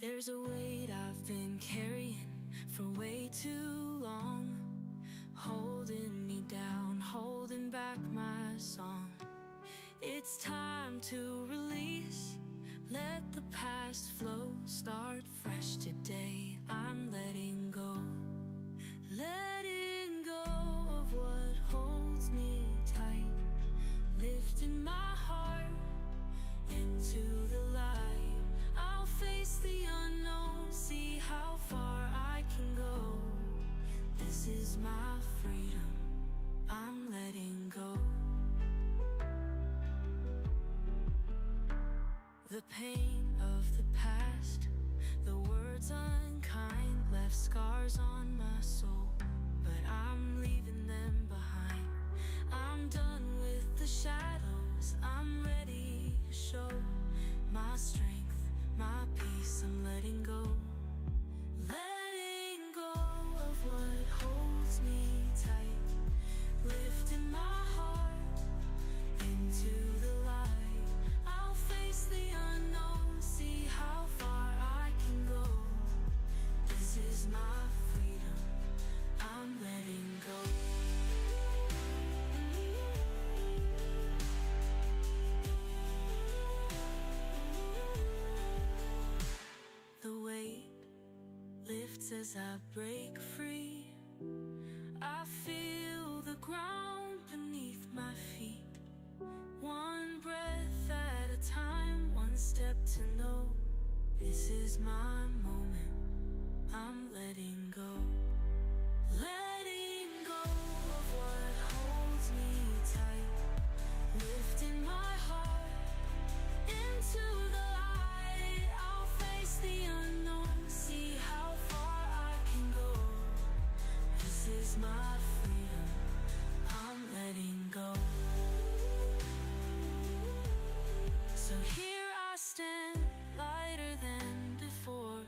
There's a weight I've been carrying for way too long, holding me down, holding back my song. It's time to release, let the past flow, start fresh today. I'm letting go of what holds me tight, lifting my heart into the light. I'll face the unknown, see how far I can go. This is my freedom, I'm letting go. The pain of the past, the words unkind, left scars on my soul, but I'm leaving them behind. I'm done with the shadows, I'm ready to show my strength, my peace. I'm letting go. Letting go of what holds me tight, lifting my heart into the light. I'll face the unknown, see how far I can go. This is my freedom, I'm letting go. The weight lifts as I break free. I feel the ground beneath my feet. One breath at a time, one step to know. This is my moment, I'm letting go. Letting go of what holds me tight, lifting my heart into the light. I'll face the unknown, see how far I can go. This is my freedom, I'm letting go. So here I stand, lighter than before,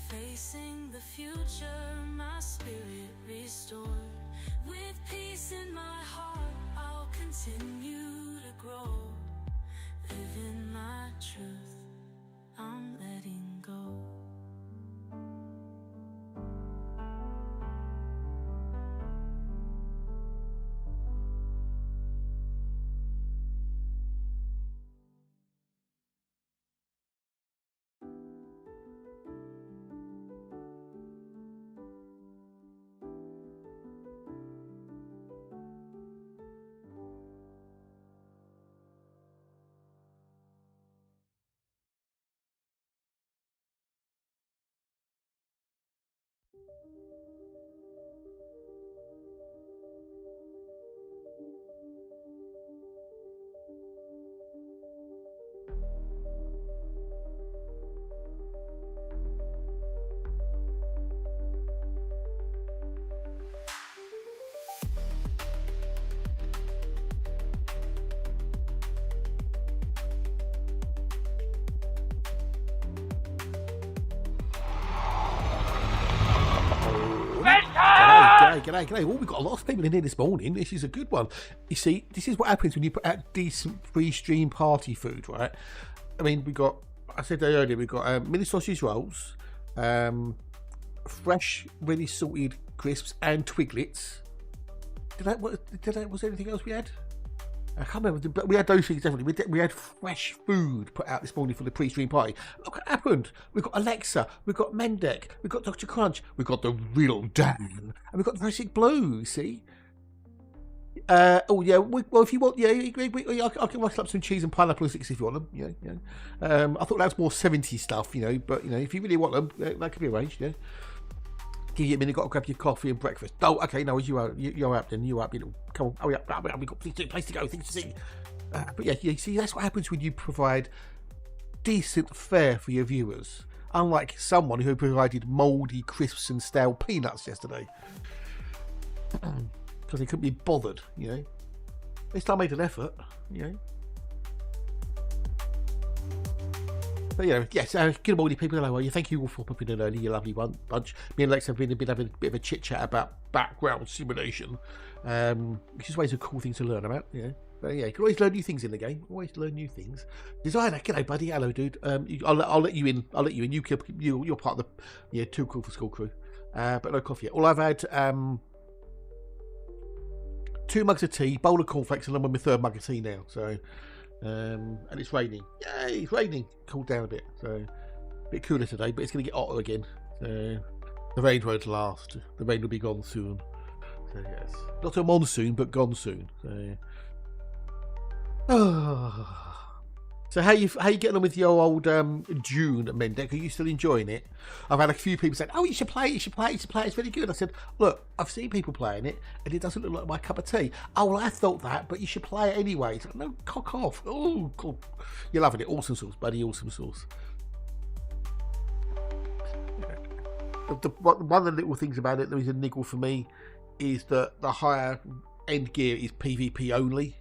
facing the future, my spirit restored. With peace in my heart, I'll continue to grow. Living my truth, I'm letting go. G'day. Oh, we've got a lot of people in here this morning. This is a good one. You see, this is what happens when you put out decent free stream party food, right? I mean, I said that earlier, we've got mini sausage rolls, fresh, really salted crisps and Twiglets. Was there anything else we had? I can't remember, but we had those things definitely. We had fresh food put out this morning for the pre-stream party. Look what happened. We've got Alexa, we've got Mendek, we've got Dr. Crunch, we've got the real Dan, and we've got Jurassic Blue, see? Well, if you want, I can rustle up some cheese and pineapple sticks if you want them. I thought that was more 70s stuff, but if you really want them, that could be arranged. Give you a minute, got to grab your coffee and breakfast. Oh, okay, no, you're up then. You're up, come on, hurry up. We've got place to go, things to see. But yeah, see, that's what happens when you provide decent fare for your viewers. Unlike someone who provided mouldy crisps and stale peanuts yesterday. Because they couldn't be bothered, At least I made an effort, But yes, good morning, people. Hello, thank you all for popping in early, you lovely bunch. Me and Lex have been having a bit of a chit chat about background simulation, which is always a cool thing to learn about. But yeah, you can always learn new things in the game. Always learn new things. Designer, g'day, buddy. Hello, dude. I'll let you in. I'll let you in. You're part of the Too Cool for School crew. But no coffee yet. All I've had 2 mugs of tea, bowl of cornflakes, and I'm on my 3rd mug of tea now. So, and it's raining. Yay, it's raining. Cooled down a bit. So, a bit cooler today, but it's going to get hotter again. So, the rain won't last. The rain will be gone soon. So yes, not a monsoon, but gone soon. So how you getting on with your old Dune, Mendek? Are you still enjoying it? I've had a few people saying, "Oh, you should play it. You should play it. You should play it. It's really good." I said, "Look, I've seen people playing it, and it doesn't look like my cup of tea." "Oh, well, I thought that, but you should play it anyway." It's like, no, cock off. Oh, cool. You're loving it. Awesome sauce, buddy. Awesome sauce. One of the little things about it that is a niggle for me is that the higher end gear is PvP only.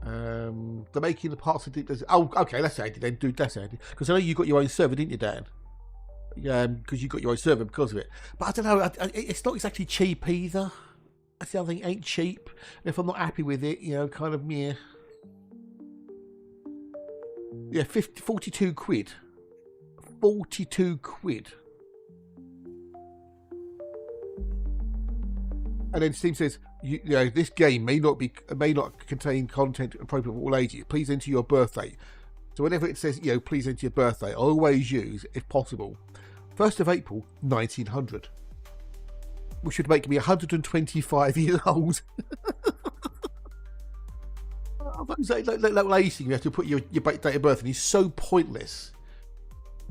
They're making the parts of it. Oh, okay, that's handy then, dude. That's handy because I know you got your own server, didn't you, Dan? Yeah, because you got your own server because of it. But I don't know. It's not exactly cheap either. That's the other thing. It ain't cheap. And if I'm not happy with it, kind of yeah. 42 quid. 42 quid. And then Steam says, this game may not contain content appropriate for all ages. Please enter your birthday. So whenever it says, please enter your birthday, I always use, if possible, 1st of April, 1900, which would make me 125 years old. That little age thing you have to put your date of birth in is so pointless.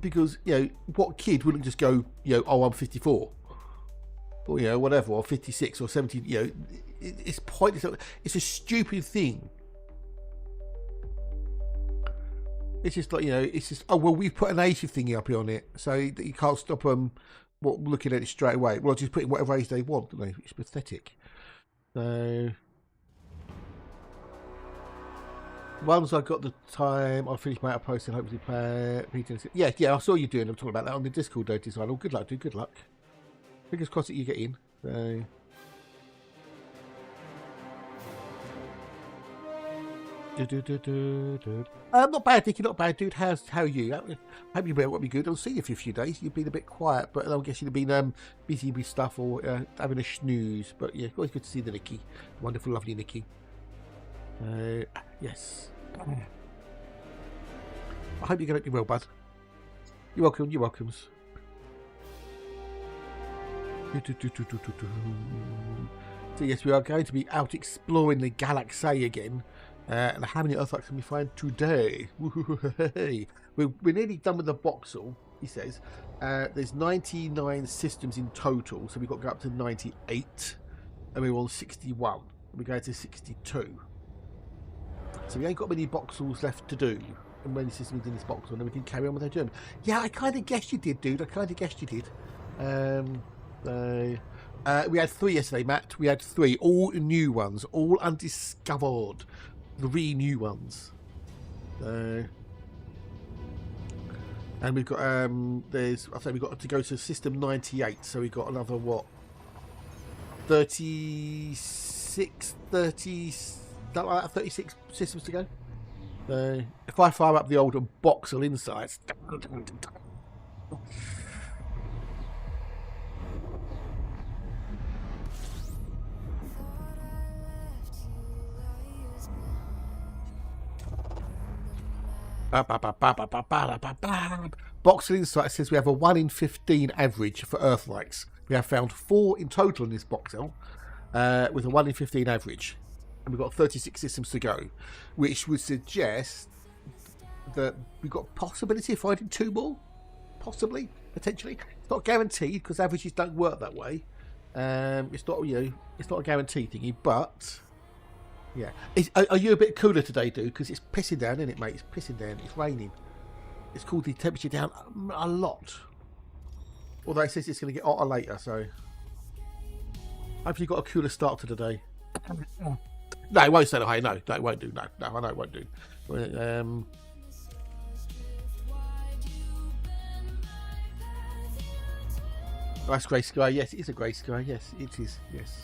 Because, what kid wouldn't just go, I'm 54? Or whatever, or 56 or 70, it's pointless. It's a stupid thing. It's just like, it's just, oh well, we've put an age thingy up on it, so you can't stop them looking at it straight away. Well, just put in whatever age they want, don't they? It's pathetic. So once I got the time, I'll finish my outpost and hopefully play. Yeah, I saw you doing. I'm talking about that on the Discord, though, design. Oh, good luck, dude. Good luck. Fingers crossed that you get in. So. Not bad, Dickie. Not bad, dude. How are you? I hope you will be good. I'll see you for a few days. You've been a bit quiet, but I guess you've been busy with stuff or having a snooze. But yeah, always good to see the Nicky, wonderful, lovely Nicky. Yes. I hope you're going to be well, bud. You're welcome. You're welcomes. So yes, we are going to be out exploring the galaxy again. And how many Earthlights can we find today? We're nearly done with the voxel, he says. There's 99 systems in total, so we've got to go up to 98. And we're on 61. We're going to 62. So we ain't got many voxels left to do. And many systems in this voxel, and then we can carry on with our journey. Yeah, I kind of guessed you did, dude. I kind of guessed you did. We had 3 yesterday, Matt. We had 3, all new ones, all undiscovered. 3 new ones. And we've got we've got to go to system 98, so we've got another 36 systems to go. If I fire up the older voxel insights. Voxel Insight says we have a 1 in 15 average for Earthlights. We have found 4 in total in this voxel, with a 1 in 15 average. And we've got 36 systems to go, which would suggest that we've got possibility of finding 2 more. Possibly, potentially. It's not guaranteed because averages don't work that way. It's not, it's not a guarantee thingy, but yeah. Are you a bit cooler today, dude? Because it's pissing down, isn't it, mate? It's pissing down. It's raining. It's cooled the temperature down a lot. Although it says it's going to get hotter later, so hopefully you got a cooler start to the day. No, it won't stay high. No, it won't do. No, I know it won't do. Nice grey sky. Yes, it is a grey sky. Yes, it is. Yes.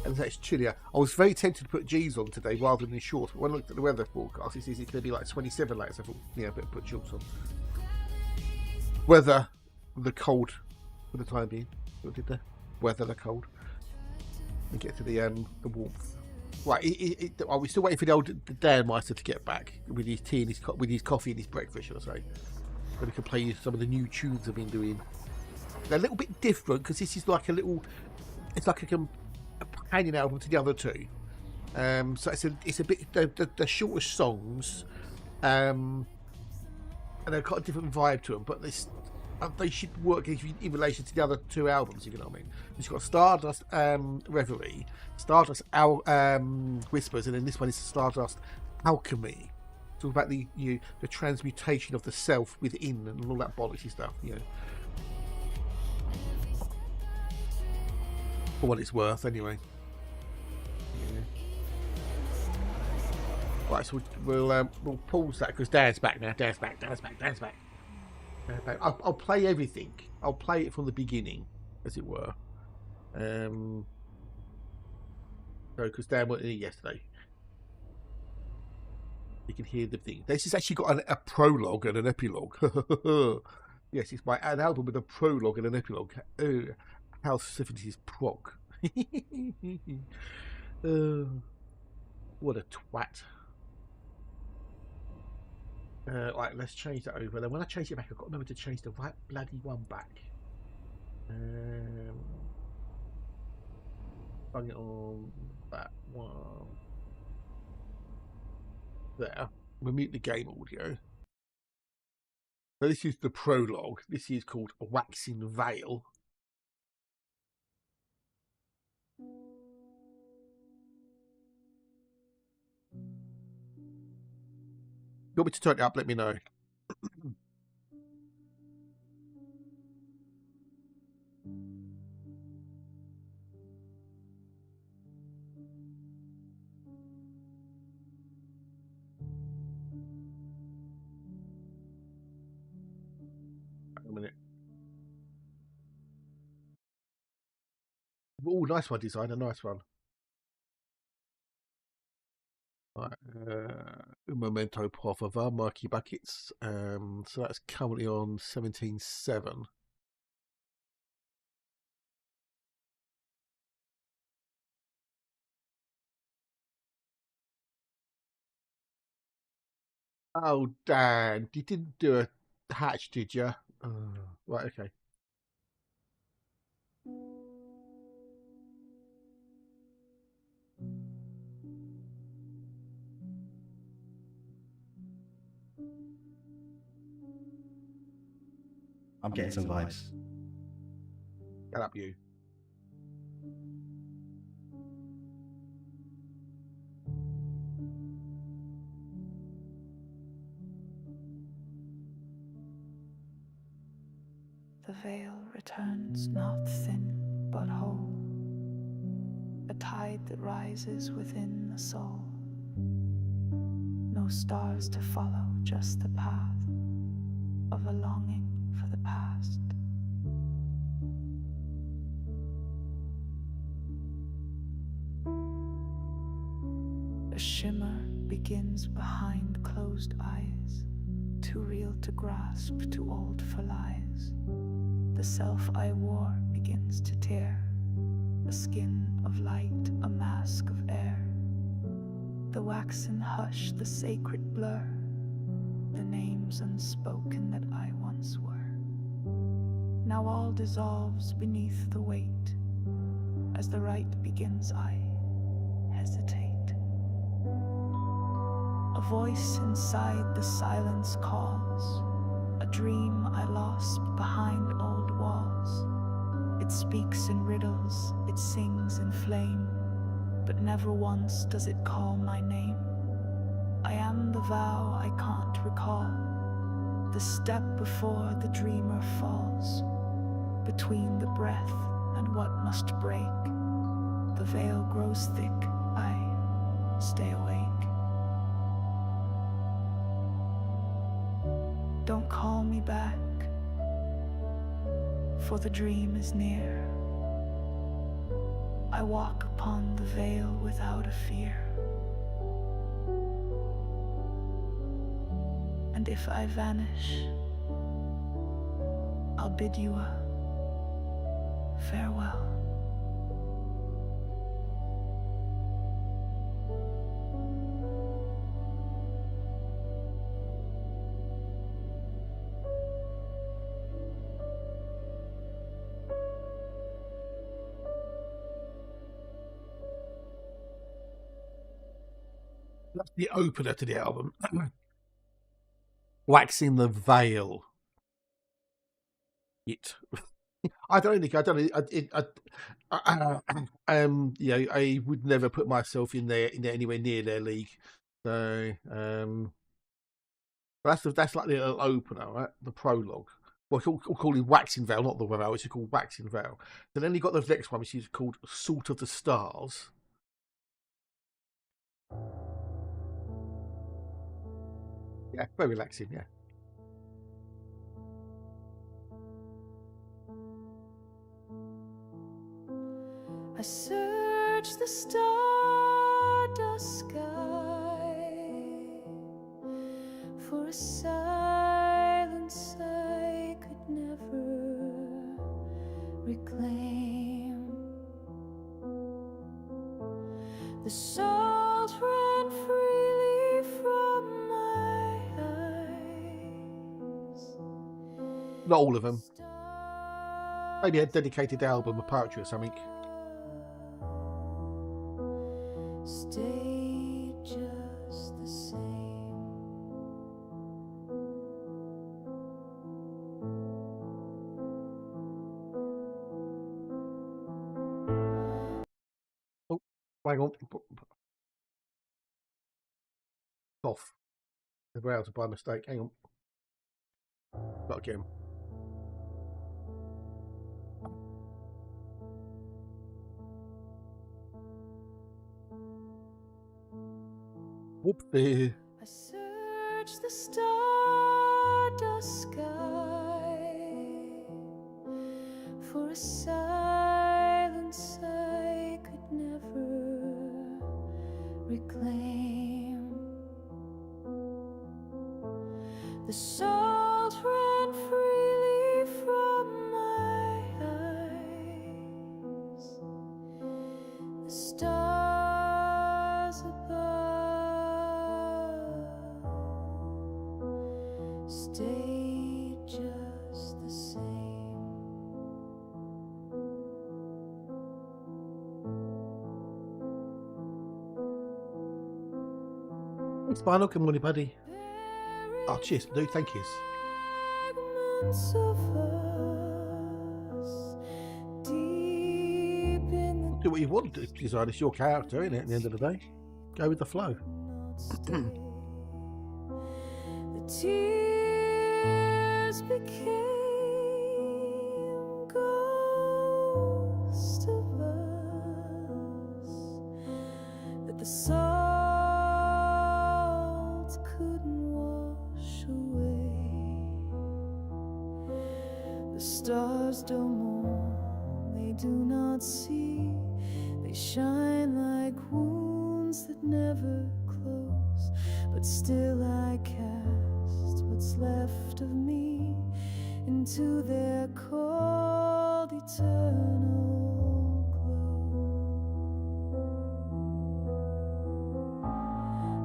and it's chillier. I was very tempted to put jeans on today rather than shorts, but when I looked at the weather forecast, it says it's going to be like 27 later, so I thought, yeah, I better put shorts on. Weather the cold for the time being. What did the weather the cold? And get to the warmth. Right, are we still waiting for the old Dan Meister to get back with his tea and with his coffee and his breakfast, should I say? So we can play some of the new tunes I've been doing. They're a little bit different because this is like it's like a companion album to the other two. So it's a bit the shorter songs, and they've got a different vibe to them, but they should work in relation to the other two albums, if you know what I mean. It's got Stardust Reverie, Stardust Whispers, and then this one is Stardust Alchemy. It's all about the transmutation of the self within and all that bollocksy stuff, for what it's worth, anyway. Right, so we'll pause that because Dan's back now. Dan's back. I'll play everything. I'll play it from the beginning, as it were. So because Dan wasn't in yesterday, you can hear the thing. This has actually got a prologue and an epilogue. Yes, it's an album with a prologue and an epilogue. How 70s prog. What a twat. Right, let's change that over. Then when I change it back, I've got to remember to change the right bloody one back. Bung it on that one. There. We'll mute the game audio. So this is the prologue. This is called Waxing Veil. You want me to turn it up? Let me know. Wait a minute. Oh, nice one, designer. Nice one. Right, Un Momento, por favor, Marky Buckets. So that's currently on 17.7. Oh, Dan, you didn't do a hatch, did you? Right, okay. I'm getting some vibes. Get up, you. The veil returns not thin but whole, a tide that rises within the soul. No stars to follow, just the path of a longing for the past. A shimmer begins behind closed eyes, too real to grasp, too old for lies. The self I wore begins to tear, a skin of light, a mask of air. The waxen hush, the sacred blur, the names unspoken that I once were. Now all dissolves beneath the weight. As the right begins, I hesitate. A voice inside the silence calls, a dream I lost behind old walls. It speaks in riddles, it sings in flame, but never once does it call my name. I am the vow I can't recall, the step before the dreamer falls. Between the breath and what must break, the veil grows thick, I stay awake. Don't call me back, for the dream is near. I walk upon the veil without a fear. And if I vanish, I'll bid you a farewell. That's the opener to the album. Waxing the Veil. It. I don't think I would never put myself in there anywhere near their league. So that's like the little opener, right? The prologue. Well, we'll call it Waxing Veil, not the Veil. It's called Waxing Veil. So then you got the next one, which is called Salt of the Stars. Yeah, very relaxing. Yeah. I search the stardust sky for a silence I could never reclaim. The salt ran freely from my eyes. Not all of them. Maybe a dedicated album of poetry or something. Stay just the same. Oh, hang on. Off the browser by mistake. Hang on. Not again. Whoopsie. I search the stardust sky for a silence I could never reclaim. The salt ran freely from my eyes. The stars above stay just the same. It's fine. Good morning, buddy. Oh, cheers, dude. Thank you. Fragments of us deep in the Do what you want to decide. It's your character, isn't it? At the end of the day, go with the flow. The tears became ghosts of us that the salt couldn't wash away. The stars don't mourn, they do not see. They shine like wounds that never close. But still I cast what's left of me into their cold eternal glow.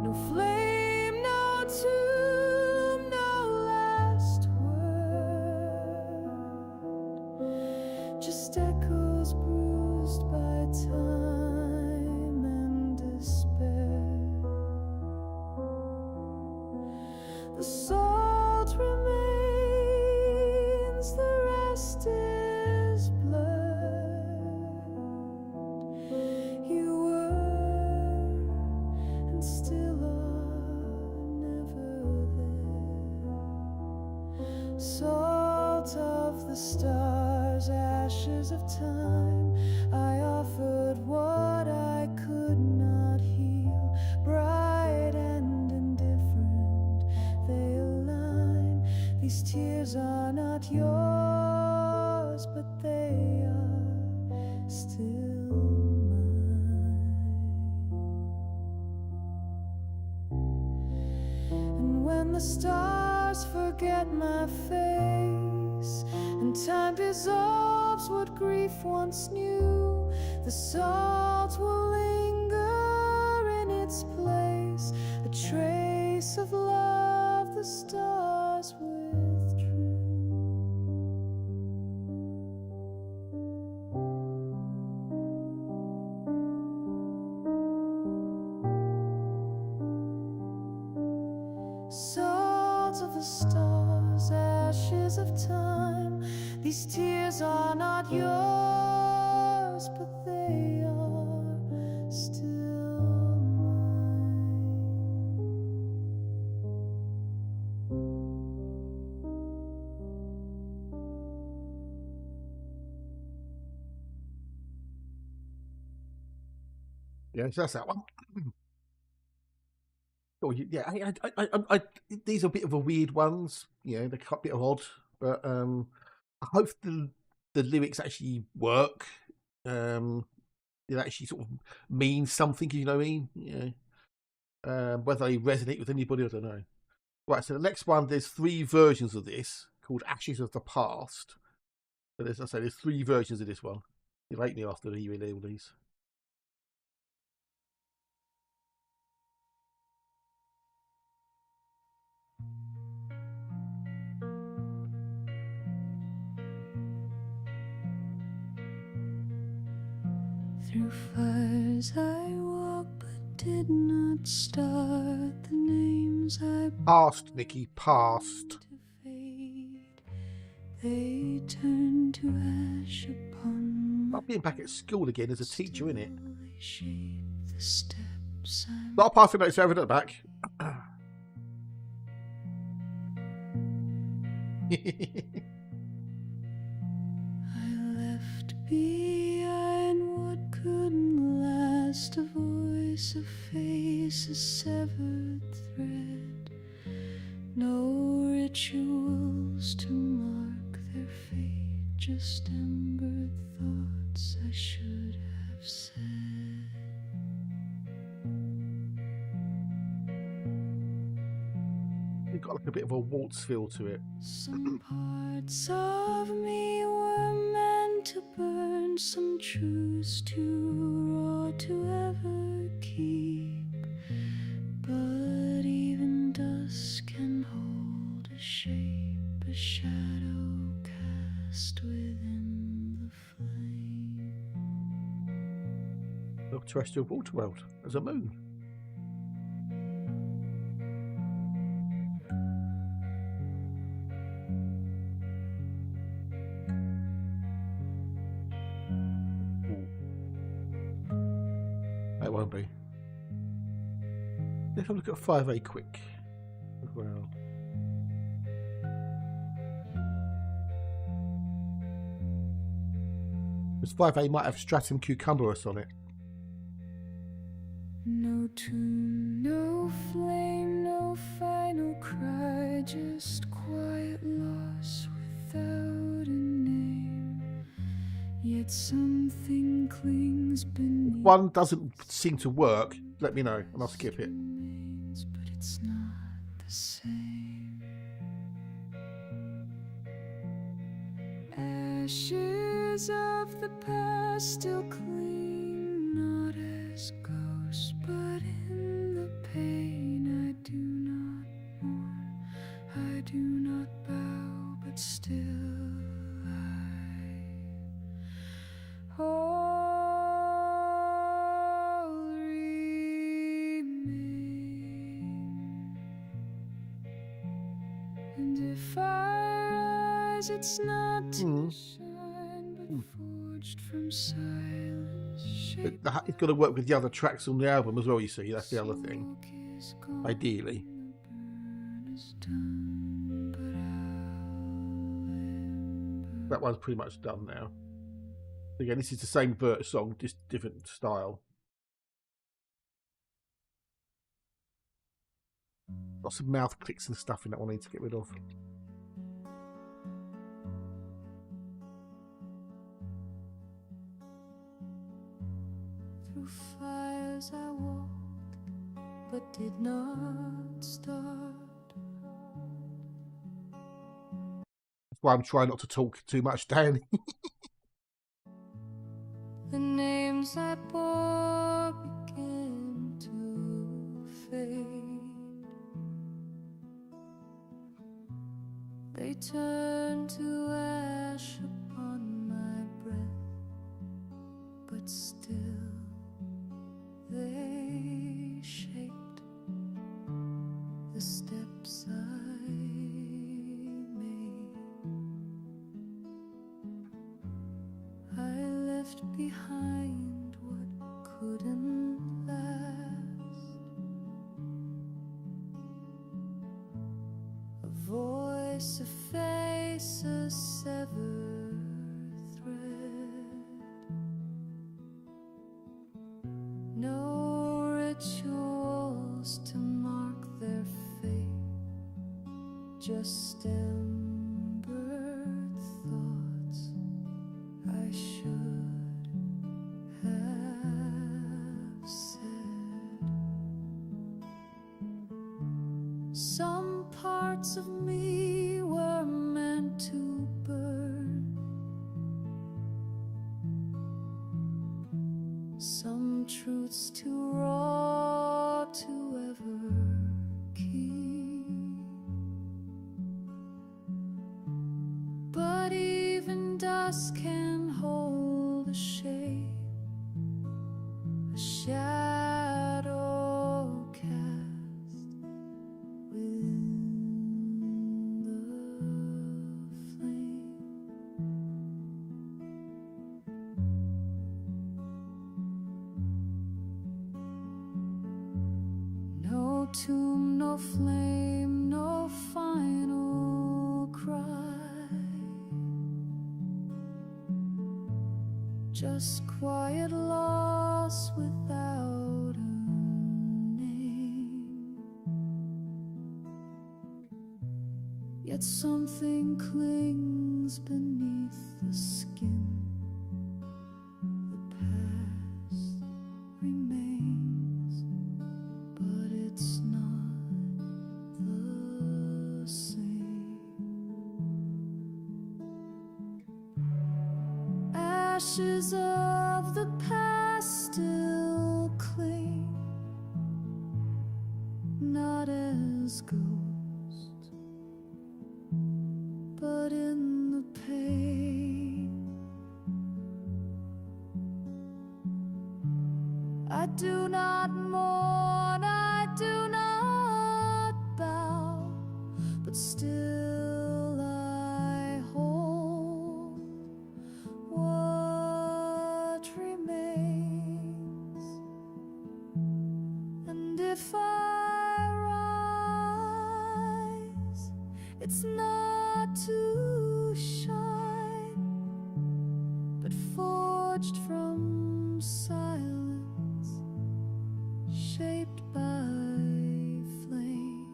No flame, no tomb, no last word, just echoes bruised by time and despair. The salt remains, the rest is blurred. You were and still are never there. Salt of the stars, ashes of time, I offered what I could not heal. Bright and indifferent, they align. These tears are not yours, but they are still when the stars forget my face, and time dissolves what grief once knew, the salt will linger in its place, a trace of love the stars withdrew. Salt of the stars, ashes of time, these tears are not yours, but they are still mine. Yeah, so that's that one. Oh, yeah, these are a bit of a weird ones. You know, they're a bit odd, but I hope the lyrics actually work. They actually sort of mean something. You know what I mean? Yeah. Whether they resonate with anybody, I don't know. Right. So the next one, there's 3 versions of this called "Ashes of the Past." So as I say, there's 3 versions of this one. You hate me after hearing all these. Through fires I walk, but did not start. The names I Past, Nikki, past. to fade, they turn to ash upon Like being back at school again as a teacher, innit? they shape the steps I'm Not passing notes over at the back. I left behind what couldn't last, a voice, a face, a severed thread, no rituals to mark their fate, just embered thoughts I should have said. You've got like a bit of a waltz feel to it. Some parts of me were meant to burn, some truths too raw to ever keep, but even dust can hold a shape, a shadow cast within the flame. The terrestrial water world as a moon. It won't be. Let's have a look at 5A quick as well. Because 5A might have stratum cucumberus on it. No tune, no flame, no final cry, just quiet loss without a name. Yet something clings beneath. If one doesn't seem to work, let me know and I'll skip it. Remains, but it's not the same. Ashes of the past still cling, not as ghosts, but in the pain. I do not mourn, I do not bow, but still all remain. And if I rise, it's not to shine, but forged from silence. It's got to work with the other tracks on the album as well, you see. That's the other thing. Ideally. That one's pretty much done now. Again, this is the same song, just different style. Lots of mouth clicks and stuff in that one I need to get rid of. Through fires I walked, but did not start. why I'm trying not to talk too much, Dan. The names I bore begin to fade. They turn to ash upon my breath, but still they shaped the steps I made. I left behind what couldn't last, a voice, a face, a severed thread. No rituals to mark their fate, just embedded thoughts I should have said. Some parts of me were meant to burn, some truths too raw to ever keep. But even dust can hold a shape, a shadow cast within the flame. No tomb, no flame, no final cry, just quiet loss without a name. Yet something clings beneath the skin. The past remains, but it's not the same. Ashes of the past still cling, not as ghosts, but in the pain. I do not mourn, I do not bow, but still I hold what remains. And if I rise, it's not to shine, but forged from silence, shaped by flame.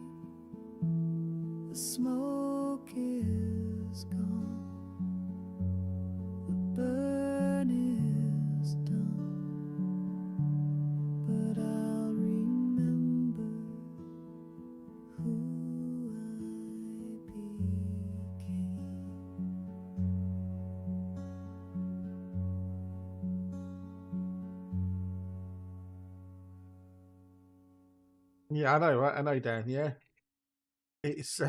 The smoke is gone, the burn is done, but I'll remember who I became. Yeah, I know, right? I know, Dan. Yeah, it's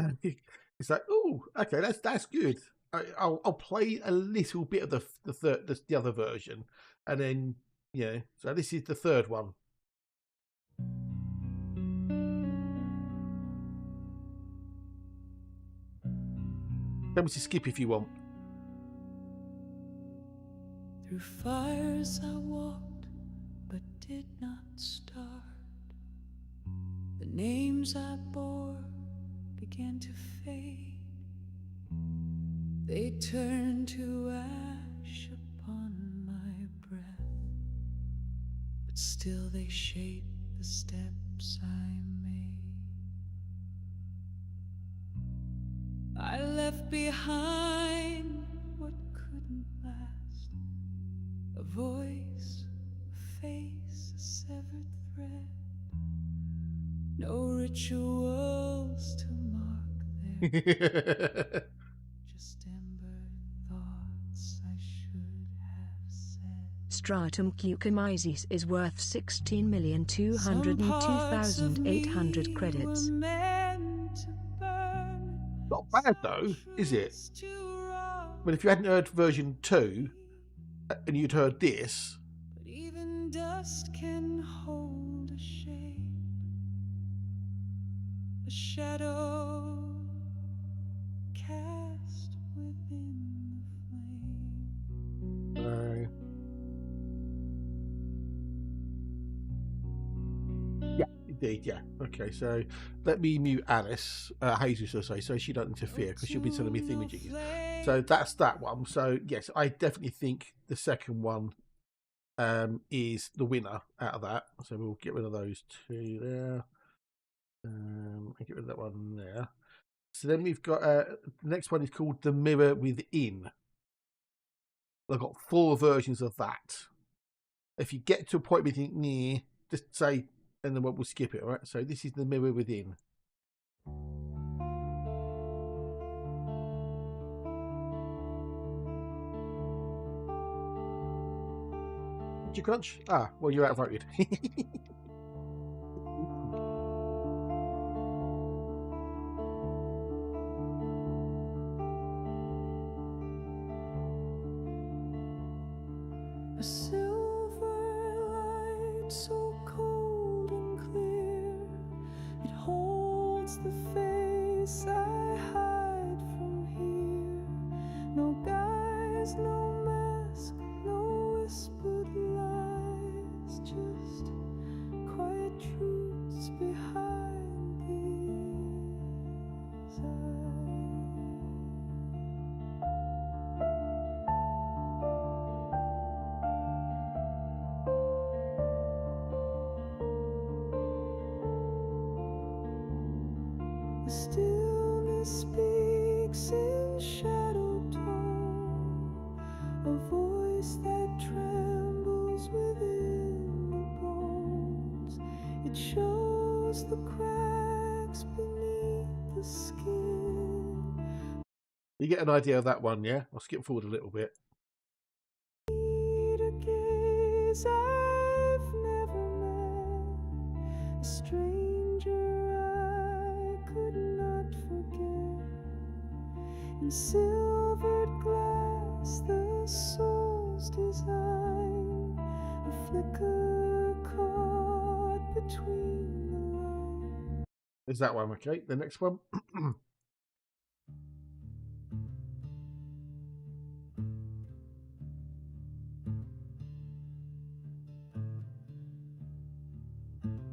it's like, oh, okay, that's good. I'll play a little bit of the other version, and then yeah. So this is the third one. Tell me to skip if you want. Through fires I walked, but did not start. The names I bore began to fade. They turned to ash upon my breath, but still they shaped the steps I made. I left behind what couldn't last, a voice, a face, a severed thread. No rituals to mark their just amber thoughts I should have said. Stratum cucumiensis is worth 16,202,800 credits. Not bad though, is it? But if you hadn't heard version 2 and you'd heard this, but even dust can hold a shape, a shadow cast within the flame. Yeah, indeed, yeah. Okay, so let me mute Alice, Jesus, I say, so she don't interfere because she'll be telling me thingamajiggies. So that's that one. So yes, I definitely think the second one is the winner out of that. So we'll get rid of those two there. And get rid of that one there. So then we've got the next one is called The Mirror Within. I've got 4 versions of that. If you get to a point where you think, nah, just say, and then we'll skip it, all right? So this is The Mirror Within. Did you crunch? Ah, well, you're outvoted. A silver light so cold and clear, it holds the face I hide from here. No guise, no mask, no whispered lies, just quiet truths behind these eyes. The stillness speaks in shadow tone, a voice that trembles within the bones. It shows the cracks beneath the skin. You get an idea of that one, yeah? I'll skip forward a little bit. Need a gaze I've never met, a stranger I could not forget. In silvered glass, the soul's design, a flicker caught between the lines. There's that one, okay? The next one.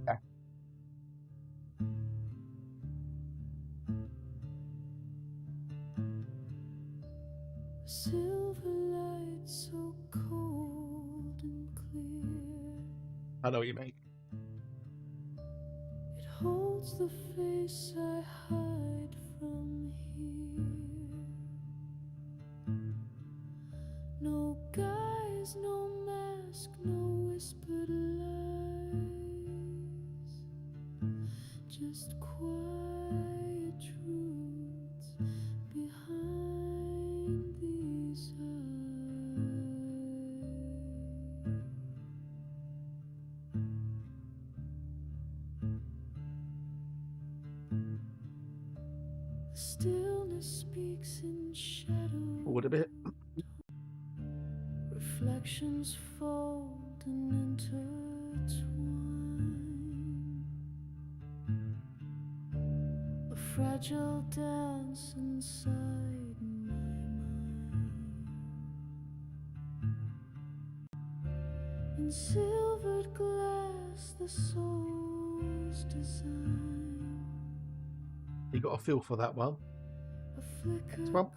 Yeah. Silver light so cold and clear, I know what you mean. it holds the face I hide from here. No guise, no mask, no whispered lies, just quiet truths behind these eyes. The stillness speaks in shadow. Forward a bit. Reflections fold and intertwine, a fragile dance inside my mind. In silvered glass, the soul's design, You got a feel for that one. a flicker Next one. caught.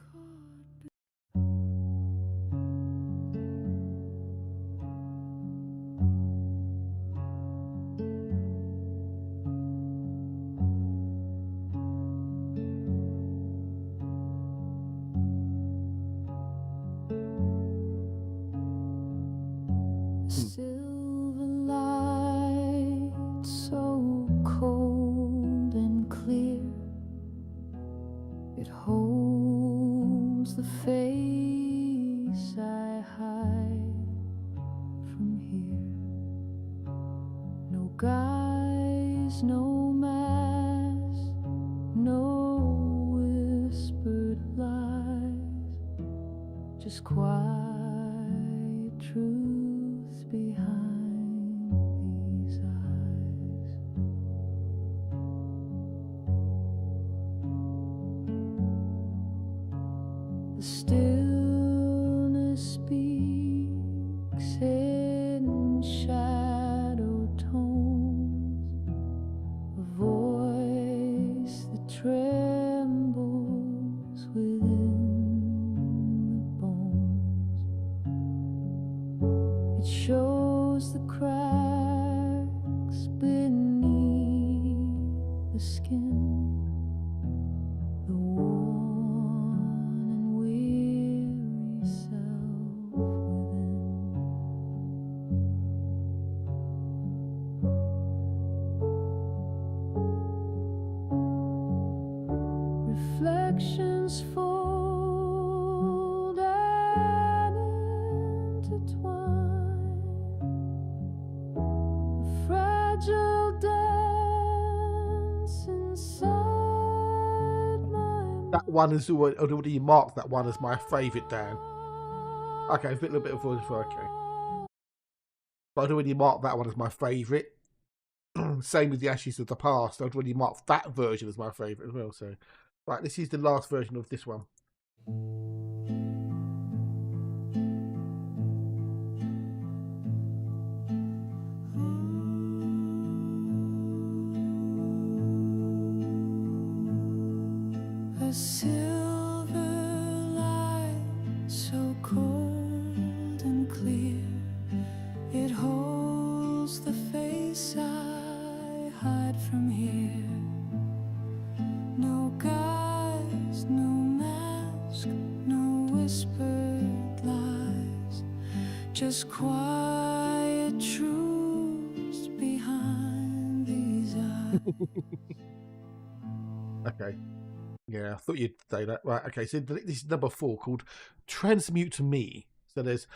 Silver light so cold and clear, it holds just quiet truths behind these eyes. The stillness speaks in shadow tones, a voice that trembles within the bones. It shows the cracks beneath the skin, the worn and weary self within. Reflections fold and intertwine, a fragile dance inside my That one is already marked. That one as my favourite, Dan. Okay, a little bit of voice for okay. But I'd already marked that one as my favourite. Same with the Ashes of the Past. I'd already marked that version as my favourite as well. So, right, this is the last version of this one. a silver light so cold and clear. It holds the face I hide from here. No guise, no mask, no whispered lies, just quiet truths behind these eyes. Okay. Yeah, I thought you'd say that. Right, okay, so this is number 4 called Transmute to Me. So there's,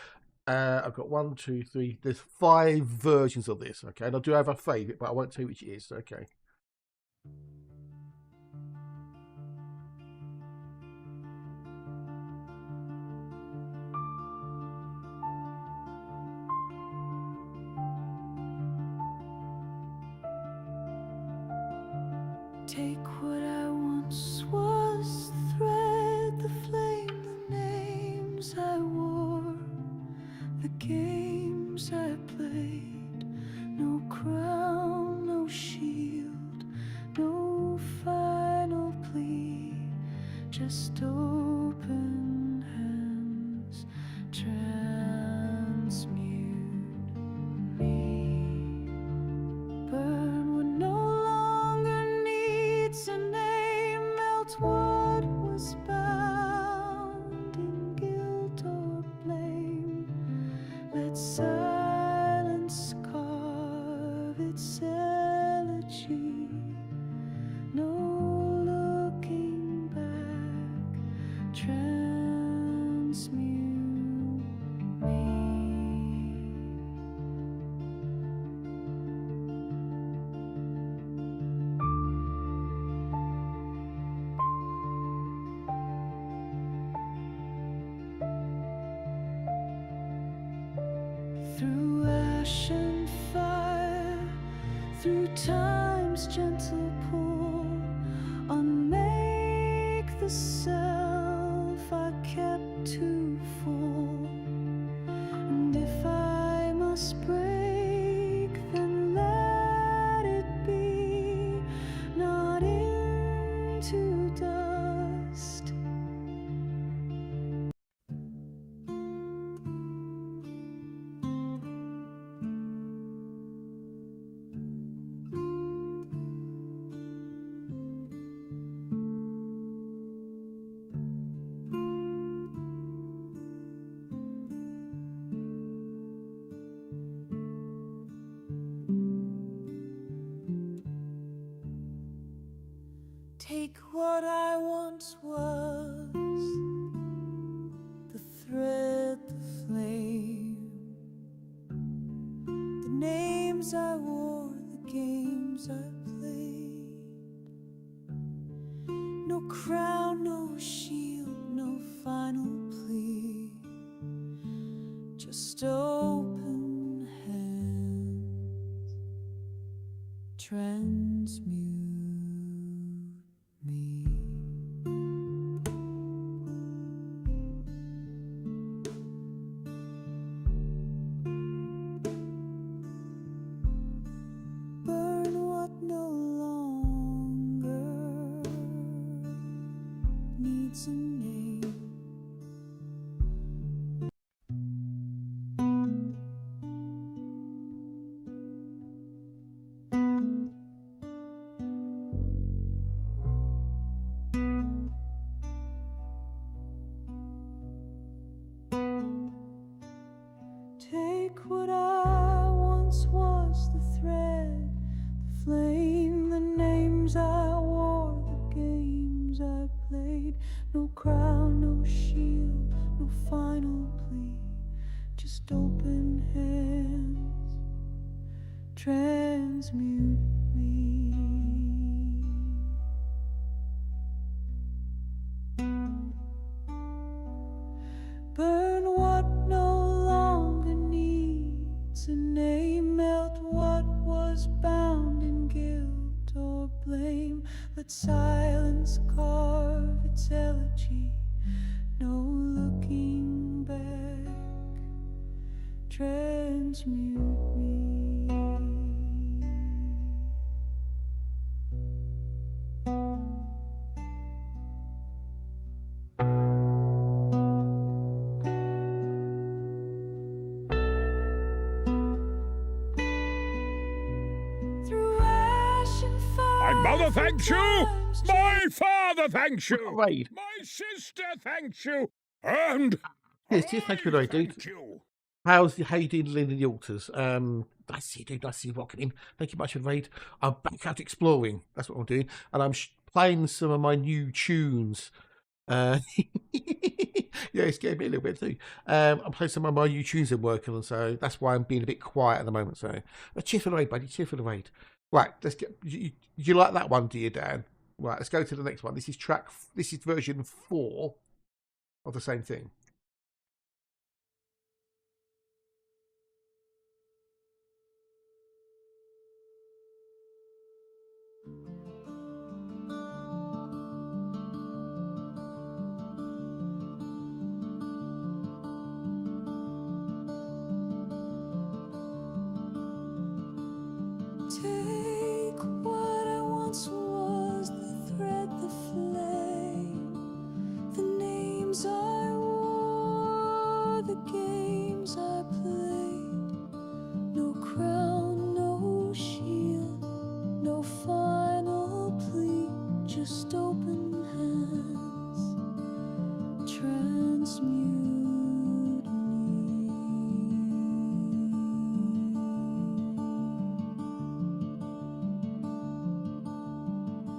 I've got 1, 2, 3, there's 5 versions of this, okay? And I do have a favourite, but I won't tell you which it is, okay? Take what I once was, thread the flame, the names I wore, the games I played. No crown, no shield, no final plea, just open hands transmute me. Burn what no longer needs a name, melt what was bound in guilt or blame. Let silence carve its elegy. No looking back, transmute me. Through ash and fire, through time's gentle pull, unmake the self I kept too full. And if I must break, then let it be, not into dust. Take what I once was, the thread, the flame, the names I wore, the games I played. No crown, no shield, no final plea, just open hands, transmute me. Burn what no longer needs a name. Take what I once was, the thread, the flame, the names I wore, the games I played. No crown, no shield, no final plea, just open hands, transmute me. Burn what no longer needs a name, melt what was bound in guilt or blame. Let silence carve its elegy, no looking back, transmute me. My mother thanks you. My father thanks you. Raid. My sister thanks you. And Yes, cheers, thank you for the raid, dude. thank you. How you doing, Lynn and the Altars? I see, dude. I see you rocking in. Thank you much for the raid. I'm back out exploring. That's what I'm doing, and I'm playing some of my new tunes. Yeah, it's getting me a little bit too. I'm playing some of my new tunes I'm working on, so that's why I'm being a bit quiet at the moment. So, but cheer for the raid, buddy. Cheer for the raid. Right, let's get. Do you like that one, do you, Dan? Right, let's go to the next one. This is version 4 of the same thing. Take what I once was, the thread, the flame, the names I wore, the games I played. No crown, no shield, no final plea, just open hands, transmute me.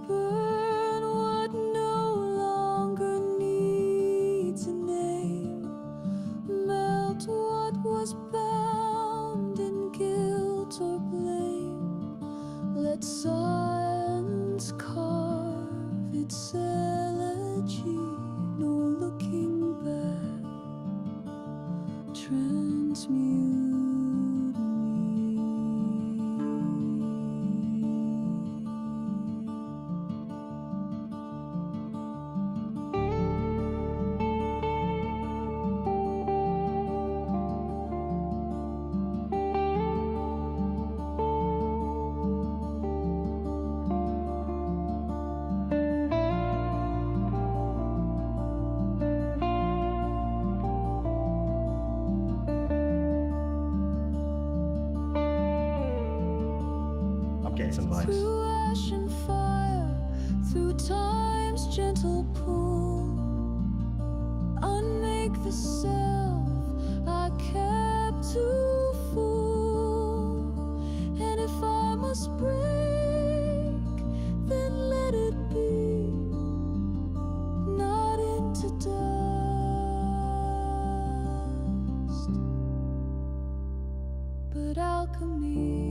Burn what no longer needs a name, melt what was bound in guilt or blame. Let silence carve its elegy, no looking back, transmute me. I'm getting some vibes. Through ash and fire, through time's gentle pull, unmake the self I kept too full. And if I must break, then let it be, not into dust, but alchemy.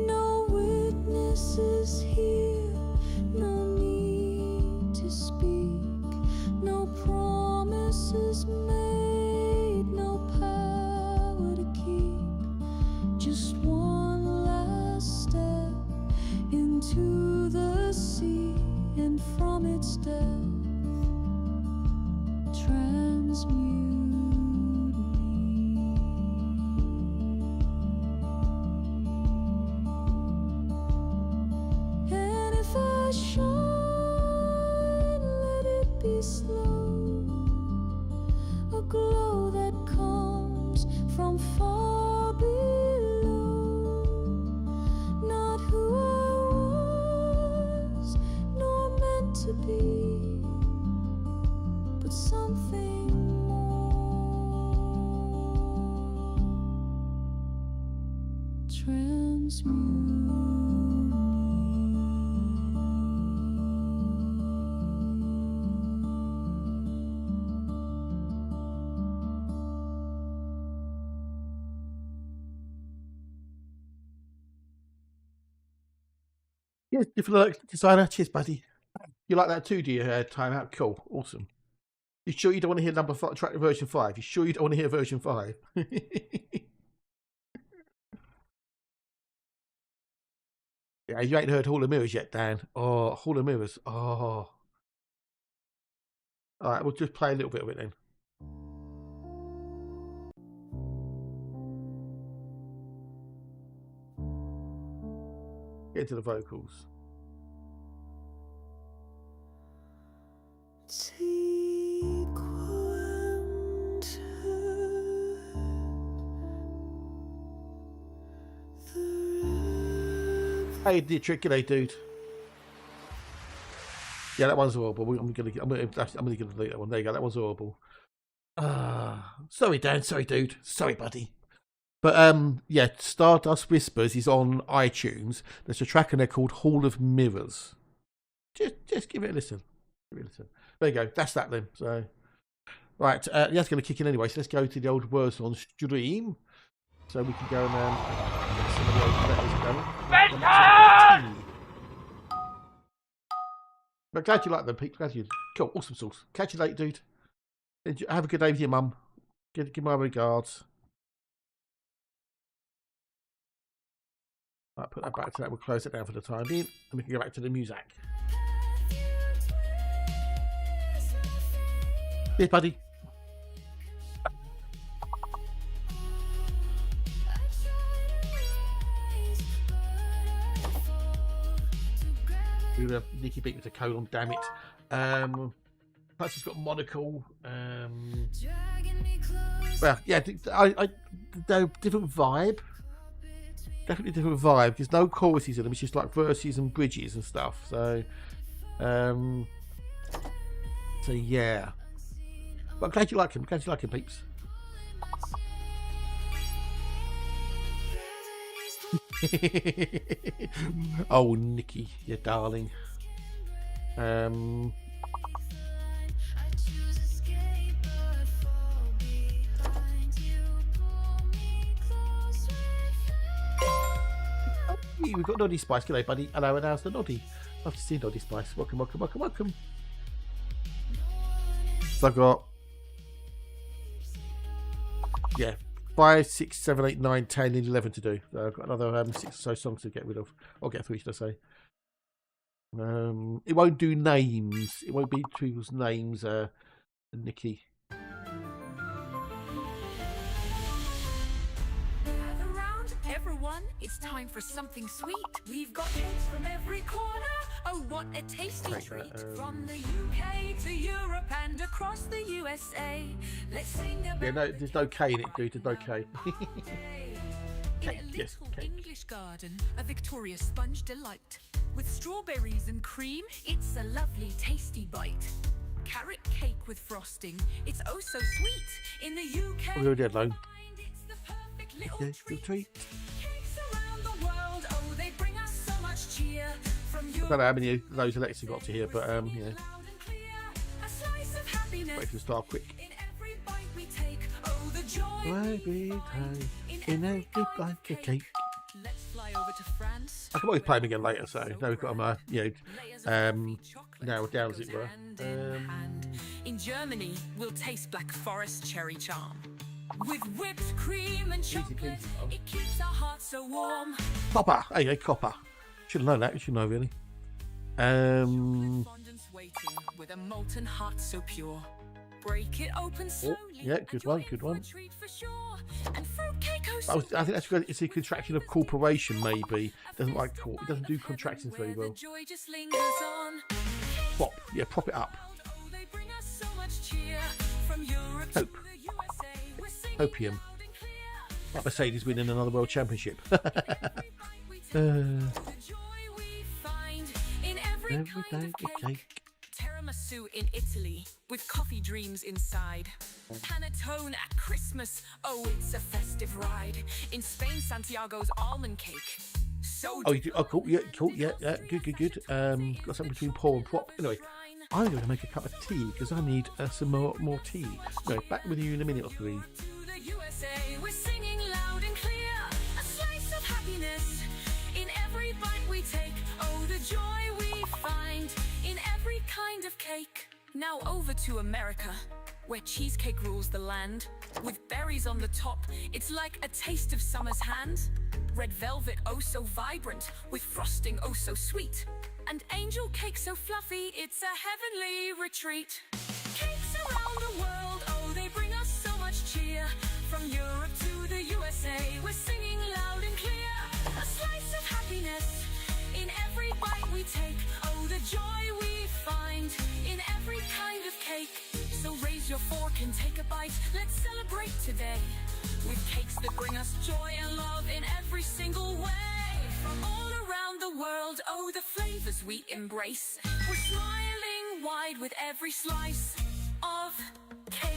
No witnesses here, no need to speak. promises made, no power to keep. Just one last step into the sea, and from its depth transmute me. And if I shine, let it be slow, a glow that comes from far below, not who I was, nor meant to be, but something more. Transmute. Yeah, different designer. Cheers, buddy. You like that too, do you? Timeout. Cool. Awesome. You sure you don't want to hear number 5, track version 5? You sure you don't want to hear version 5? Yeah, you ain't heard Hall of Mirrors yet, Dan. Oh, Hall of Mirrors. Oh. All right, we'll just play a little bit of it then. Get into the vocals. Hey, the trick, dude. Yeah, that one's horrible. I'm gonna delete that one. There you go. That one's horrible. Sorry, Dan. Sorry, dude. Sorry, buddy. But yeah, Stardust Whispers is on iTunes. There's a track in there called Hall of Mirrors. Just give it a listen. Give it a listen. There you go. That's that then. So, right, that's going to kick in anyway. So let's go to the old words on stream, so we can go and get some of the old letters going. But glad you like them, Pete. Glad you. Cool. Awesome sauce. Catch you later, dude. Have a good day with your mum. Give my regards. Right, put that back to that. We'll close it down for the time being, and we can go back to the music. Yes, buddy. We're Nicky beat with the colon, damn it. Plus he's got monocle. Well, yeah, they're different vibe. Definitely different vibe, because no choruses in them. It's just like verses and bridges and stuff. So yeah. But I'm glad you like him. Glad you like him, peeps. Oh, Nicky, you darling. We've got Noddy Spice. G'day, buddy. Hello, and how's the Noddy? Love to see Noddy Spice. Welcome, welcome, welcome, welcome. So I've got, yeah, 5, 6, 7, 8, 9, 10, and 11 to do. So I've got another 6 or so songs to get rid of. Or get through, should I say. It won't do names. It won't be people's names, Nicky. Everyone, it's time for something sweet. We've got hits from every corner. Oh, what a tasty treat. From the UK to Europe and across the USA. Let's sing about. Yeah, no, there's no K in it, dude. There's no K. Cake, yes, cake. English garden, a Victoria sponge delight. With strawberries and cream, it's a lovely tasty bite. Carrot cake with frosting, it's oh so sweet. In the UK, We're already alone. it's the perfect little Yes, good treat. Cakes around the world, oh they bring us so much cheer. From I don't know how many of those Alexa got to hear, but yeah. A slice of happiness. Wait for the start quick. In every bite we take, oh the joy. Every time, in every bite of cake. Let's fly over to France. I can always play them again later, so now we've got them, narrowed down, as it were. In In Germany, we'll taste Black Forest cherry charm. With whipped cream and chocolate, it keeps our hearts so warm. Copper. Hey, copper. Should have known that. You should know, really. Fondant's waiting with a molten heart so pure. Break it open slowly. Yeah, good one, good one. Treat for sure. And fruitcake I think that's good. It's a contraction of corporation, maybe. Doesn't like corp. It doesn't do contractions very well. Joy just lingers on. Prop. Yeah, prop it up. Oh, they bring us so much cheer. From Europe to Hope. the USA, we're singing Opium. loud and clear. Like Mercedes winning another world championship. The joy we find in every Every kind day of we cake. cake. Tiramisu in Italy with coffee dreams inside. Panettone at Christmas, oh, it's a festive ride. In Spain, Santiago's almond cake. So Oh, you do? Oh, cool. Yeah, cool. Yeah, yeah. Good. Got something between Paul and Prop. Anyway, I'm going to make a cup of tea because I need some more tea. Anyway, back with you in a minute or three. to the USA, we're singing loud and clear. A slice of happiness in every bite we take. Oh, the joy we find in every kind of cake. Now over to America, where cheesecake rules the land. With berries on the top, it's like a taste of summer's hand. Red velvet, oh so vibrant, with frosting, oh so sweet. And angel cake so fluffy, it's a heavenly retreat. Cakes around the world, oh they bring us so much cheer. From Europe to the USA, we're singing loud and clear. A slice of happiness in every bite we take. Oh, the joy we find in every kind of cake. So raise your fork and take a bite. Let's celebrate today with cakes that bring us joy and love in every single way. From all around the world, oh, the flavors we embrace. We're smiling wide with every slice of cake.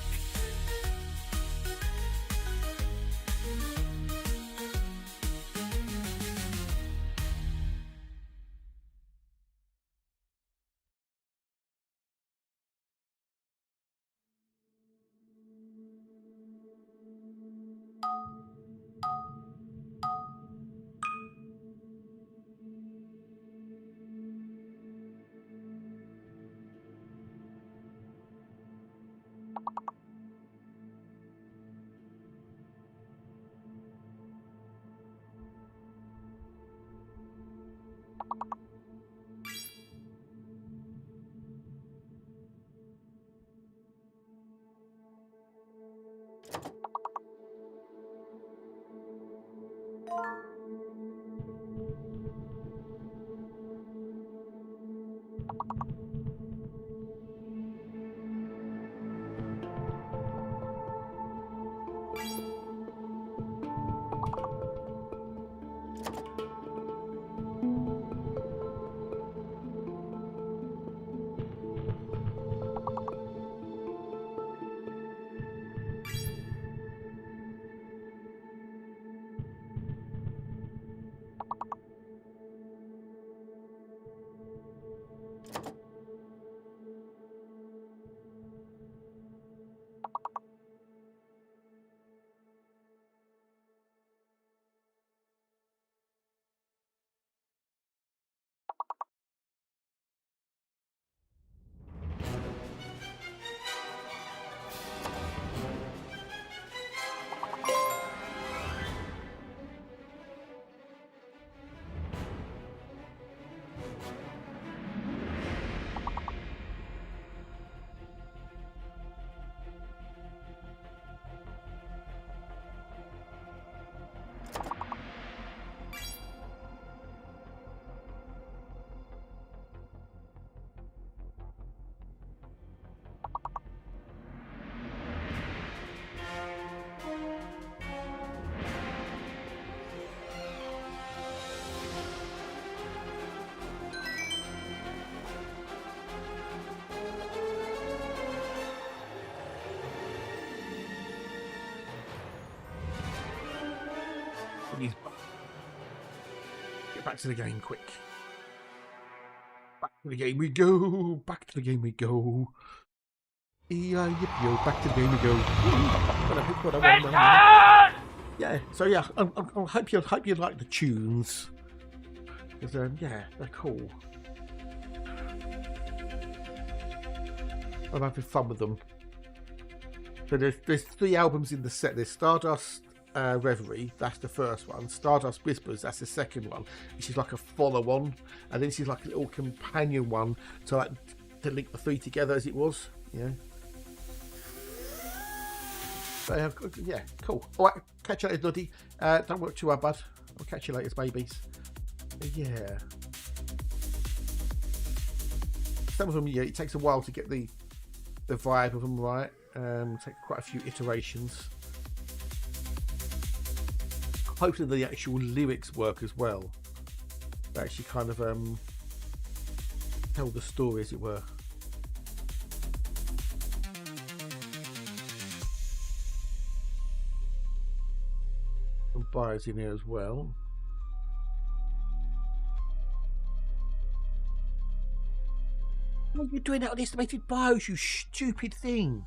Please. Get back to the game quick. Back to the game we go. Back to the game we go. E-I-yip-yo. Back to the game we go. Yeah. So yeah, I hope you like the tunes. Because yeah, they're cool. I'm having fun with them. So there's 3 albums in the set. There's Stardust Reverie, that's the first one. Stardust Whispers, that's the second one, which is like a follow-on, and then this is like a little companion one to link the 3 together, as it was. Yeah. So, yeah, cool. All right, catch you later, Noddy. Don't work too hard, bud. I'll catch you later, babies. Yeah. Some of them, yeah, it takes a while to get the vibe of them right. Take quite a few iterations. Hopefully the actual lyrics work as well. They actually kind of tell the story, as it were. Some bios in here as well. What are you doing out on estimated bios, you stupid thing?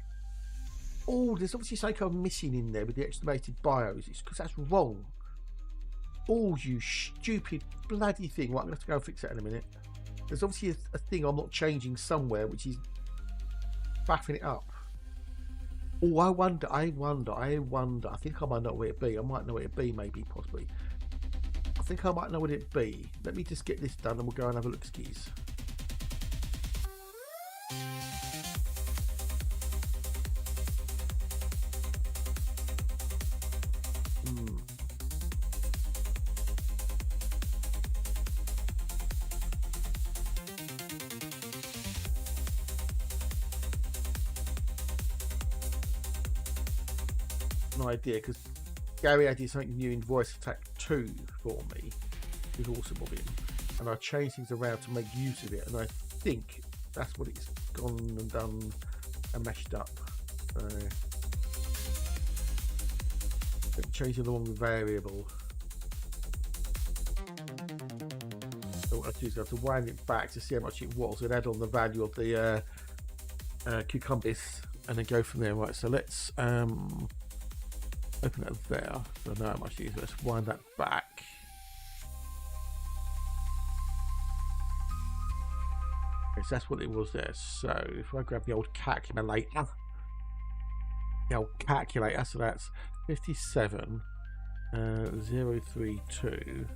Oh, there's obviously something I'm missing in there with the estimated bios. It's because that's wrong. Oh, you stupid bloody thing. Right, I'm going to have to go and fix that in a minute. There's obviously a thing I'm not changing somewhere, which is faffing it up. Oh, I wonder. I think I might know where it be. I might know where it be, maybe, possibly. I think I might know what it be. Let me just get this done and we'll go and have a look, skis. Idea, because Gary added something new in Voice Attack 2 for me with Awesome of him, and I changed things around to make use of it, and I think that's what it's gone and done and mashed up. So changing the wrong variable. So what I do is I have to wind it back to see how much it was and add on the value of the cucumbers and then go from there. Right, so let's open that there, so I know how much it is. Let's wind that back. Okay, so that's what it was there. So if I grab the old calculator, so that's 57 032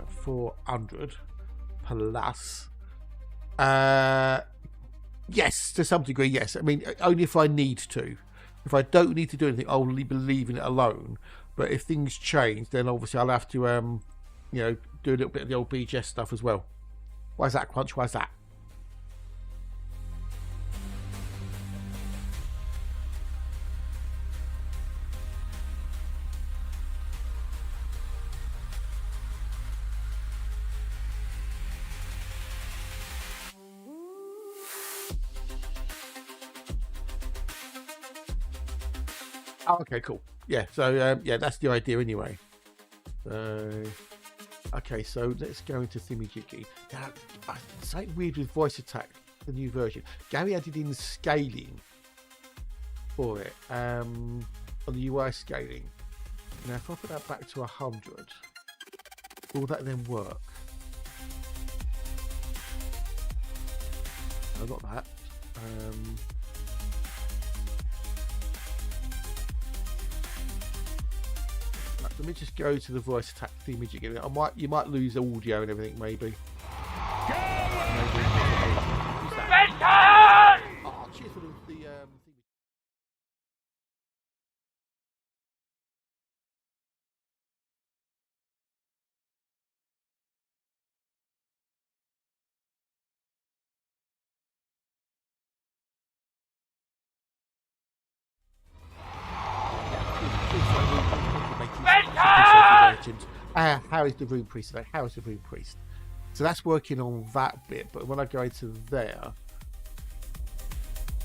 400 plus. Yes, to some degree, yes. I mean, only if I need to. If I don't need to do anything, I'll be leaving it alone. But if things change, then obviously I'll have to, you know, do a little bit of the old BGS stuff as well. Why is that, Crunch? Why is that? Oh, okay, cool. Yeah, so yeah, that's the idea anyway. Okay, so let's go into Thingy-Jiggy. Now, something weird with Voice Attack, the new version. Gary added in scaling for it, on the UI scaling. Now, if I put that back to 100, will that then work? I got that. Let me just go to the Voice Attack themage again. You might lose audio and everything, maybe. Banter! Oh, cheers for the themage. How is the Rune Priest today? How is the Rune Priest? So that's working on that bit, but when I go into there,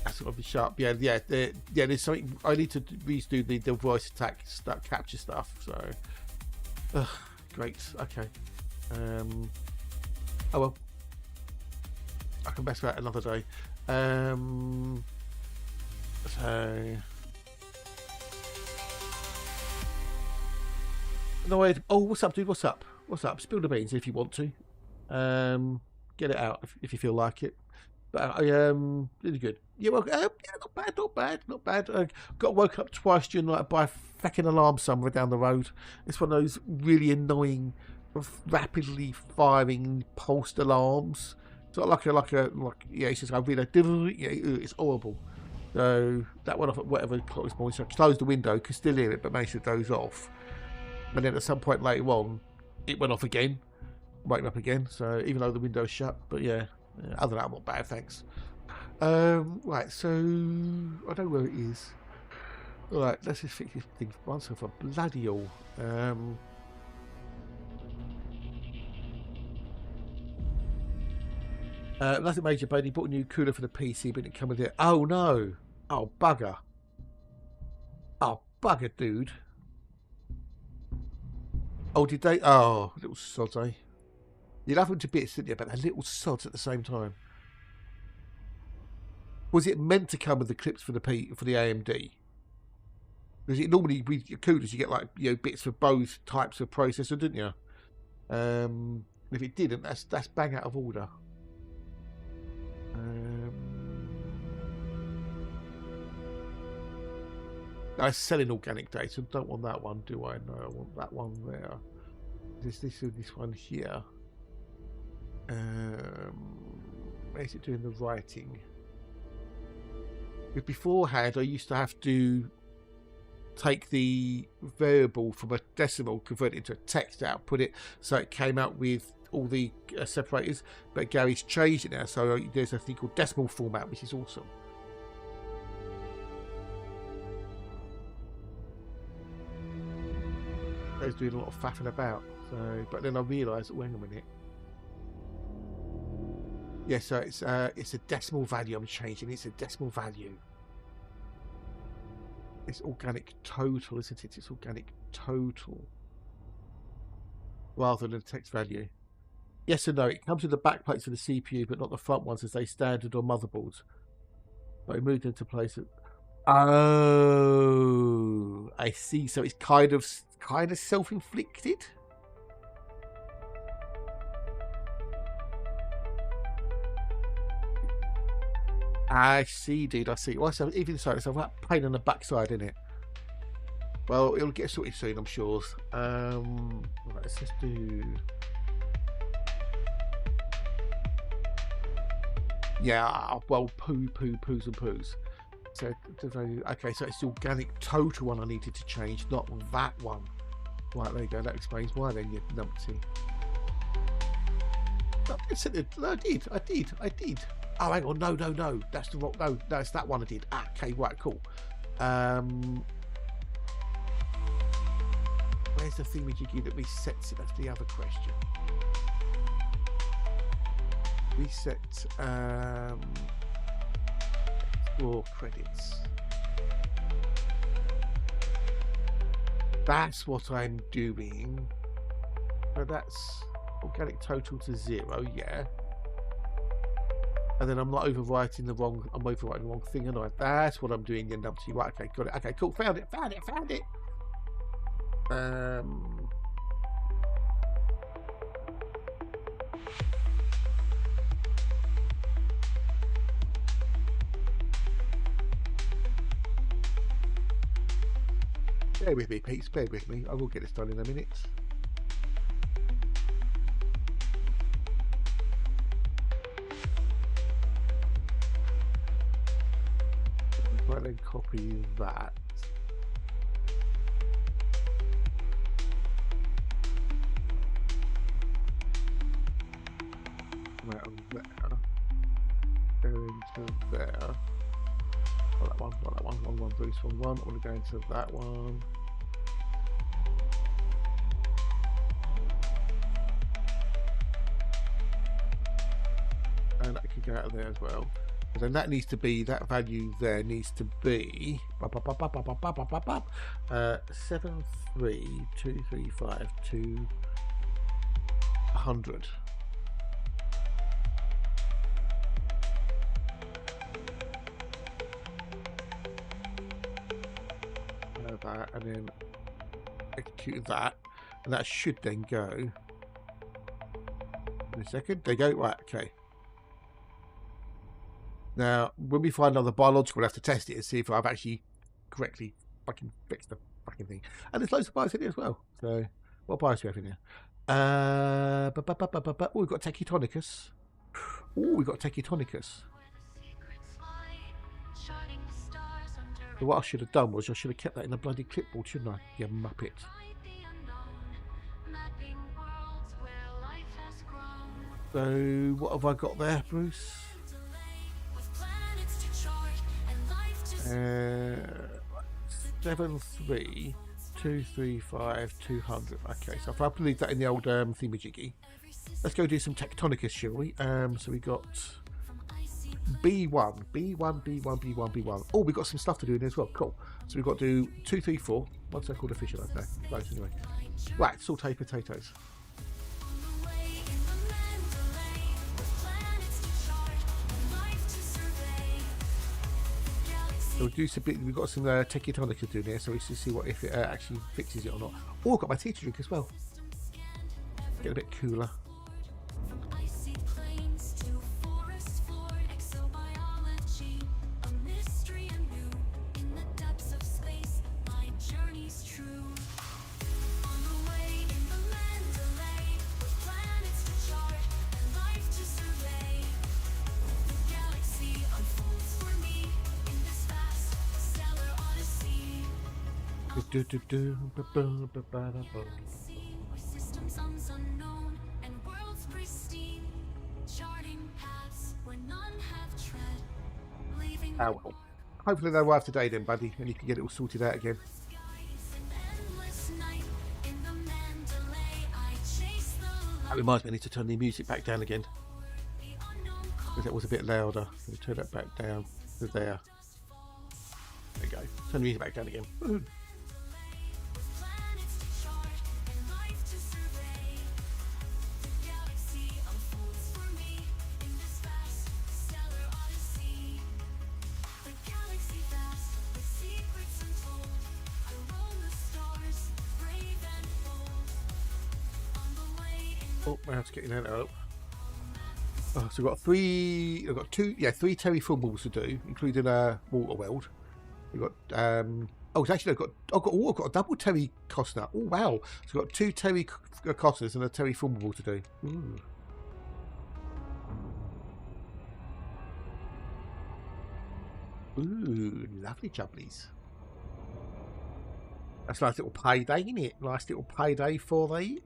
that's sort of sharp. Yeah. There's something I need to redo the Voice Attack capture stuff. So, great. Okay. Oh well, I can mess with that another day. So. No, oh, what's up, dude? What's up? What's up? Spill the beans if you want to. Get it out if you feel like it. But really good. Yeah, well, yeah, not bad. Got woke up twice during the night by a fucking alarm somewhere down the road. It's one of those really annoying, rapidly firing pulsed alarms. It's not like yeah, it's just I really yeah, it's horrible. So that went off at whatever o'clock this morning. So I closed the window, could still hear it, but managed to doze off. And then at some point later on, it went off again, woke me up again. So even though the window's shut, but yeah. Other than that, I'm not bad, thanks. Right, so I know where it is. All right, let's just fix this thing once and for bloody all. Nothing major, buddy. Bought a new cooler for the PC, but it didn't come with it. Oh no! Oh bugger! Oh bugger, dude! Oh, did they? Oh, little sods, eh? You love them to bits, didn't you? But they're little sods at the same time. Was it meant to come with the clips for the AMD? Because it normally with your coolers you get like bits for both types of processor, didn't you? If it didn't, that's bang out of order. I'm selling organic data. Don't want that one, do I? No, I want that one there. This one here. Where's it doing the writing? Because beforehand I used to have to take the variable from a decimal, convert it into a text output it, so it came out with all the separators, but Gary's changed it now, so there's a thing called decimal format, which is awesome. I was doing a lot of faffing about, so but then I realised, oh, hang a minute. Yeah, so it's a decimal value I'm changing. It's a decimal value. It's organic total, isn't it? It's organic total rather than text value. Yes and no. It comes with the back plates of the CPU, but not the front ones as they standard on motherboards. But I moved into place. Oh, I see. So it's kind of self-inflicted. I see, dude. I see. Well, so even so, it's a that pain on the backside, isn't it? Well, it'll get sorted soon, I'm sure. Right, let's just do. Yeah. Well, poos and poos. So, okay. So it's the organic total one I needed to change, not that one. Right, there you go. That explains why then, you numpty. I did. Oh, hang on, no. That's the wrong. No, it's that one I did. Ah, okay, right, cool. Where's the thing that resets it? That's the other question. Reset. Explore credits. That's what I'm doing. So that's organic total to 0. Yeah. And then I'm not overwriting the wrong. I'm overwriting the wrong thing, and that's what I'm doing. You numpty. Right? Okay, got it. Okay, cool. Found it. Bear with me, Pete. Bear with me. I will get this done in a minute. Right, then copy that. Right on there. Go into there. Oh, that one. Wrong one, Bruce. Wrong one. I want to go into that one. And that can go out of there as well. And then that needs to be, that value there needs to be 73235 that, and then execute that, and that should then go in a second. There you go. Right, okay. Now, when we find another biological, we'll have to test it and see if I've actually correctly fucking fixed the fucking thing. And there's loads of bios in here as well. So, what bios do we have in here? Oh, we've got Tachytonicus. Oh, we've got Tachytonicus. So what I should have done was I should have kept that in the bloody clipboard, shouldn't I? You muppet. So, what have I got there, Bruce? 73235 200. Okay, so if I leave that in the old thingamajiggy, let's go do some Tectonicus, shall we? So we got B1, B1, B1, B1, B1. Oh, we got some stuff to do in there as well. Cool. So we've got to do 2, 3, 4. What's that called official? I don't know. Close anyway. Right, saute potatoes. So we'll do some bit. We've got some Tectonica to do there, so we should see what if it actually fixes it or not. Oh, I've got my tea to drink as well. Get a bit cooler. Oh well. Hopefully they'll arrive today then, buddy, and you can get it all sorted out again. That reminds me, I need to turn the music back down again. Because it was a bit louder. So we turn that back down to there. There you go. Turn the music back down again. Oh, I have to get that up. Oh, so we've got three. I've got two. Yeah, 3 Terry fumbles to do, including a water weld. We've got. Oh, it's actually I've got a double Terry Costner. Oh wow! So we've got 2 Terry Costners and a Terry fumble to do. Ooh. Ooh, lovely jubblies. That's a nice little payday, isn't it? Nice little payday for the.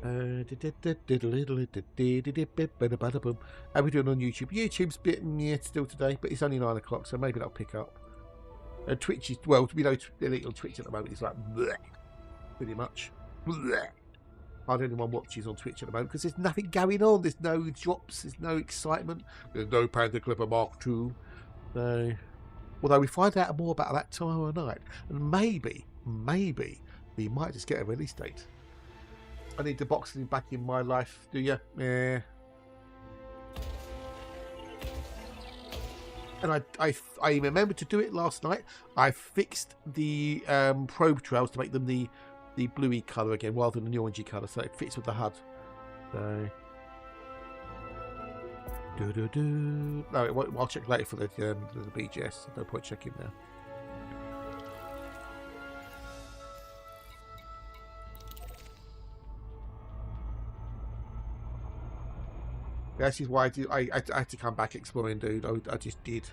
How are we doing on YouTube? YouTube's bit still today, but it's only 9 o'clock, so maybe that'll pick up. Twitch is, well, you know, illegal Twitch at the moment is like bleh, pretty much. Bleh. Hardly anyone watches on Twitch at the moment because there's nothing going on. There's no drops, there's no excitement, there's no Panda Clipper Mark II. So, although we find out more about that tomorrow night, and maybe we might just get a release date. I need the boxing back in my life, do you? Yeah. And I remembered to do it last night. I fixed the probe trails to make them the bluey colour again rather than the orangey colour, so it fits with the HUD. So no, I'll check later for the BGS. No point checking now. This is why I had to come back exploring, dude. I just did.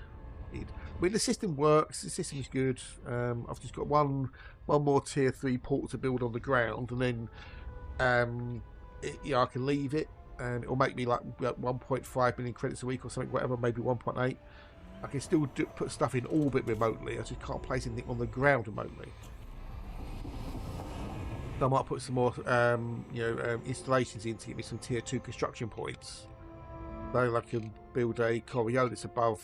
I mean, the system works. The system is good. I've just got one more tier 3 port to build on the ground, and then I can leave it, and it'll make me like 1.5 million credits a week or something, whatever, maybe 1.8. I can still put stuff in orbit remotely. I just can't place anything on the ground remotely. So I might put some more, installations in to give me some tier 2 construction points. So I can build a Coriolis above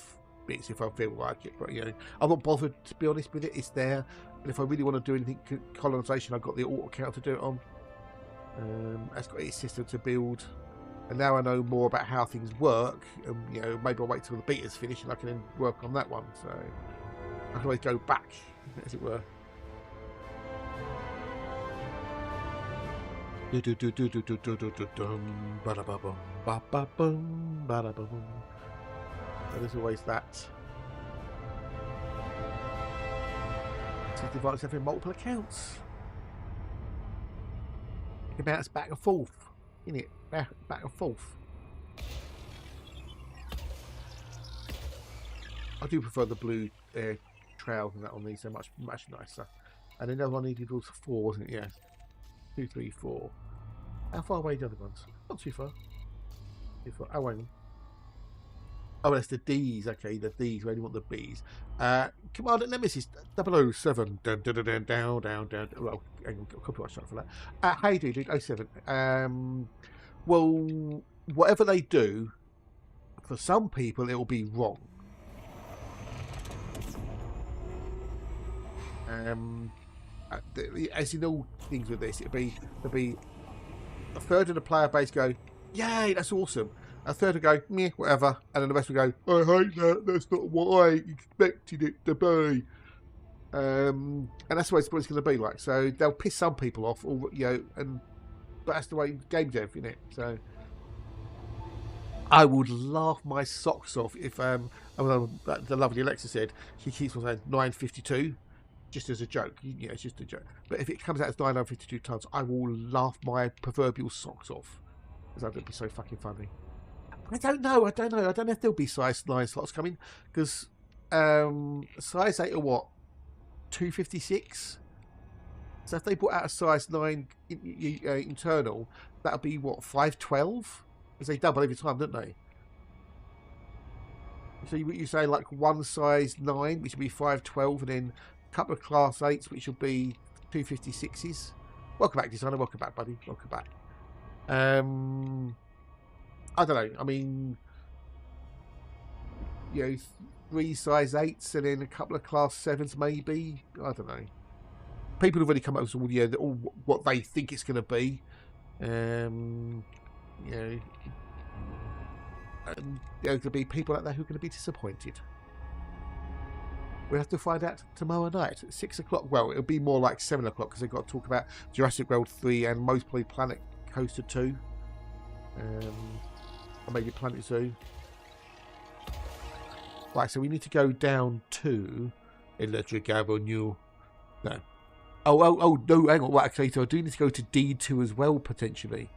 bits if I feel like it, but I'm not bothered, to be honest with it. It's there, and if I really want to do anything colonisation, I've got the auto count to do it on. That's got its system to build, and now I know more about how things work. Maybe I'll wait till the beta's finished and I can then work on that one. So I can always go back, as it were. There's always that. To divide itself in multiple accounts. You can bounce back and forth, innit? Back and forth. I do prefer the blue trails and that on these. They're much nicer. And another one needed was 4, wasn't it? Yeah. 2, 3, 4. How far away are the other ones? Not too far. Too far. Oh, wait. Oh, that's the D's. Okay, the D's. We only want the B's. Commander Nemesis 007. Down. Well, hang on, copyright strike for that. Hey, dude, 07. Well, whatever they do, for some people, it will be wrong. As in all things with this, there'll be a third of the player base go, yay, that's awesome. A third will go, meh, whatever, and then the rest will go, I hate that, that's not what I expected it to be. And that's what it's going to be like. So they'll piss some people off, or but that's the way games dev, isn't it? So I would laugh my socks off if the lovely Alexa said she keeps on saying 952. Just as a joke, it's just a joke. But if it comes out as 952 tons, I will laugh my proverbial socks off. Because that would be so fucking funny. I don't know if there'll be size 9 slots coming. Because size 8 are what? 256? So if they put out a size 9 internal, that'll be what? 512? Because they double every time, don't they? So you say like one size 9, which would be 512, and then couple of class 8s, which will be 256s. Welcome back, designer. Welcome back, buddy. Welcome back. I don't know. I mean, 3 size 8s and then a couple of class 7s, maybe. I don't know. People have already come up with all what they think it's going to be. And there's going to be people out there who are going to be disappointed. We'll have to find out tomorrow night at 6 o'clock. Well, it'll be more like 7 o'clock because they've got to talk about Jurassic World 3 and most probably Planet Coaster 2. Or maybe Planet Zoo. Right, so we need to go down to Electric Avenue. No. Oh, no, hang on. Well, actually, so I do need to go to D2 as well, potentially.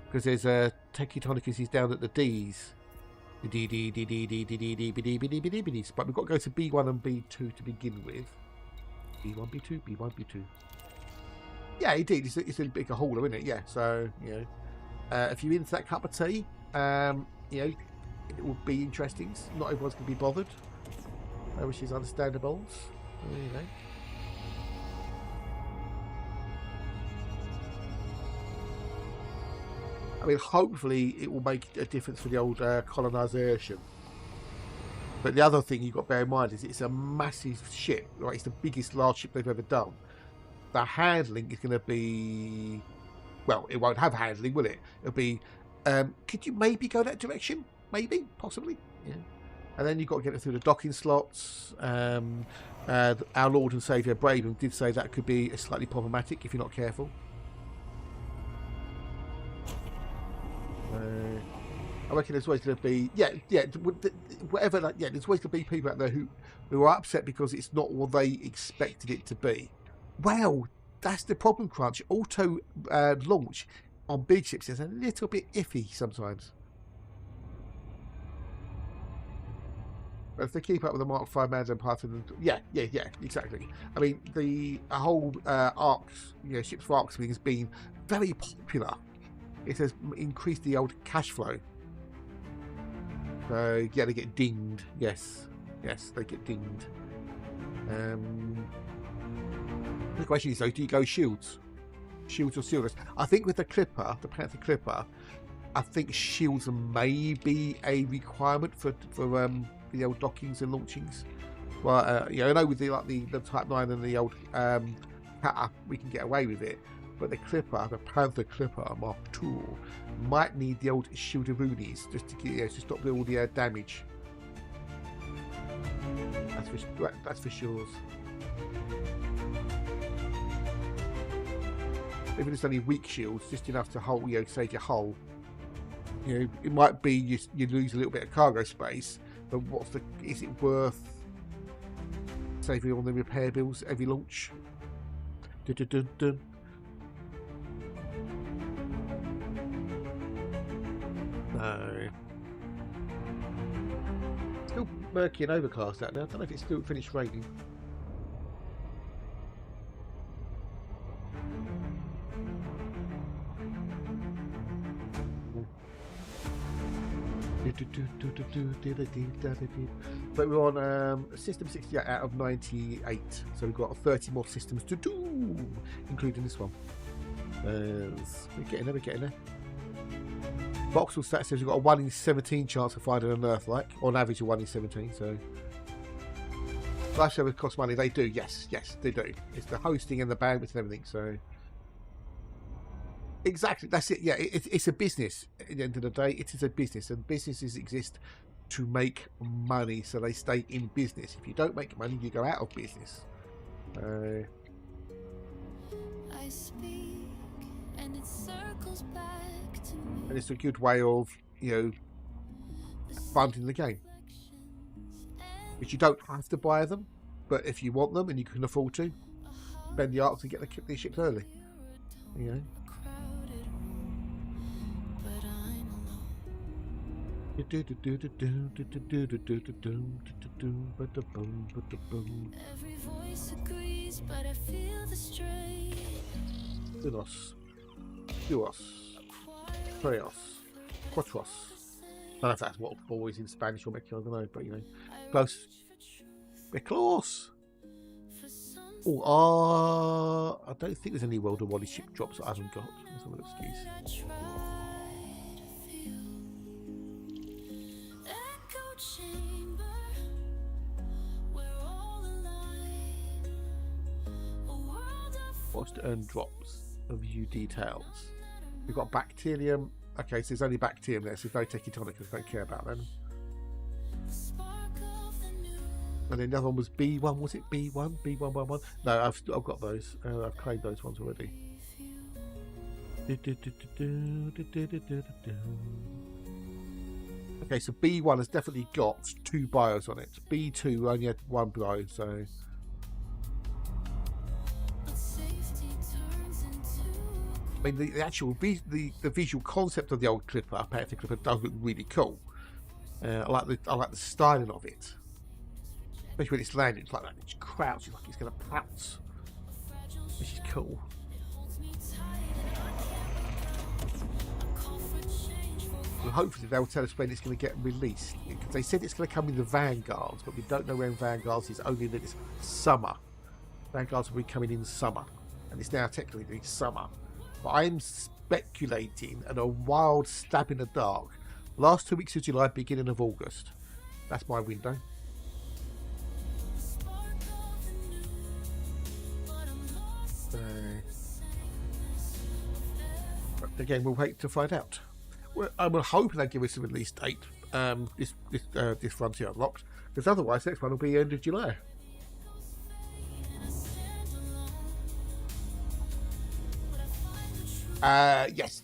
Because there's a Tectonicus is down at the D's. But we've got to go to B1 and B2 to begin with. B1, B2, B1, B2. Yeah, indeed, it's a bigger hauler, isn't it? Yeah, so, if you're into that cup of tea, it will be interesting. Not everyone's going to be bothered, which is understandable. I mean, hopefully it will make a difference for the old colonisation. But the other thing you've got to bear in mind is it's a massive ship. Right? It's the biggest large ship they've ever done. The handling is going to be... Well, it won't have handling, will it? It'll be... could you maybe go that direction? Maybe? Possibly? Yeah. And then you've got to get it through the docking slots. Our Lord and Saviour Braben did say that could be slightly problematic if you're not careful. I reckon there's always going to be, whatever. There's always going to be people out there who are upset because it's not what they expected it to be. Well, that's the problem, Crunch. Auto launch on big ships is a little bit iffy sometimes. But if they keep up with the Mark V Mandarin Python, yeah, exactly. I mean, the whole ARCs, ships for ARCs thing has been very popular. It has increased the old cash flow. So, yeah, they get dinged. Yes, they get dinged. The question is, though, do you go shields? Shields or sealers? I think with the Clipper, the Panther Clipper, I think shields may be a requirement for the old dockings and launchings. Well, I know with the Type 9 and the old Cutter, we can get away with it. But the Clipper, the Panther Clipper Mark II, might need the old shieldaroonies just to stop all the damage. That's for sure. Even if it's only weak shields, just enough to hold, you know, save your hull. You know, it might be you lose a little bit of cargo space, but is it worth saving on the repair bills every launch? Dun, dun, dun, dun. No. Still murky and overcast out now. I don't know if it's still finished raining. But we're on system 68 out of 98, so we've got 30 more systems to do, including this one. We're getting there. Vauxhall stat says we've got a 1 in 17 chance of finding an Earth-like, or an average of 1 in 17. So life servers cost money. They do, yes, they do. It's the hosting and the bandwidth and everything. So exactly, that's it. Yeah, it's a business. At the end of the day, it is a business, and businesses exist to make money, so they stay in business. If you don't make money, you go out of business. I speak and it circles back to me. And it's a good way of, you know, funding the game. But you don't have to buy them, but if you want them and you can afford to, spend the arc to get the ships early. You know. Every voice agrees, but I feel the strain. Unos, duos, treos, cuatros. I don't know if that's what always in Spanish or Mexican, I don't know, but you know, close. We're close. Oh, I don't think there's any World of Wally ship drops that I haven't got. That's an excuse. What's to earn drops of view details? We've got bacterium. Okay, so there's only bacterium there, so there's no tectonic. I don't care about them. And then the other one was B1. Was it B1? B111? No, I've got those. I've claimed those ones already. Okay, so B1 has definitely got 2 bios on it. B2 only had 1 bio, so. I mean, the actual the visual concept of the old Clipper, Panther Clipper, does look really cool. I like the styling of it, especially when it's landing. It's like that. It's crouches like it's going to pounce, which is cool. Well, hopefully they'll tell us when it's going to get released. Because they said it's going to come in the Vanguards, but we don't know when Vanguards is. Only that it's summer. Vanguards will be coming in summer, and it's now technically summer. But I'm speculating at a wild stab in the dark. Last 2 weeks of July, beginning of August. That's my window. But again, we'll wait to find out. Well, I'm hoping they give us a release date. This Frontier Unlocked, because otherwise, next one will be end of July. Yes.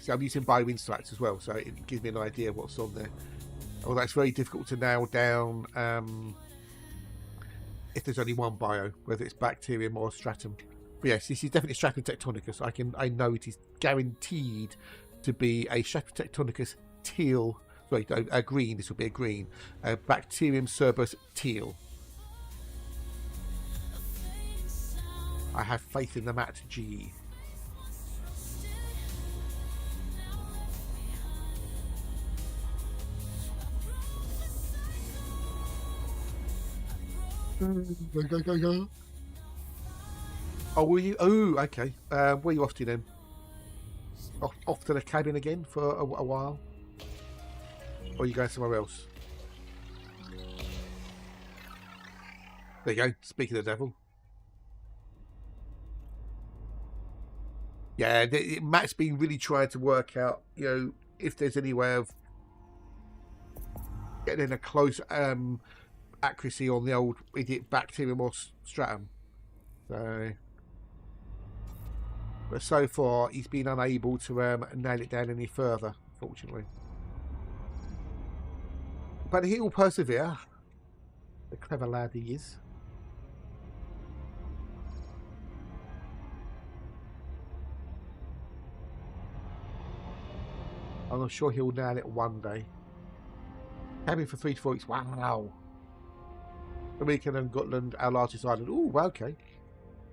I'm using bio insights as well, so it gives me an idea of what's on there. Although it's very difficult to nail down if there's only one bio, whether it's bacterium or stratum. But yes, this is definitely stratum tectonicus. I know it is guaranteed to be a stratum tectonicus teal. Sorry, a green. This will be a green. Bacterium cerbus teal. I have faith in the Mat G. Go. Oh, were you? Oh, okay. Where are you off to then? Off to the cabin again for a while? Or are you going somewhere else? There you go. Speaking of the devil. Yeah, Matt's been really trying to work out, you know, if there's any way of getting a close accuracy on the old idiot bacterium or stratum. So But so far, he's been unable to nail it down any further, fortunately. But he will persevere. The clever lad he is. I'm sure he'll nail it one day. Cabin for 3 to 4 weeks. Wow. The weekend on Gotland, our largest island. Oh, okay.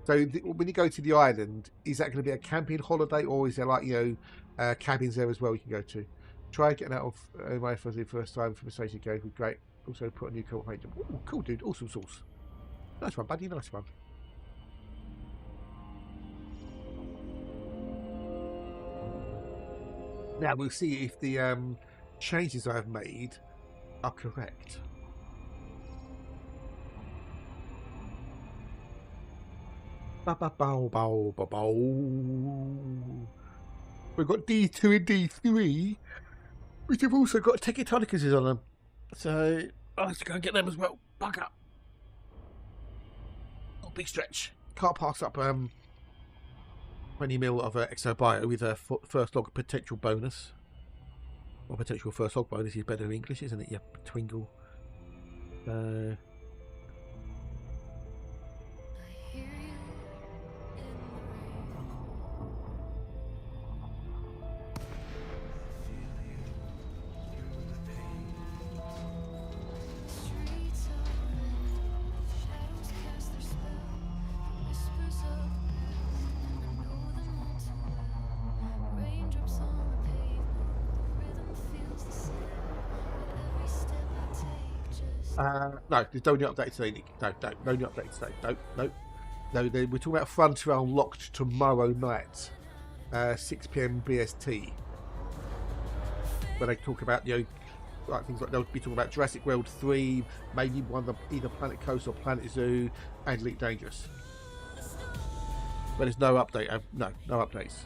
So when you go to the island, is that going to be a camping holiday, or is there, like, you know, cabins there as well you can go to? Try getting out of my for the first time from a station game would be great. Also put a new cool paint. Oh, cool, dude. Awesome sauce. Nice one, buddy. Nice one. Now we'll see if the changes I've made are correct. Ba ba bow bow ba bow. We've got D2 and D3, which have also got tectonicas on them. So I'll have to go and get them as well. Back up. Oh, big stretch. Can't pass up 20 mil of exo bio with a first log potential bonus. Or potential first log bonus is better in English, isn't it? Yeah, Twingle. No, there's no new updates today, Nick. No new updates today. No. We're talking about Frontier Unlocked tomorrow night, 6 PM BST. Where they talk about, you know, like things like they'll be talking about Jurassic World 3, maybe one of either Planet Coast or Planet Zoo, and Elite Dangerous. But there's no update. No updates.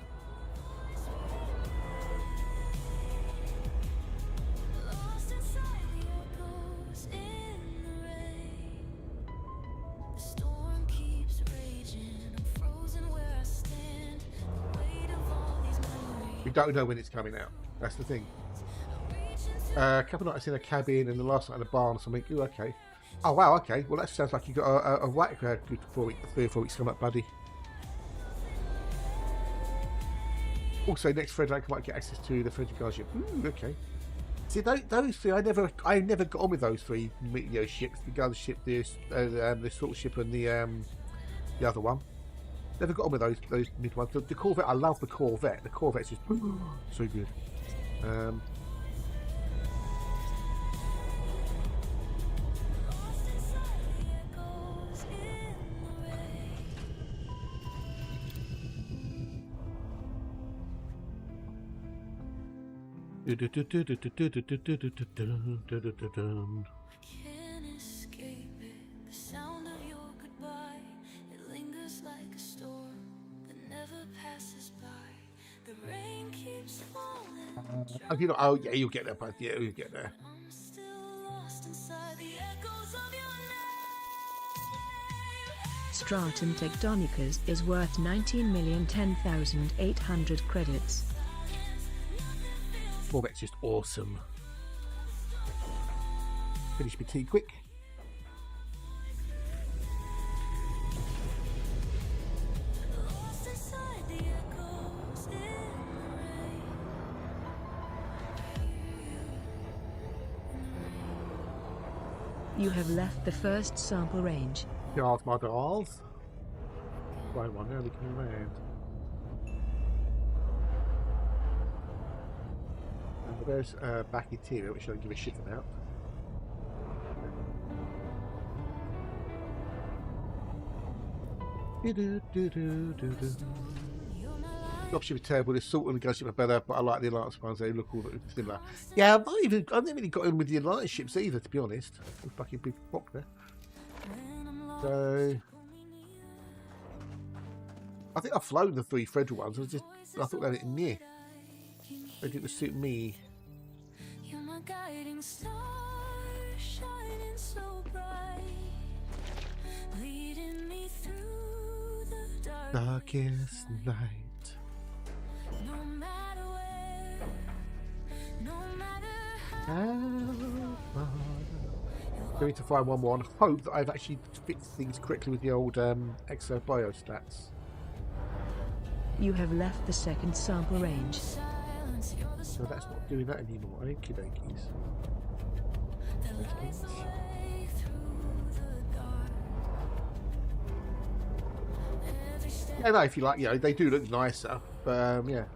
We don't know when it's coming out. That's the thing. A couple of nights in a cabin and the last night in a barn or something. Ooh, okay. Oh, wow, okay. Well, that sounds like you got a right good 3 or 4 weeks coming up, buddy. Also, next Frederick I might get access to the Frederick Guardship. Ooh, okay. See, those three, I never got on with those three, you know, ships. The gunship, the salt ship, and the other one. Never got on with those mid ones. The Corvette, I love the Corvette. The Corvette's just so good. Can't escape it, the sound of your goodbye. It lingers like a storm that never passes by. The rain keeps falling. You know, oh yeah, you'll get there, bud. Yeah, you'll get there. I'm still lost inside the echoes of your name. Stratum Tectonicas is worth 19,010,800 credits. Corvette's just awesome. Finish my tea quick. Lost inside the echoes in the rain. You have left the first sample range. Yard my dolls. Right one, nearly coming around. And there's back interior, which I don't give a shit about. The option is terrible. The salt and the gunship are better, but I like the Alliance ones. They look all similar. Yeah, I've never really got in with the Alliance ships either, to be honest. They're fucking big pop there. So I think I've flown the 3 Federal ones. I thought they were near. They didn't suit me. You're my guiding star, shining so bright, leading me through the dark. Darkest night. Going to find one more and hope that I've actually fixed things correctly with the old Exo biostats. You have left the second sample range. So that's not doing that anymore. Okie dokies. Yeah, no, if you like, they do look nicer, but yeah.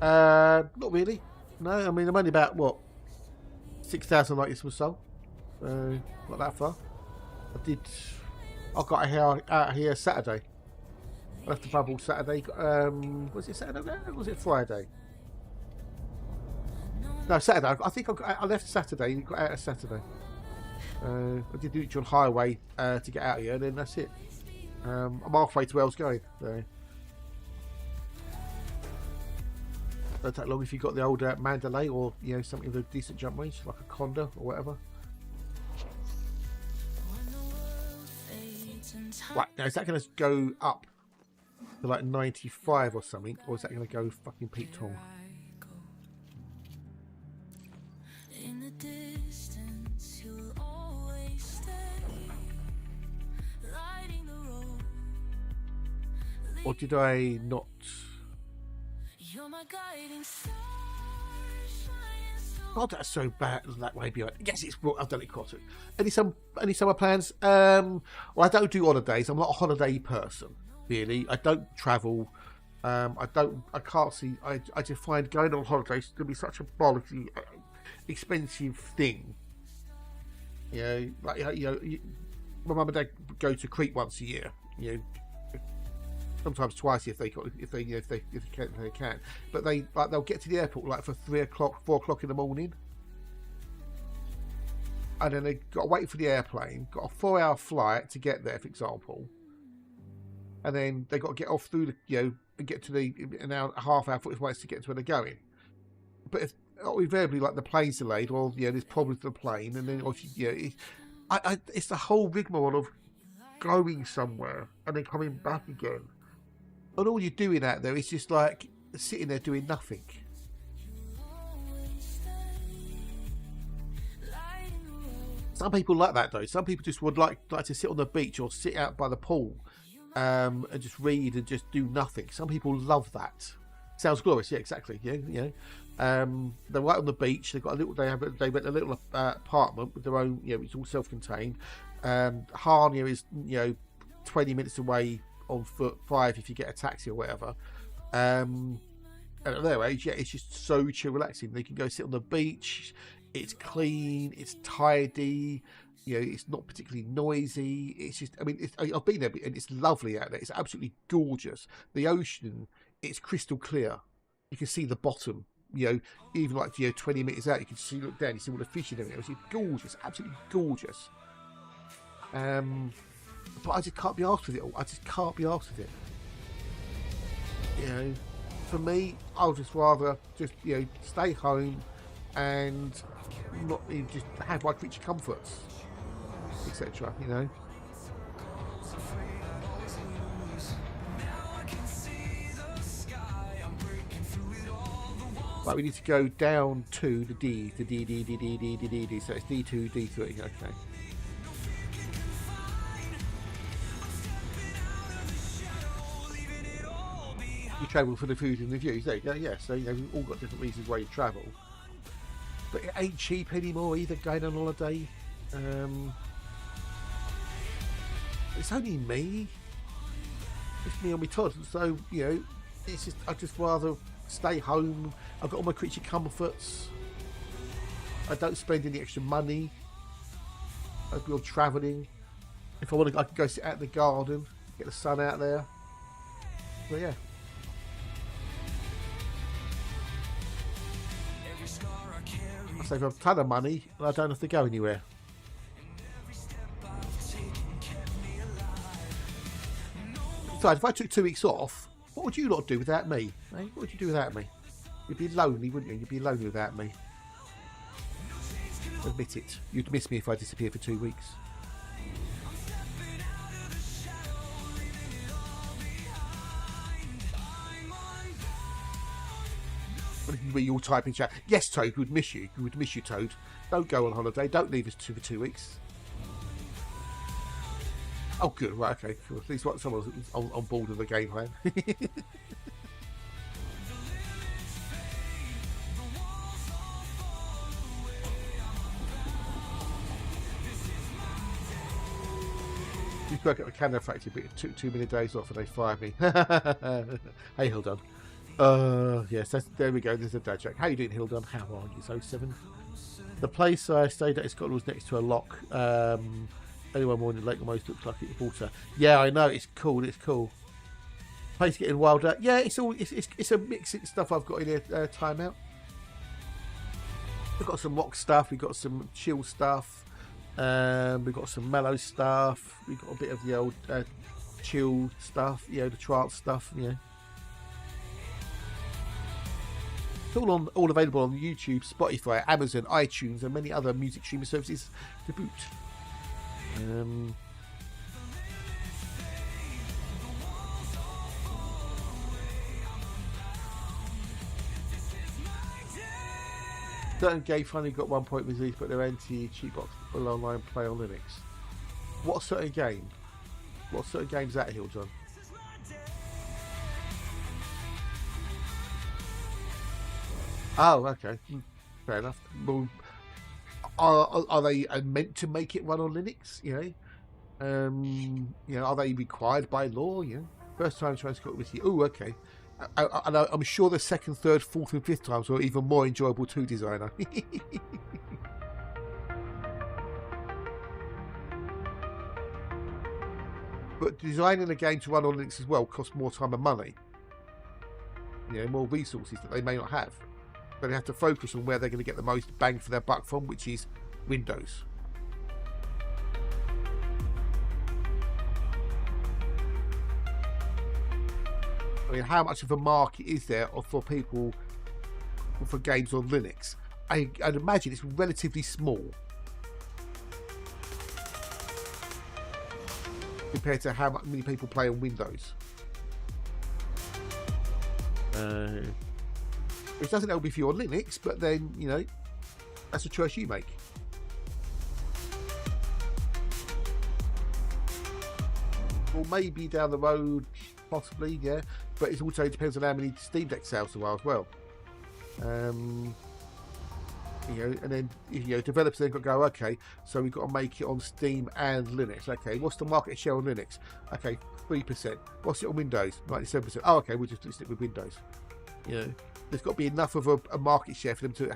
Not really. No, I mean, I'm only about, what, 6,000 like this or so. Not that far. I got out here Saturday. I left the bubble Saturday. Was it Saturday or was it Friday? No, Saturday. I think I left Saturday and got out of Saturday. I did do it on highway to get out here, and then that's it. I'm halfway to where I was going. So. Don't take long if you've got the old Mandalay or something with a decent jump range, like a Conda or whatever. Right, now is that going to go up to like 95 or something, or is that going to go fucking Pete Tong? In the distance, you'll always stay, lighting the road. Or did I not? You're my guiding star, shining so God, that's so bad that way behind. Yes, it's. I've done it quite. Any summer plans? Well, I don't do holidays. I'm not a holiday person, really. I don't travel. I can't see. I just find going on holidays to be such a bollocky, expensive thing. My mum and dad go to Crete once a year. Sometimes twice if they can. But they'll get to the airport like for 3 o'clock, 4 o'clock in the morning, and then they got to wait for the airplane. Got a 4-hour flight to get there, for example, and then they got to get off through the and get to an hour, a half hour, 45 minutes to get to where they're going. But if invariably like the plane's delayed, or there's problems with the plane, and then it's the whole rigmarole of going somewhere and then coming back again. And all you're doing out there is just like sitting there doing nothing. Some people like that though. Some people just would like to sit on the beach or sit out by the pool and just read and just do nothing. Some people love that. Sounds glorious, yeah, exactly. Yeah. They're right on the beach. They've got a little. They rent a little apartment with their own. It's all self-contained. Harnia is 20 minutes away on foot, 5 if you get a taxi or whatever. And at their age, it's just so chill, relaxing. They can go sit on the beach. It's clean. It's tidy. It's not particularly noisy. It's just. I've been there and it's lovely out there. It's absolutely gorgeous. The ocean, it's crystal clear. You can see the bottom. Even like 20 meters out, you can see look down. You see all the fish and everything. It's gorgeous, absolutely gorgeous. But I just can't be arsed with it all. I just can't be arsed with it. For me, I'll just rather just stay home and not just have my creature comforts, etc. Right, we need to go down to the D, the D. So it's D2, D3. Okay. You travel for the food and the views. There you go. Yeah. So we've all got different reasons why you travel, but it ain't cheap anymore either. Going on holiday. It's only me. It's me on my Todd. So it's just I just rather stay home. I've got all my creature comforts. I don't spend any extra money. I go travelling. If I want to, I can go sit out in the garden, get the sun out there. But yeah. I save a ton of money and I don't have to go anywhere. Besides, if I took 2 weeks off, what would you lot do without me? Eh? What would you do without me? You'd be lonely, wouldn't you? You'd be lonely without me. Admit it. You'd miss me if I disappeared for 2 weeks. You'll type in chat. Yes, Toad, we would miss you. We would miss you, Toad. Don't go on holiday. Don't leave us for 2 weeks. Oh, good. Right, okay. Cool. At least someone's on board with the game plan. You work at the Canada factory, but it took too many days off and they fired me. Hey, Hildon. Yes, there we go. There's a dad joke. How you doing, Hildon? How are you? 07. The place I stayed at in Scotland was next to a lock. Anyone more in the lake almost looks like it's water. Yeah, I know. It's cool. It's cool. Place getting wilder. Yeah, it's a mix of stuff I've got in here. Timeout. We've got some rock stuff. We've got some chill stuff. We've got some mellow stuff. We've got a bit of the old chill stuff. You know, the trance stuff. You know. It's all available on YouTube, Spotify, Amazon, iTunes, and many other music streaming services to boot. Certain game finally got 1 point release, but they're anti-cheat box will online play on Linux. What certain game? What certain game's that, Hildon? Oh, okay. Fair enough. Well, are they meant to make it run on Linux? You know, are they required by law? You know, first time trying to cut with you. Oh, okay. I'm sure the second, third, fourth, and fifth times were even more enjoyable too, designer. But designing a game to run on Linux as well costs more time and money. You know, more resources that they may not have. But they have to focus on where they're going to get the most bang for their buck from, which is Windows. I mean, how much of a market is there for people for games on Linux? I'd imagine it's relatively small compared to how many people play on Windows. Which doesn't help if you're on Linux, but then, you know, that's a choice you make. Or maybe down the road, possibly, yeah. But it also depends on how many Steam Deck sales there are as well. You know, and then, you know, developers then got to go, okay, so we've got to make it on Steam and Linux. Okay, what's the market share on Linux? Okay, 3%. What's it on Windows? 97%. Oh, okay, we'll just stick with Windows. You know, there's got to be enough of a market share for them to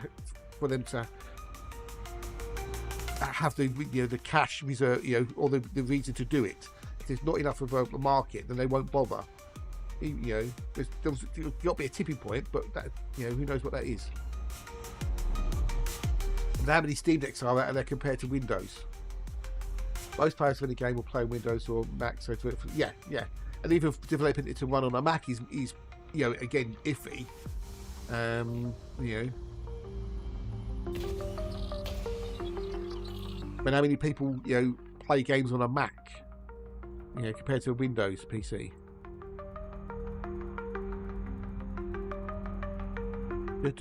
have the, you know, the cash reserve, you know, or the reason to do it. If there's not enough of a market, then they won't bother. You know, there's got to be a tipping point, but that, you know, who knows what that is. And how many Steam Decks are there compared to Windows? Most players of any game will play Windows or Mac, so yeah. And even developing it to run on a Mac is you know, again, iffy. You know, but how many people, you know, play games on a Mac, you know, compared to a Windows PC? Right.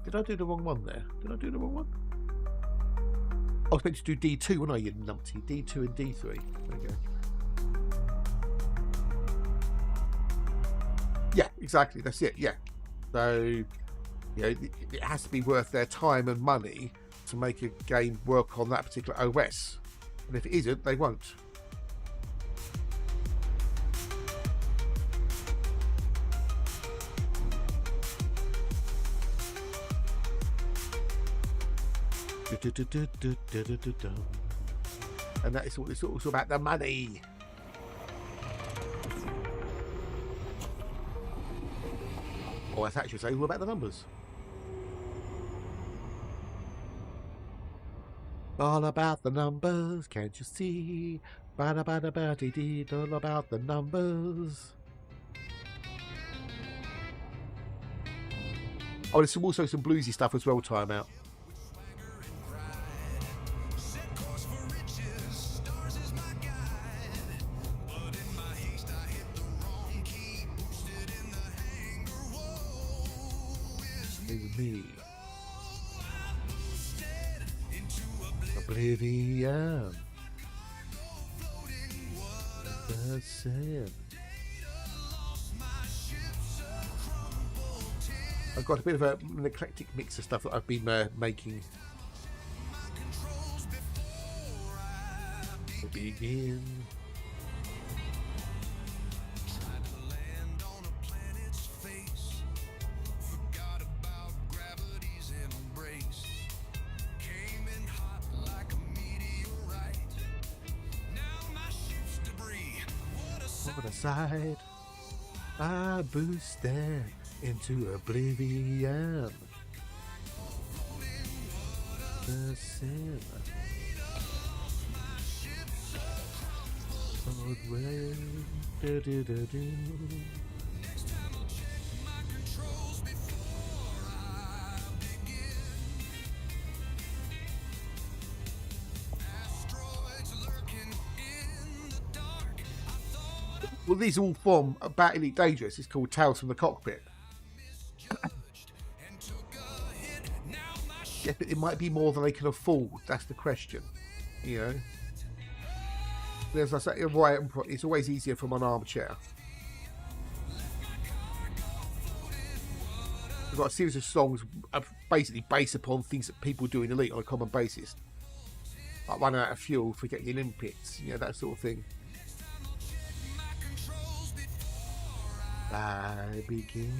Did I do the wrong one there? Did I do the wrong one? I was meant to do D2, wasn't I, you numpty? D2 and D3. There we go. Yeah, exactly. That's it. Yeah. So, you know, it has to be worth their time and money to make a game work on that particular OS. And if it isn't, they won't. And that is all, it's also about the money. Or that's actually saying all about the numbers. All about the numbers, can't you see? Bada bada bada dee, all about the numbers. Oh, there's also some bluesy stuff as well, Timeout. is me. Oblivion. The sin. I've got a bit of an eclectic mix of stuff that I've been making. Begin. On the side, I boosted into oblivion. The sin. Way. Do, do, do, do. Well, these are all from About Elite Dangerous. It's called Tales from the Cockpit. Yeah, but it might be more than they can afford. That's the question. You know? But as I say, it's always easier from an armchair. We've got a series of songs basically based upon things that people do in Elite on a common basis. Like running out of fuel, forgetting your Olympics, you know, that sort of thing. I begin.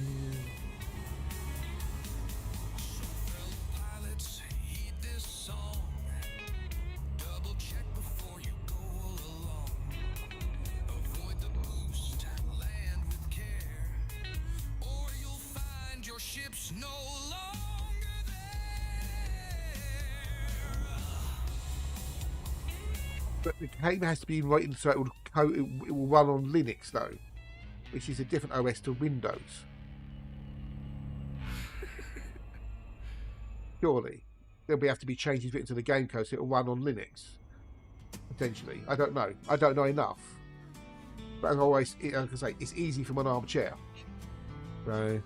But the game has to be written so it will run on Linux though, which is a different OS to Windows. Surely there'll have to be changes written to the game code so it'll run on Linux. Potentially, I don't know. I don't know enough. But as always, like I say, it's easy from an armchair. So.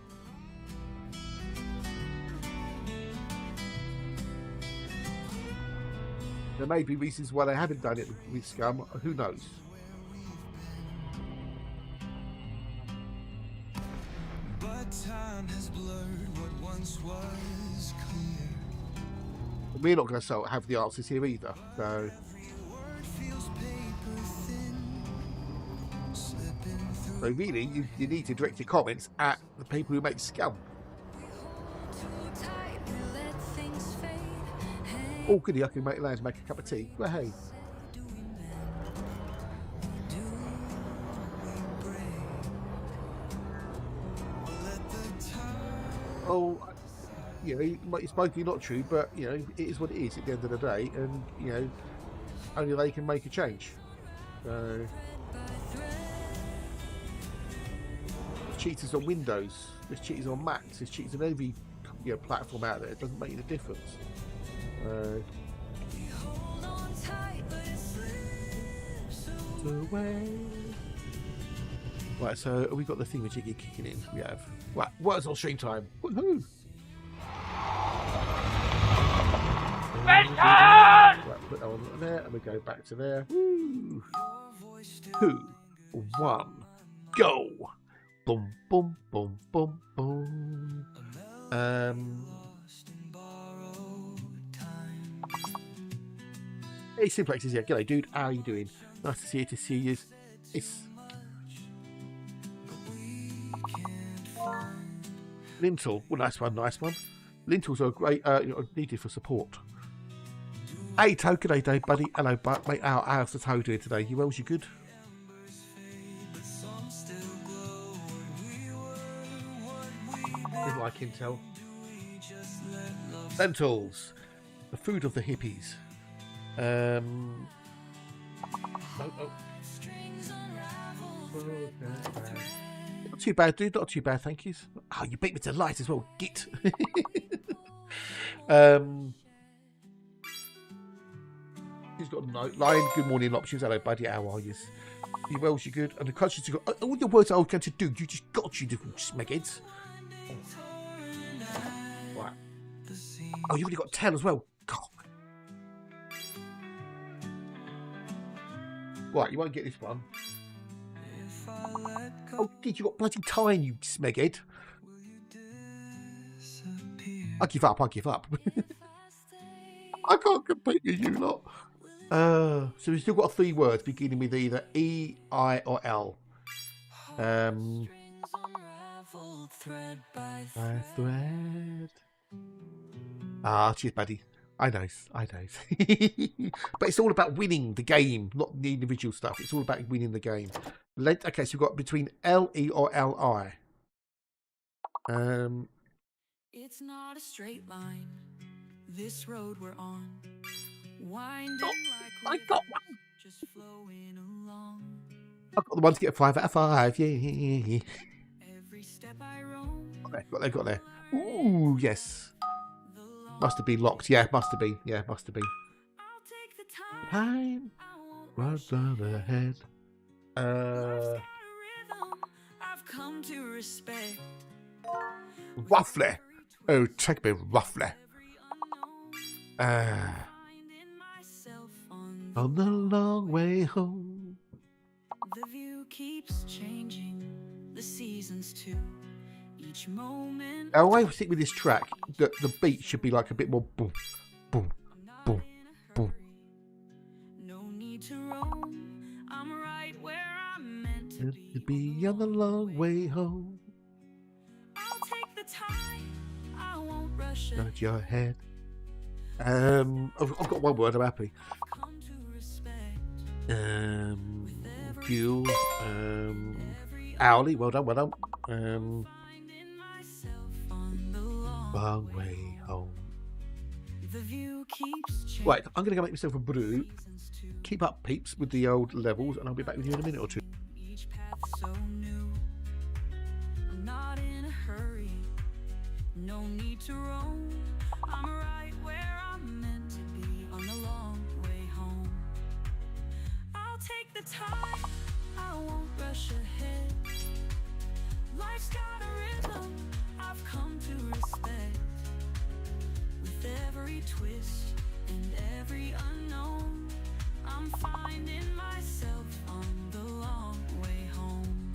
There may be reasons why they haven't done it with Scum. Who knows? But time has blurred what once was clear. We're not going to have the answers here either. So. So really, you need to direct your comments at the people who make Scum. Oh, goody, I can make a cup of tea. Well, hey. Oh, you know, it's mostly not true, but, you know, it is what it is at the end of the day, and, you know, only they can make a change. So. There's cheaters on Windows, there's cheaters on Macs, there's cheaters on every, you know, platform out there. It doesn't make any difference. Right, so we got the thingamajiggy kicking in. We have. Right, words on stream time. Woohoo! Right, put that one there, and we go back to there. Woo! 2, 1, go! Boom, boom, boom, boom, boom. Hey, Simplex is here. G'day, dude. How are you doing? Nice to see you. It's Lintel. Well, nice one. Lintels are great. Needed for support. Hey, Toe. G'day, Dave, buddy. Hello, mate. How's the Toe doing today? You well? You good? Didn't like Intel. Lentils, the food of the hippies. Oh. Not too bad, dude. Not too bad, thank you. Oh, you beat me to light as well. Git. He's got a note. Lion, good morning, options. Hello, buddy. How are you? You well? You good? And the country's got all the words I was going to do. You just got you little smegheads. Oh, you already got 10 as well. God. Right, you won't get this one. If I let go, Oh, did you got bloody time, you smeghead? will you disappear? I give up. I give up. I can't compete with you lot. So we've still got 3 words beginning with either E, I, or L. Unraveled thread by My thread. Ah, cheers, buddy. I know. But it's all about winning the game, not the individual stuff. It's all about winning the game. Okay, so we've got between L, E, or L, I. It's not a straight line, this road we're on. Winding I like got rivers, just flowing along. I've got the one to get 5 out of 5. Yeah. Every step I roam, Got there. Ooh, yes. the long Must have been locked. Yeah, must have been. Yeah, must have been. I'll take the time, Time I won't runs on ahead. Life's got a rhythm I've come to respect. Roughly. Oh, take me roughly. Every unknown, finding myself On the long way home. the view keeps changing, the seasons too. Each moment Now, I think with this track, the beat should be like a bit more boom, boom, I'm not boom, in a boom. hurry. No need to roam. I'm right where I'm meant to To be. be on the long way home. I'll take the time. I won't rush it. Nod your head. I've got one word. I'm happy. Come to respect Fuel. every Owly. Well done. finding myself on the Long way home. The view keeps changing. Right, I'm going to go make myself a brew. Seasons too. Keep up, peeps, with the old levels, and I'll be back with you in a minute or two. Each path so new. I'm not in a hurry. No need to roam. I'm right where I'm meant to be on the long way home. I'll take the time. I won't rush ahead. Life's got a rhythm I've come to respect. With every twist and every unknown, I'm finding myself on the long way home.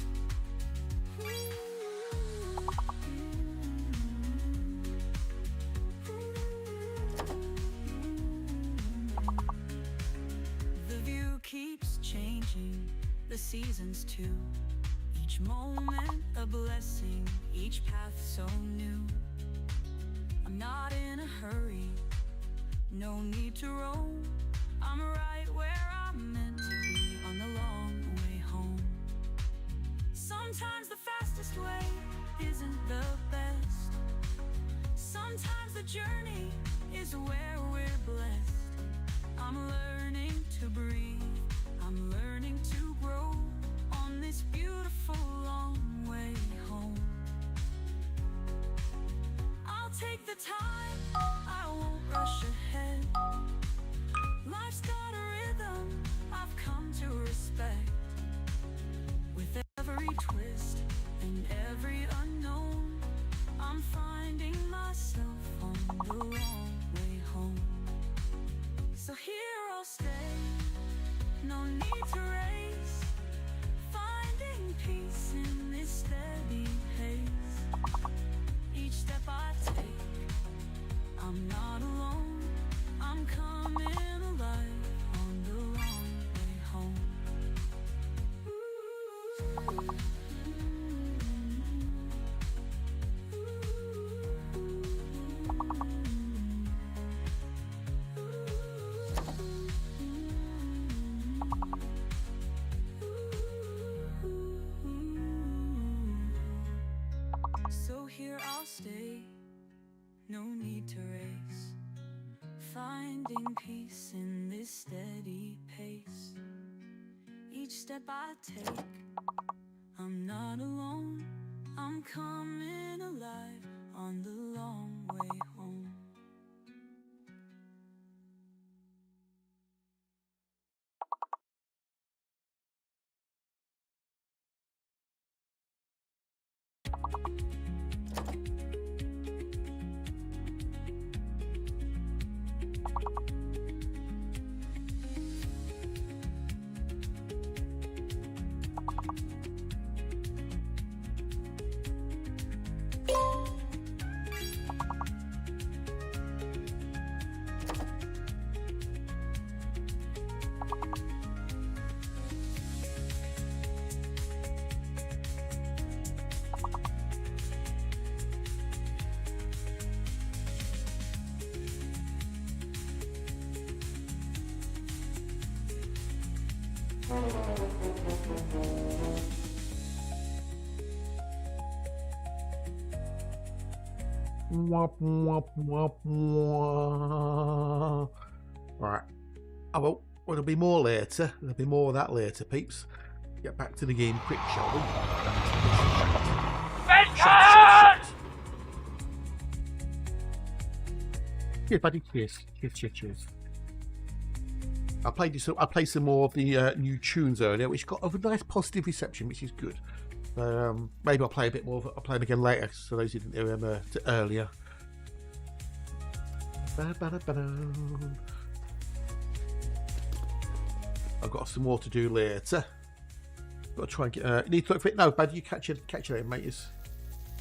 The view keeps changing, the seasons too. Each moment a blessing, each path so new. I'm not in a hurry, no need to roam. I'm right where I'm meant to be on the long way home. Sometimes the fastest way isn't the best. Sometimes the journey is where we're blessed. I'm learning to breathe, I'm learning to grow on this beautiful long way home. I'll take the time, I won't rush ahead. Life's got a rhythm I've come to respect. With every twist and every unknown, I'm finding myself on the long way home. So here I'll stay, no need to race. Finding peace in this steady pace. Each step I take, I'm not alone. I'm coming alive on the long way home. So here I'll stay, no need to race. Finding peace in this steady pace. Each step I take, I'm not alone. I'm coming alive on the long way home. Womp, womp, womp, womp. Right. Oh well, there'll be more later. There'll be more of that later, peeps. Get back to the game quick, shall we? Shut. Yeah, buddy. Cheers. Cheers. I played some more of the new tunes earlier, which got a nice positive reception, which is good. Maybe I'll play a bit more. I'll play them again later. So those who didn't hear them earlier. I've got some more to do later. Got to try and get. Need to look for it. No, buddy, you catch it later, mate.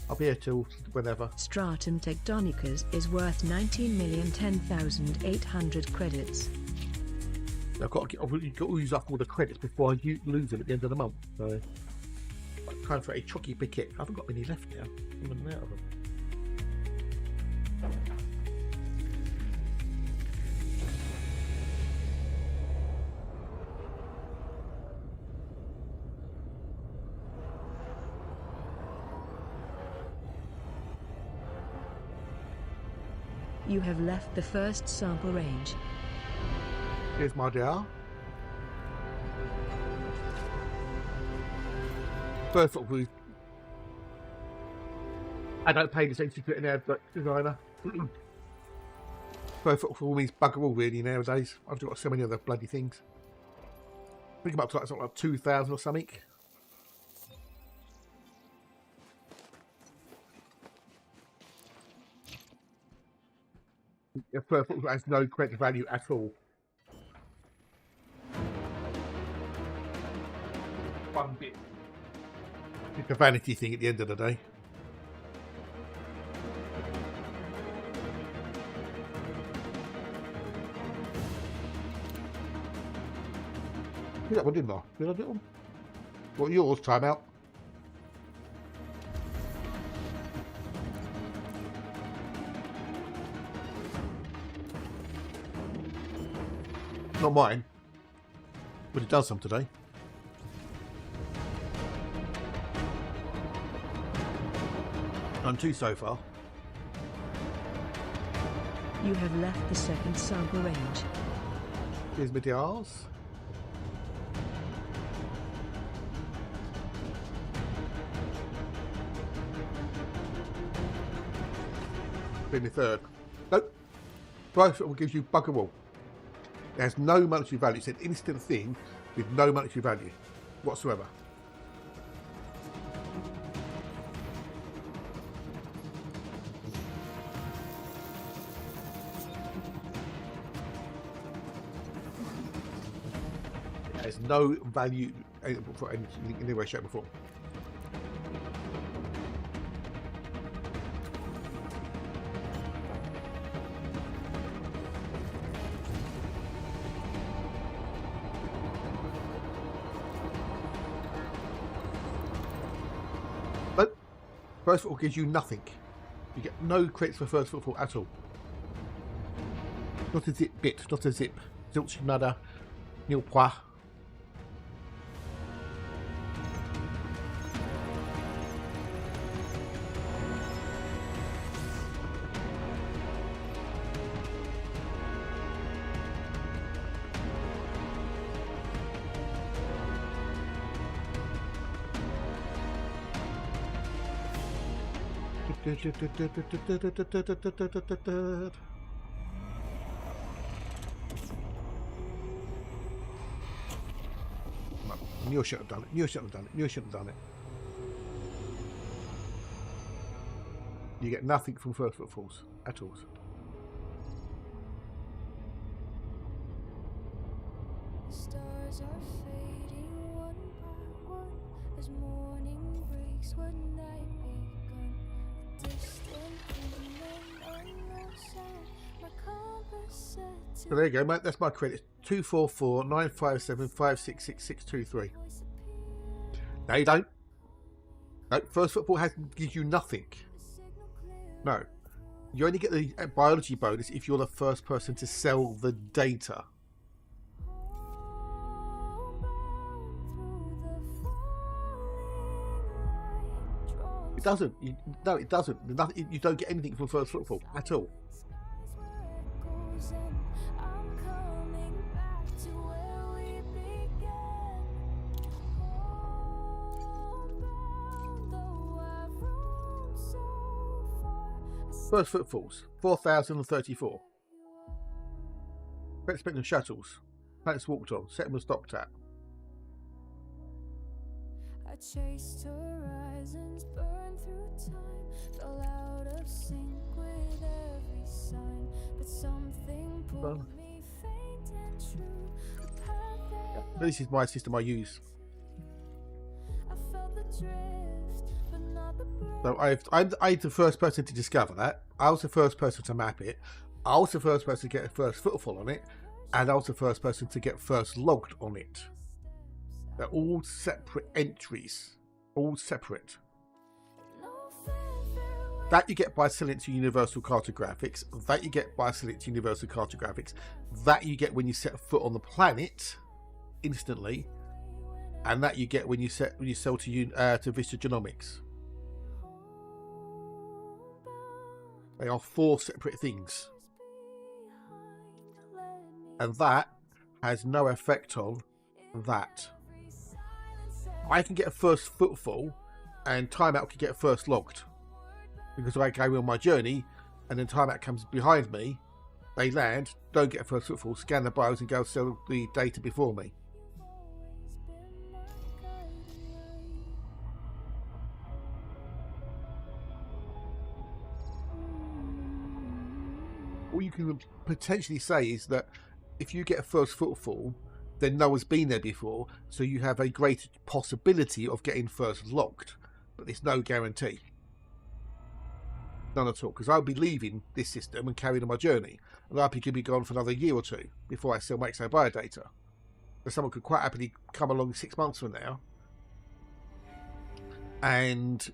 I'll be here till whenever. Stratum Tectonicas is worth 19,010,800 credits. I've got to use up all the credits before I lose them at the end of the month. So, time for a chucky picket. I haven't got many left now. I'm running out of them. You have left the first sample range. Here's my dear. First of all, I don't pay attention to it in advert designer. First of all, means bugger all really nowadays. I've got so many other bloody things. I think I'm up to something like 2,000 or something. The first of all has no credit value at all. One bit. It's a vanity thing at the end of the day. Did that one, didn't I? Did I do one? What, yours? Time out. Not mine. But it does some today. Done two so far. You have left the second sample range. Here's my DRs. Been the third. Nope. Both will give you bugger all. It has no monetary value. It's an instant thing with no monetary value whatsoever. It has no value for anything in any way, shape or form. First football gives you nothing. You get no credits for first football at all. Not a zip bit, not a zip. Zilch nada, nil pois. You should have done it. You should have done it. You should have done it. You get nothing from first footfalls at all. Stars are fading one by one as morning breaks what night begun. A distant human unknown sound. My compass set to So there you go, mate. That's my credits. 244 957 566 No, you don't. No, first football gives you nothing. No. You only get the biology bonus if you're the first person to sell the data. It doesn't. No, it doesn't. Nothing, you don't get anything from first footfall at all. First footfalls, 4,034. Spectrum shuttles. Planets walked on. Settlement stopped at. I chased horizons, burned through time, fell out of sync with every sign, but something pulled me faint and true. The path that This is my system I use. I felt the drift, but not the breath. So I'm the first person to discover that. I was the first person to map it. I was the first person to get a first footfall on it, and I was the first person to get first logged on it. They're all separate entries, all separate. That you get by selecting Universal Cartographics. That you get by selecting Universal Cartographics. That you get when you set foot on the planet instantly, and that you get when you sell to Vista Genomics. They are 4 separate things, and that has no effect on that. I can get a first footfall, and timeout can get first logged, because I go on my journey, and then timeout comes behind me. They land, don't get a first footfall, scan the bios, and go sell the data before me. All you can potentially say is that if you get a first footfall, then no one's been there before, so you have a greater possibility of getting first logged, but there's no guarantee. None at all, because I'll be leaving this system and carrying on my journey, and I could be gone for another year or 2 before I sell my XO biodata. So someone could quite happily come along 6 months from now and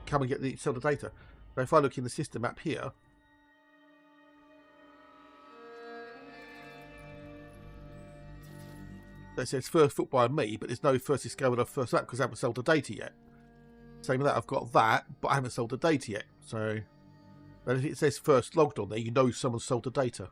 come and sell the data. So if I look in the system app here, it says first foot by me, but there's no first discovered or first app because I haven't sold the data yet. Same with that, I've got that, but I haven't sold the data yet. So, but if it says first logged on there, you know someone sold the data.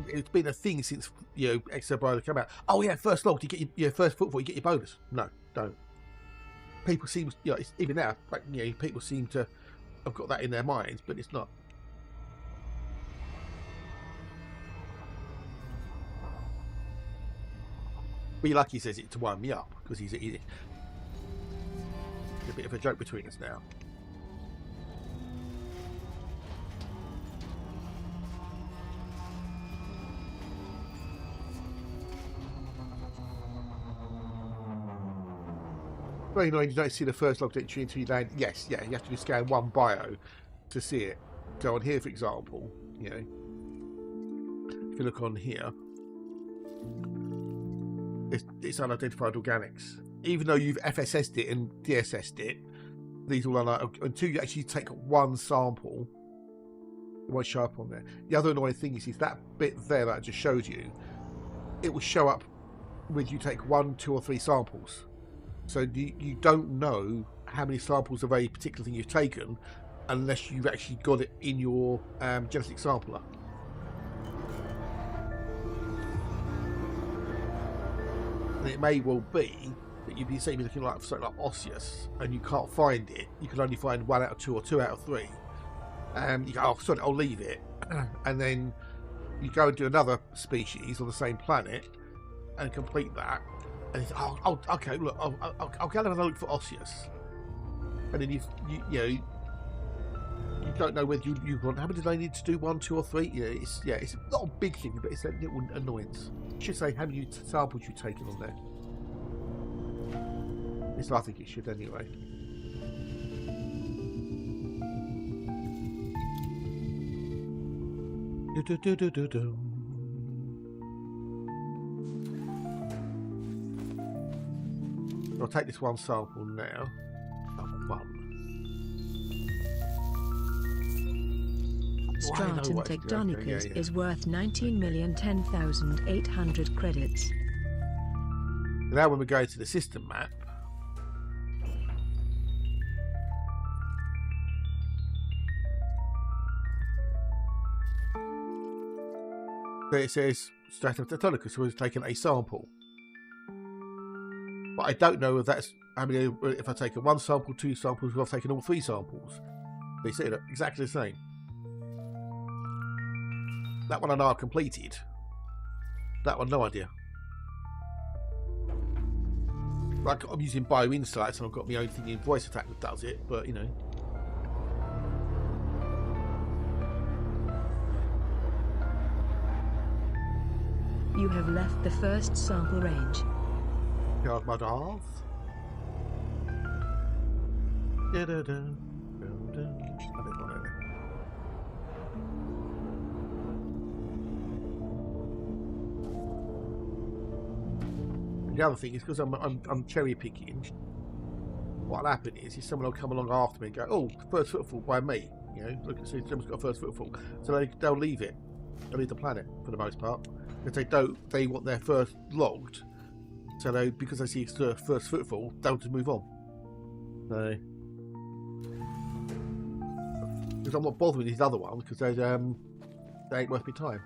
It's been a thing since XO Bio came out. Oh yeah, first logged, you get your first footfall, you get your bonus. No, don't. People seem, it's, even now, like people seem to have got that in their minds, but it's not. Be lucky he says it to wind me up because he's a bit of a joke between us now. Very annoying you don't see the first logged entry until you land. Yes, yeah, you have to scan one bio to see it. So on here, for example, if you look on here, it's unidentified organics. Even though you've FSS'd it and DSS'd it, these all are until you actually take one sample, it won't show up on there. The other annoying thing is that bit there that I just showed you, it will show up when you take 1, 2, or 3 samples. So you don't know how many samples of a particular thing you've taken unless you've actually got it in your genetic sampler. And it may well be that you'd be looking like something like osseous and you can't find it. You can only find 1 out of 2 or 2 out of 3. You go, oh, sorry, I'll leave it. And then you go and do another species on the same planet and complete that. And it's, oh, okay, look, I'll go and have a look for osseous. And then you don't know whether you want. How many do they need to do? 1, 2, or 3? It's not a big thing, but it's a little annoyance. It should say how many samples you've taken on there. At least I think it should anyway. I'll take this one sample now. Sample 1. Stratum Tectonicus is worth 19,010,800 credits. Now when we go to the system map, there it says Stratum Tectonicus, who has taken a sample. But I don't know if that's how many, if I've taken 1 sample, 2 samples, or I've taken all 3 samples. They say that exactly the same. That one I know I completed. That one, no idea. Like, I'm using BioInsights and I've got my own thing in Voice Attack that does it, but you know. You have left the first sample range. Guard my half. The other thing is because I'm cherry picking. What'll happen is someone will come along after me and go, "Oh, first footfall by me." You know, look, see, someone's got a first footfall, so they'll leave it. They'll leave the planet for the most part. If they don't, they want their first logged. So they, because they see it's the first footfall, they'll just move on. So, because I'm not bothered with these other ones because they ain't worth my time.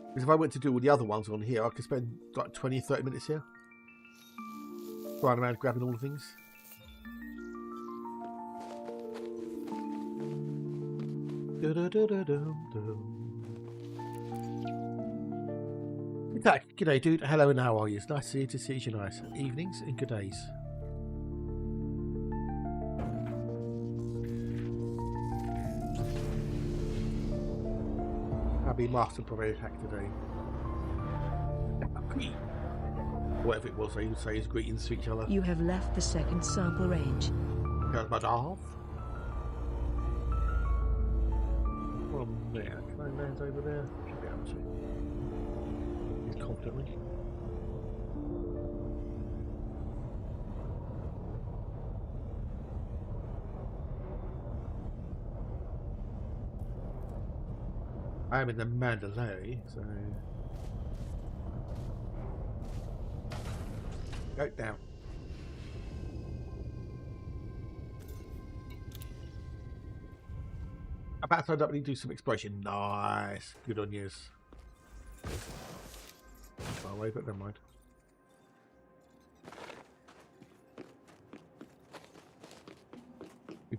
Because if I went to do all the other ones on here, I could spend like 20-30 minutes here. Flying around grabbing all the things. G'day dude, hello and how are you? It's nice to see you nice. Evenings and good days. Happy Master Probably attack today. Whatever it was they would say is greetings to each other. You have left the second sample range. Goes my half. From there. Can I land over there? Should be able to. Confidently. I am in the Mandalay, so go down. About to end up and do some exploration. Nice, good on you. Far away, but never mind.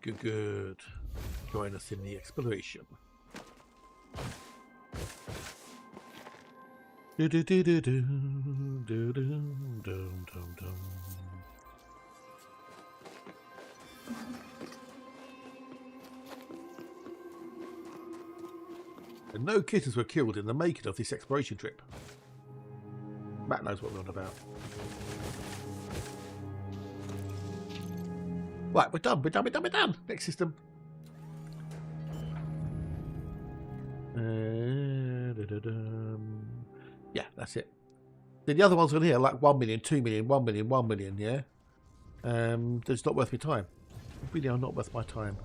Good. Join us in the exploration. Do do do do do do do do do. And no kittens were killed in the making of this exploration trip. Matt knows what we're on about. Right, we're done. Next system. Yeah, that's it. Then the other ones on here, like 1 million, 2 million, 1 million, 1 million, yeah? They're just not worth my time. They really are not worth my time.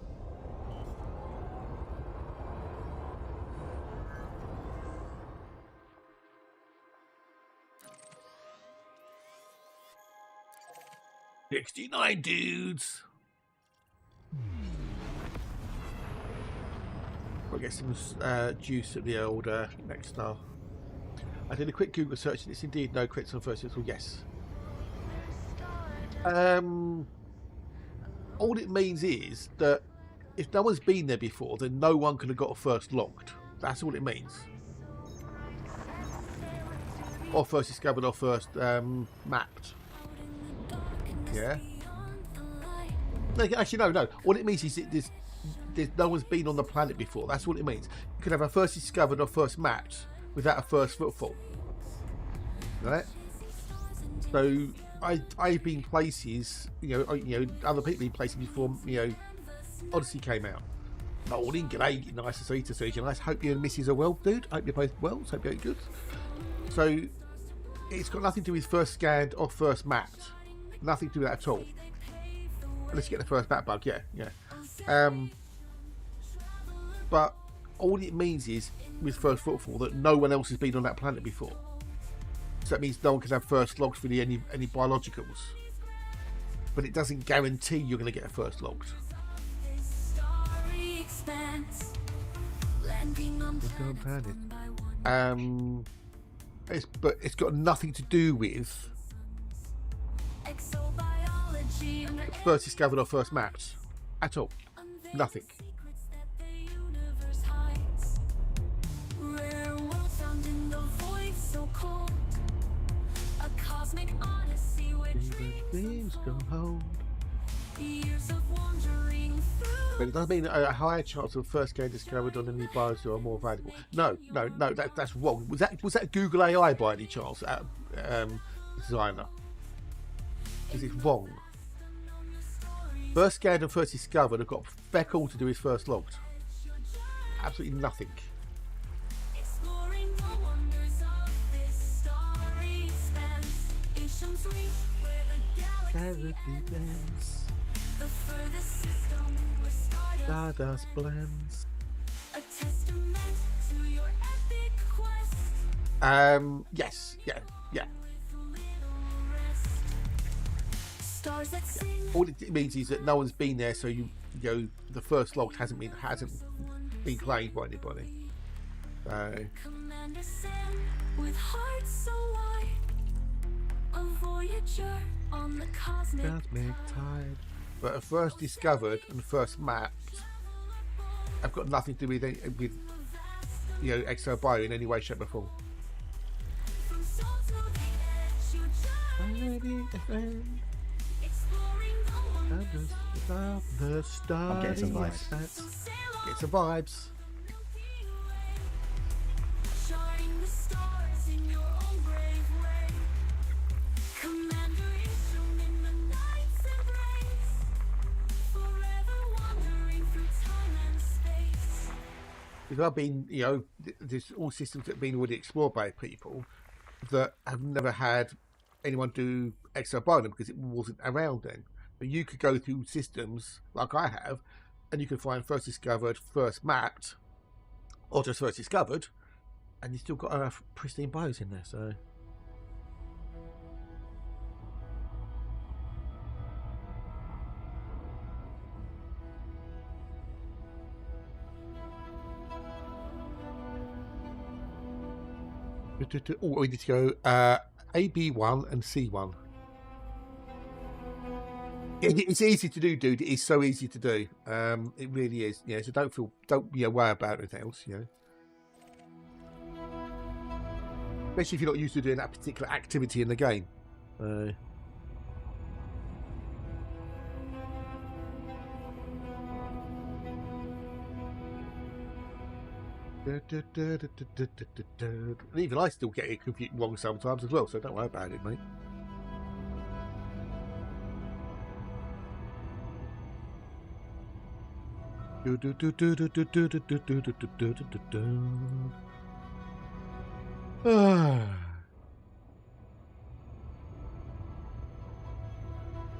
$69 dudes. We'll get some juice at the old next star. I did a quick Google search and it's indeed no crits on first install. Yes. All it means is that if no one's been there before, then no one could have got a first logged. That's all it means. Or first discovered or first mapped. Yeah. No, actually, no. All it means is that there's no one's been on the planet before. That's all it means. You could have a first discovered or first mapped without a first footfall. Right? So I've been places, you know, other people in places before, Odyssey came out. Morning, g'day, nice to see you. Nice. Hope you and Mrs. are well, dude. Hope you're both well. Hope you're good. So it's got nothing to do with first scanned or first mapped. Nothing to do with that at all. Let's get the first bat bug, yeah. But all it means is, with first footfall, that no one else has been on that planet before. So that means no one can have first logs for any biologicals. But it doesn't guarantee you're going to get a first logged. But it's got nothing to do with first discovered or first mapped at all. Nothing. But it doesn't mean a higher chance of first game discovered on any bios are more valuable. No, that's wrong. Was that Google AI by any chance? Designer? Because it's wrong. First scanned and first discovered have got feck all to do with first logged. Absolutely nothing. Stardust blends. Yes, yeah. All it means is that no one's been there, so you know the first log hasn't been claimed by anybody. With heart so wide, a voyager on the cosmic tide. But a first discovered and first mapped have got nothing to do with exobio in any way, shape, or form. I'm getting some vibes. Get some vibes. Because I've been, there's all systems that have been already explored by people that have never had anyone do exobio because it wasn't around then. But you could go through systems like I have, and you can find first discovered, first mapped, or just first discovered, and you still got pristine bios in there. So. Oh, we need to go AB1 and C1. It's easy to do, dude. It is so easy to do. It really is. Yeah. So don't worry about anything else. Especially if you're not used to doing that particular activity in the game. And even I still get it confused wrong sometimes as well, so don't worry about it, mate.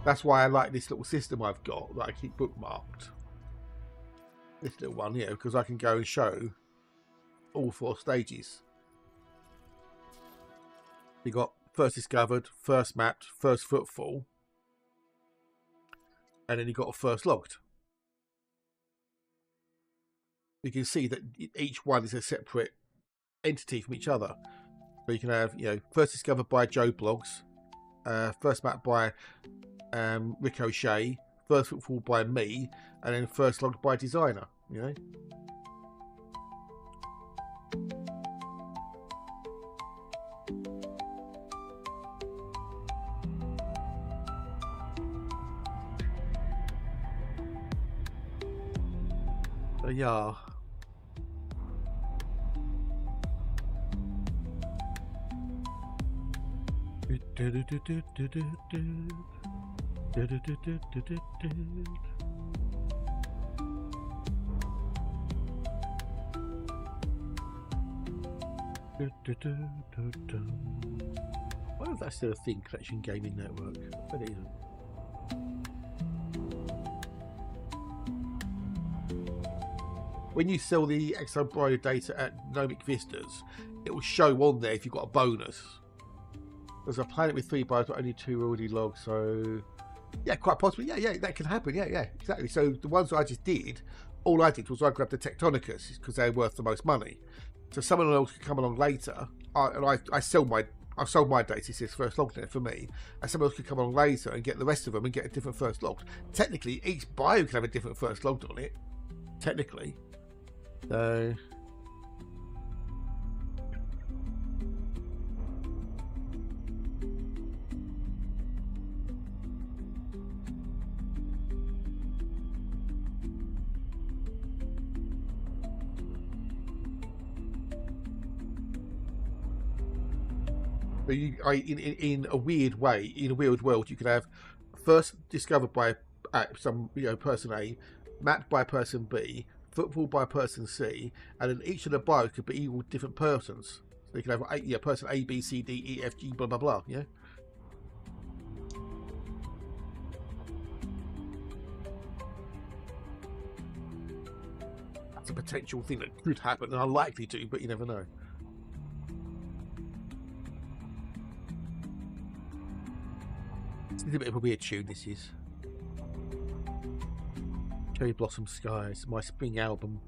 That's why I like this little system I've got that I keep bookmarked. This little one here, because I can go and show all 4 stages. You got first discovered, first mapped, first footfall, and then you got a first logged. You can see that each one is a separate entity from each other. So you can have, first discovered by Joe Blogs, first mapped by Ricochet, first footfall by me, and then first logged by Designer. Yeah. wonder if that's still a thing, Collection Gaming Network. I bet it isn't. When you sell the Exo Bio data at Nomic Vistas, it will show on there if you've got a bonus. There's a planet with 3 bios, but only 2 already logged, so yeah, quite possibly. Yeah, that can happen. Yeah, exactly. So the ones that I just did, all I did was I grabbed the Tectonicus because they're worth the most money. So someone else could come along later, I sold my data. It's this first log there for me, and someone else could come along later and get the rest of them and get a different first log. Technically, each bio can have a different first log on it. Technically. So in a weird way, in a weird world, you could have first discovered by some person A, mapped by person B, football by person C, and then each of the bios could be all different persons. So you can have person A, B, C, D, E, F, G, blah blah blah. Yeah. That's a potential thing that could happen, and unlikely to, but you never know. It's a bit of a weird tune, this is. Cherry Blossom Skies, my spring album.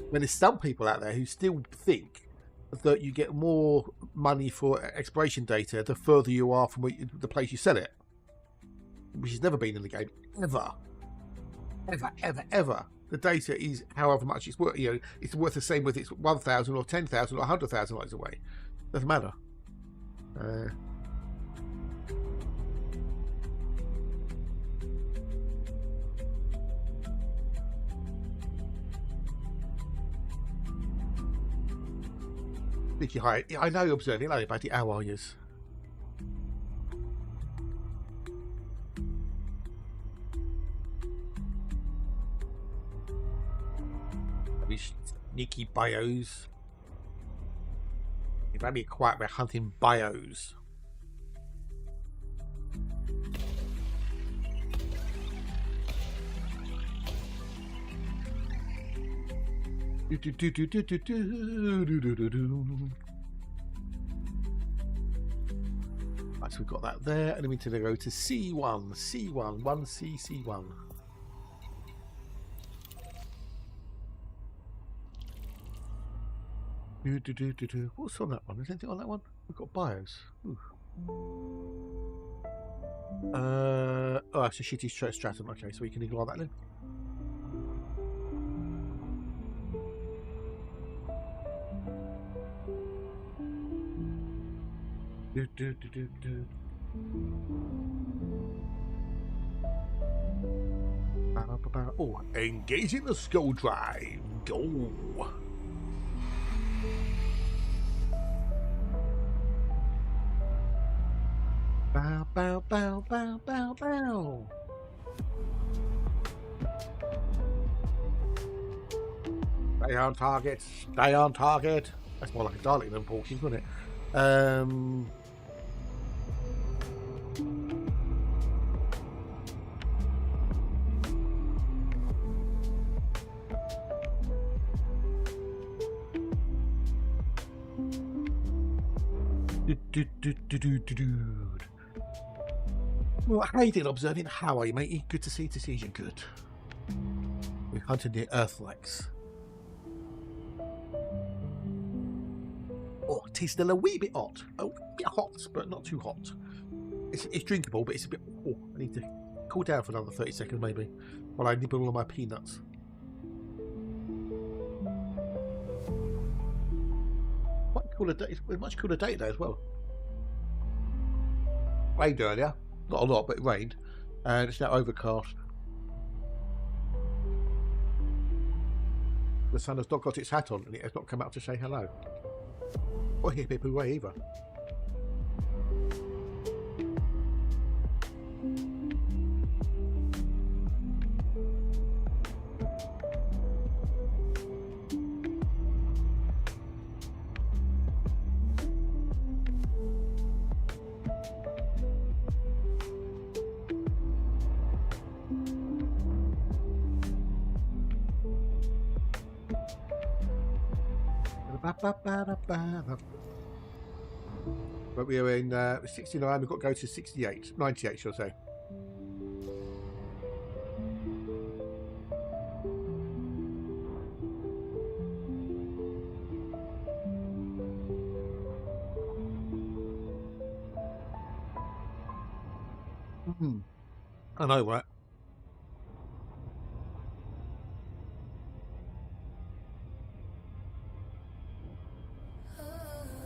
When there's some people out there who still think that you get more money for exploration data the further you are from the place you sell it, which has never been in the game ever. The data is however much it's worth. It's worth the same whether it's 1,000 or 10,000 or 100,000 lights away. Doesn't matter. Nicky, hi. I know you're observing. Hello, buddy. How are you? These sneaky bios. You've only quiet about hunting bios. Right, so we've got that there, and then we need to go to C1, 1C, C1. What's on that one? Is anything on that one? We've got bios. Ooh. Oh, it's a shitty stratum. Okay, so we can ignore that then. Oh, engaging the skull drive. Go. Bow, bow, bow, bow, bow, bow. Stay on target. Stay on target. That's more like a Dalek than Porky's, wouldn't it? Well, how you doing, observing? How are you, matey? Good to see you. Good. We're hunting the Earthlex. Oh, it is still a wee bit hot. A wee bit hot, but not too hot. It's drinkable, but it's a bit... Oh, I need to cool down for another 30 seconds, maybe, while I nibble on my peanuts. Quite cooler day. It's a much cooler day today as well. Rained earlier. Not a lot, but it rained. And it's now overcast. The sun has not got its hat on, and it has not come out to say hello. Or hear people away either. But we are in 69, we've got to go to 68, 98, shall I say. I know, right?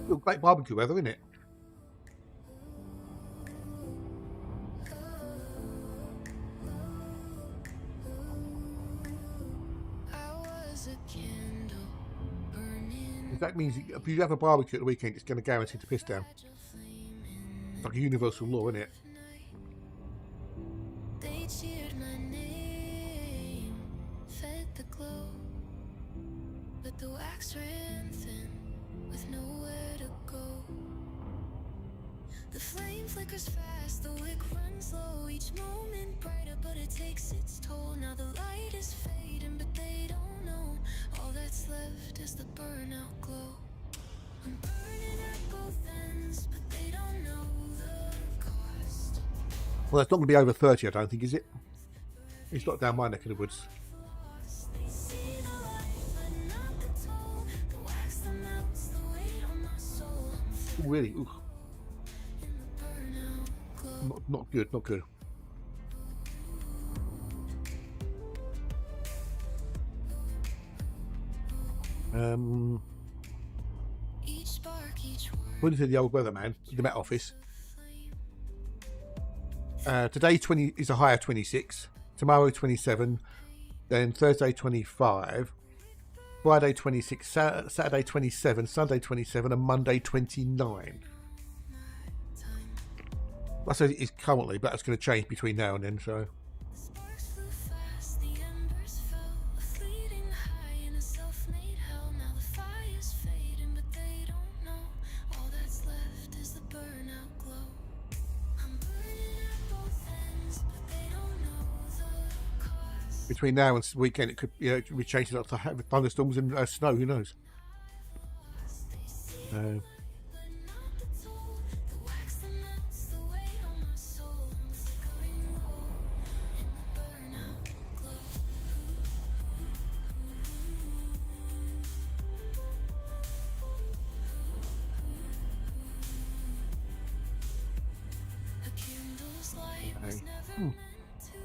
Still great barbecue weather, isn't it? That means if you have a barbecue at the weekend, it's going to guarantee to piss down. It's like a universal law, isn't it? They cheered my name, fed the glow, but the wax ran thin with nowhere to go. The flame flickers fast, the wick runs low, each moment brighter, but it takes its toll. Now the light is fading, but they don't know. All that's left is the burnout glow. I'm burning at both ends, but they don't know the cost. Well, that's not going to be over 30, I don't think, is it? It's not down my neck of the woods. They see the light, but not the toll. The wax that melts the weight on my soul. Ooh, really? Ooh. In the burnout glow. Not good, not good. Each spark, each word. According to the old weatherman, the Met Office, today is a high of 26, tomorrow 27, then Thursday 25, Friday 26, Saturday 27, Sunday 27, and Monday 29. I say it's currently, but that's going to change between now and then. So The sparks flew fast, the embers fell, a fleeting high in a self-made hell. Now the fire's fading, but they don't know. All that's left is the burnout glow. I'm burning at both ends, but they don't know the cost. between now and the weekend, it could be changing up to have thunderstorms and snow. Who knows? They see but not the toll. The wax that melts the weight on my soul. I'm flickering low in the burnout glow. A candle's light was never meant to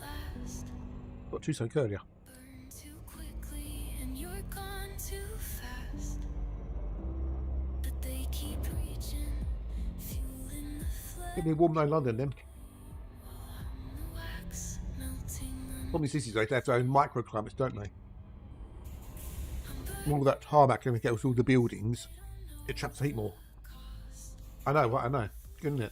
last. Got too so earlier. Burn too quickly and you're gone too fast. But they keep reaching, fueling the flame. Give me a warm night in London then. The wax melting on Problem is, they have their own microclimates, don't they? All that tarmac and everything else, all the buildings, it traps the heat more. I know, right? I know. Good, isn't it?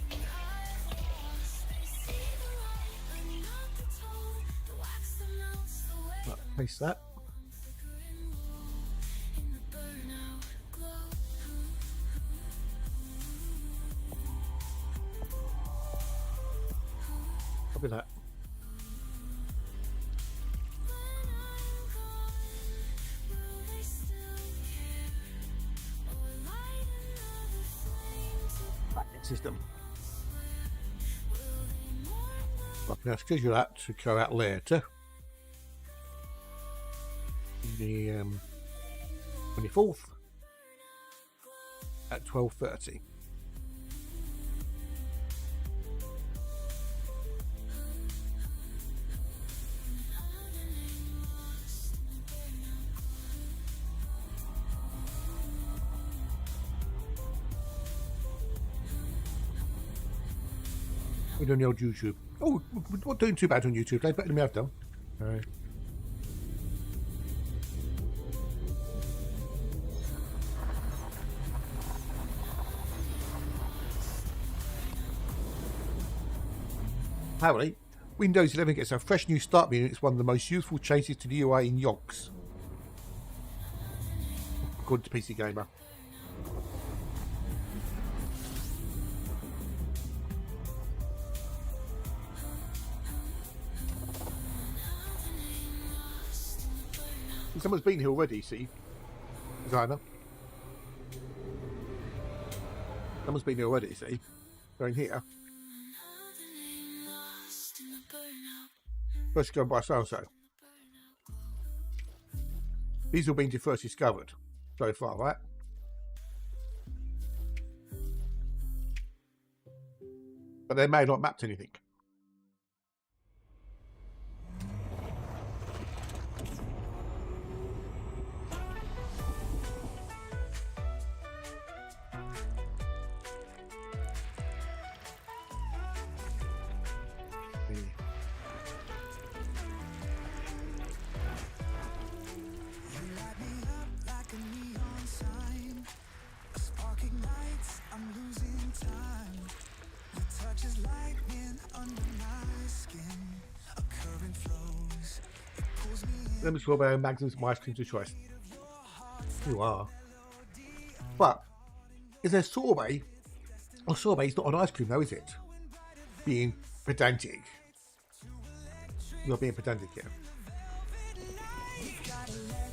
everything I lost. They see the light, but not the toll. The wax that melts the weight Right, taste that. flickering low in the burnout glow. Copy that. When I'm gone, will they still care? Or light another flame to System. will they mourn the Right, now schedule that to go out later. The 24th at 12:30. We're doing the old YouTube. Oh, we're not doing too bad on YouTube. They're better than we have done. Apparently, Windows 11 gets a fresh new start menu. It's one of the most useful changes to the UI in yonks, according to PC Gamer. Someone's been here already, see? Designer. Someone's been here already, see? Going here. First go by so-and-so. These have been first discovered so far, right? But they may not map to anything. Let me strawberry magnums, my ice cream to choice. You are. But is there sorbet? Well, sorbet is not an ice cream, though, is it? Being pedantic. You're being pedantic here.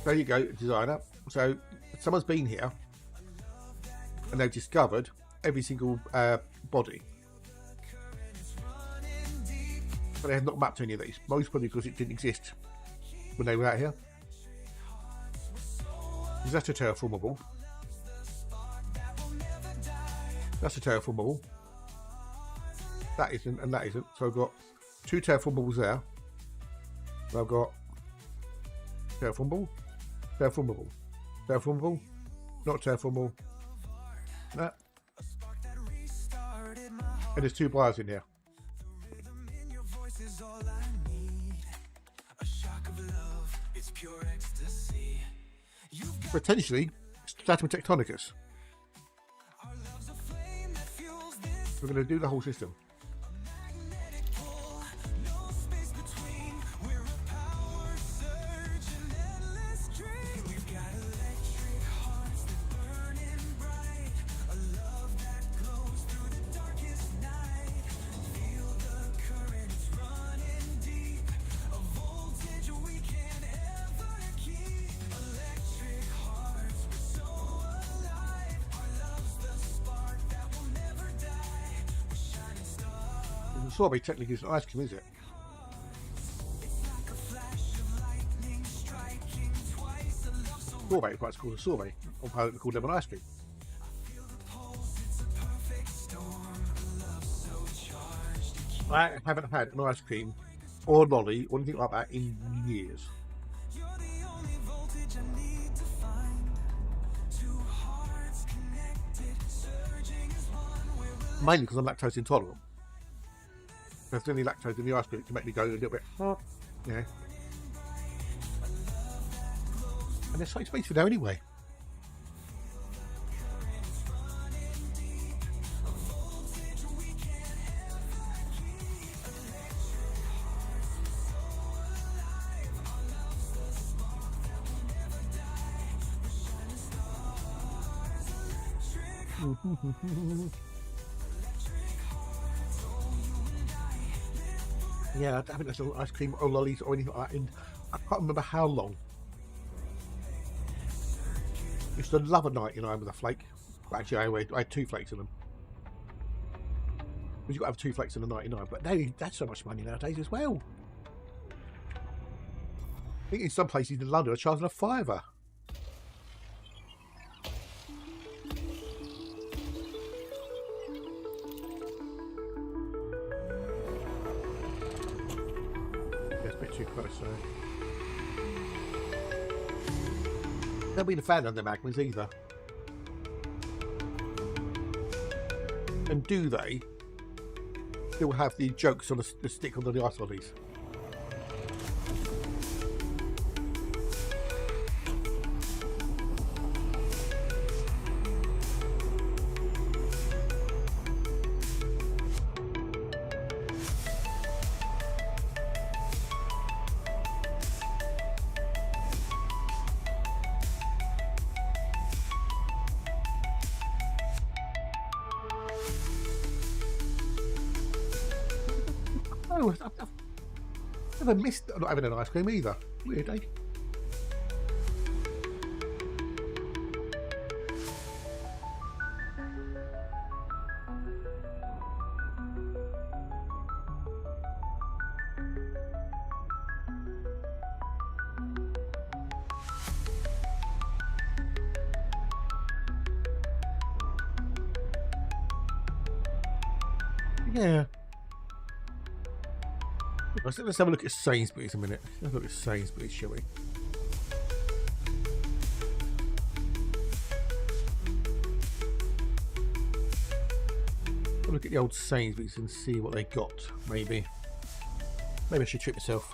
There you go, designer. So someone's been here and they've discovered every single body. But they have not mapped any of these. Most probably because it didn't exist when they were out here. Is that a terraformable? That's a terraformable. That isn't, and that isn't. So I've got two terraformables there. So I've got terraformable, terraformable, terraformable, not terraformable. That. And there's two bars in here. Potentially stratum tectonicus. We're going to do the whole system. Sorbet technically isn't ice cream, is it? Sorbet is what's called a sorbet, or how they call lemon ice cream. I haven't had an ice cream or a lolly or anything like that in years. Mainly because I'm lactose intolerant. If there's any lactose in the ice cream, it can make me go a little bit, yeah. And there's so much space for there anyway. Yeah, I haven't had ice cream or lollies or anything like that in I can't remember how long. It's the love of night, you know, with a flake. But actually, I had 2 flakes in them. Because you've got to have 2 flakes in the 99, but that's so much money nowadays as well. I think in some places in London, they're charging a £5. Too close, so don't be a fan of the magnums either. And do they still have the jokes on the stick on the ice lollies? I've never missed not having an ice cream either. Weird, eh? Yeah. Let's have a look at Sainsbury's a minute. Let's have a look at Sainsbury's, shall we? Have a look at the old Sainsbury's and see what they got, maybe. Maybe I should treat myself.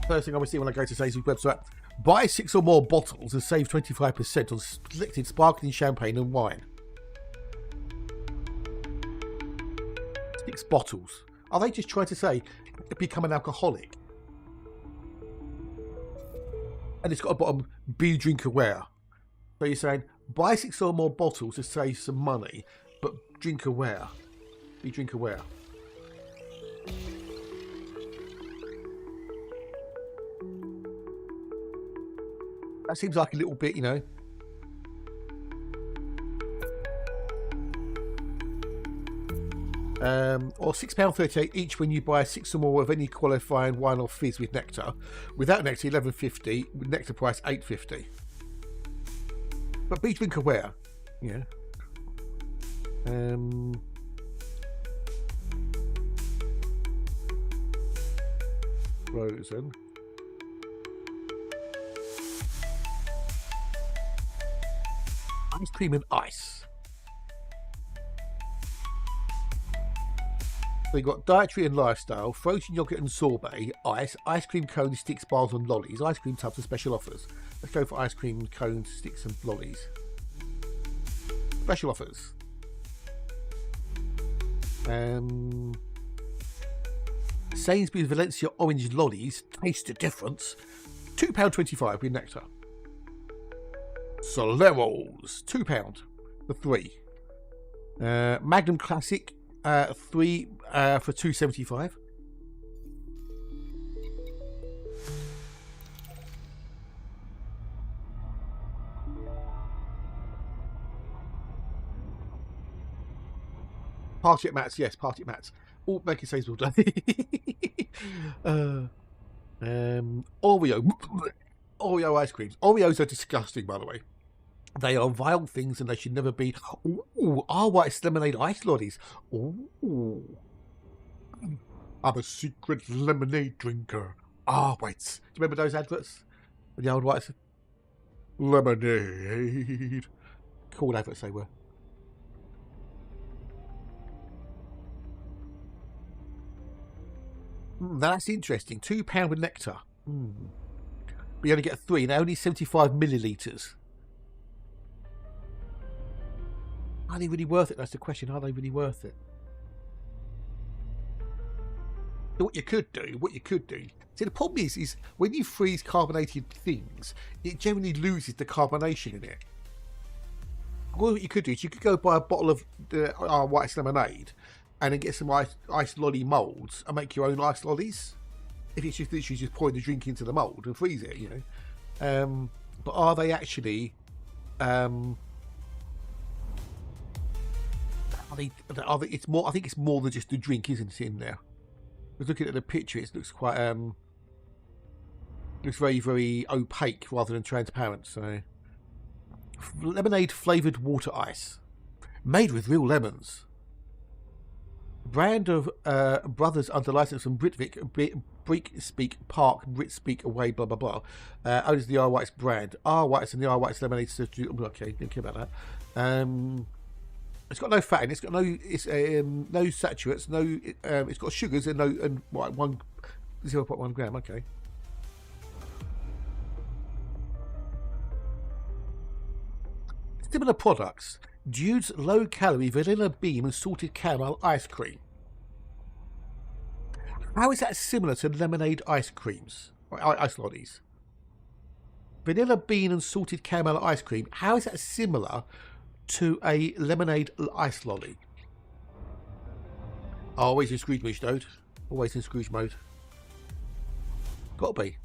First thing I will see when I go to Sainsbury's website, buy 6 or more bottles and save 25% on selected sparkling champagne and wine. 6 bottles. Are they just trying to say become an alcoholic? And it's got a bottom, be drink aware. So you're saying buy 6 or more bottles to save some money, but drink aware. Be drink aware. That seems like a little bit, you know. Or £6.38 each when you buy 6 or more of any qualifying wine or fizz with nectar. Without nectar, £11.50. With nectar price, £8.50. But be drink aware, yeah. Frozen. Ice cream and ice. So you've got dietary and lifestyle, frozen yogurt and sorbet, ice cream cones, sticks, bars and lollies, ice cream tubs and special offers. Let's go for ice cream cones, sticks and lollies. Special offers. Sainsbury's Valencia orange lollies, taste the difference. £2.25 with nectar. Soleros, £2 for 3. Magnum Classic, 3 for £2.75. Party at Matt's, yes, party at Matt's. All making saves all day. Oreo ice creams. Oreos are disgusting, by the way. They are vile things and they should never be. Ooh, white's lemonade ice lollies. Ooh. I'm a secret lemonade drinker. Whites. Do you remember those adverts? The old whites? Lemonade. Cool adverts they were. That's interesting. £2 with nectar. But you only get 3. They're only 75 millilitres. Are they really worth it? That's the question. Are they really worth it? So what you could do. See, the problem is when you freeze carbonated things, it generally loses the carbonation in it. Well, what you could do is you could go buy a bottle of our white lemonade and then get some ice lolly moulds and make your own ice lollies. If it's just literally just pouring the drink into the mould and freeze it, you know. But are they actually? Are they? It's more. I think it's more than just the drink, isn't it? In there. Because looking at the picture, it looks quite. Looks very, very opaque rather than transparent. So, lemonade flavoured water ice, made with real lemons. Brand of brothers under license from Breakspeak Park, Britspeak Away, blah blah blah. Owns the R White's brand. R White's and the R White's lemonade. Okay, thinking about that. It's got no fat in it. It's got no saturates. No. It's got sugars and 0.1 gram. Okay. Similar products. Dude's low-calorie vanilla bean and salted caramel ice cream. How is that similar to lemonade ice creams or ice lollies? Vanilla bean and salted caramel ice cream. How is that similar to a lemonade ice lolly? Always in Scrooge mode. Always in Scrooge mode. Gotta be.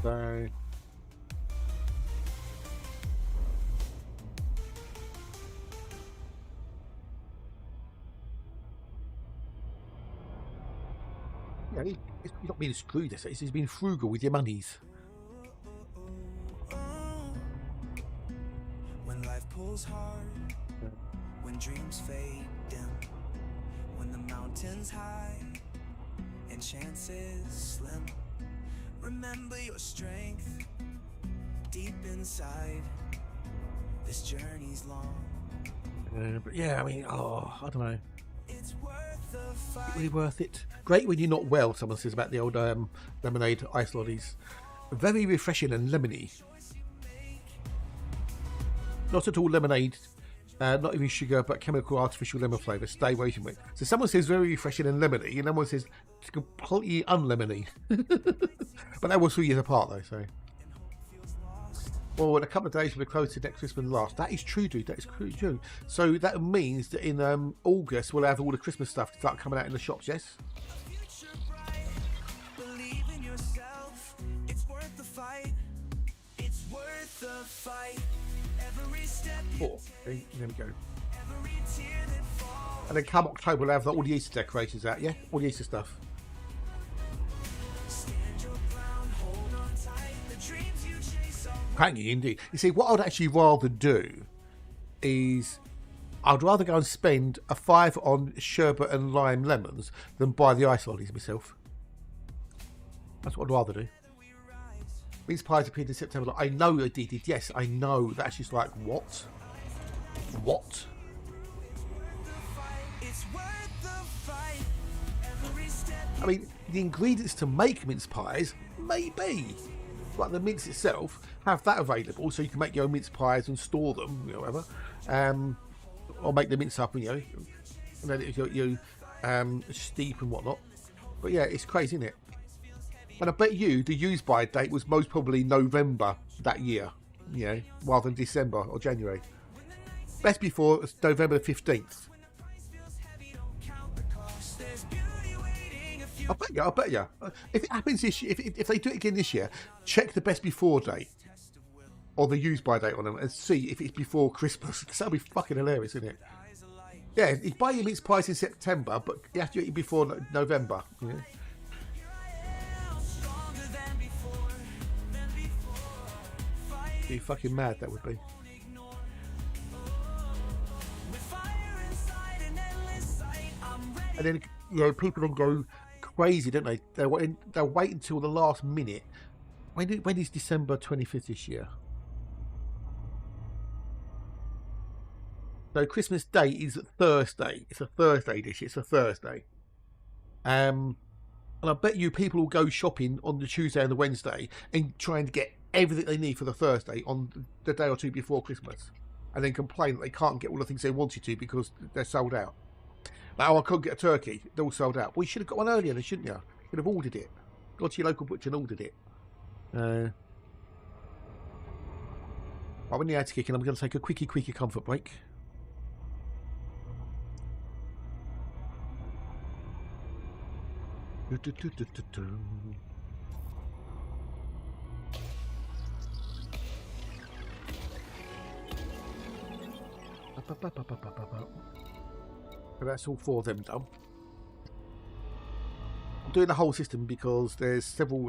So Okay, you're not being screwed. It's being frugal with your monies. When life pulls hard, when dreams fade dim, when the mountains high and chances slim, remember your strength deep inside. This journey's long. But yeah, I mean, I don't know. It's worth the fight. Really worth it. Great when you're not well, someone says about the old lemonade ice lollies. Very refreshing and lemony. Not at all lemonade, not even sugar, but chemical artificial lemon flavour. Stay away from it. So someone says very refreshing and lemony, and someone says it's completely unlemony. But that was 3 years apart though, so. Well, in a couple of days we'll be close to next Christmas last. That is true, dude. That is true. So that means that in August we'll have all the Christmas stuff start coming out in the shops, yes? Future bright. Believe in yourself. It's worth the fight. It's worth the fight. Every step you Okay, there we go. every tear that falls. And then come October we'll have all the Easter decorations out, yeah? All the Easter stuff. Stand your ground, hold on tight. The dreams you chase are Can you indeed? You see, what I'd actually rather do is I'd rather go and spend a £5 on sherbet and lime lemons than buy the ice lollies myself. That's what I'd rather do. Mince pies appeared in September. I know they did. Yes, I know. That's just like, what? What? it's worth the fight. Every step I mean, the ingredients to make mince pies, maybe. Like the mince itself, have that available so you can make your own mince pies and store them, you know, whatever. Or make the mince up, you know, and then you steep and whatnot. But yeah, it's crazy, isn't it? And I bet you the use by date was most probably November that year, you know, rather than December or January. Best before it's November the 15th. I bet you. If it happens this year, if they do it again this year, check the best before date or the use by date on them and see if it's before Christmas. Because that'll be fucking hilarious, isn't it? Yeah, you buy your mince pies in September, but you have to eat it before November. You know? stronger than before. Be fucking mad that would be. With fire inside an endless sight, I'm ready. And then, you know, people then go crazy, don't they? They'll wait until the last minute. When is December 25th this year? So Christmas Day is Thursday. It's a Thursday dish. It's a Thursday. And I bet you people will go shopping on the Tuesday and the Wednesday and trying to get everything they need for the Thursday on the day or two before Christmas, and then complain that they can't get all the things they wanted to because they're sold out. Like, oh, I couldn't get a turkey. They're all sold out. Well, you should have got one earlier, then, shouldn't you? You could have ordered it. Go to your local butcher and ordered it. Right, when the ads kicking, I'm going to take a quickie comfort break. So that's all 4 of them done. I'm doing the whole system because there's several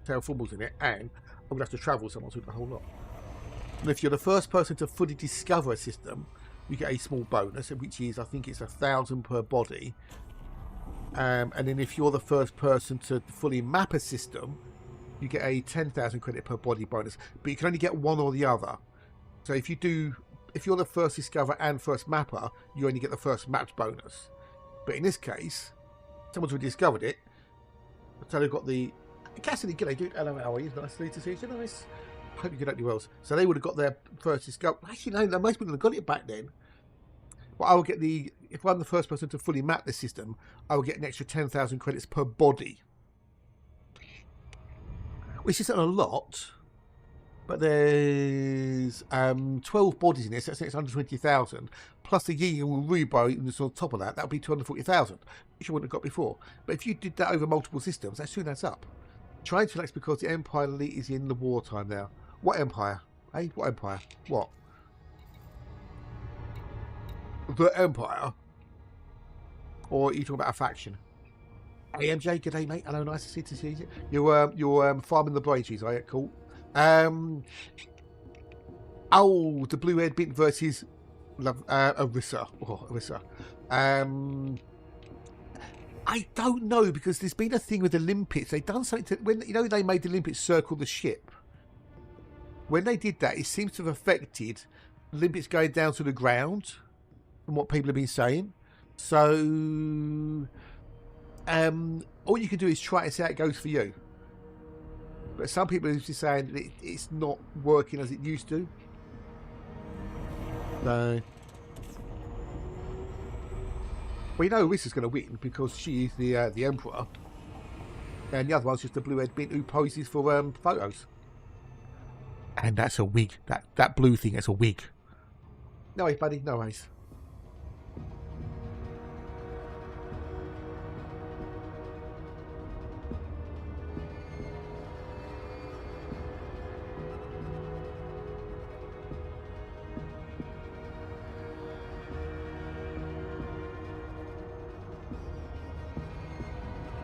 terraformals in it, and I'm going to have to travel, so I'm not doing the whole lot. And if you're the first person to fully discover a system, you get a small bonus, which is, I think it's 1,000 per body. And then if you're the first person to fully map a system, you get a 10,000 credit per body bonus. But you can only get one or the other. So if you're the first discoverer and first mapper, you only get the first mapped bonus. But in this case, someone's already discovered it. So they've got the Cassidy, g'day dude. Hello, how are you? Nice to see you. Nice. Hope you get up your wells. So they would have got their first discovery. Actually, no, most people have got it back then. Well, I will get if I'm the first person to fully map this system, I will get an extra 10,000 credits per body. Which isn't a lot, but there's 12 bodies in this, so that's 120,000. Plus the Yi and Rubo that's on top of that, that would be 240,000, which you wouldn't have got before. But if you did that over multiple systems, that soon adds up. Trying to relax because the Empire Elite is in the wartime now. What Empire? Eh? What Empire? What? The Empire? Or are you talking about a faction? Hey MJ, good day, mate. Hello, nice to see you. You're farming the brazies, are you? Cool. Oh, the blue-haired bint versus Arissa. Oh, Arissa. I don't know, because there's been a thing with the limpets. They've done something to, when they made the limpets circle the ship. When they did that, it seems to have affected limpets going down to the ground, from what people have been saying. So, all you can do is try and see how it goes for you. But some people are just saying that it's not working as it used to. So, well, you know Rissa's going to win because she is the emperor, and the other one's just a blue-haired bint who poses for photos. And that's a wig. That blue thing, that's a wig. No worries, buddy. No worries.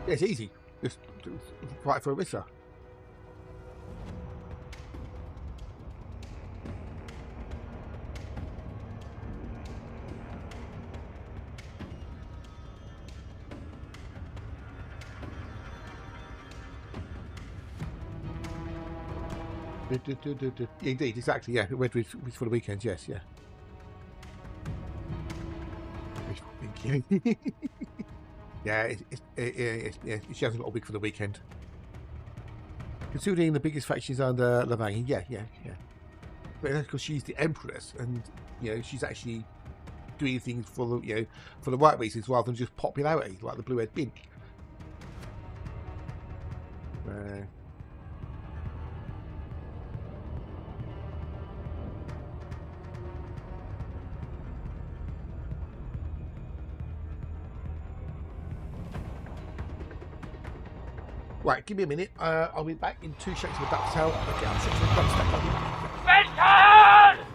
Yeah, it's easy. Just fight for Arissa. Indeed, exactly. Yeah, with for the weekends. Yes, yeah. Yeah, she hasn't got a wig for the weekend. Considering the biggest faction is under Lavang, yeah. But that's because she's the empress, and she's actually doing things for the for the right reasons rather than just popularity, like the blue-haired bint. Right, give me a minute. I'll be back in 2 shakes of a duck's tail. Okay, I'm shakes of a duck's tail. Benton!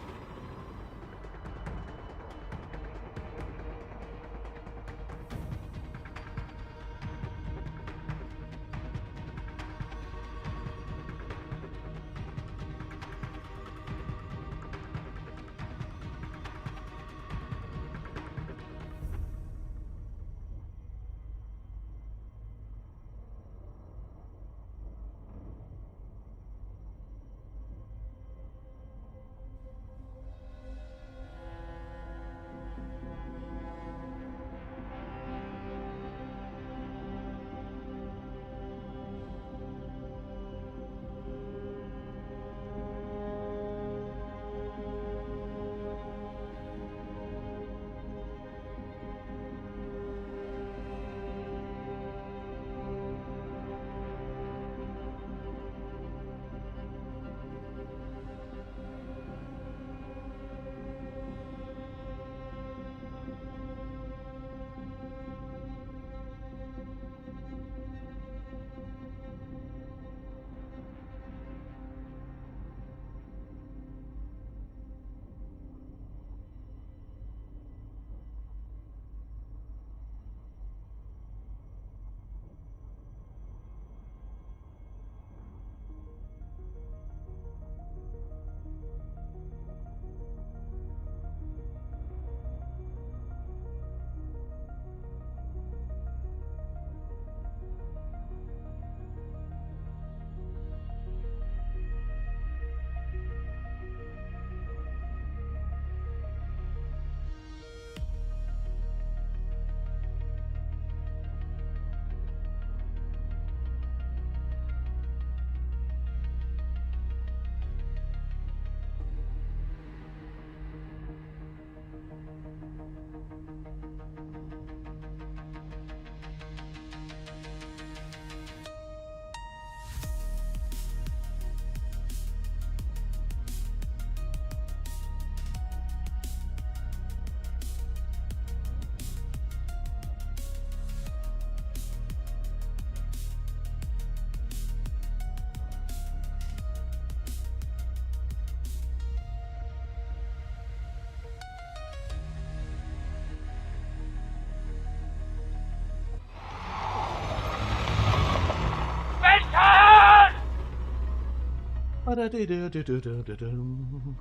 Ba-da-dee-doo-doo-doo-doo-doo.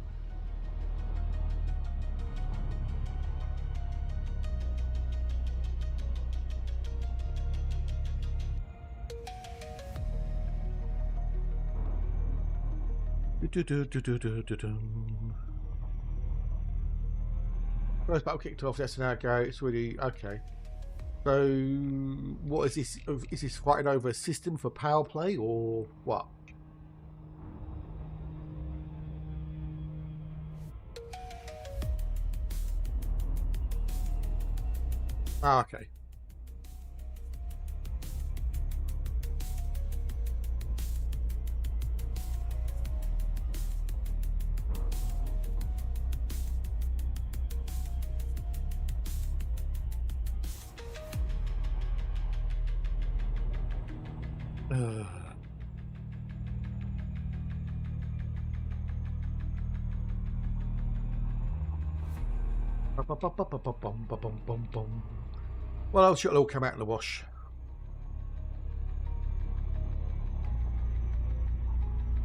First battle kicked off. That's an hour ago. It's really okay. So, what is this? Is this fighting over a system for power play or what? Ah, okay. Well, I'm sure it'll all come out in the wash.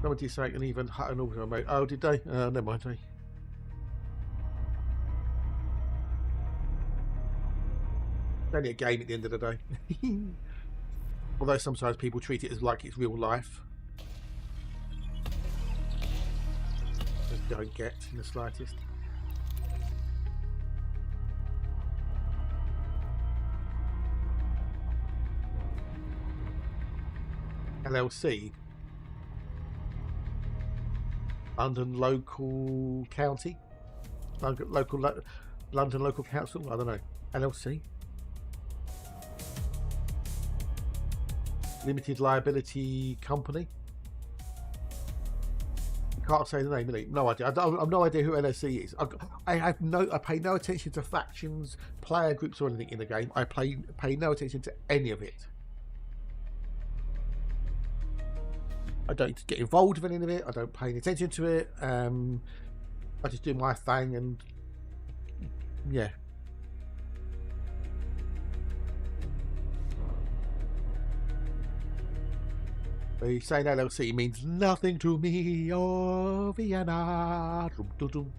Somebody saying and even Hutton also made. Oh, did they? Never mind. It's only a game at the end of the day. Although sometimes people treat it as like it's real life. Just don't get in the slightest. LLC. London Local County. London Local Council. I don't know. LLC. Limited Liability Company. Can't say the name, really. No idea. I've no idea who LSE is. I pay no attention to factions, player groups, or anything in the game. I pay no attention to any of it. I don't get involved with any of it. I don't pay any attention to it. I just do my thing, and yeah. They saying LLC means nothing to me. Oh, Vienna. Dum, dum, dum.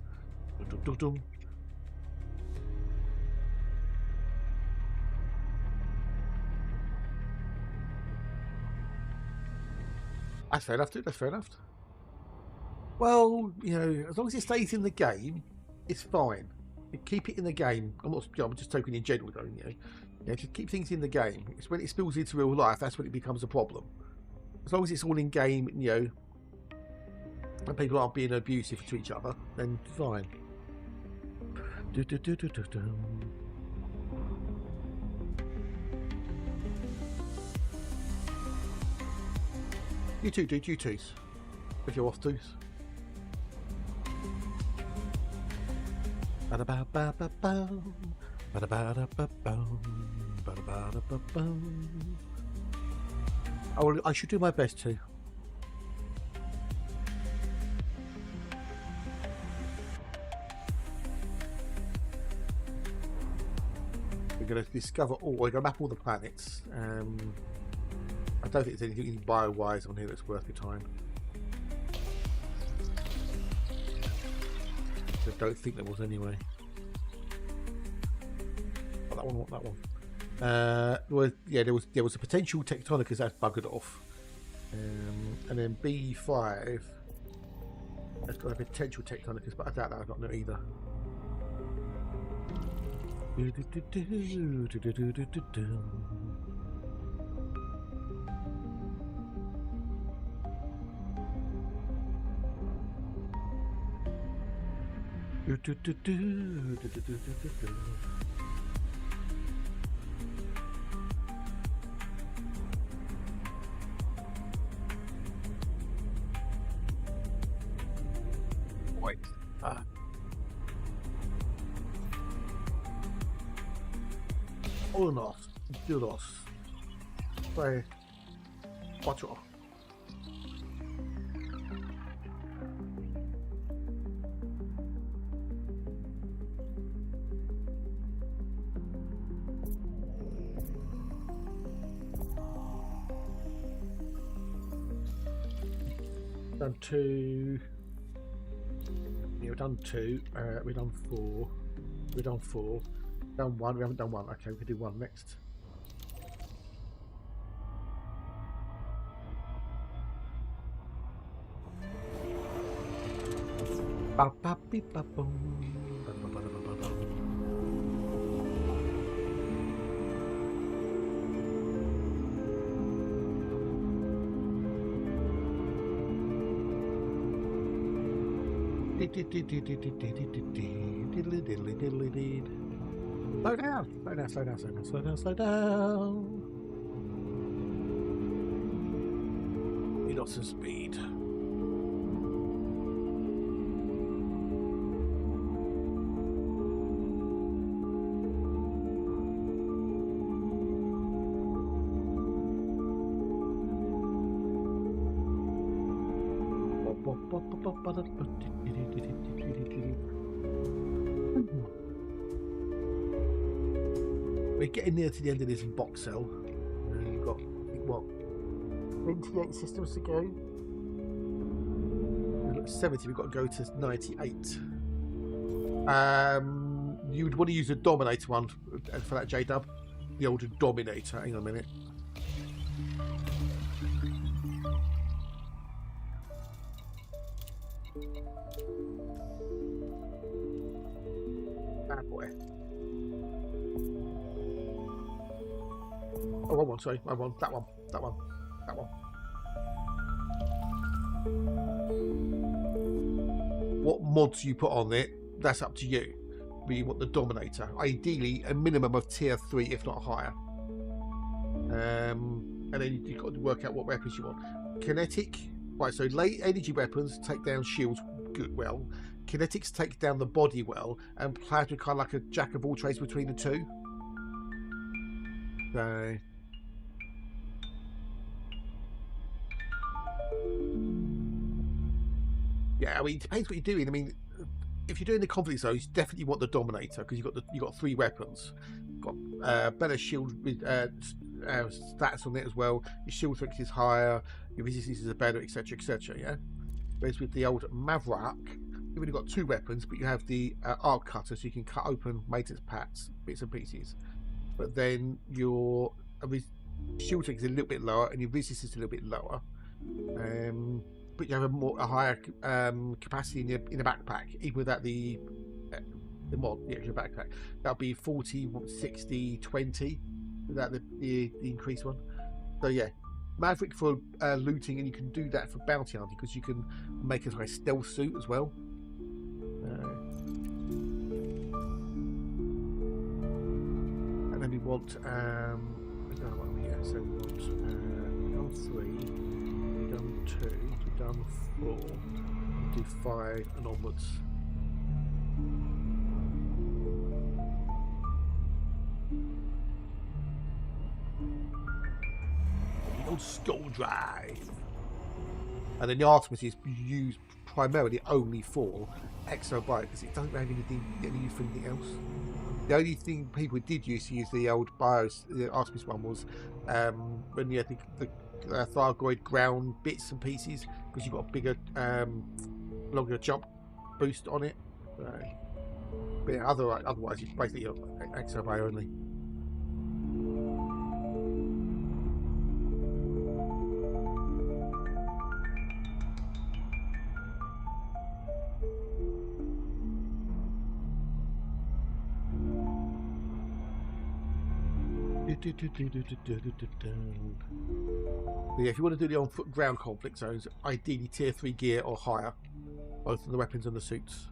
Dum, dum, dum. That's fair enough, too. That's fair enough. Well, you know, as long as it stays in the game, it's fine. You keep it in the game. I'm just talking in general, though. You know, yeah, just keep things in the game. It's when it spills into real life that's when it becomes a problem. As long as it's all in game, you know, and people aren't being abusive to each other, then fine. You two do duties if you're off to. I should do my best to. We're going to discover all. We're going to map all the planets. I don't think there's anything bio-wise on here that's worth your time. I don't think there was anyway. Oh, that one, not that one. Well, yeah, there was a potential Tectonicus that's buggered off, and then B5 has got a potential Tectonicus, but I doubt that. I don't know either. Wait. Unos, dos, tres, cuatro. Done 2. Yeah, we've done 2. We've done 4. We've done 4. Done 1. We haven't done 1. Okay, we can do 1 next. Ba ba beep ba boom. Ba ba ba ba ba ba. Slow down, slow down, slow down, slow down, slow down, slow down. You lost some speed. We're getting near to the end of this box cell. You've got, what, 28 systems to go? We've got 70, we've got to go to 98. You'd want to use the Dominator one for that, J-Dub. The older Dominator. Hang on a minute. Bad boy. Oh, wrong one, sorry. Wrong one. That one. That one. That one. What mods you put on it, that's up to you. But you want the Dominator. Ideally, a minimum of tier 3, if not higher. And then you've got to work out what weapons you want. Kinetic. Right, so late energy weapons take down shields good well. Kinetics take down the body well. And plasma kind of like a jack of all trades between the two. So... yeah, I mean, it depends what you're doing. I mean, if you're doing the conflict zones, you definitely want the Dominator because you've got 3 weapons. You've got better shield with stats on it as well. Your shield strength is higher. Your resistance is better, etc., etc. Yeah. Whereas with the old Maverick, you've only got 2 weapons, but you have the arc cutter, so you can cut open maintenance packs, bits and pieces. But then your shield strength is a little bit lower, and your resistance is a little bit lower. But you have a higher capacity in the backpack, even without the mod, the extra backpack. That'll be 40, 60, 20 without the increased one. So yeah, Maverick for looting, and you can do that for bounty hunting because you can make a nice stealth suit as well. And then we want I don't know what we have. So we want done 3, we've done 2. Done 4, do 5 and onwards. The old skull drive. And then the Artemis is used primarily only for exobyte because it doesn't have any use for anything else. The only thing people did used to use the old BIOS, the Artemis one, was when you had the Thargoid ground bits and pieces because you've got a bigger, longer jump boost on it. But yeah, otherwise, it's basically exobyte only. Yeah, if you want to do the on-foot ground conflict zones, ideally tier 3 gear or higher, both of the weapons and the suits.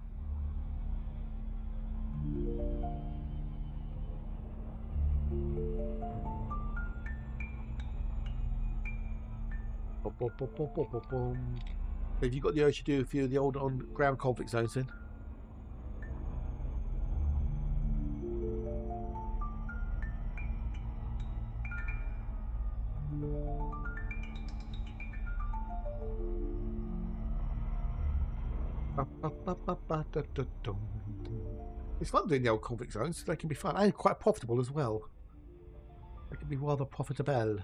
Have you got the urge to do a few of the old on-ground conflict zones then? It's fun doing the old conflict zones. They can be fun and quite profitable as well. They can be rather profitable.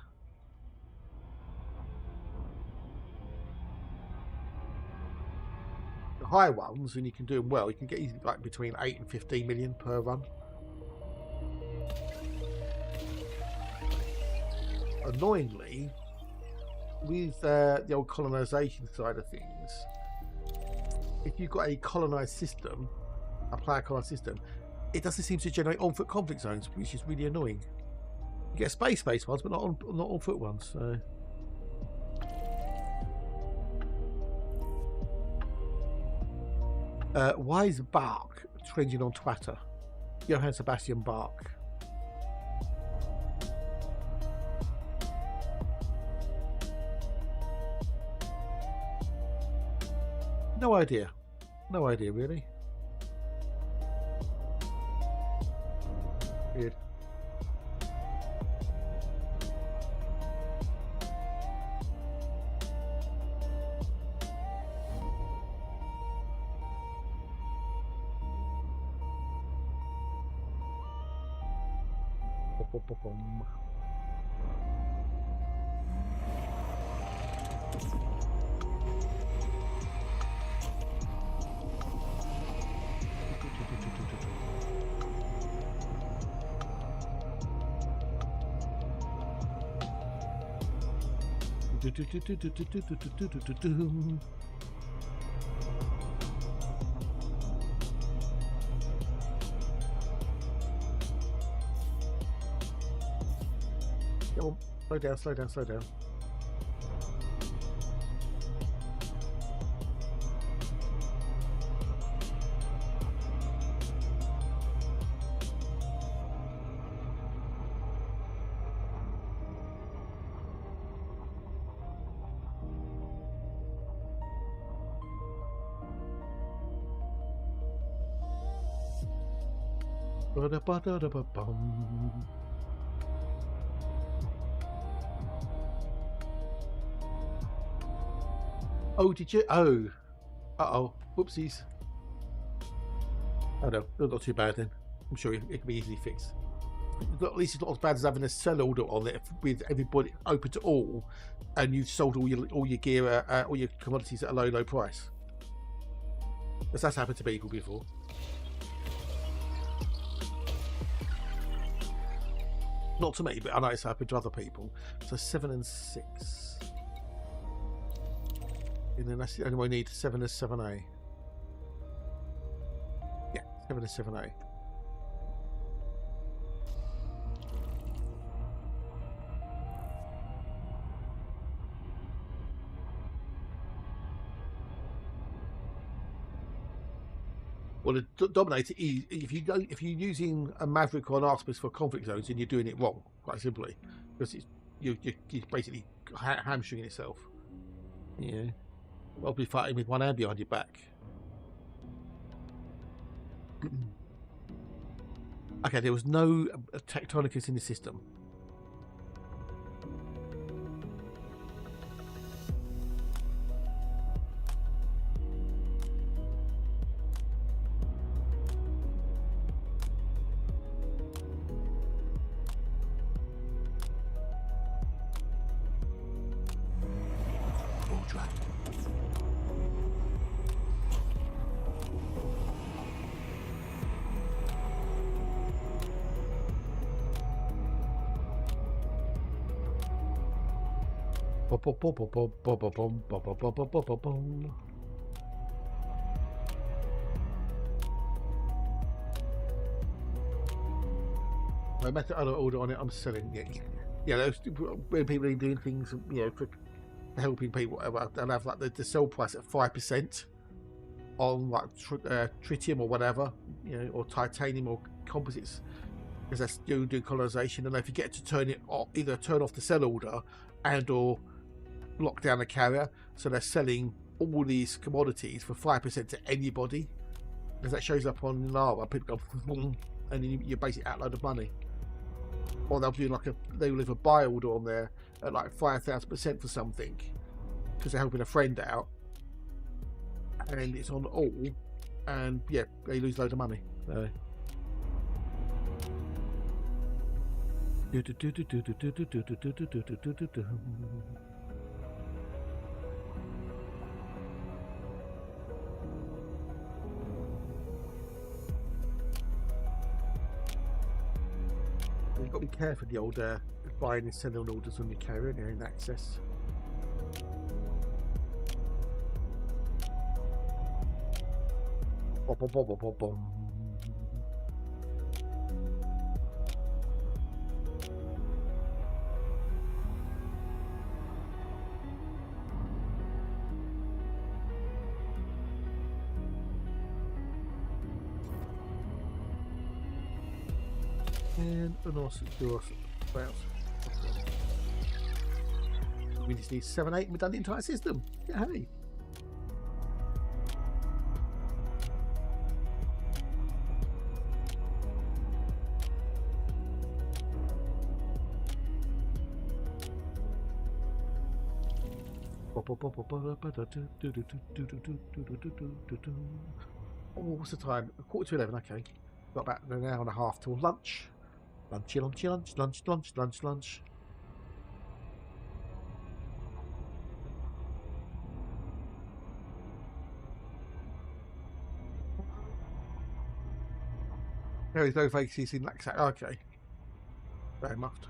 high ones and you can do them well, you can get easily like between 8 and 15 million per run. Annoyingly, with the old colonisation side of things, if you've got a colonised system, a player colonised system, it doesn't seem to generate on-foot conflict zones, which is really annoying. You get space-based ones, but not on-foot ones. So. Why is Bach trending on Twitter? Johann Sebastian Bach. No idea. No idea, really. Weird. Bum. Come on, slow down, slow down, slow down. Ba-da-ba-da-da-ba-bum. Oh, did you? Oh. Uh-oh. Whoopsies. Oh no, not too bad then. I'm sure it can be easily fixed. At least it's not as bad as having a sell order on it with everybody open to all, and you've sold all your gear, all your commodities at a low price. Because that's happened to people before. Not to me, but I know it's happened to other people. So 7 and 6. And then that's the only way we need 7 and 7A. Yeah, 7 and 7A. Well, the Dominator is if you're using a Maverick or an Artemis for conflict zones, then you're doing it wrong, quite simply, because you're basically hamstringing itself. Yeah, I'll be fighting with one hand behind your back. Okay, there was no Tectonicus in the system. No matter other order on it, I'm selling. Yeah, those when people are doing things, you know, for helping people, and have like the sell price at 5% on like tritium or whatever, you know, or titanium or composites, because that's you do colonisation, and if you get to turn it off, either turn off the sell order and or lock down the carrier, so they're selling all these commodities for 5% to anybody, because that shows up on Nara, people go, and you basically outload of money. Or they'll do like they will leave a buy order on there at like 5,000% for something, because they're helping a friend out, and it's on all, and yeah, they lose loads of money. So. you've got to be careful of the old buying and selling orders on your carrier and in access. Bom, bom, bom, bom, bom, bom. And unos dos rails. We just need 7, 8 and we've done the entire system. Yeah, hey. Oh, what's the time? 11:15. Okay, got about an hour and a half till lunch. Lunchy, lunchy, lunch, lunch, lunch, lunch, lunch. There is no vacancies in Laxat. Okay, very muffed.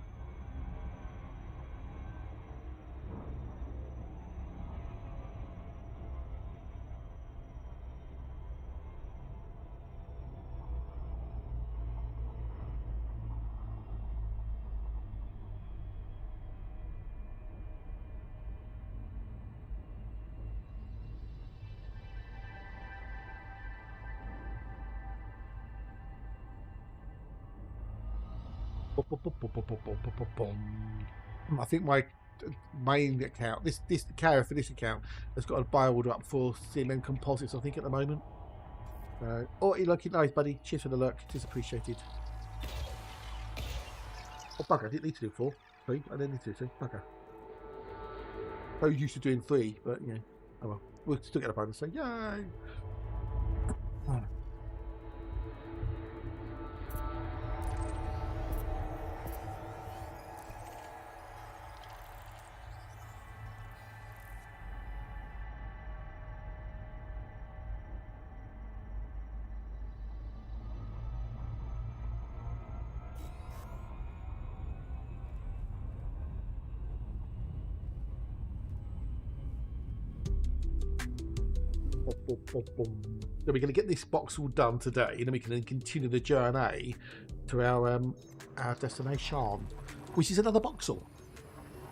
I think my main account, this carrier for this account, has got a buy order up for CMM composites, I think, at the moment. Oh, you lucky, nice, buddy. Cheers for the lurk. It is appreciated. Oh, bugger. I didn't need to do 4. 3. I didn't need to do 3. Bugger. I was used to doing 3, but, you know. Oh well. We'll still get a bonus, so yay! So we're going to get this box all done today, and then we can then continue the journey to our destination, which is another boxel.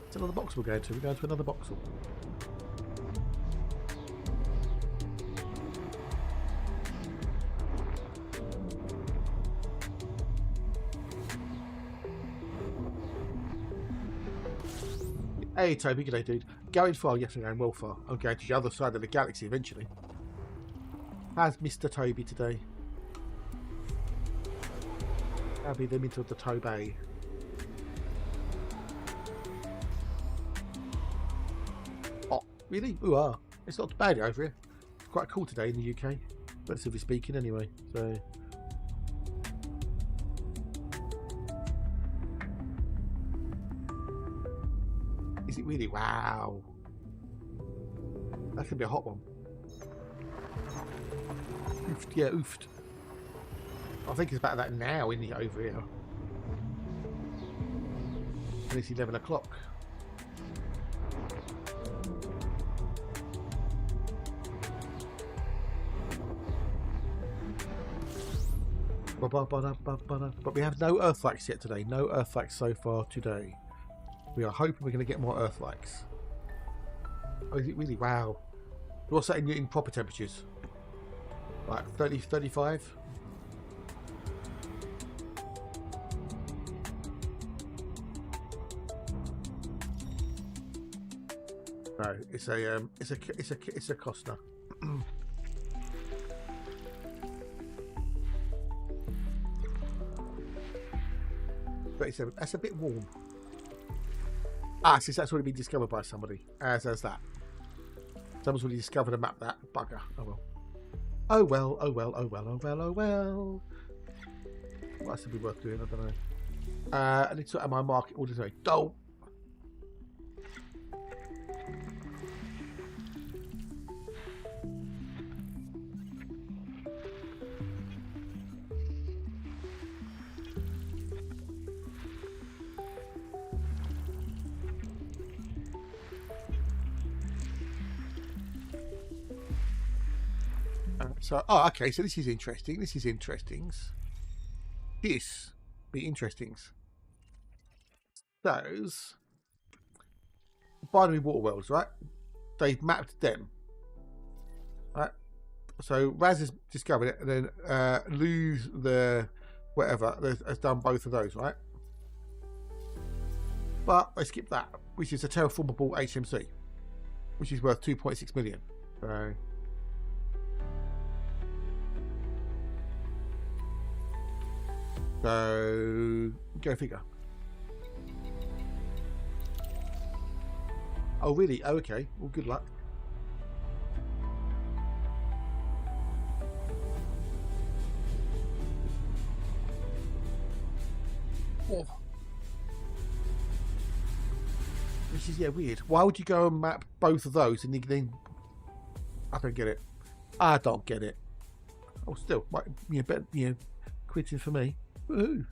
It's another box we're going to. We're going to another boxel. Hey Toby, good day, dude. Going far, yes, I'm going well far. I'm going to the other side of the galaxy eventually. How's Mr. Toby today? I'll be them into the Toby. Oh, really? Ooh, it's not bad over here. It's quite cool today in the UK, relatively speaking, anyway. So. Is it really? Wow. That could be a hot one. Oofed, yeah, oofed. I think it's about that now in the over here. And it's 11 o'clock. But we have no Earthlights yet today. No Earthlights so far today. We are hoping we're going to get more Earthlights. Oh, is it really? Wow. What's that in proper temperatures? Like 30, 35? No, it's a Costner. 37. That's a bit warm. Ah, since that's already been discovered by somebody. As that. Someone's already discovered a map that. Bugger. Oh well. Oh well, oh well, oh well, oh well, oh well. What else would be worth doing? I don't know. I need to sort out my market order today. Don't. So, oh, okay. So this is interesting. This is interesting. This be interesting. Those binary water worlds, right? They've mapped them, right? So Raz has discovered it, and then lose the whatever has done both of those, right? But they skipped that, which is a terraformable HMC, which is worth 2.6 million. So go figure. Oh really? Oh, okay. Well, good luck. Oh. Which is, yeah, weird. Why would you go and map both of those and then I don't get it. I don't get it. Oh, still, better, quitting for me. Woohoo.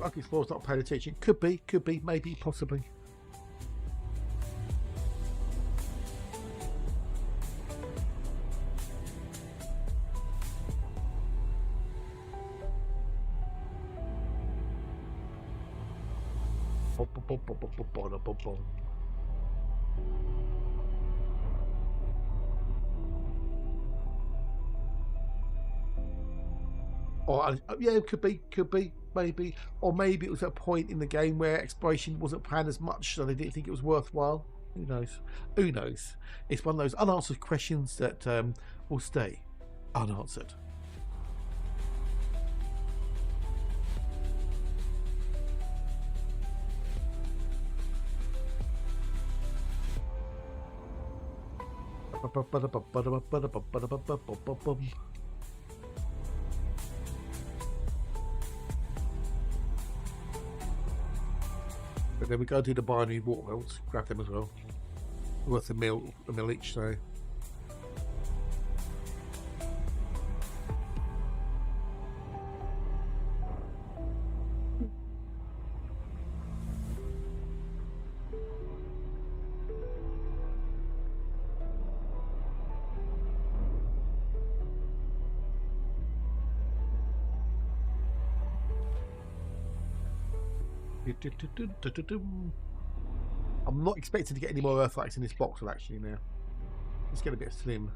Lucky Explorer's not paying attention. Could be, maybe, possibly. Or yeah, it could be, maybe, or maybe it was a point in the game where exploration wasn't planned as much, so they didn't think it was worthwhile. Who knows? Who knows? It's one of those unanswered questions that will stay unanswered. But then we go do the binary water wells, grab them as well. Worth a mil each, so. I'm not expecting to get any more Earthlights in this box, actually, now. Let's get a bit slim.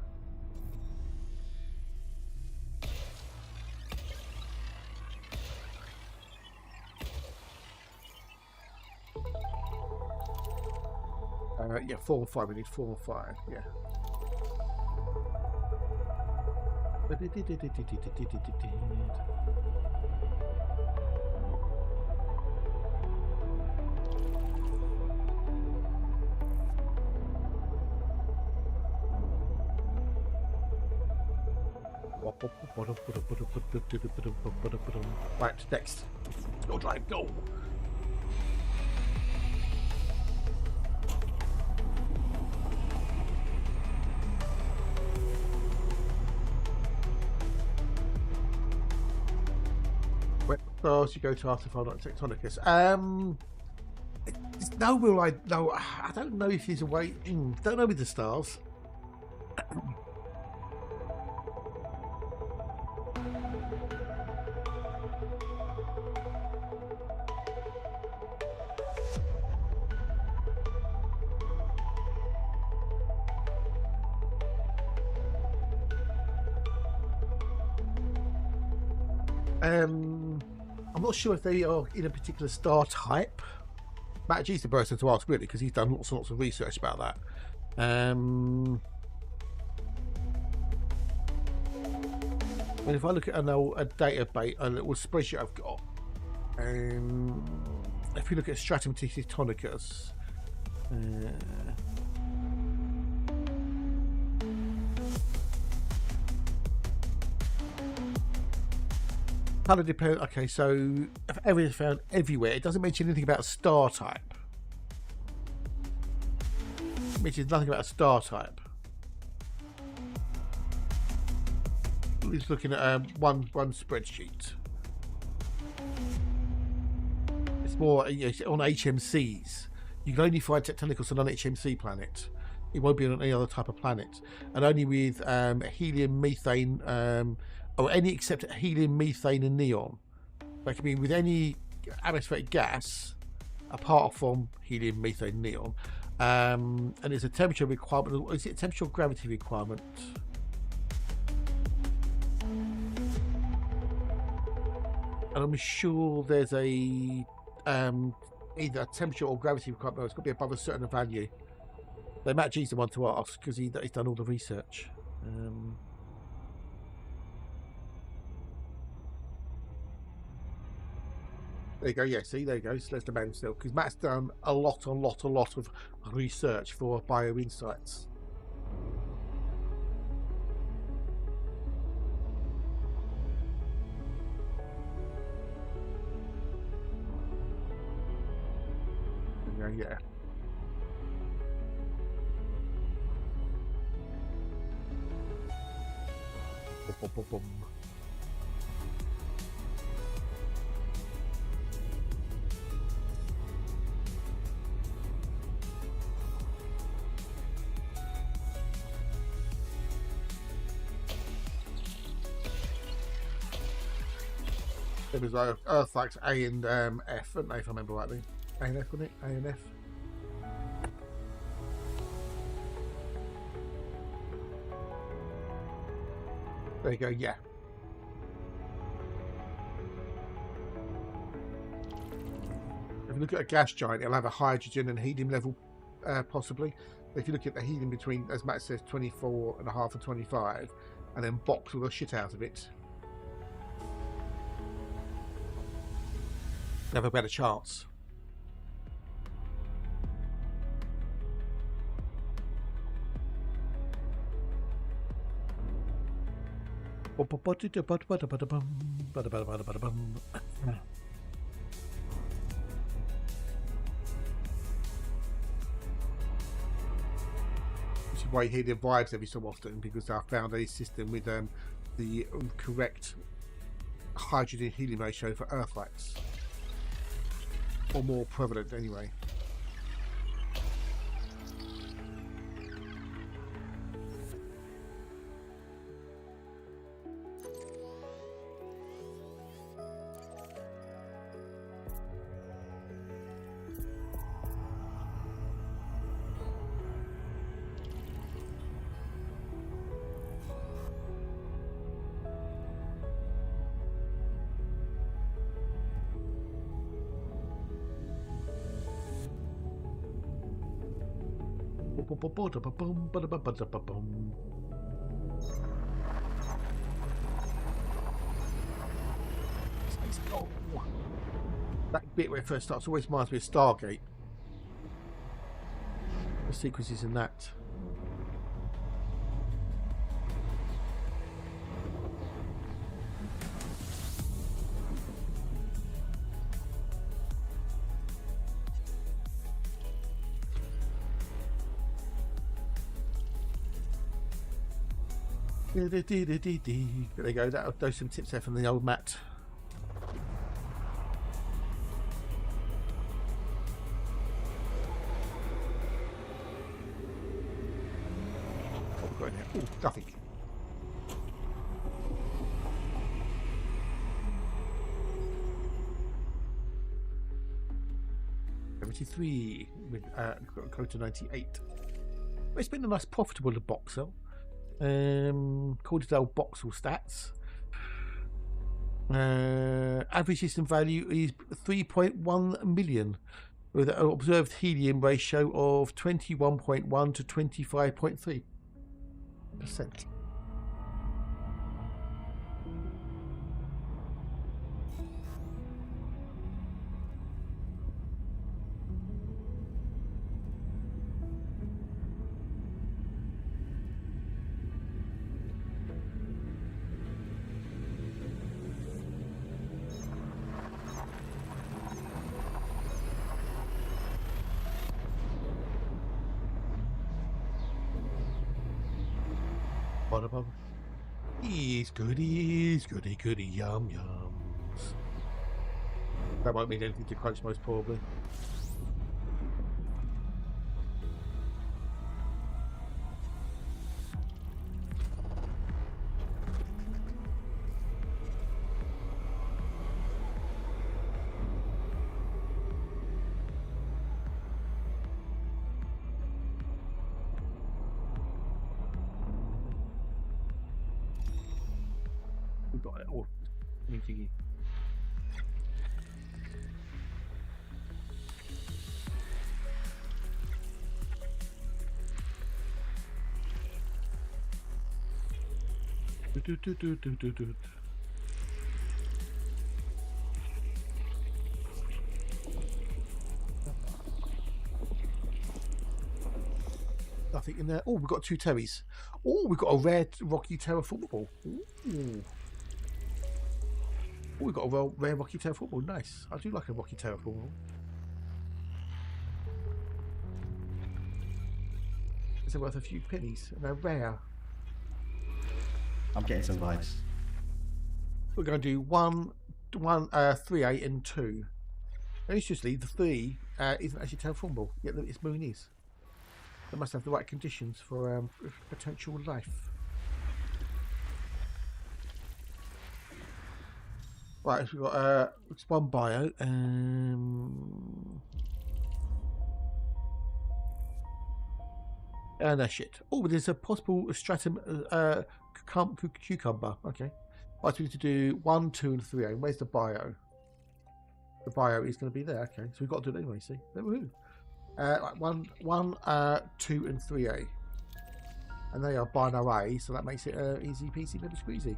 Yeah, 4 and 5. We need 4 and 5. Yeah. Right, next. Go drive, go. Where else you go to after Final Tectonicus? There's no real. I don't know if there's a way. Don't know with the stars. I'm not sure if they are in a particular star type. Matt G's the person to ask, really, because he's done lots and lots of research about that. And if I look at a database, a little spreadsheet I've got, if you look at Stratum Tectonicus, Colour depends. Okay, so if everything found everywhere, it doesn't mention anything about a star type. It mentions nothing about a star type. He's looking at one spreadsheet. It's more on HMCs. You can only find Tectonicus on an HMC planet. It won't be on any other type of planet, and only with helium, methane, or any except helium, methane, and neon. That can be with any atmospheric gas apart from helium, methane, neon. And there's a temperature requirement. Is it a temperature or gravity requirement? And I'm sure there's a either a temperature or gravity requirement. It's got to be above a certain value. So Matt G's the one to ask because he's done all the research. There you go. Yeah, see, there you go. So there's the man still, because Matt's done a lot of research for Bio Insights. Yeah. Boom, boom, boom. It was Earth likes A and F, weren't they, if I remember rightly? A and F, wasn't it? A and F. There you go, yeah. If you look at a gas giant, it'll have a hydrogen and helium level, possibly. But if you look at the helium between, as Matt says, 24.5 and 25, and then box all the shit out of it, you have a better chance. Which is why you hear the vibes every so often, because I found a system with the correct hydrogen helium ratio for Earth lights, or more prevalent anyway. Let's go. That bit where it first starts always reminds me of Stargate. The sequences in that. There you go, that'll do some tips there from the old Matt. What have we got in there? Oh, nothing. With go to 98. Well, it's been a nice profitable box though. Called it old Boxall stats. Average system value is 3.1 million with an observed helium ratio of 21.1 to 25.3%. Bada-bum. He's goodies, goody goody yum yums. That won't mean anything to Crunch, most probably. We've got it all. Thingy. Do. Nothing in there. Oh, we've got 2 terries. Oh, we've got a rare Rocky Terror football. Ooh. Oh, we've got a rare Rocky Terror football. Nice. I do like a Rocky Terror football. Is it worth a few pennies? And they're rare. I'm getting some vibes. We're going to do 3, 8, and 2. And interestingly, the 3 isn't actually Terror football. Yet its moon is. They must have the right conditions for potential life. Right, so we've got it's 1 bio. And that's shit. Oh, there's a possible stratum cucumber. Okay. Right, so we need to do 1, 2, and 3. And where's the bio? The bio is going to be there. Okay, so we've got to do it anyway. See, woohoo. Right, 1, 2, and 3A, and they are binary, so that makes it easy peasy, lemon squeezy.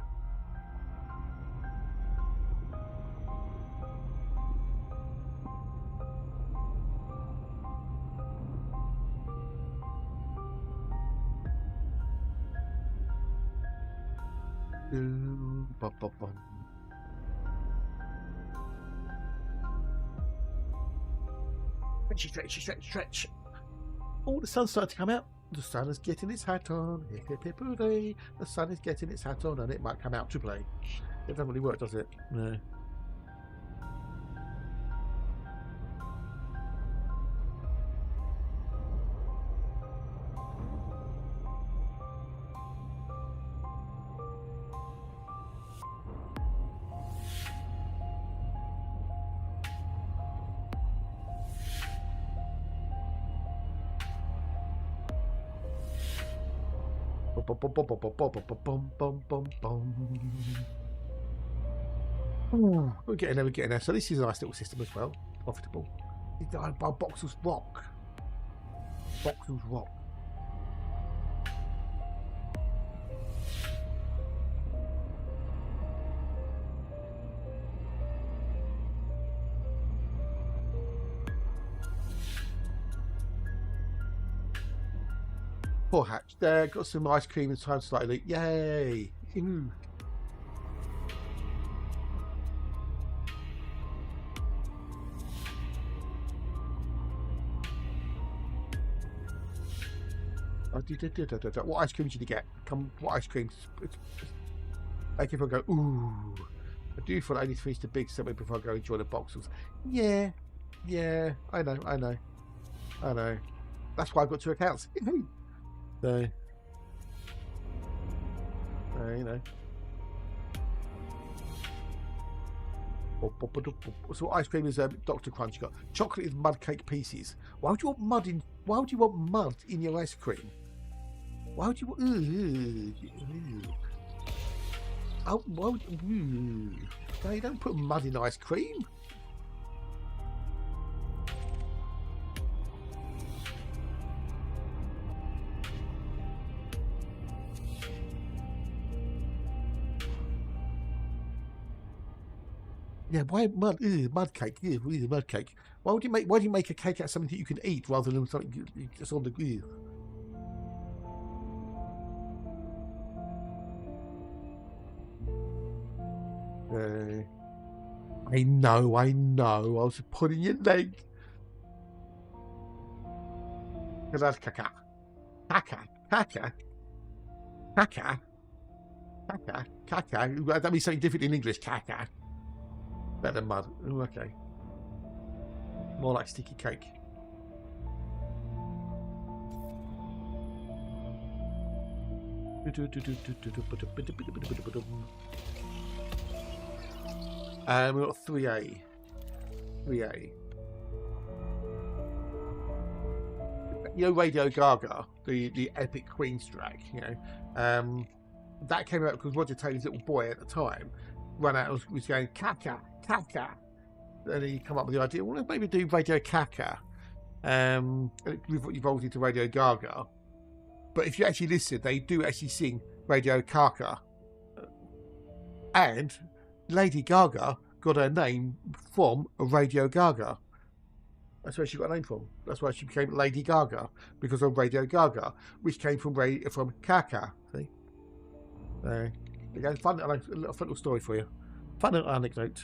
Stretch. Oh, the sun's starting to come out. The sun is getting its hat on. Hip hip hip hooray. The sun is getting its hat on, and it might come out to play. It doesn't really work, does it? No. We're getting there. So this is a nice little system as well. Profitable. By Boxel's Rock. Boxel's Rock. Poor Hatch. There, got some ice cream and time slightly. Yay! Ooh. What ice cream did you get? What ice cream? Like if I go, ooh, I do feel I need to finish the big summit before I go enjoy the boxes. Yeah, I know. That's why I've got 2 accounts. So, you know. So ice cream is Dr. Crunch. You got chocolate is mud cake pieces. Why would you want mud in your ice cream? Why would you want? Oh, why would you? No, you don't put mud in ice cream. Yeah, why mud? Mud cake. Mud cake. Why do you make a cake out of something that you can eat rather than something just on the? I know. I was pulling your leg. Because that's caca. Caca. Caca. That means something different in English. Caca. Better than mud. Ooh, okay. More like sticky cake. We've got 3A. 3A. You know Radio Gaga, the epic Queen's track, you know, that came out because Roger Taylor's little boy at the time ran out and was going caca, caca. And he come up with the idea, well, let's maybe do Radio Caca. And it evolved into Radio Gaga. But if you actually listen, they do actually sing Radio Caca. And Lady Gaga got her name from Radio Gaga. That's where she got her name from. That's why she became Lady Gaga, because of Radio Gaga, which came from Caca. See? There you go. Fun little story for you. Fun little anecdote.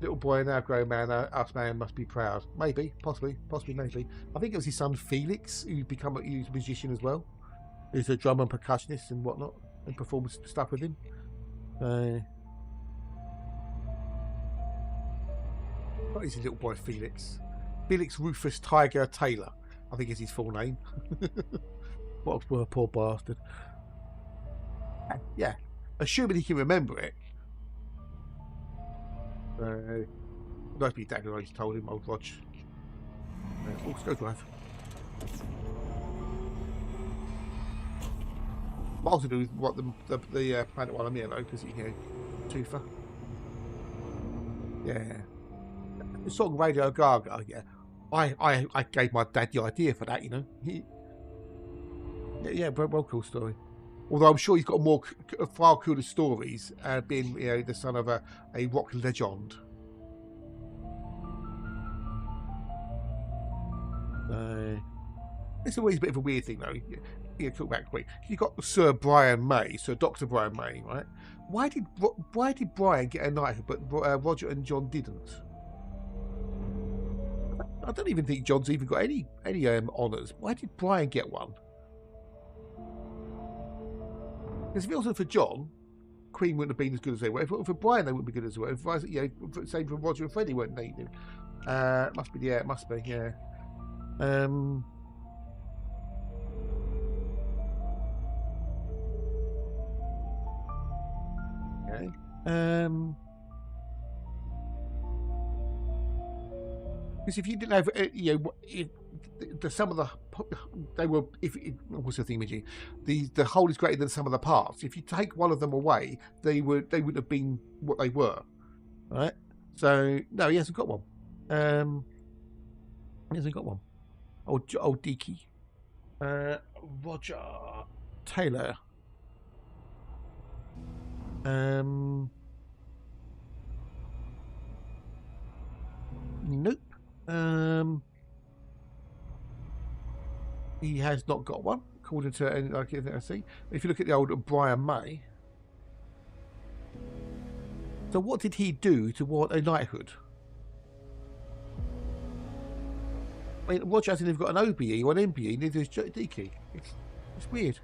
Little boy, now grown man, us man must be proud. Maybe, possibly, maybe. I think it was his son Felix who's become a musician as well. He's a drummer and percussionist and whatnot, and performs stuff with him. What is his little boy Felix? Felix Rufus Tiger Taylor, I think is his full name. What a poor bastard. Yeah, assuming he can remember it. Nice to be dad, I just told him, old Rog. Let's go drive. What to do with what the planet while I'm here though, because you know, twofer. Yeah. The song Radio Gaga, yeah. I gave my dad the idea for that, you know. Yeah, well cool story. Although I'm sure he's got far cooler stories, being, you know, the son of a rock legend. It's always a bit of a weird thing, though. You talk about quick. You got Sir Brian May, Sir Dr. Brian May, right? Why did Brian get a knighthood, but Roger and John didn't? I don't even think John's even got any honours. Why did Brian get one? Because if it wasn't for John, Queen wouldn't have been as good as they were. If it wasn't for Brian, they wouldn't be good as well. If, you know, same for Roger and Freddie, weren't they? Must be, yeah, it must be, yeah. Okay. Because if you didn't have, you know, some of the they were, what's the thing, Midgie? The whole is greater than some of the parts. If you take one of them away, they wouldn't have been what they were, right? So no, he hasn't got one. He hasn't got one. Old Deaky, Roger Taylor. Nope. He has not got one, according to anything I see. If you look at the old Brian May. So what did he do to warrant a knighthood? I mean, Roger hasn't even got an OBE or an MBE, neither has Deaky. It's weird.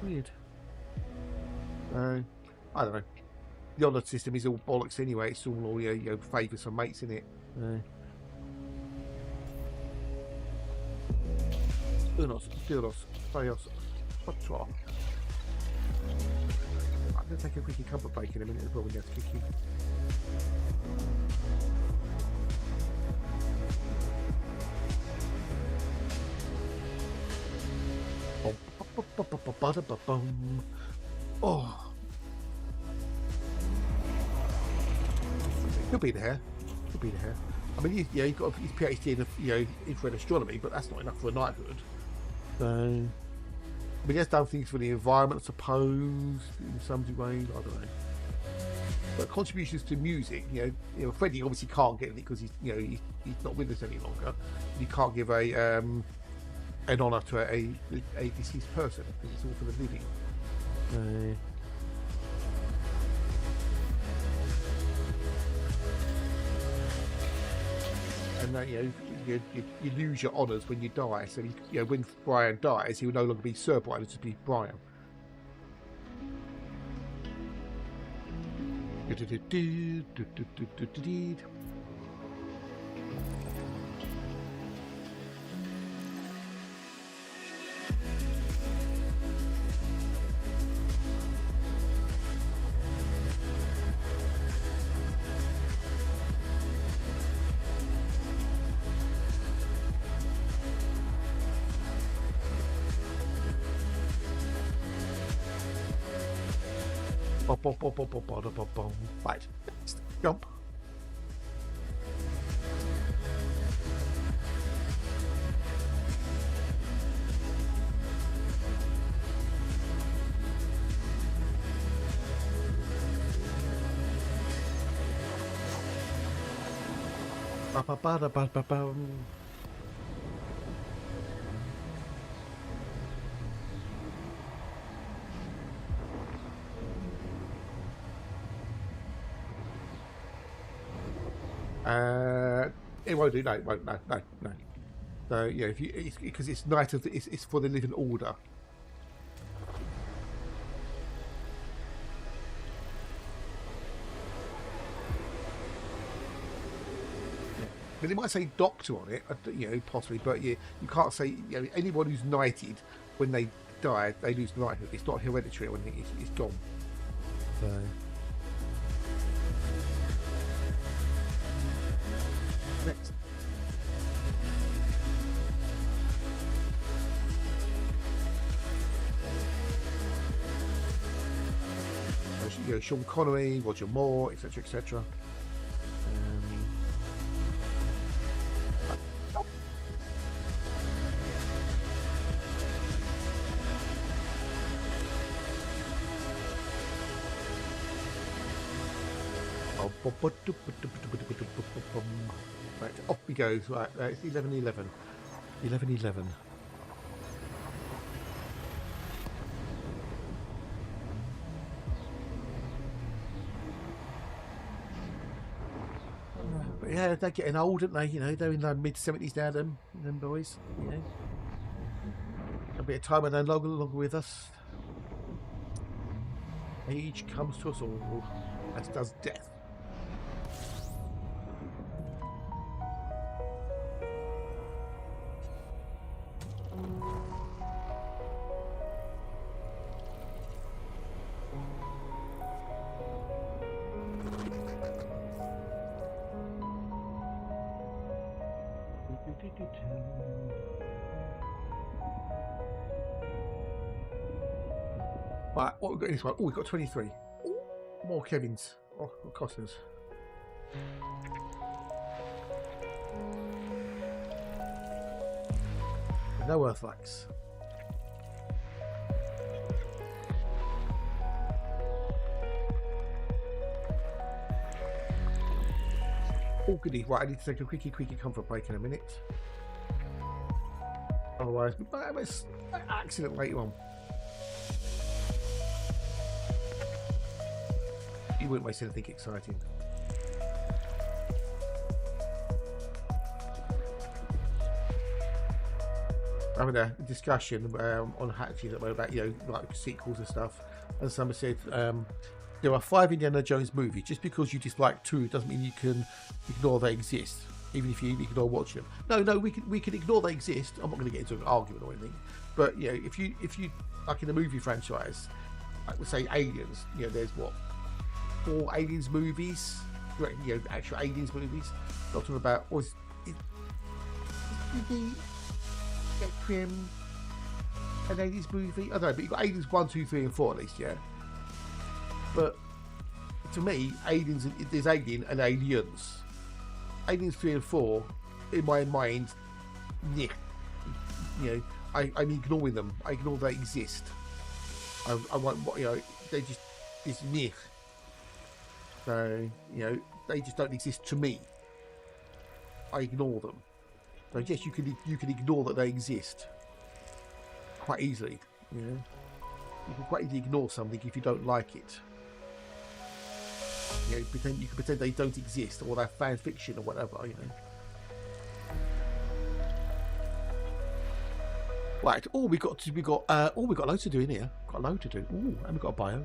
Weird. I don't know. The honour system is all bollocks anyway. It's all you know, favours for mates, isn't it? Unos, feos, quattro. I'm going to take a quickie cup of bacon in a minute as well when you have to kick you. Oh. Could be the hair. Could be the hair. I mean, yeah, he's got his PhD in, you know, infrared astronomy, but that's not enough for a knighthood. So, I mean, he has done things for the environment, I suppose, in some degree. I don't know. But contributions to music, you know, Freddie obviously can't get it because he's not with us any longer. You can't give an honour to a deceased person because it's all for the living. And you lose your honours when you die. So when Brian dies, he will no longer be Sir Brian; it'll just be Brian. Right, next, jump. It won't do. No, it won't. No. So if you, because it's night of it's for the living order. But they might say doctor on it, possibly, but you can't say anyone who's knighted when they die, they lose knighthood. It's not hereditary or anything. It's gone. So. Next. Sean Connery, Roger Moore, etc., etc. Right, off we go. Right, it's 11:11. 11:11. But yeah, they're getting old, aren't they? They're in their mid-70s now, them boys. A bit of time when they're no longer with us. Age comes to us all, as does death. Right, what we've got in this one? Oh, we've got 23. Ooh, more Kevins. Oh, Costners. No Earthlights. Oh, goody. Right, I need to take a quickie comfort break in a minute. Otherwise, we might have an accident later on. You wouldn't waste anything exciting. Having a discussion on Hatchet about like sequels and stuff, and somebody said there are 5 Indiana Jones movies. Just because you dislike 2 doesn't mean you can ignore they exist, even if you ignore watching them. No, we can ignore they exist. I'm not going to get into an argument or anything, but if you like in the movie franchise, I would say Aliens. There's what, 4 Aliens movies, actual Aliens movies. Not talking about, or is Prim an Aliens movie? I don't know, but you've got Aliens 1, 2, 3 and 4 at least, yeah. But to me, Aliens, there's Alien and Aliens. Aliens 3 and 4, in my mind, yeah. I'm ignoring them. I ignore they exist. I want, you know, they just it's me. So you know, they just don't exist to me. I ignore them. So yes, you can ignore that they exist quite easily. You know, you can quite easily ignore something if you don't like it. You know, you can pretend they don't exist or they're fan fiction or whatever. You know. Right, we got loads to do in here. Got a load to do. Ooh, and we've got a bio.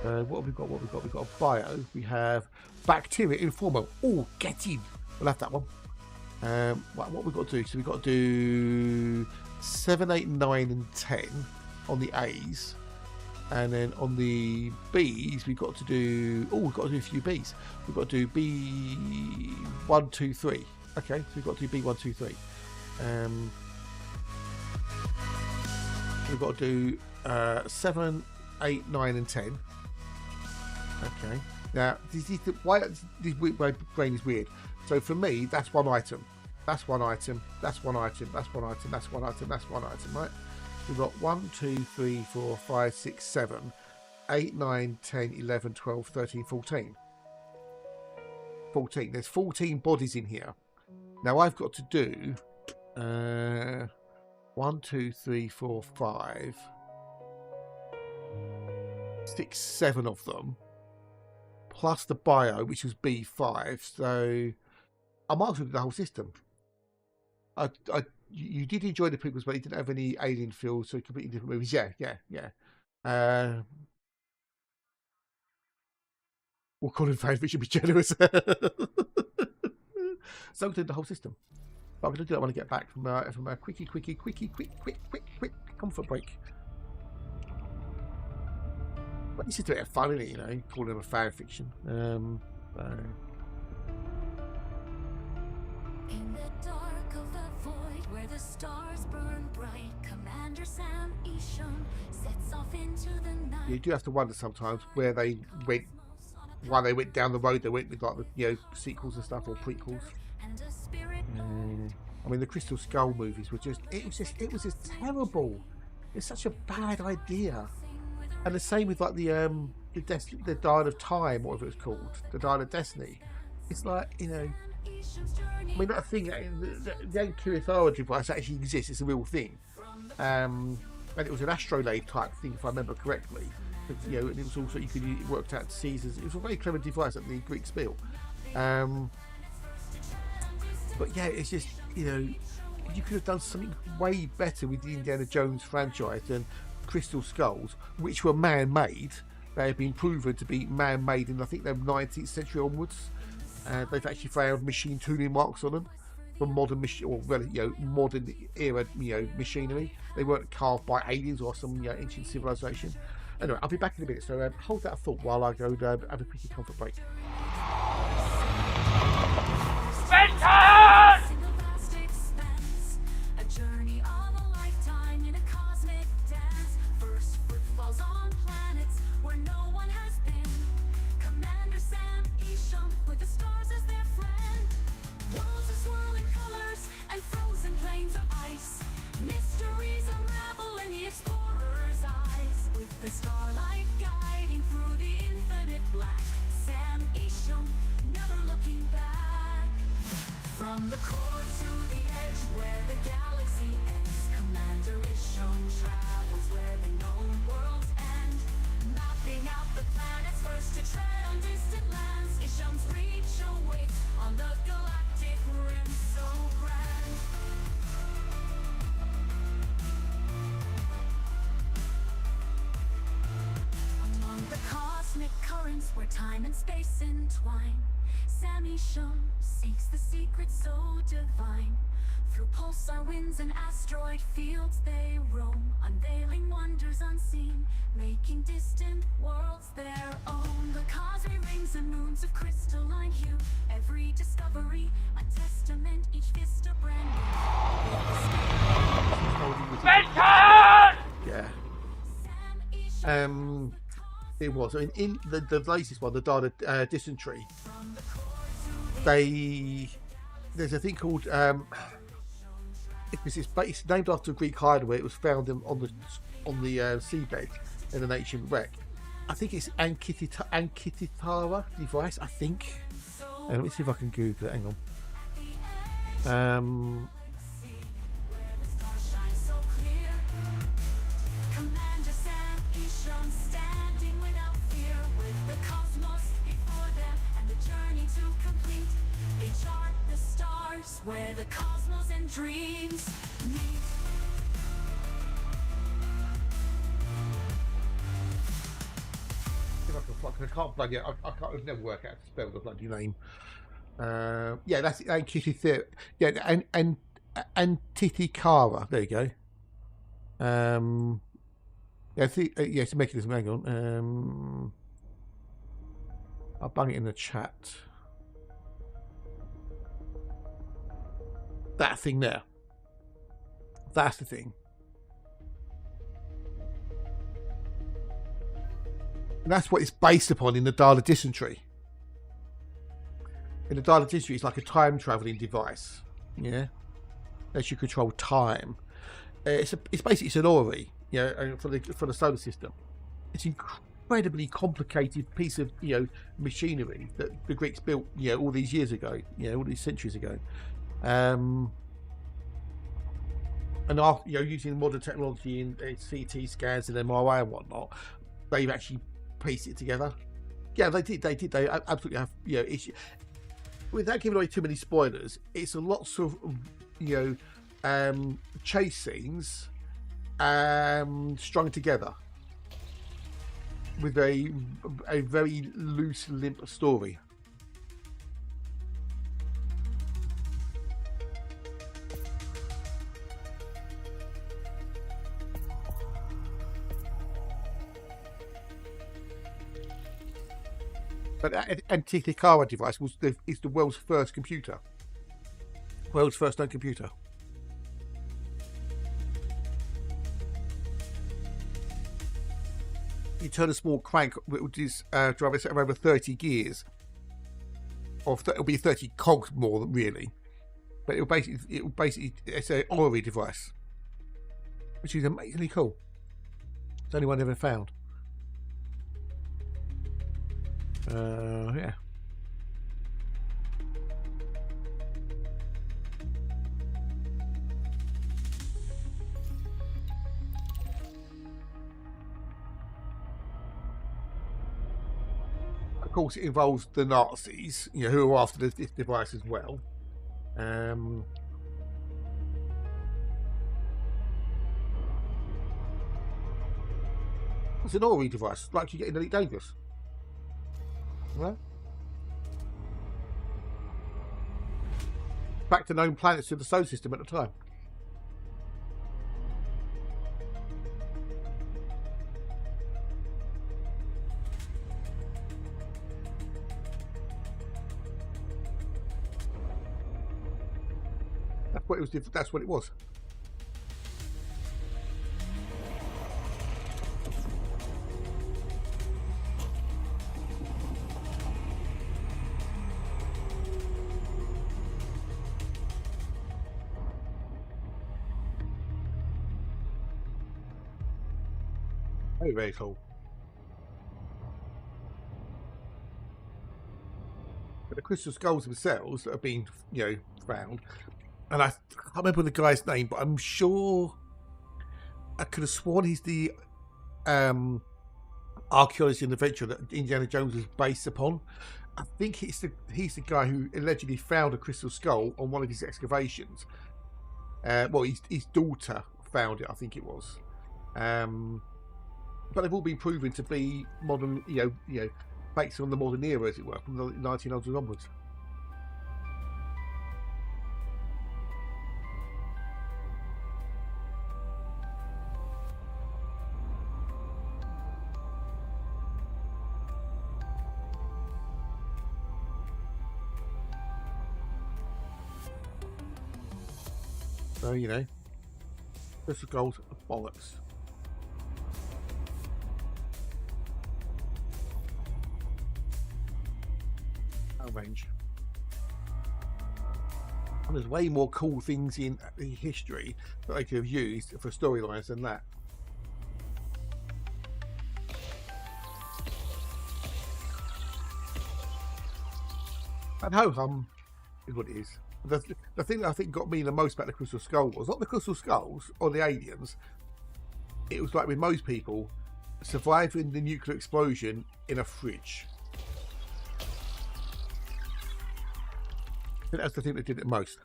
What have we got? We've got a bio. We have bacteria informal. Oh, get him. We'll have that one. What we've got to do? So we've got to do 7, 8, 9, and 10 on the A's, and then on the B's we've got to do. Oh, we've got to do a few B's. We've got to do B 1, 2, 3. Okay, so we've got to do B1, 2, 3. We've got to do 7, 8, 9, and 10. Okay. Now, my brain is weird. So for me, that's one item. That's one item. That's one item. That's one item. That's one item. That's one item. Right? We've got 1, 2, 3, 4, 5, 6, 7, 8, 9, 10, 11, 12, 13, 14. 14. There's 14 bodies in here. Now I've got to do 1, 2, 3, 4, 5, 6, 7 of them, plus the bio, which was B5. So I might as well do the whole system. You did enjoy the prequels, but you didn't have any alien feels, so completely different movies. Yeah. We'll call him fan fiction, be generous. So I'm going to do the whole system. But I'm going to do that when I get back from a quick comfort break. But this is a bit of fun, isn't it? You know, calling them a fan fiction. In the dark of the void, where the stars burn bright, Commander Sam Isham sets off into the night. You do have to wonder sometimes where they went, why they went down the road they went with, like the, you know, sequels and stuff or prequels. I mean, the Crystal Skull movies were just it was just terrible. It's such a bad idea. And the same with like the Dial of Time, whatever it's called, the Dial of Destiny. It's like, you know, I mean, that thing, the QFR device actually exists. It's a real thing, and it was an astrolabe type thing, if I remember correctly. But, you know, and it was also it worked out Caesar's. It was a very clever device at the Greek spiel. But yeah, it's just, you know, you could have done something way better with the Indiana Jones franchise than Crystal Skulls, which were man-made. They have been proven to be man-made in, I think, the 19th century onwards. They've actually found machine tuning marks on them from modern modern era, you know, machinery. They weren't carved by aliens or some, you know, ancient civilization. Anyway, I'll be back in a minute, so hold that thought while I go have a quick comfort break. The starlight guiding through the infinite black, Sam Isham, never looking back. From the core to the edge where the galaxy ends, Commander Isham travels where the known worlds end, mapping out the planets first to tread on distant lands. Isham's reach awaits on the galactic rim so grand. The cosmic currents where time and space entwine, Sam Isham seeks the secret so divine. Through pulsar winds and asteroid fields they roam, unveiling wonders unseen, making distant worlds their own. The cosmic rings and moons of crystalline hue, every discovery a testament, each vista brand new. Yeah. It was. I mean, in the latest one, the Dial of Dysentery, they there's a thing called it's named after a Greek hideaway. It was found on the seabed in an ancient wreck. I think it's Ankitara device. I think. Let me see if I can Google it. Hang on. Where the cosmos and dreams meet. I can't bloody. I can't. I've never work out how to spell the bloody name. Yeah, that's Ankitithera. Yeah, and Antithikara. There you go. Yeah, it's a mechanism. Hang on. I'll bang it in the chat. That thing there. That's the thing. And that's what it's based upon in the dial of dysentery. In the dial of dysentery, it's like a time traveling device. Yeah. Lets you control time. It's basically an orrery, for the solar system. It's an incredibly complicated piece of machinery that the Greeks built all these years ago, all these centuries ago. And after, using modern technology and CT scans and MRI and whatnot, they've actually pieced it together. Yeah, they did. They absolutely have. Without giving away too many spoilers, it's a lots of chase scenes strung together with a very loose, limp story. But that Antithikara device is the world's first computer. World's first known computer. You turn a small crank, which is drive a set of over 30 gears. Or it'll be 30 cogs more than really. But it'll basically it's an orrery device. Which is amazingly cool. It's the only one ever found. Yeah. Of course, it involves the Nazis, who are after this device as well. It's an orrery device, like you get in Elite Dangerous. Well, back to known planets in the solar system at the time. That's what it was. That's what it was. Very, very cool. But the crystal skulls themselves that have been, found, and I can't remember the guy's name, but I'm sure I could have sworn he's the archaeologist and adventurer that Indiana Jones was based upon. I think he's the guy who allegedly found a crystal skull on one of his excavations. Well, his daughter found it, I think it was. But they've all been proven to be modern, based on the modern era, as it were, from the 1900s onwards. So, crystal gold bollocks. Range. And there's way more cool things in the history that they could have used for storylines than that. And ho-hum is what it is. The thing that I think got me the most about the Crystal Skull was not the Crystal Skulls or the aliens. It was like with most people, surviving the nuclear explosion in a fridge. I think that's the thing that did it most.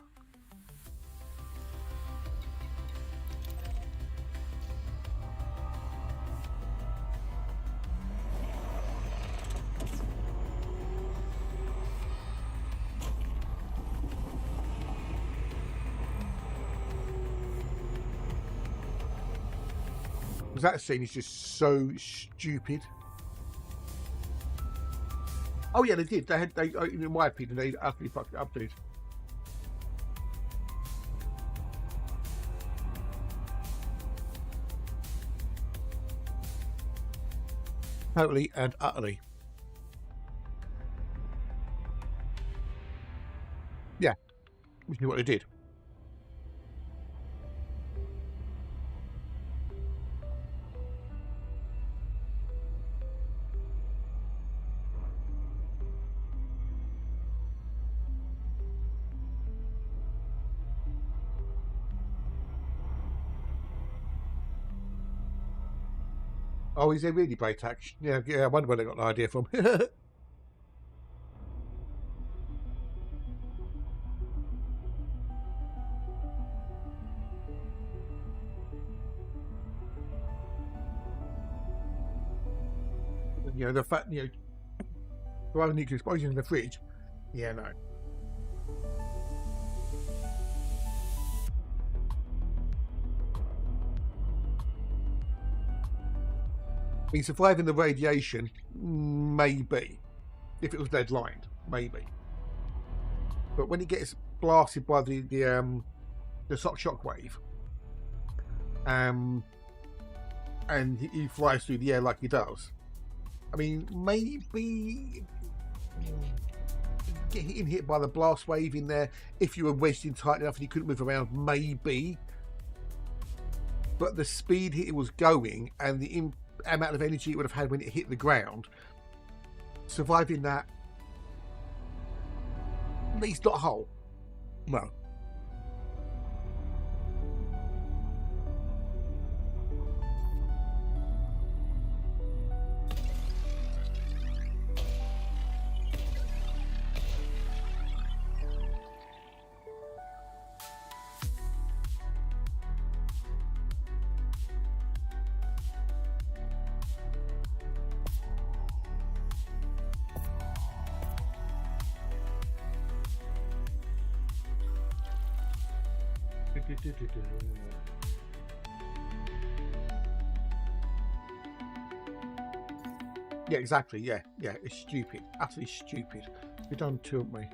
That scene is just so stupid. Oh yeah, they did. They in my opinion, they actually fucked it up, dude. Totally and utterly. Yeah, which is what they did. Oh, is there really Braytac? Yeah, I wonder where they got the idea from. You know, the fact, you know, rather nuclear explosion in the fridge. Yeah, no. I mean, surviving the radiation, maybe. If it was lead lined, maybe. But when it gets blasted by the shockwave, and he flies through the air like he does, I mean, maybe getting hit by the blast wave in there, if you were wedged in tight enough and you couldn't move around, maybe. But the speed it was going and the amount of energy it would have had when it hit the ground, surviving that, at least not whole. No. Yeah, exactly. Yeah, it's stupid. Utterly stupid. We've done two, haven't we?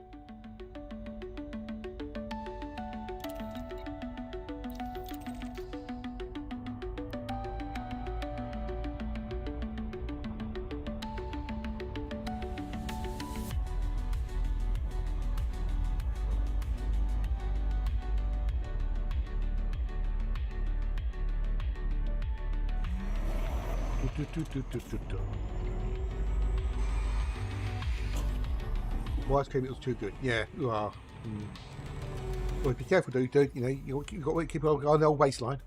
Worst came, it was too good. Yeah, you are. Well, be careful, dude. You know, you've got to keep on the old waistline.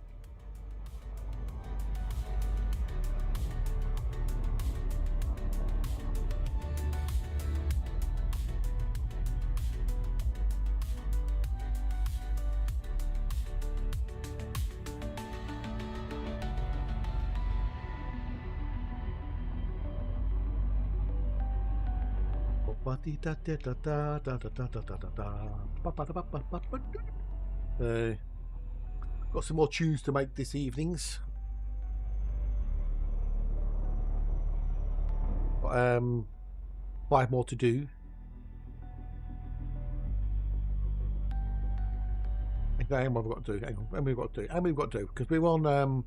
Got some more tunes to make this evening's. Got, 5 more to do. Okay, what have we got to do? Hang on, how many we've got to do? Because we're on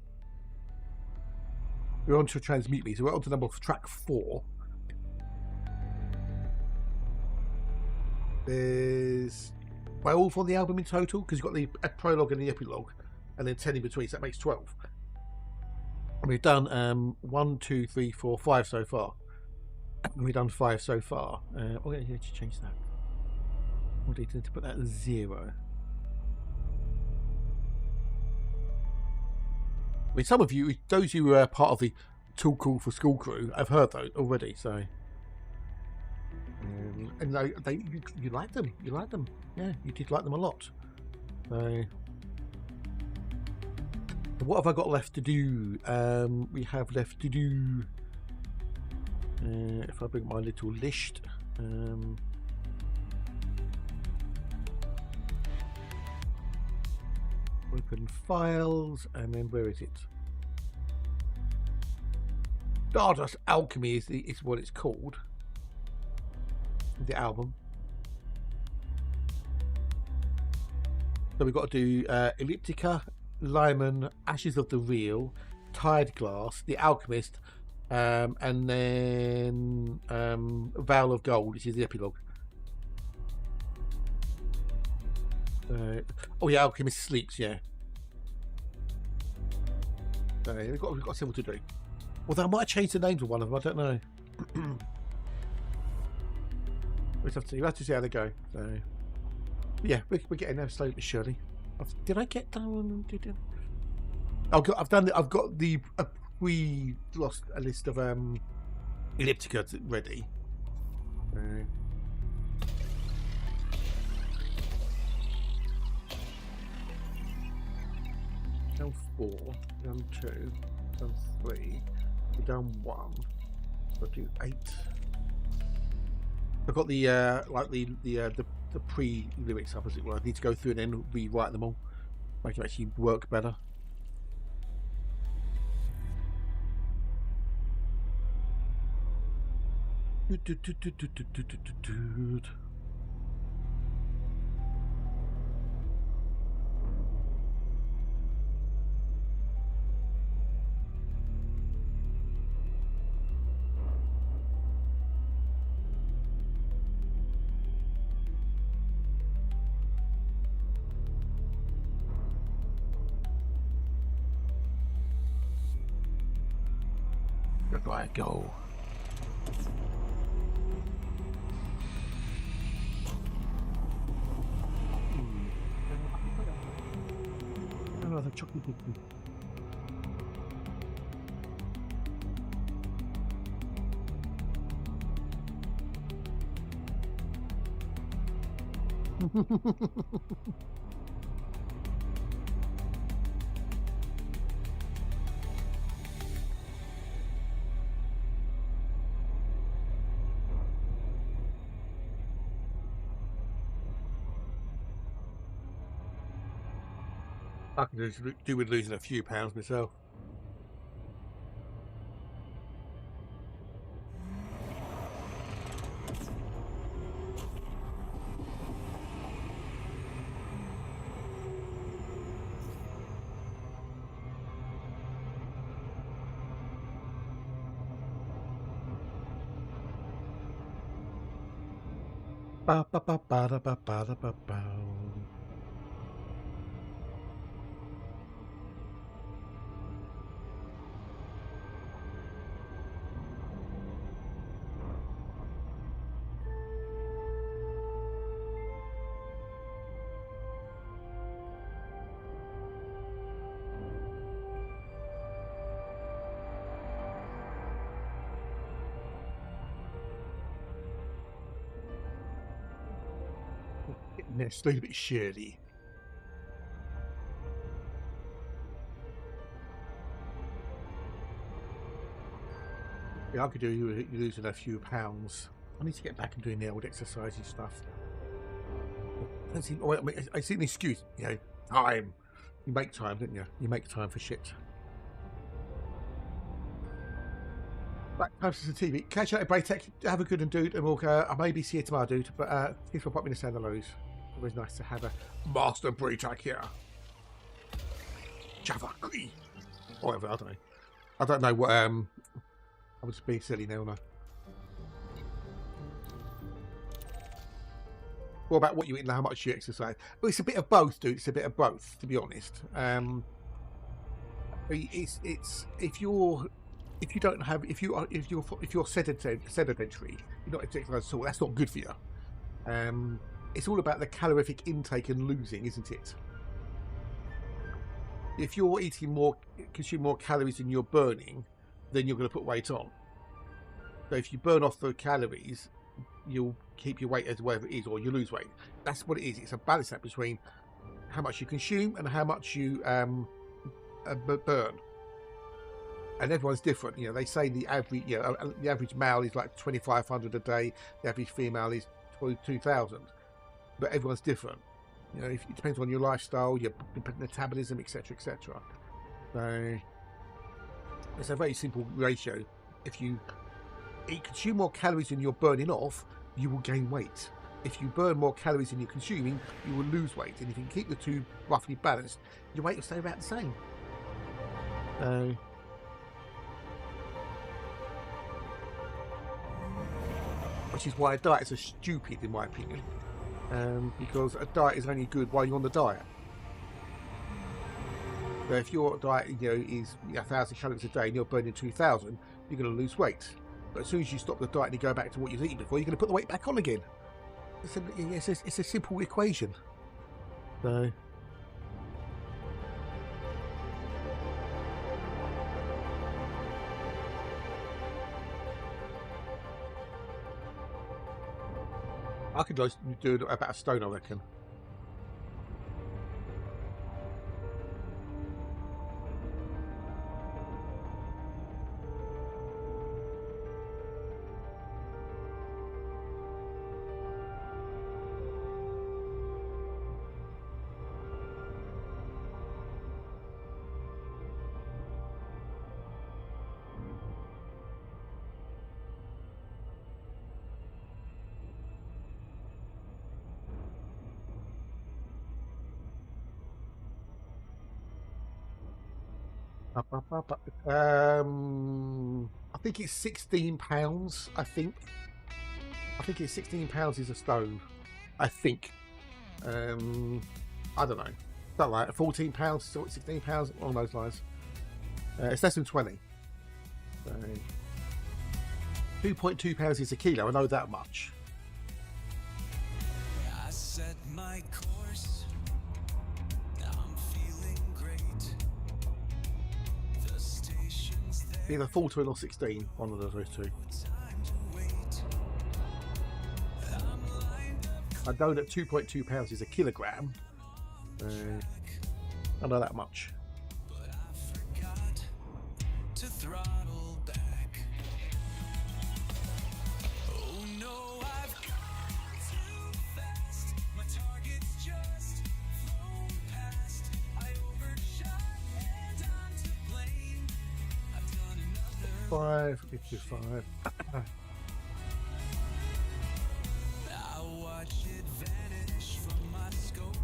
to Transmute Me, so we're on to track 4. There's 12 on the album in total, because you've got the prologue and the epilogue, and then 10 in between, so that makes 12. And we've done 1, 2, 3, 4, 5 so far. We've done 5 so far. Oh, yeah, to change that. We'll need to put that at 0. I mean, some of you, those who were part of the Too Cool for School crew, have heard those already, so. And you like them. You like them. Yeah, you did like them a lot. So, what have I got left to do? We have left to do. If I bring my little list. Open files, and then where is it? Stardust Alchemy is what it's called. The album. So we've got to do Elliptica, Lyman, Ashes of the Real, Tide Glass, The Alchemist, and then Veil of Gold, which is the epilogue. Oh yeah, Alchemist Sleeps, yeah. We've got several to do. Although I might have changed the names of one of them, I don't know. We'll have to see how they go. So, yeah, we're getting there slowly but surely. Did I get down? I've done. I've got the we lost a list of Elliptica ready. Done 4, done 2, done 3, done 1. I'll do 8. I've got the like the pre-lyrics up, as it were. I need to go through and then rewrite them all, make them actually work better. Goodbye, go. Another chocolate cookie. I can do with losing a few pounds myself. Ba ba ba ba da ba ba da ba ba. Yeah, slowly but surely. Yeah, I could do you losing a few pounds. I need to get back and doing the old exercisey stuff. I see an excuse, you know, time. You make time, don't you? You make time for shit. Right, time to the TV. Catch you later, Braytech. Have a good one, dude, and we'll I maybe see you tomorrow, dude. But thanks for popping in to say hello. Always nice to have a master Braytech here. Java, whatever. I don't know. I don't know what. I'm just being silly now, no. more about what you eat and how much you exercise. But it's a bit of both, dude. It's a bit of both, to be honest. It's if you're sedentary, you're not exercising at all. That's not good for you. It's all about the calorific intake and losing, isn't it? If you're consuming more calories than you're burning, then you're going to put weight on. So if you burn off the calories, you'll keep your weight as whatever it is, or you lose weight. That's what it is. It's a balance act between how much you consume and how much you burn. And everyone's different. You know, they say the average male is like 2,500 a day. The average female is 2,000. But everyone's different. You know, it depends on your lifestyle, your metabolism, etc., etc. So it's a very simple ratio. If you consume more calories than you're burning off, you will gain weight. If you burn more calories than you're consuming, you will lose weight. And if you can keep the two roughly balanced, your weight will stay about the same. Which is why diets are stupid, in my opinion. Because a diet is only good while you're on the diet. So if your diet, is 1,000 calories a day and you're burning 2,000, you're going to lose weight. But as soon as you stop the diet and you go back to what you was eating before, you're going to put the weight back on again. It's a simple equation. So. I could just do about a stone, I reckon. I think it's £16. I think it's £16 is a stone. I think. I don't know. Not like £14, £16, along those lines. It's less than 20. So, 2.2 pounds is a kilo. I know that much. I set my course. Now I'm feeling great. The station's there. Either 14 or 16, one of those two. Time to wait. I'm lined up. I know that 2.2 pounds is a kilogram. I know that much. But I forgot to throttle back. Oh no, I've gone too fast. My target's just flown past. I overshot and I'm to blame. I've done another. 5:55. I watch it vanish from my scope.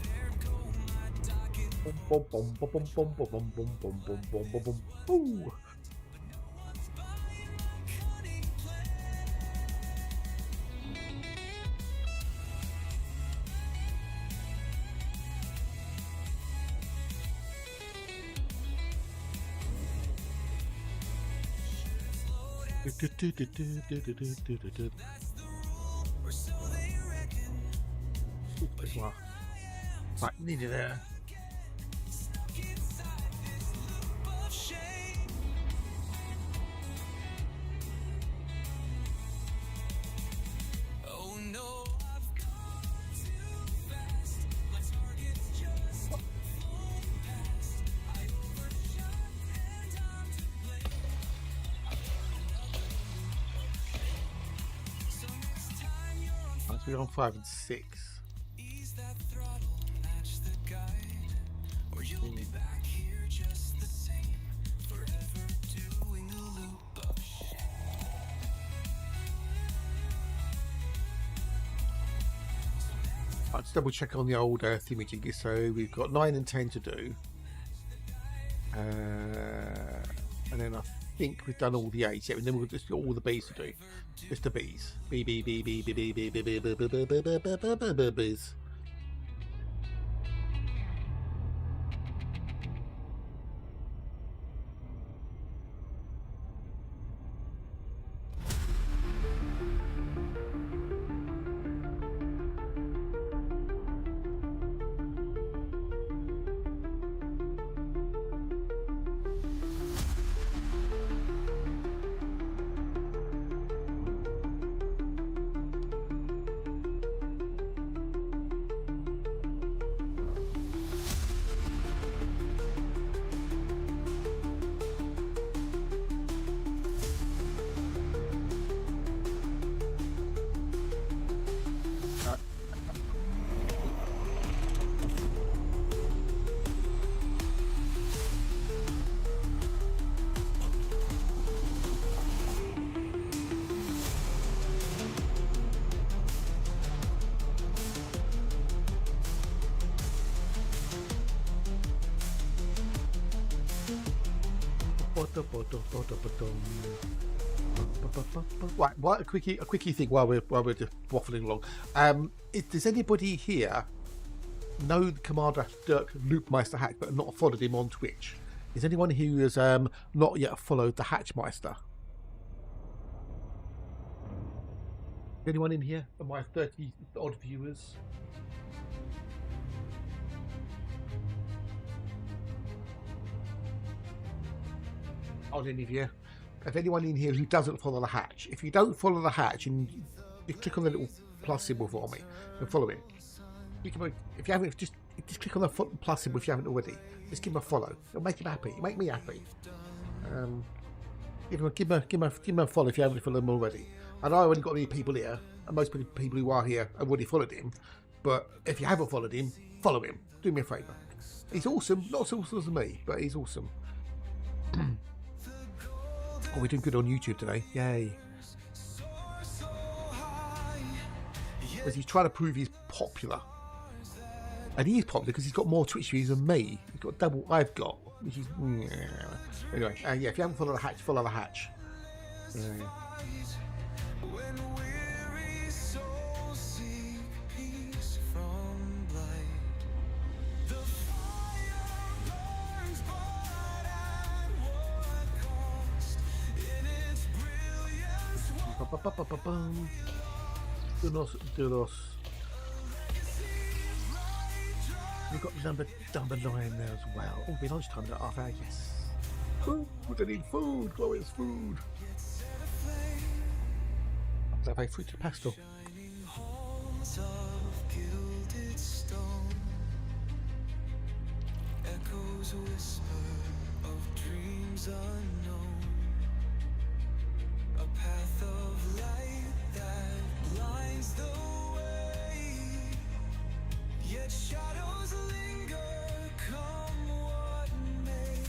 There go my docket. Boom, boom, boom, boom, boom, boom, boom, boom, boom, boom, boom, boom, boom. Ooh. Buying my cunning plan. Or so they reckon. Right, nearly there. Stuck inside this loop of shame. Oh no, I've gone too fast. My target's just flown past. I overshot and I'm to blame. So next time you're on Let's be on 5 and 6. ease that throttle, match the guide, or you'll be back here just the same, forever doing a loop of shame. Let's double check on the old thingamajiggy. So we've got 9 and 10 to do. And then I think we've done all the A's, yeah, and then we've just got all the B's to do. Just the B's. B, B, B, B, B, B, B, B, B, B, B, B, B, B, B, B, B, B's. Right, a quickie thing while we're just waffling along. Does anybody here know the Commander Dirk Loopmeister Hatch but not followed him on Twitch? Is anyone who has not yet followed the Hatchmeister? Anyone in here? Of my 30 odd viewers? Odd any of you? If anyone in here who doesn't follow the Hatch, if you don't follow the Hatch and you click on the little plus symbol for me and follow it. If you haven't, just click on the plus symbol if you haven't already. Just give him a follow. It'll make him happy. It'll make me happy. Give him a follow if you haven't followed him already. I know I only got any people here, and most people who are here have already followed him. But if you haven't followed him, follow him. Do me a favour. He's awesome. Not as awesome as me, but he's awesome. Oh, we're doing good on YouTube today. Yay. Because he's trying to prove he's popular. And he is popular because he's got more Twitch views than me. He's got double I've got. Which is... Anyway, yeah, if you haven't followed the Hatch, follow the Hatch. Do this. We've got number 9 there as well. Oh, it'll be lunchtime in half hour. Yes. Food. I need food. Glorious food. I'll have a fruit to pastel. Echoes whisper of dreams unknown. A path of light that blinds the way. Yet shadows linger, come what may.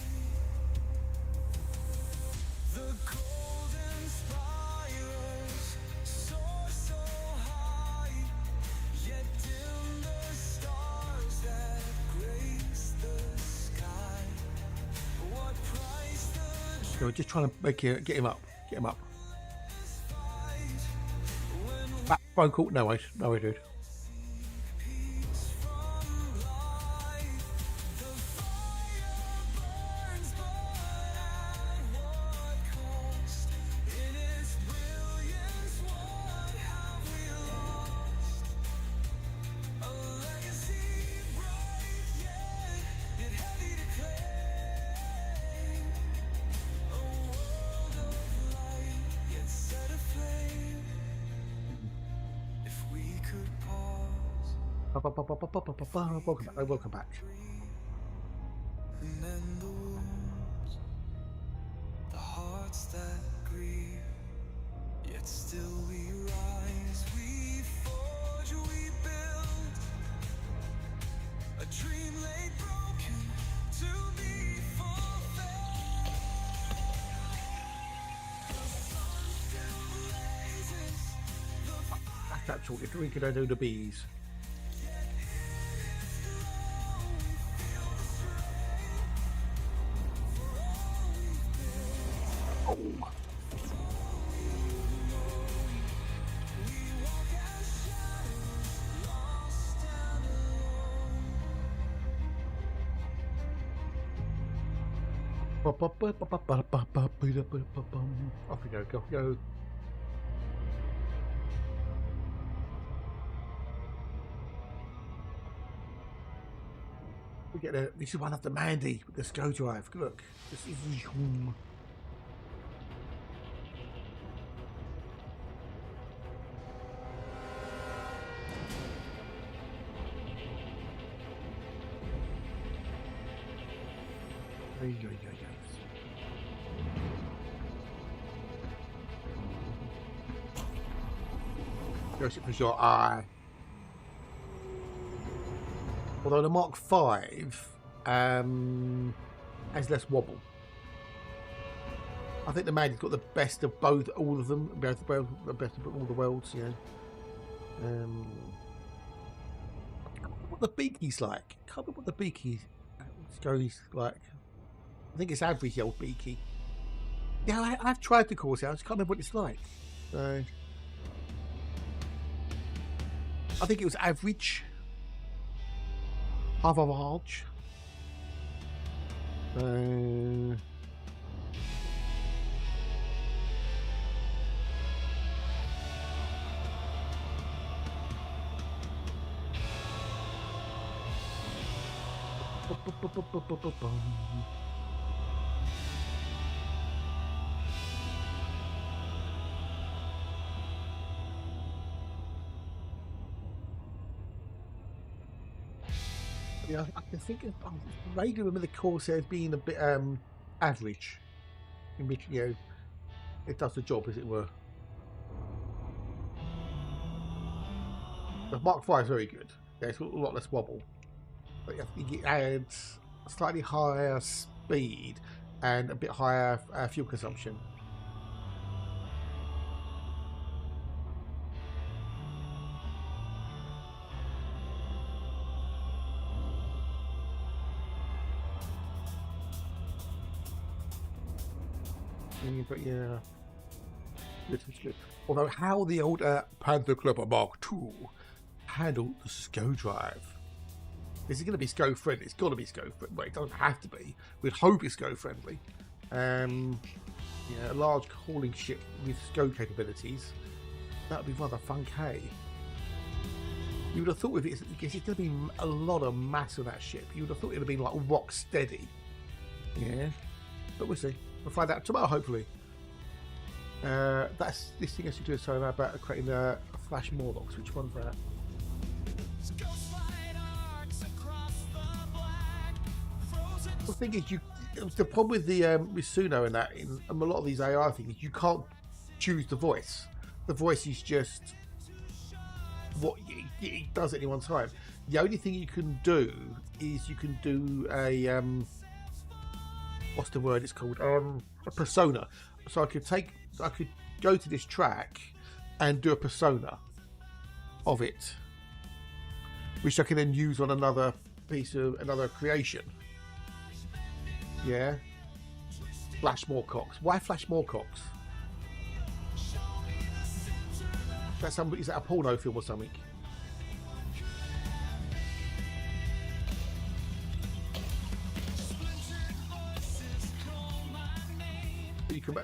The golden spires soar so high, yet dim the stars that grace the sky. What price the So we're just trying to get him up. Get him up. Back phone call? No, dude. Welcome back. And then the wounds, the hearts that grieve, yet still we rise, we forge, we build a dream laid broken to be fulfilled. The sun still blazes, That's all. You're drinking over the bees. Off we go, go, go. We get a. This is one of the Mandy with the SCO drive. Look, this is. Goes it for your eye. Although the Mark V has less wobble. I think the Mandy's got the best of both, all of them, the best of all the worlds. You know. What the Beaky's like? Can't remember what the Beaky goes like. I think it's average, the old Beaky. Yeah, I've tried the course out. I just can't remember what it's like. So I think it was average. Half of a large. Yeah, I can think of vaguely remember the Corsair as being a bit average, in which, you know, it does the job, as it were. The Mark V is very good. Yeah, it's got a lot less wobble, but I think it adds a slightly higher speed and a bit higher fuel consumption. But yeah, this is good. Although how the old Panther Club Mark II handled the SCO drive. This is going to be SCO friendly. It's got to be SCO friendly. Well, it doesn't have to be. We'd hope it's SCO friendly. Yeah, a large hauling ship with SCO capabilities. That would be rather funky. You would have thought with it, because it's going to be a lot of mass on that ship. You would have thought it would have been like rock steady. Yeah, but we'll see. We'll find out tomorrow, hopefully. That's this thing I should do a sorry about creating flash Morlocks. Which one's that? The thing is, the problem with the with Suno and that in a lot of these AI things, you can't choose the voice. The voice is just what it does at any one time. The only thing you can do is you can do a what's the word it's called? A persona. So I could go to this track and do a persona of it, which I can then use on another piece of another creation. Yeah. Flash Moorcox. Why Flash Moorcox? Is that a porno film or something?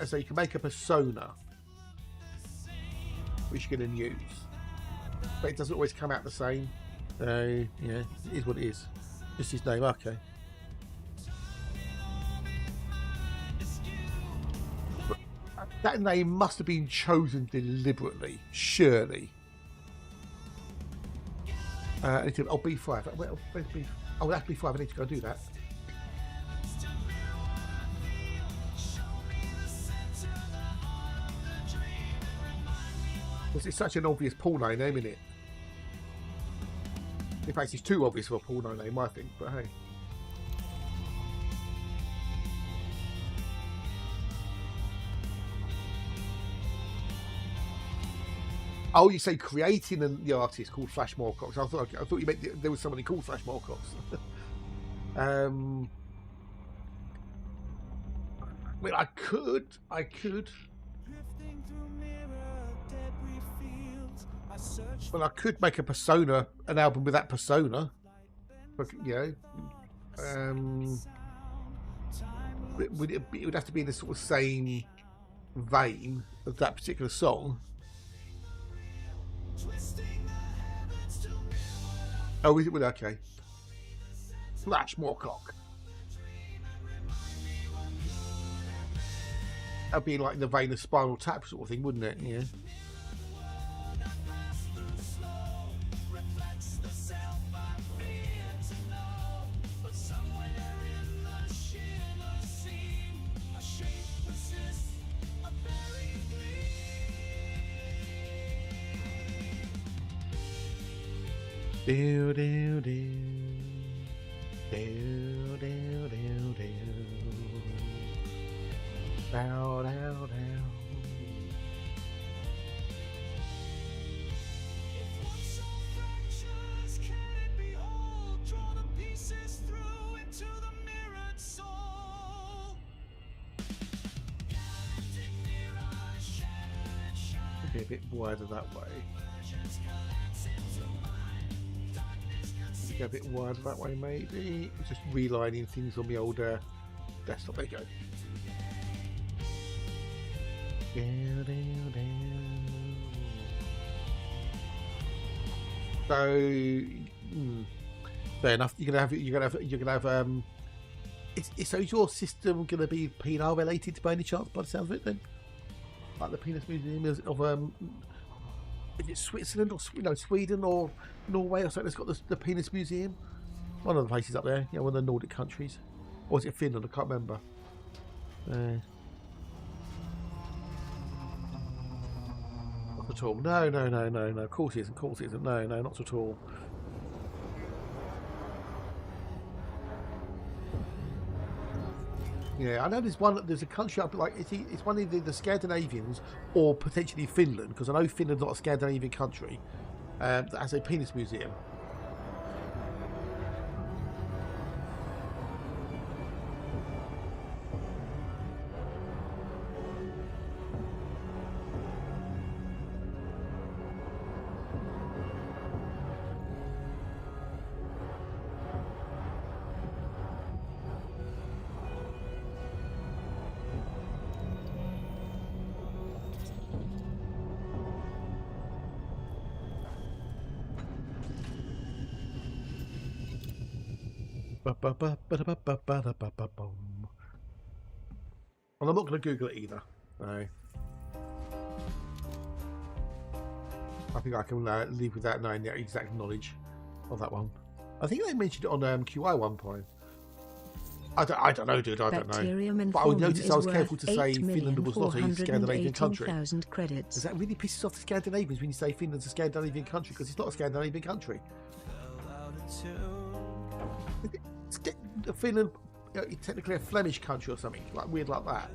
So you can make a persona, which you can then use, but it doesn't always come out the same. Yeah, it is what it is. Just his name, okay. But that name must have been chosen deliberately, surely. I need to, B5. Where's B5? Oh, that's B5. I need to go do that. Because it's such an obvious porno name, isn't it? In fact, it's too obvious for a porno name, I think, but hey. Oh, you say creating the artist called Flash Moorcox. I thought you meant there was somebody called Flash Moorcox. I mean, I could. Well, I could make a persona, an album with that persona. But, you know, it would have to be in the sort of same vein of that particular song. Oh, is it? Well, okay. Flash more cock. That'd be like in the vein of Spinal Tap sort of thing, wouldn't it? Yeah. Do do do do do do do. Down down down. Be a bit wider that way. Go a bit wider that way, maybe. Just relining things on the old desktop. There you go. So, fair enough. You're gonna have. So is your system gonna be penile related by any chance? By the sounds of it, then, like the Penis Museum of is it Switzerland or Sweden or Norway or something that's got the Penis Museum? One of the places up there, one of the Nordic countries. Or is it Finland? I can't remember. Not at all. No. Of course it isn't. No, not at all. Yeah, I know there's a country up like it's one of the Scandinavians or potentially Finland, because I know Finland's not a Scandinavian country, that has a penis museum. And I'm not going to Google it either. No. I think I can leave without knowing the exact knowledge of that one. I think they mentioned it on QI one point. I don't know, dude. I don't know. But I noticed I was careful to say Finland was not a Scandinavian country. Because that really pisses off the Scandinavians when you say Finland's a Scandinavian country, because it's not a Scandinavian country. Finland, technically a Flemish country or something like weird like that.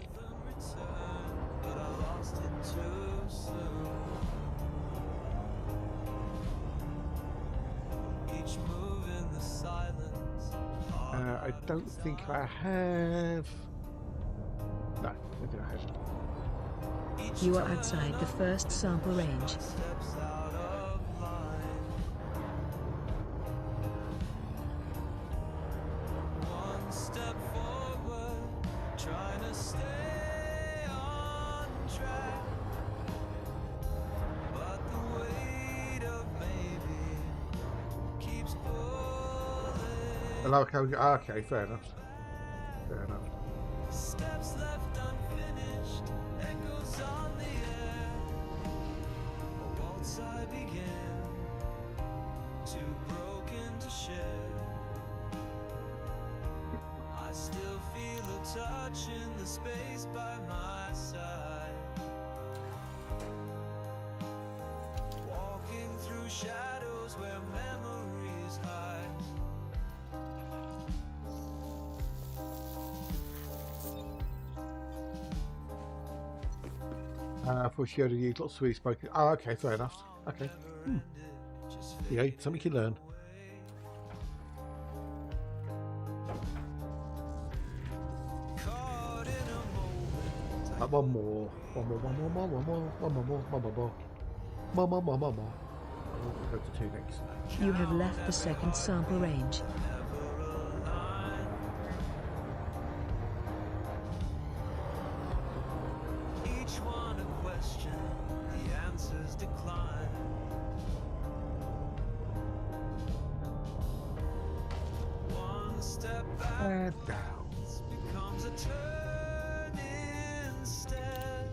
I don't think I have. No, I think I have. You are outside the first sample range. Okay, fair enough. Fair enough. Steps left unfinished, echoes on the air. A waltz I began, too broken to share. I still feel a touch in the space by my side. Walking through shadows where memories hide. For sure, you lots of sweet spoken. Oh, okay, fair enough. Okay. Yeah, something you can learn. One more. We'll go to 2 next. You have left the second sample range. and down. becomes a turn instead,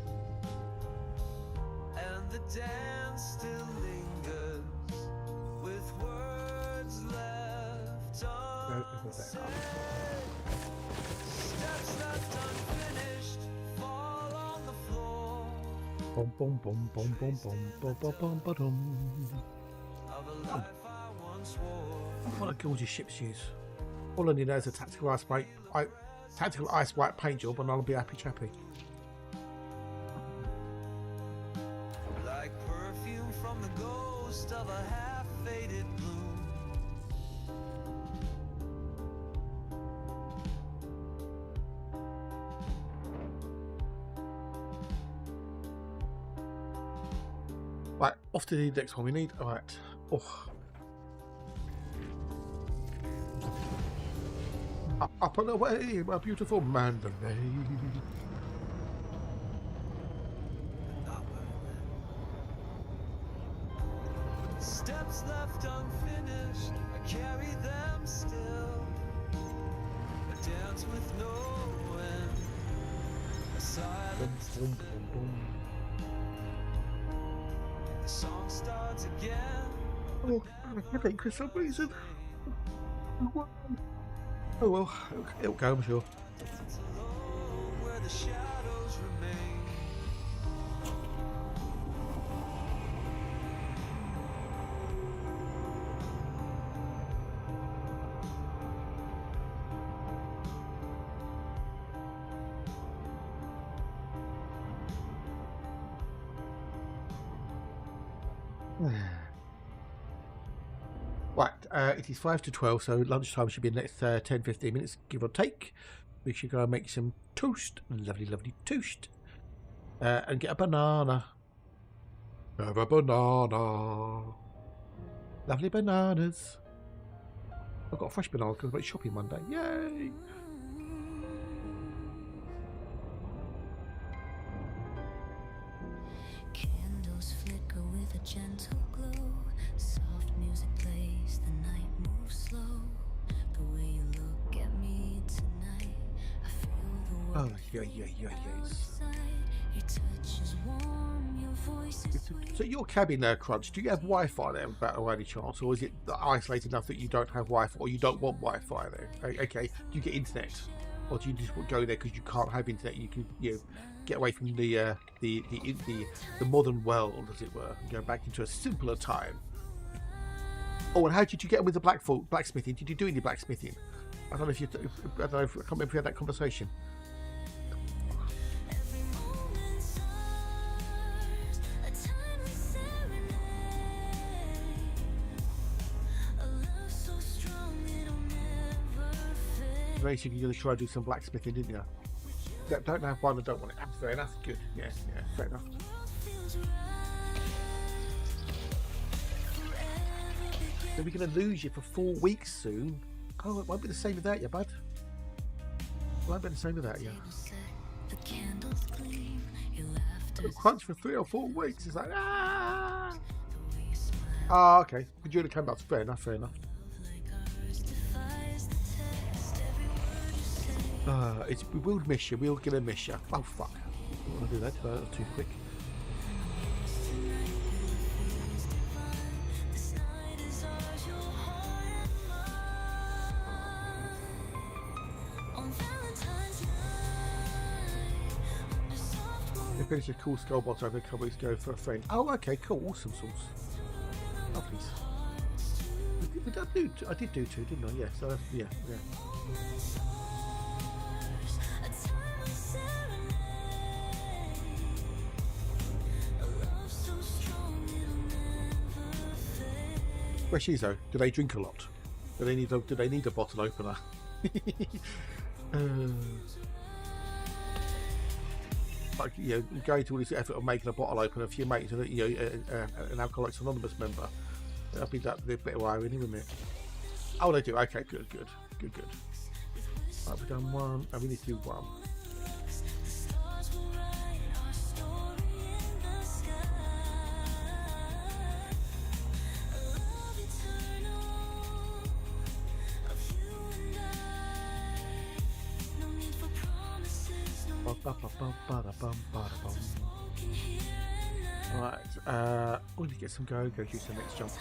and the dance still lingers with words left unsaid. Steps left unfinished fall on the floor Bum, bum, bum, bum, bum, bum, bum, bum, bum, ba-dum. of a life I once wore. What a gorgeous ship she is. All I need now is a tactical ice white paint job, and I'll be happy chappy. Like perfume from the ghost of a half-faded bloom. Right, off to the next one we need. Alright. Oh. Up and away, my beautiful Mandalay. Steps left unfinished, I carry them still. A dance with no end, a silence to fill. The song starts again. Oh, I think for some reason. Oh well, it'll go, I'm sure. It's alone where the shadows remain. Right, it is 5 to 12, so lunchtime should be the next 10-15 minutes, give or take. We should go and make some toast, lovely, lovely toast, and get a banana. Have a banana. Lovely bananas. I've got a fresh banana because I went shopping one day. Yay! Candles flicker with a gentle glow. Soft music plays, the night moves slow. The way you look at me tonight, I feel the Oh, world yeah. outside. Your touch is warm, your voice is sweet. So your cabin there, Crunch, do you have Wi-Fi there by any chance, or is it isolated enough that you don't have Wi-Fi, or you don't want Wi-Fi there? Okay, do you get internet, or do you just go there because you can't have internet? You can, get away from the modern world, as it were, and go back into a simpler time. Oh, and how did you get on with the blacksmithing? Did you do any blacksmithing? I don't know if you. I don't know. I can't remember if we had that conversation. Every moment's ours, a timeless serenade. A love so strong it'll never fade. Basically, you're going to try to do some blacksmithing, didn't you? Don't have one. I don't want it. That's fair enough. Good. Yeah, fair enough. World feels right. Forever begin. So we're going to lose you for 4 weeks soon. Oh, it won't be the same without you, bud. It won't be the same without you. Set, the candles gleam, your laughter. Crunch for 3 or 4 weeks. It's like, ah. The way you smile, Ah, okay. But you would have come back. Fair enough. like ours defies the test. Every word you say. We'll miss you. We're gonna miss you. Oh fuck! I don't want to do that. That was too quick. This night is ours, your heart and mine. On Valentine's night, under soft moon. We finished a cool skull box over a couple weeks ago for a friend. Oh, okay, cool, awesome sauce. Lovely. I did do 2, didn't I? Yeah. So that's, yeah. A timeless serenade. A love so strong it'll never fade. Where's she though? Do they drink a lot? Do they need a bottle opener? Like, going to all this effort of making a bottle opener for your mates, an Alcoholics Anonymous member. That'd be that bit of irony, wouldn't it? Oh, they do. Okay, good. Right, we've done one. And we need to do one. The stars will write our story in the sky. A love eternal of you and Right, we need to get some go juice the next jump.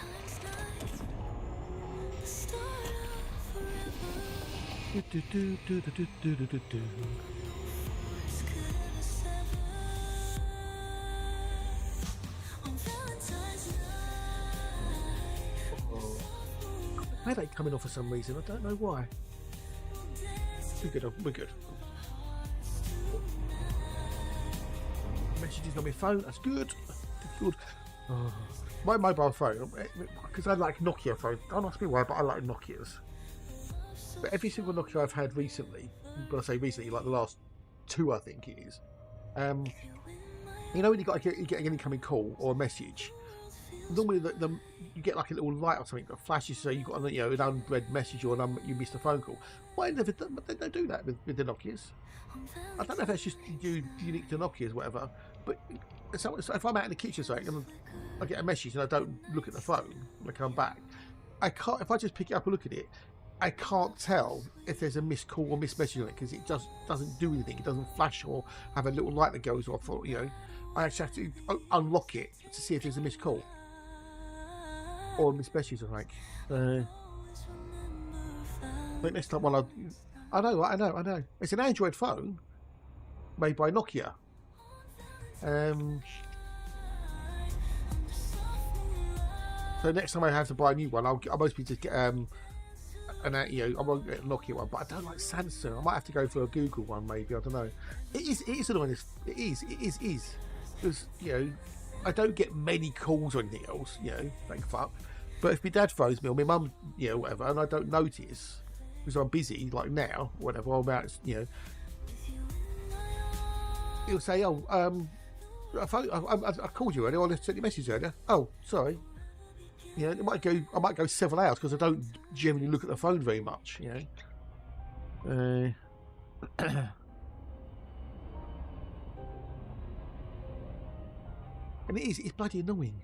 Headache coming off for some reason. I don't know why. We're good. We're good. Messages on my phone. That's good. Good. Oh. My mobile phone, because I like Nokia phones. I must be why, but I like Nokias. But every single Nokia I've had recently, when I say recently, like the last 2, I think it is. You know when you get an incoming call or a message, normally you get like a little light or something that flashes, so you've got an unread message or you missed a phone call. Why they don't do that with the Nokias? I don't know if that's just unique to Nokias, whatever. But so if I'm out in the kitchen, something, and I get a message and I don't look at the phone when I come back, I can't. If I just pick it up and look at it, I can't tell if there's a missed call or missed message on it because it just doesn't do anything. It doesn't flash or have a little light that goes off. Or I actually have to unlock it to see if there's a missed call or a missed message. I think next time I know. It's an Android phone made by Nokia. So next time I have to buy a new one, I'll mostly just get I won't get a Nokia one, but I don't like Samsung. I might have to go for a Google one, maybe. I don't know. It is annoying. It is because I don't get many calls or anything else. Thank fuck. But if my dad phones me or my mum, whatever, and I don't notice because I'm busy, like now, whatever, I'm out, he'll say, "Oh, I called you earlier. I sent you a message earlier. Oh, sorry." I might go several hours because I don't generally look at the phone very much. And it's bloody annoying.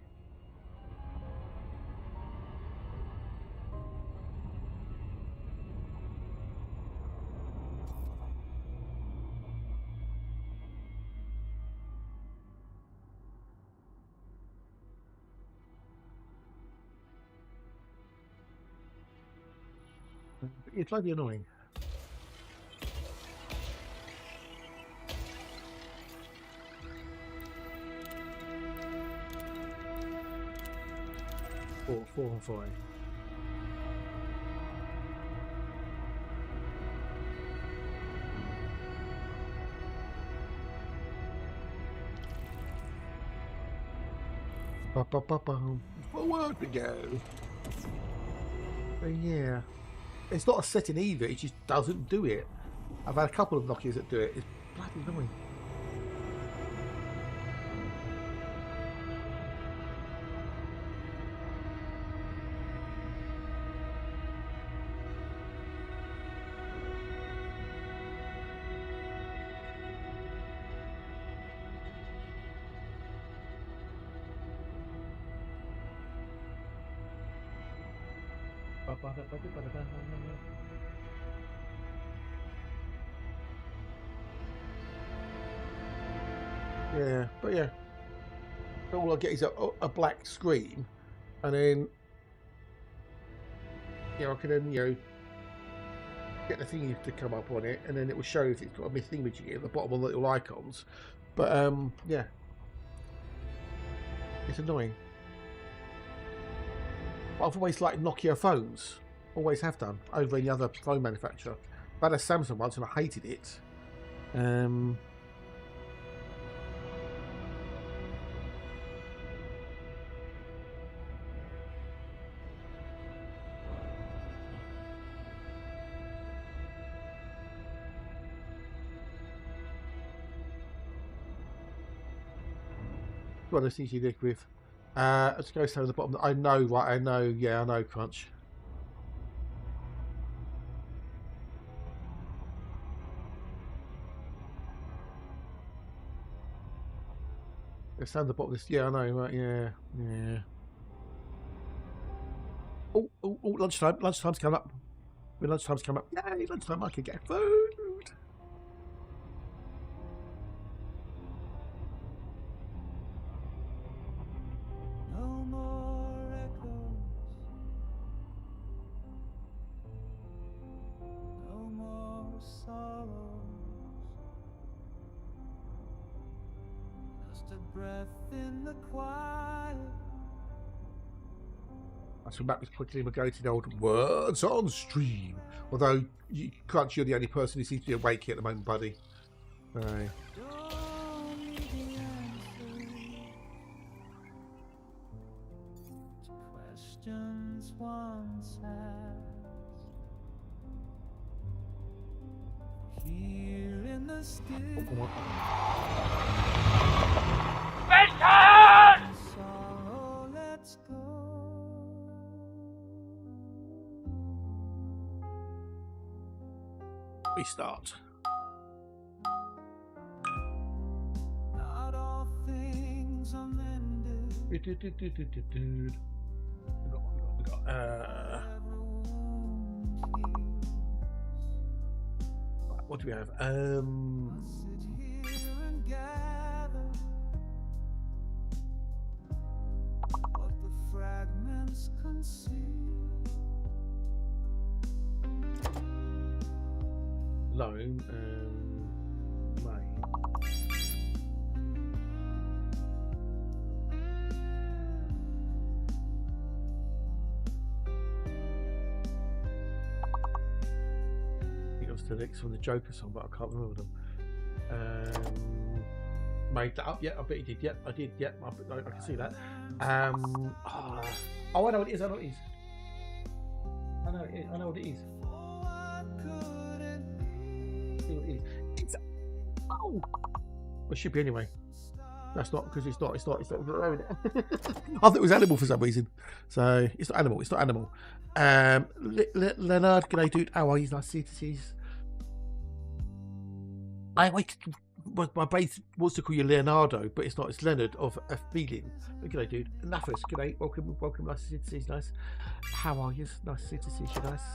It's bloody annoying. Four and 5. Forward we go. But yeah. It's not a setting either, it just doesn't do it. I've had a couple of Nokias that do it. It's bloody annoying. Yeah, but yeah, all I get is a black screen, and then I can then get the thing to come up on it, and then it will show if it's got a missed image at the bottom of the little icons. But yeah, it's annoying. But I've always liked Nokia phones, always have done, over any other phone manufacturer. I had a Samsung once and I hated it. What else did you live with? Let's go down to the bottom. I know, right? I know. Yeah, I know. Crunch. Let's down to the bottom of this. Yeah, I know. Right? Yeah, yeah. Oh, lunchtime. Lunchtime's coming up. When lunchtime's coming up. Yay, lunchtime. I can get food. just a breath in the quiet. As we back this quickly, we're going to the old words on stream. Although, Crunch, you're the only person who seems to be awake here at the moment, buddy. Right. Don't need the answer to questions once asked. Here in the still sorrow, let's go. We start. Not all things are mended. We got, Every wound heals. what do we have? Sit here and gather what the fragments conceal. Loan, main. He got the lyrics from the Joker song, but I can't remember them. Made that up? Yeah, I bet he did. Yep, I did. Yep, I can see that. Oh, I know what it is. I know what it is. I know it is. I know what it is. Oh, I couldn't be. See what it is. It's oh, well, it should be anyway. That's not because it's not. It's not. It's not. I thought it was animal for some reason. So it's not animal. It's not animal. Leonard, g'day, dude. How are you? Nice to see you. I wait. My brain wants to call you Leonardo, but it's not. It's Leonard of a feeling. G'day, dude. Nafis, g'day. Welcome. Nice to see you. Nice. How are you? Nice to see you. Nice.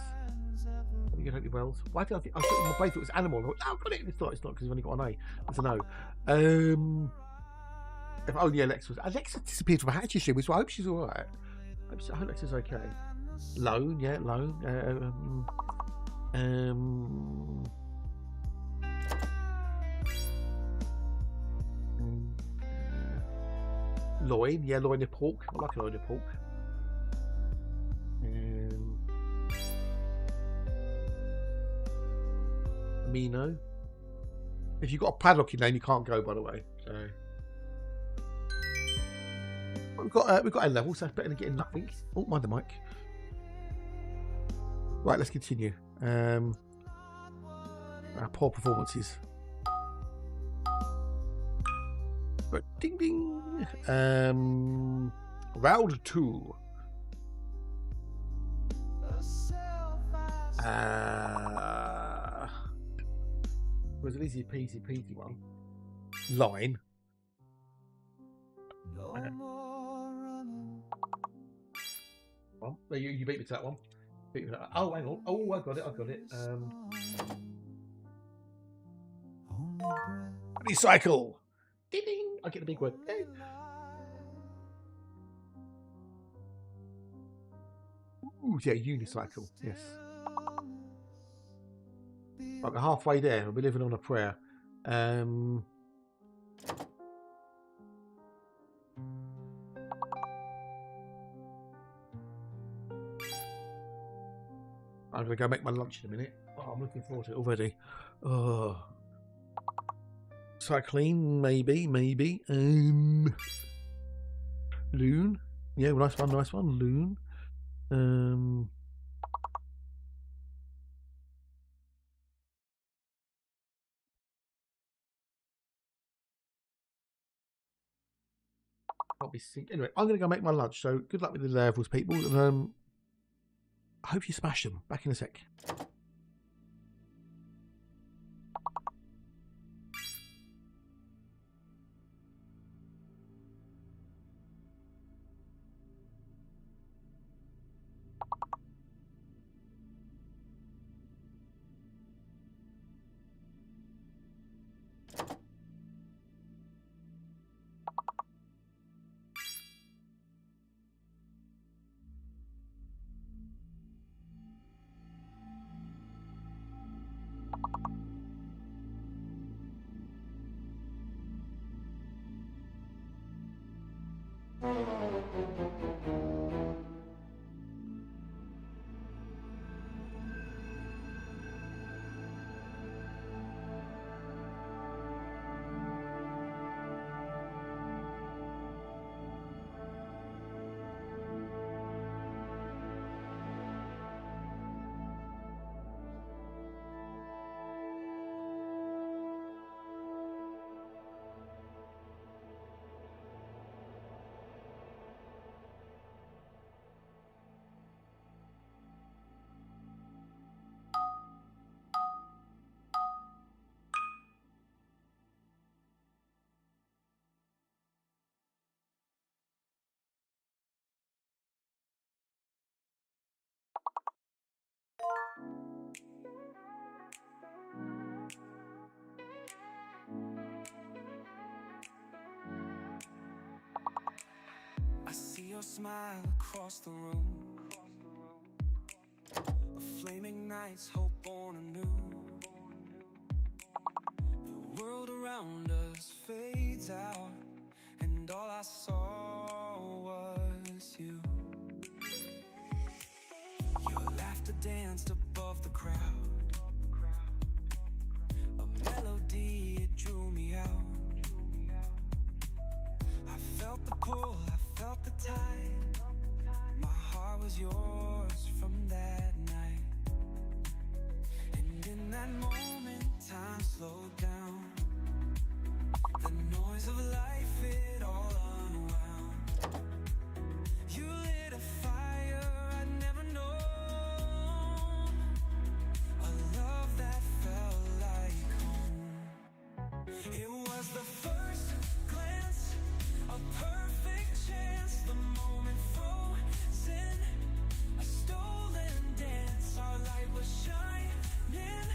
You can hope you're well. Why did I think? I thought my brain thought it was animal. I thought, oh, got it. It's not. It's not because you've only got an A. It's an O. If only Alexa was. Alexa disappeared from a hatchet stream, so I hope she's all right. I hope Alexa's okay. Loan, yeah, loan. Loin, yeah, loin of pork. I like a loin of pork. Mino. If you've got a padlock in name, you can't go, by the way. So we've got a level, so that's better than getting nothing. Oh, mind the mic. Right, let's continue. Our poor performances. But ding ding. Round 2. Was an easy peasy one. Line. No more running. Well, you beat me to that one. Beat me to that. Oh, hang on. Oh, I got it. Only breath Recycle. Ding ding. I get the big word. Hey. Ooh, yeah, unicycle. Yes. Like halfway there. We'll be living on a prayer. I'm going to go make my lunch in a minute. Oh, I'm looking forward to it already. Oh. Cycling, maybe. Loon. Yeah, nice one. Loon. I'll be sick. Anyway, I'm going to go make my lunch. So good luck with the levels, people. And I hope you smash them. Back in a sec. I see your smile across the room. A flaming night's hope born anew. The world around us fades out, and all I saw was you. Your laughter danced above the crowd. A melody, it drew me out. I felt the pull, I felt the tide. My heart was yours from that night. And in that moment, time slowed down. The noise of life, it all unwound. You lit a fire I'd never known. A love that felt like home. It was the first glance, a perfect chance, the moment frozen, a stolen dance. Our light was shining,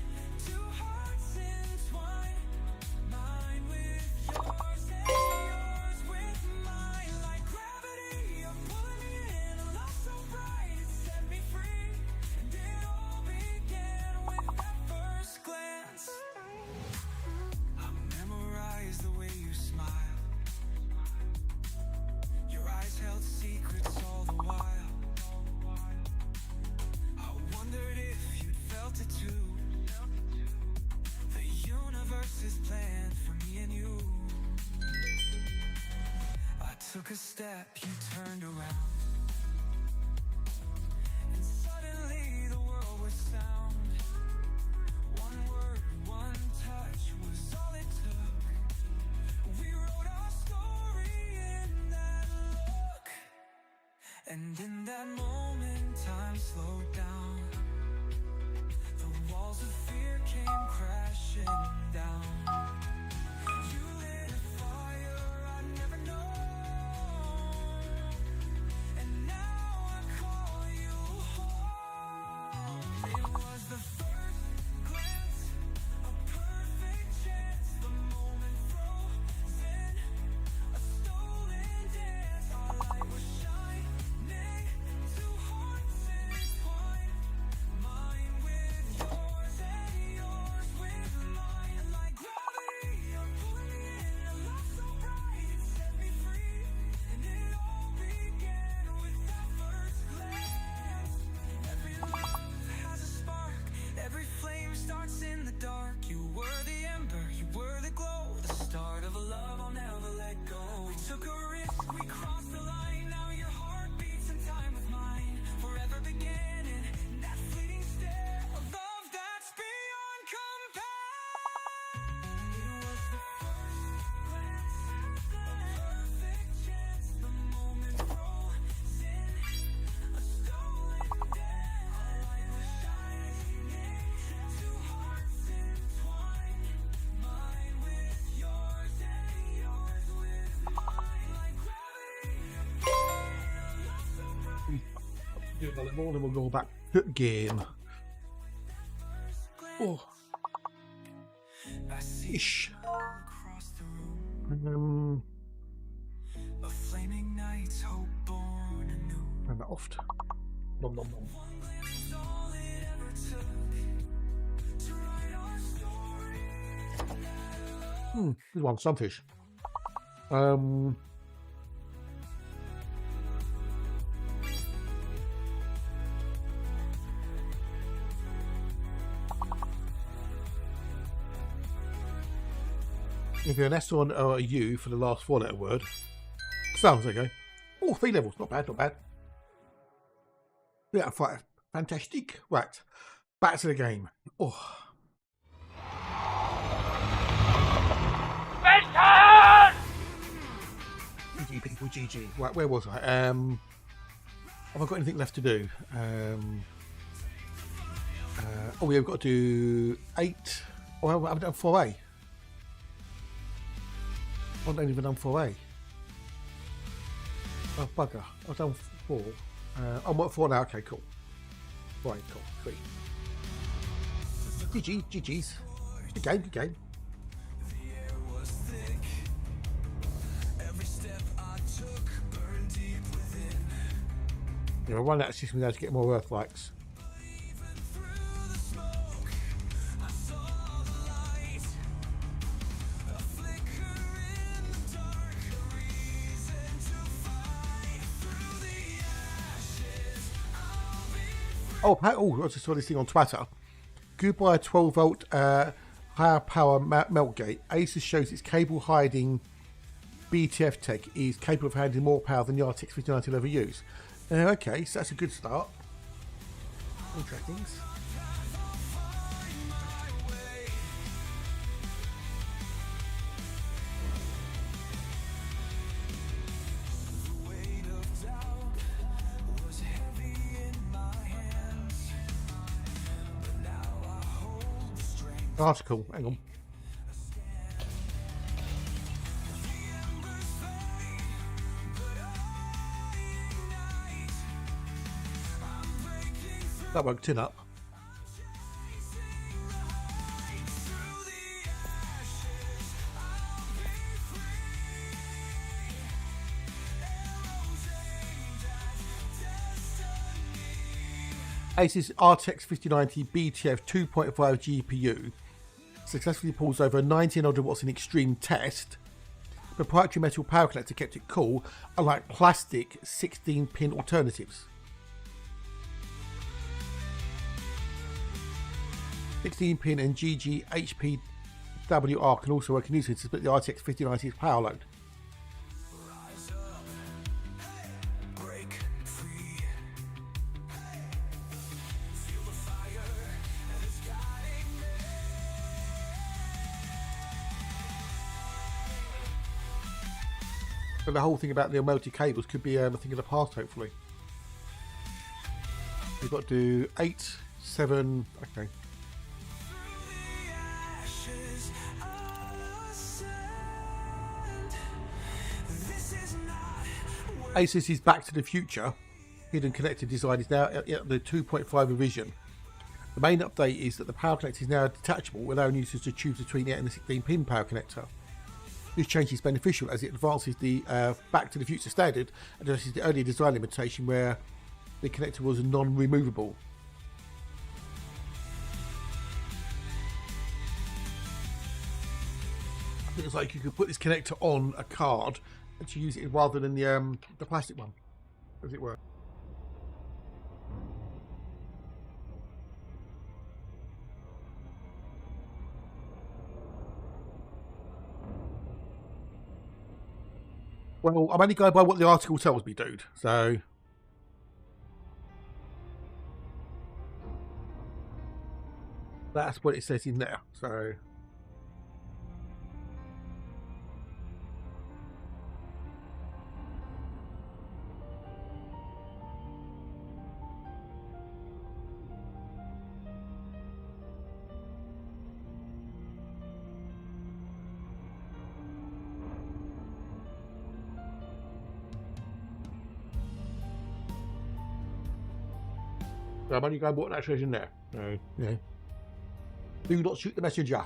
two hearts entwined, mine with yours and yours with mine. Like gravity, you're pulling me in, a love so bright, it set me free. And it all began with that first glance. I memorized the way you smiled. Your eyes held secrets all the while. I wondered if you'd felt it too. The universe is planned for me and you. I took a step, you turned around, and suddenly the world was sound. One word, one touch was all it took. We wrote our story in that look. And in that moment, time slowed down. The walls of fear came crashing down. You lit a fire I'd never known. And now I call you home. It was the first glance, a perfect chance, the moment frozen, a stolen dance. Our light was shining, two hearts entwined, mine with yours and yours with mine. Like gravity, you're pulling me in, a love so bright, it set me free. And it all began with that first glance. Every love has a spark, every flame starts in the dark. You were the ember, you were the glow, the start of a love I'll never let go. We took a risk, we crossed the line. Now your heart beats in time with mine. Forever beginning, that fleeting stare, a love that's beyond compare. It was the first glance, a perfect chance, the moment frozen, a stolen dance. Our light was shining, two hearts entwined, mine with yours and yours with mine. Like gravity, a love so bright. Do a little more, then we'll go back to the game. Oh, I see ish. you across the room. A flaming night's hope born anew. Turn that off. Nom nom nom. One glance is all it ever took to write our story. This one, sunfish. Either an S or a U for the last 4-letter word. Sounds okay. Oh, 3 levels. Not bad, not bad. Yeah, 5. Fantastic. Right. Back to the game. Oh. GG people, GG. Right, where was I? Have I got anything left to do? Oh, we've got to do 8. Oh, I've done 4A. I haven't even done 4A. Oh, bugger. I've done 4. I'm at 4 now. Okay, cool. Right, cool. Sweet. GG's. Good game, good game. Yeah, I'll run that system now to get more Earth likes. Oh, I just saw this thing on Twitter. Goodbye 12-volt higher power meltgate. Asus shows its cable hiding BTF tech is capable of handling more power than the RTX 5090 will ever use. Okay, so that's a good start. Interesting. Article, hang on. That won't tin up. Asus RTX 5090 BTF 2.5 GPU successfully pulls over 1900 watts in extreme test. Proprietary metal power connector kept it cool, unlike plastic 16-pin alternatives. 16-pin and GG-HPWR can also work in unison to split the RTX 5090's power load. So the whole thing about the melted cables could be a thing of the past, hopefully. We've got to do 8, 7, okay. Asus's Back to the Future hidden connector design is now at the 2.5 revision. The main update is that the power connector is now detachable, allowing users to choose between the 8 and the 16-pin power connector. This change is beneficial as it advances the Back to the Future standard and addresses the earlier design limitation where the connector was non-removable. I think it's like you could put this connector on a card and to use it rather than the plastic one, as it were. Well, I'm only going by what the article tells me, dude. So that's what it says in there. So I'm only going by what that says in there. So yeah. Do not shoot the messenger.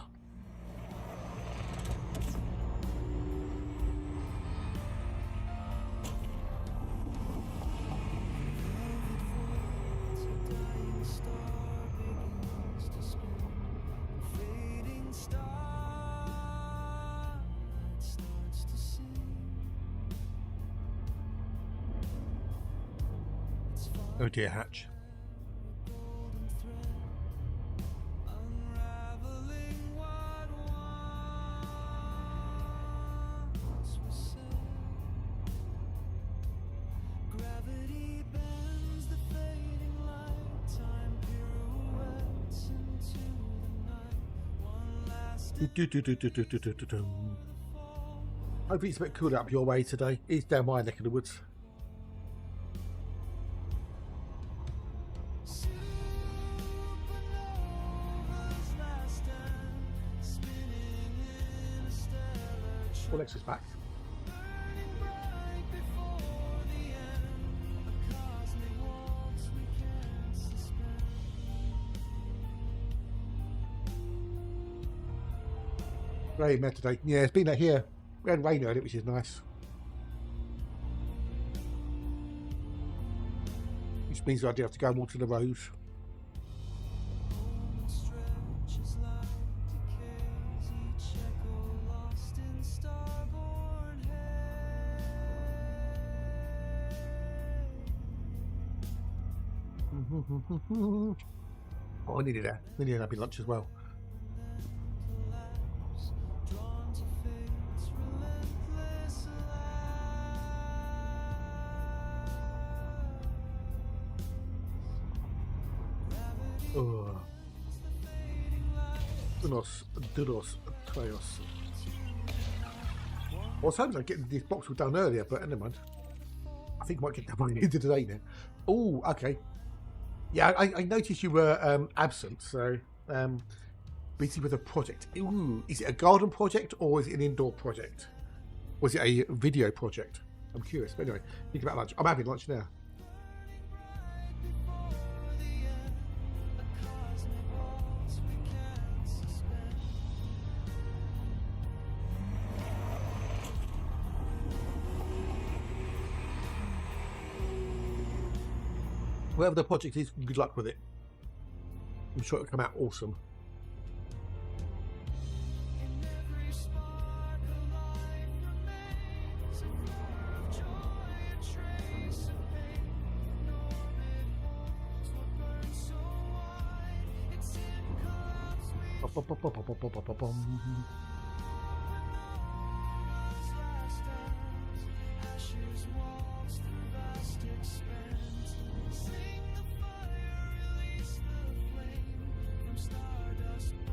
Oh dear, Hatch. Hopefully it's a bit cooler up your way today. It's down my neck of the woods. Alexa's back. Rain there today. Yeah, it's been out here. We had rain earlier, which is nice. Which means I do have to go and water the rose. Oh, I needed that. We needed a happy lunch as well. Oh. Duros, Trios. I was hoping I'd get this box all done earlier, but never mind. I think I might get that by the end of today now. Oh, okay. Yeah, I noticed you were absent, so busy with a project. Ooh, is it a garden project or is it an indoor project? Was it a video project? I'm curious. But anyway, think about lunch. I'm having lunch now. Whatever the project is, good luck with it. I'm sure it'll come out awesome.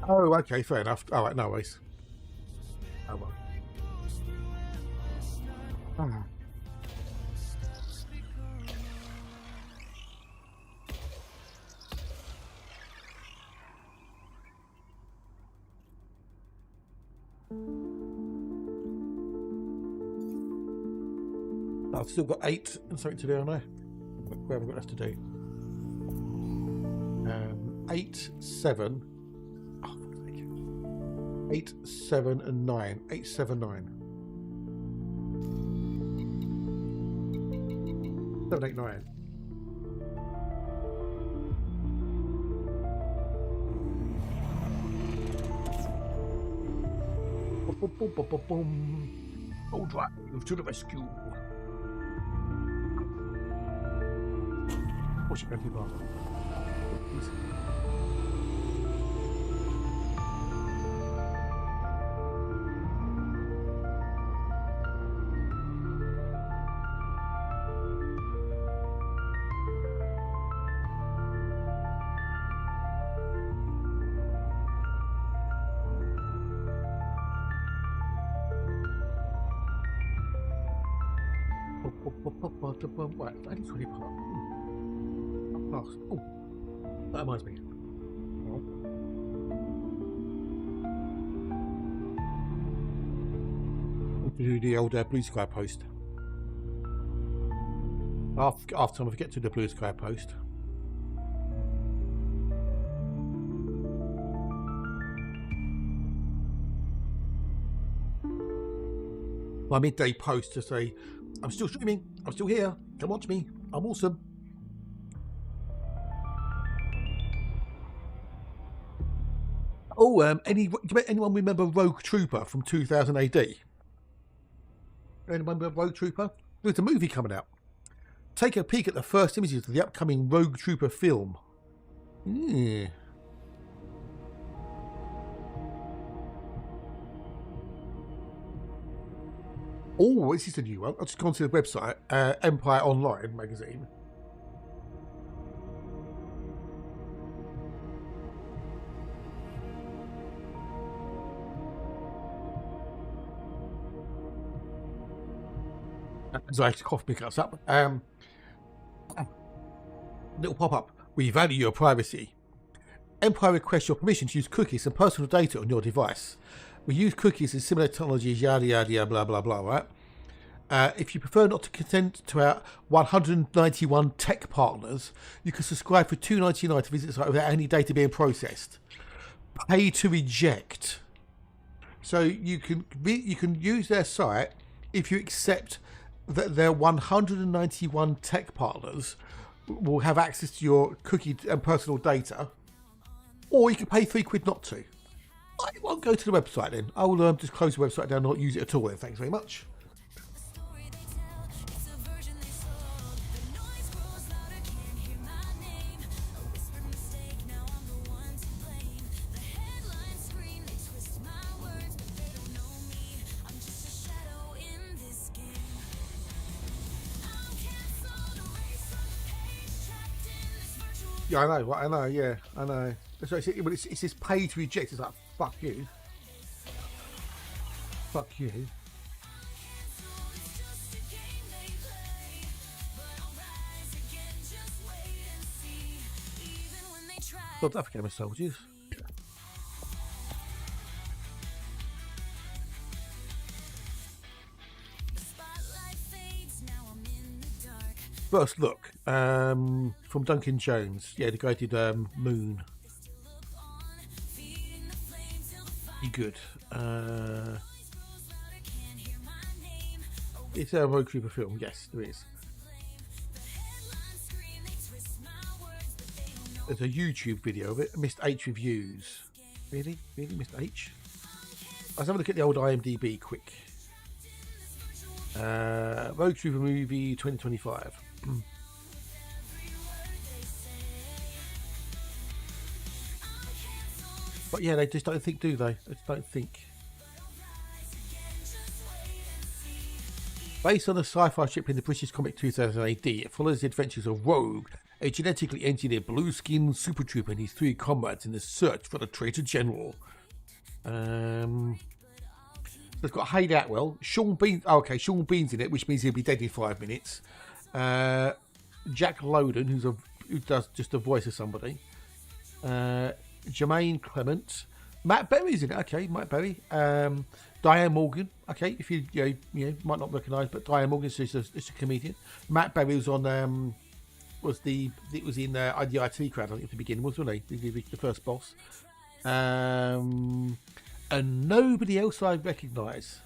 Oh, okay, fair enough. All right, no worries. Oh well. Ah. I've still got 8 and something to do, haven't I? Where have I got left to do? 8, 7. 8, 7, and 9. 8, 7, 9. 7, 8, 9. Oh, drive to the rescue. What's your country bar? Right, that is really part. Oh, that reminds me. To do the old Blue Sky post. After I forget to do the Blue Sky post. My midday post to say, I'm still streaming, I'm still here, come watch me, I'm awesome. Oh, anyone remember Rogue Trooper from 2000 AD? Anyone remember Rogue Trooper? There's a movie coming out. Take a peek at the first images of the upcoming Rogue Trooper film. Oh, this is a new one. I've just gone to the website, Empire Online magazine. As I actually cough picking us up. Little pop-up. We value your privacy. Empire requests your permission to use cookies and personal data on your device. We use cookies and similar technologies, yada yada yada, blah blah blah, right? If you prefer not to consent to our 191 tech partners, you can subscribe for $2.99 to visit the site without any data being processed. Pay to reject. So you can use their site if you accept that their 191 tech partners will have access to your cookie and personal data, or you can pay £3 not to. I won't go to the website then. I will just close the website down and not use it at all then. Thanks very much. Yeah, I know, yeah, I know. So it's this pay to reject. It's like, fuck you. Fuck you. South Africa soldiers. First look from Duncan Jones. Yeah, the guy did Moon. Be good. It's a road trooper film. Yes, there is. There's a YouTube video of it. Missed H reviews. Really? Really? Missed H? Let's have a look at the old IMDb quick. Road Trooper movie 2025. But yeah, they just don't think, do they? They just don't think. Based on a sci-fi strip in the British comic 2000 AD, it follows the adventures of Rogue, a genetically engineered blue-skinned super trooper and his 3 comrades in the search for the traitor general. It's got Hayden Atwell, Sean Bean. Oh, okay, Sean Bean's in it, which means he'll be dead in 5 minutes. Jack Lowden, who does just the voice of somebody. Jermaine Clement, Matt Berry's in it. Okay, Matt Berry. Diane Morgan. Okay, if you might not recognise, but Diane Morgan is a comedian. Matt Berry was on was in the IT crowd, I think, at the beginning, wasn't he? The first boss. And nobody else I recognise.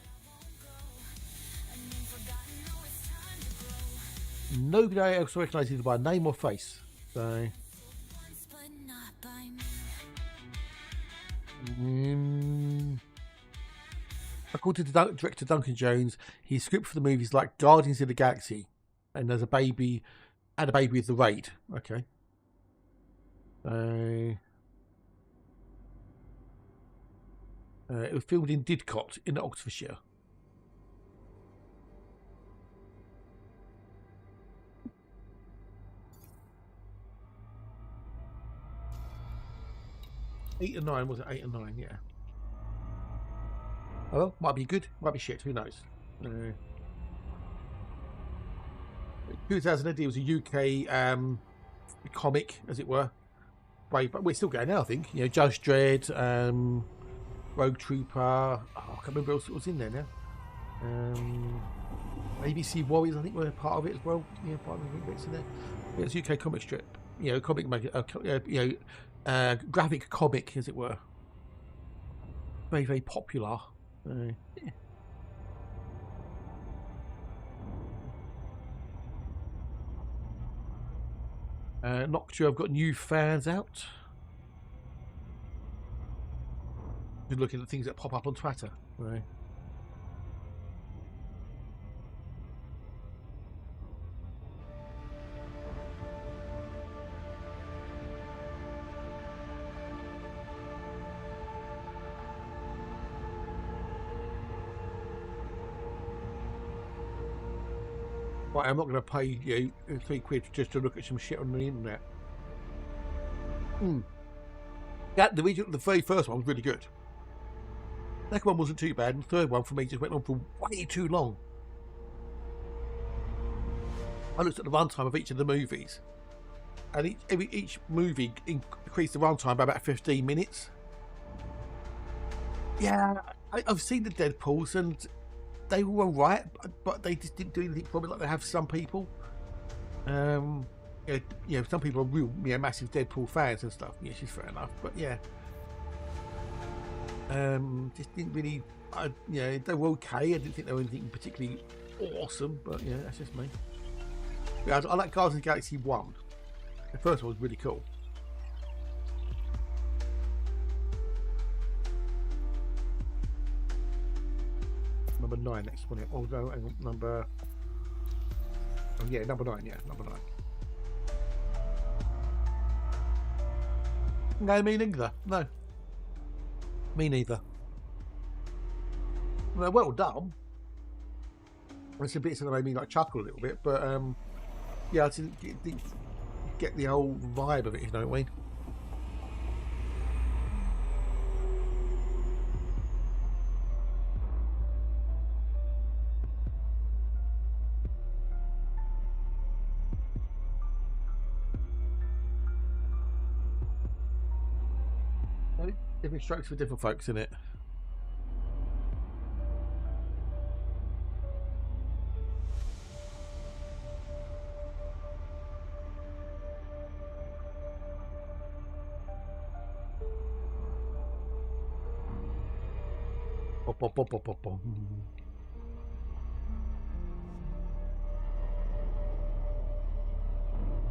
Nobody else I recognise either by name or face. So. According to director Duncan Jones, his script for the movie is like Guardians of the Galaxy, and there's a baby with the Raid. Okay. It was filmed in Didcot in Oxfordshire. Eight and 9, was it? 8 and 9, yeah. Oh, well, might be good, might be shit, who knows? 2000 AD was a UK comic, as it were. But we're still going now, I think. You know, Judge Dredd, Rogue Trooper. Oh, I can't remember what else was in there now. ABC Warriors, I think, were part of it as well. Yeah, part of the bits in there. Yeah, it's a UK comic strip. You know, comic, graphic comic, as it were. Very, very popular. Yeah. Not sure I've got new fans out. Been looking at things that pop up on Twitter. Right. Right, I'm not going to pay you £3 just to look at some shit on the internet. The very first one was really good. The second one wasn't too bad, and the third one for me just went on for way too long. I looked at the runtime of each of the movies, and each movie increased the runtime by about 15 minutes. Yeah, I've seen the Deadpools, and they were alright, but they just didn't do anything for me like they have some people. Some people are real, massive Deadpool fans and stuff. Yeah, she's fair enough, but yeah, just didn't really. They were okay. I didn't think they were anything particularly awesome, but yeah, that's just me. Yeah, I like Guardians of the Galaxy 1. The first one was really cool. Number 9 next one. Oh no, hang on, number. Oh yeah, number 9. Yeah, number 9. No, me neither. No, me neither. Well, well done. There's some bits that made me like chuckle a little bit, but yeah, I didn't get the whole vibe of it. You know what I mean? Different strokes for different folks, in it.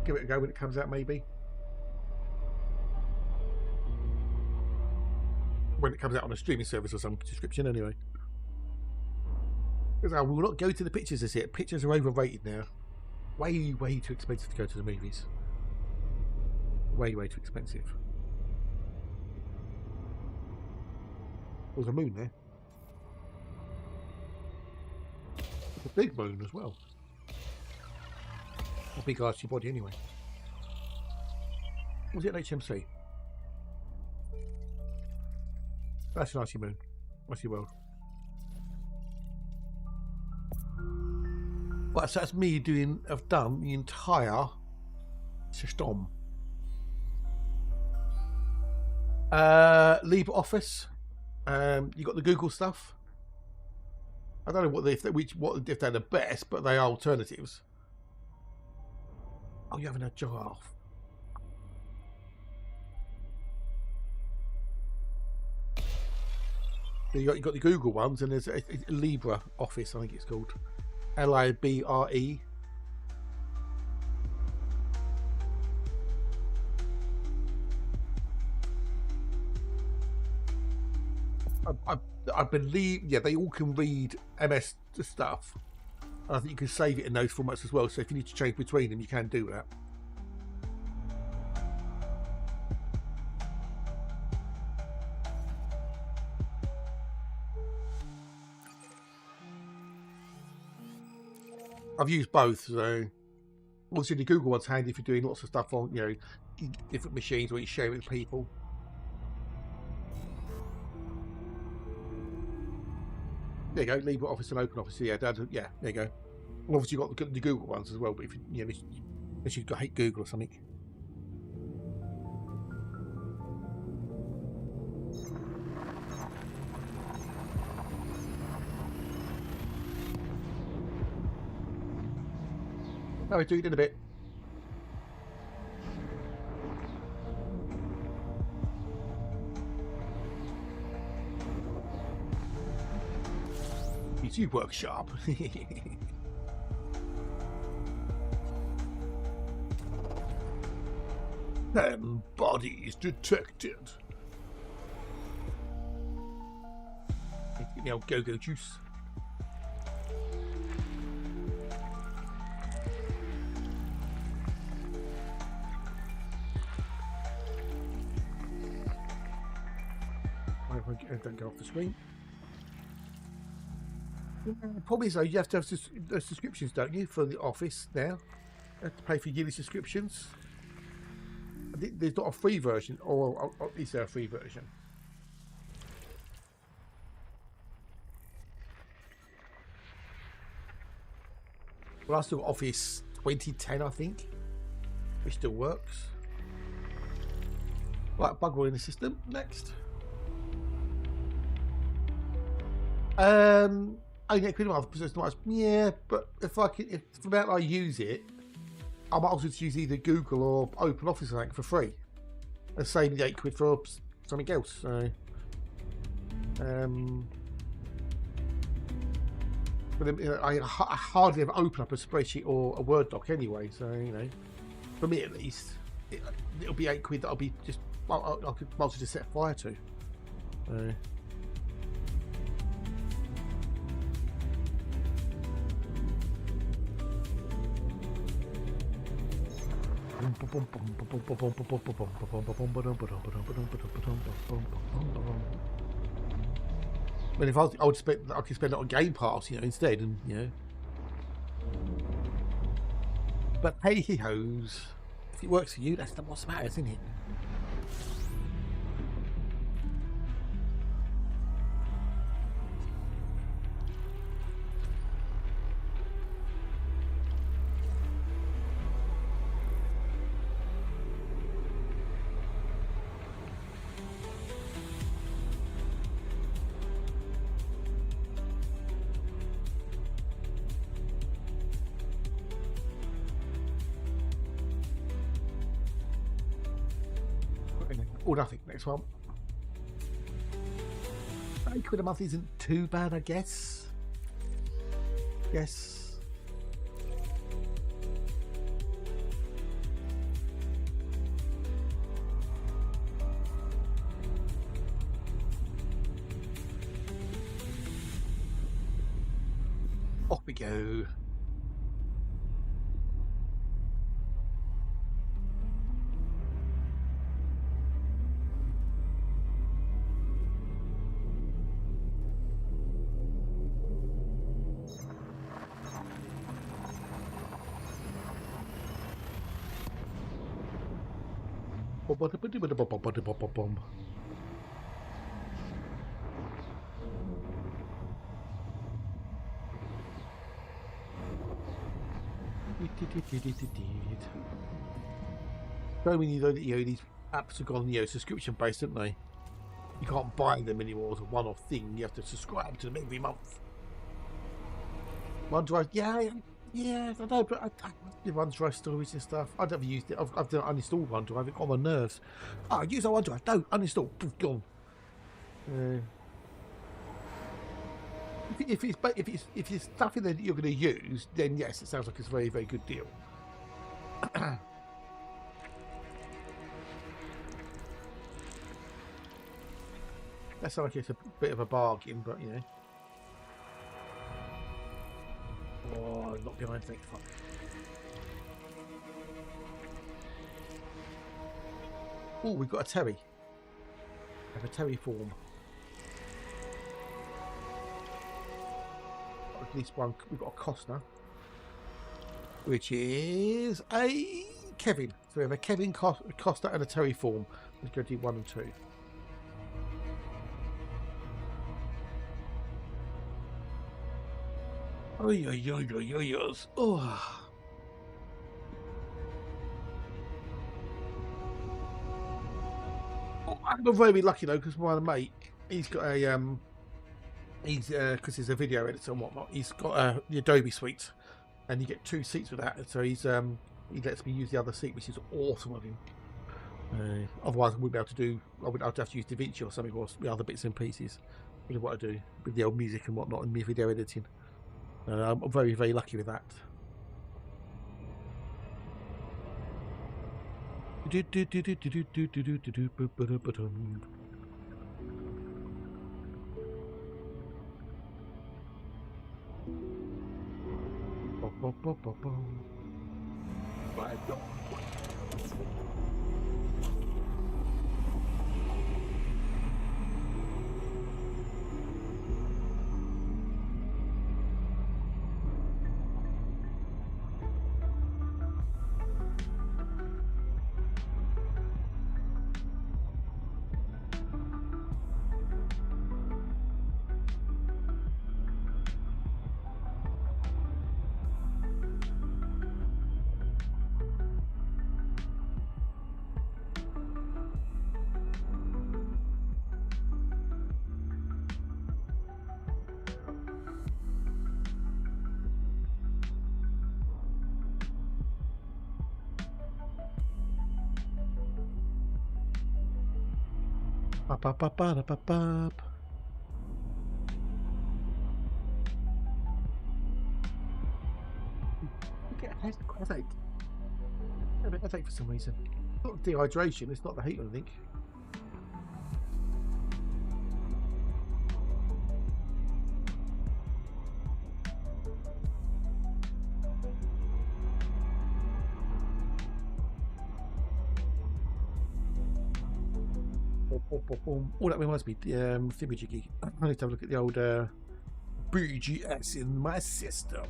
Give it a go when it comes out, maybe. When it comes out on a streaming service or some subscription, anyway. Because I will not go to the pictures this year. Pictures are overrated now. Way, way too expensive to go to the movies. Way, way too expensive. There's a moon there. A big moon as well. A big archy body anyway. Was it an HMC? That's an icy moon. Icy world. Right, so that's me doing. I've done the entire system. LibreOffice. You got the Google stuff. I don't know if they're the best, but they are alternatives. Oh, you're having a giraffe. You got the Google ones, and there's a LibreOffice, I think it's called. LIBRE. I believe, yeah, they all can read MS stuff. I think you can save it in those formats as well. So if you need to change between them, you can do that. I've used both, so obviously the Google one's handy if you're doing lots of stuff on, different machines where you share it with people. There you go, LibreOffice and OpenOffice. Yeah, there you go. And obviously you've got the Google ones as well, but if unless you've got hate Google or something. No, I do it in a bit. PC Workshop. Bodies detected. Get me old go-go juice. Don't go off the screen. The problem is, though, you have to have subscriptions, don't you, for the Office now? You have to pay for yearly subscriptions. I think there's not a free version, or is there a free version? Well, I still got Office 2010, I think, which still works. Right, bug in the system. Next. I get quid a month because it's not as, yeah, but if the amount I use it, I might also just use either Google or Open Office or something for free. And save the £8 for something else. So, but then, I hardly ever open up a spreadsheet or a Word doc anyway. So for me at least, it'll be £8 that I'll be just I could also just set fire to. But if I would spend, I could spend it on Game Pass, instead, and But hey hoes, if it works for you, that's what's the matter, isn't it? Or nothing. Next one. £8 a month isn't too bad, I guess. Yes. Off we go. So many these apps have gone subscription based, haven't they? You can't buy them anymore as a one-off thing. You have to subscribe to them every month. OneDrive, yeah, I know, but I OneDrive storage and stuff. I've never used it. I've done uninstalled OneDrive. It got on my nerves. Oh, use our OneDrive. No, uninstall. Poof, gone. If it's stuff in there that you're going to use, then yes, it sounds like it's a very, very good deal. That sounds like it's a bit of a bargain, but Oh, not behind, thank fuck. Oh, we've got a Terry. We have a Terry form. At least one. We've got a Costner, which is a Kevin. So we have a Kevin Costa and a Terry form. Let's go do 1 and 2. Oh. I'm very lucky though, because my mate, he's got a because he's a video editor and whatnot. He's got the Adobe suite, and you get 2 seats with that. So he lets me use the other seat, which is awesome of him. Otherwise, I wouldn't be able to do. I'd have to use DaVinci or something, or the other bits and pieces. Which is what I do with the old music and whatnot, and me video editing. I'm very, very lucky with that. Up, up, up, up, up, up. I get a headache. I have a headache for some reason. Not dehydration, it's not the heat, I think. Oh, that reminds me, Thibajiggy. I need to have a look at the old BGS in my system.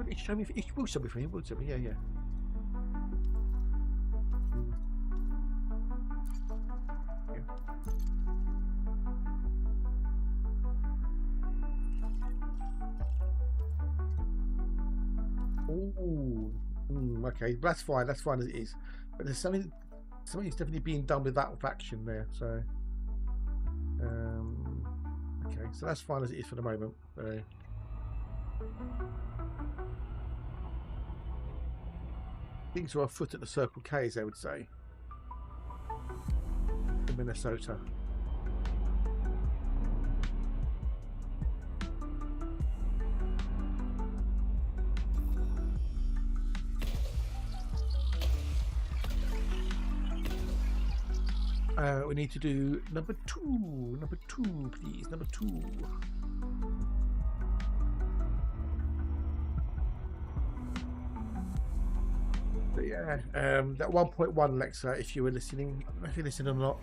It show me, it will show me for him, will show me, yeah. Oh, okay, that's fine as it is. But there's something's definitely being done with that faction there. So, okay, so that's fine as it is for the moment. So, things are afoot at the Circle K, as I would say, in Minnesota. We need to do number two, please. Number 2. But yeah, that 1.1, Lexa, if you were listening, I don't know if you're listening or not,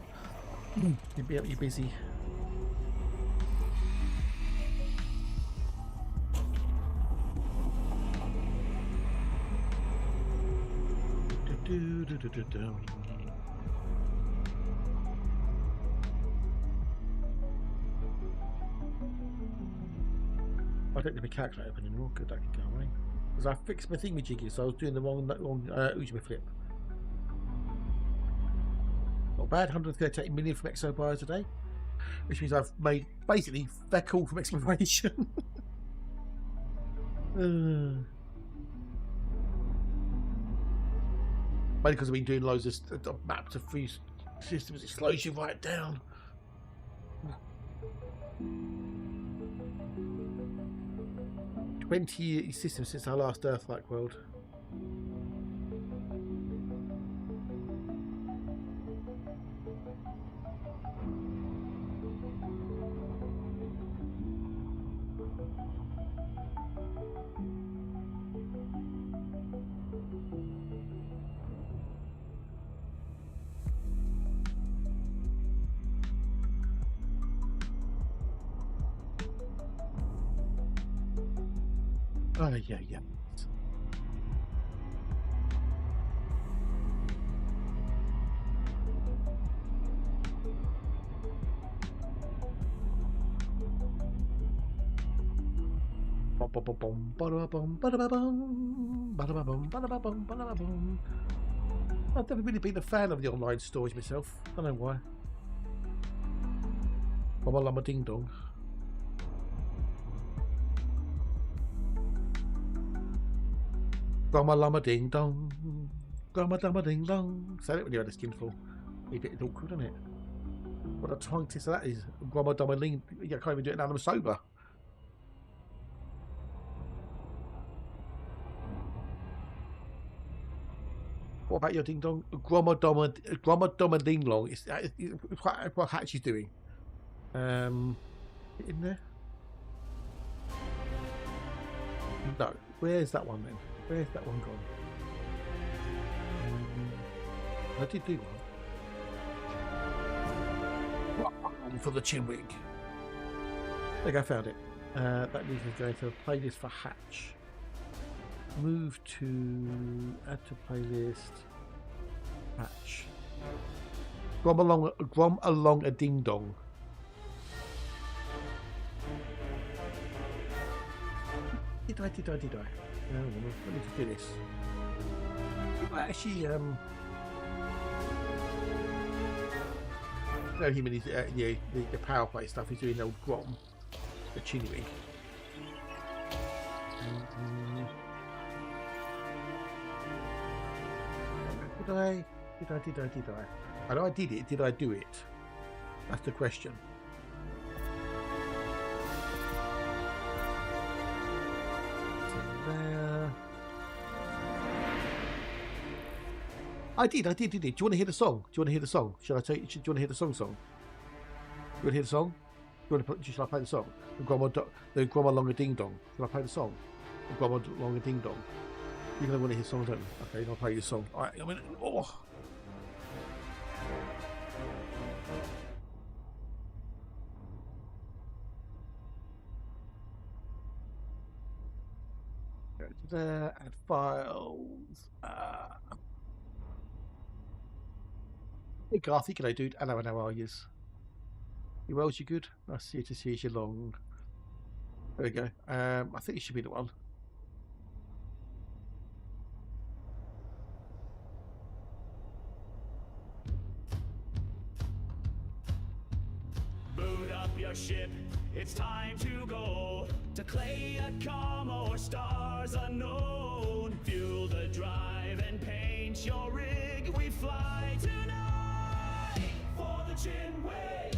you're busy. I don't have a calculator open anymore. Good, that can go away. Because I fixed my thingamajiggy, so I was doing the wrong Ujima flip. Not bad, 138 million from exobuyers a day, which means I've made basically feck all from exploration. Mainly because I've been doing loads of maps of free systems, it slows you right down. 20 systems since our last Earth-like world. Oh, yeah. I've never really been a fan of the online storage myself. I don't know why. Mama Lama Ding Dong. Grandma Lama Ding Dong. Grandma Lama Ding Dong. Say it when you had a skinful. A bit awkward, isn't it? What a tongue twister that is. Grandma Lama Ding. You can't even do it now. I'm sober. What about your ding dong? Grandma Doma Ding Long. It's what Hatch is doing. In there? No. Where's that one then? Where's that one gone? I did do one. For the chinwig. There you go, found it. That means we're going to playlist for Hatch. Move to add to playlist. Hatch. Grom along a ding dong. Did I? I need to do this. Actually, no, him and his, the power play stuff he's doing the old Grom, the chinwig. Did I? I know I did it. Did I do it? That's the question. So there. I did. Do you want to hear the song? Do you want to hear the song? Should I tell you? Do you want to hear the song? Do you want to hear the song? Do you want to put? Should I play the song? The Grandma Longer Ding Dong. Should I play the song? The Grandma Longer Ding Dong. You're gonna want to hear songs, don't you? Okay, I'll play you a song. All right. I mean, oh. Go to there. Add files. Hey Garth, g'day dude. Hello, how are yous? You well? You good? Nice to see you long. There we go. I think it should be the one. Boot up your ship, it's time to go to Clayacom or stars unknown. Fuel the drive and paint your rig. We fly tonight for the Chinway.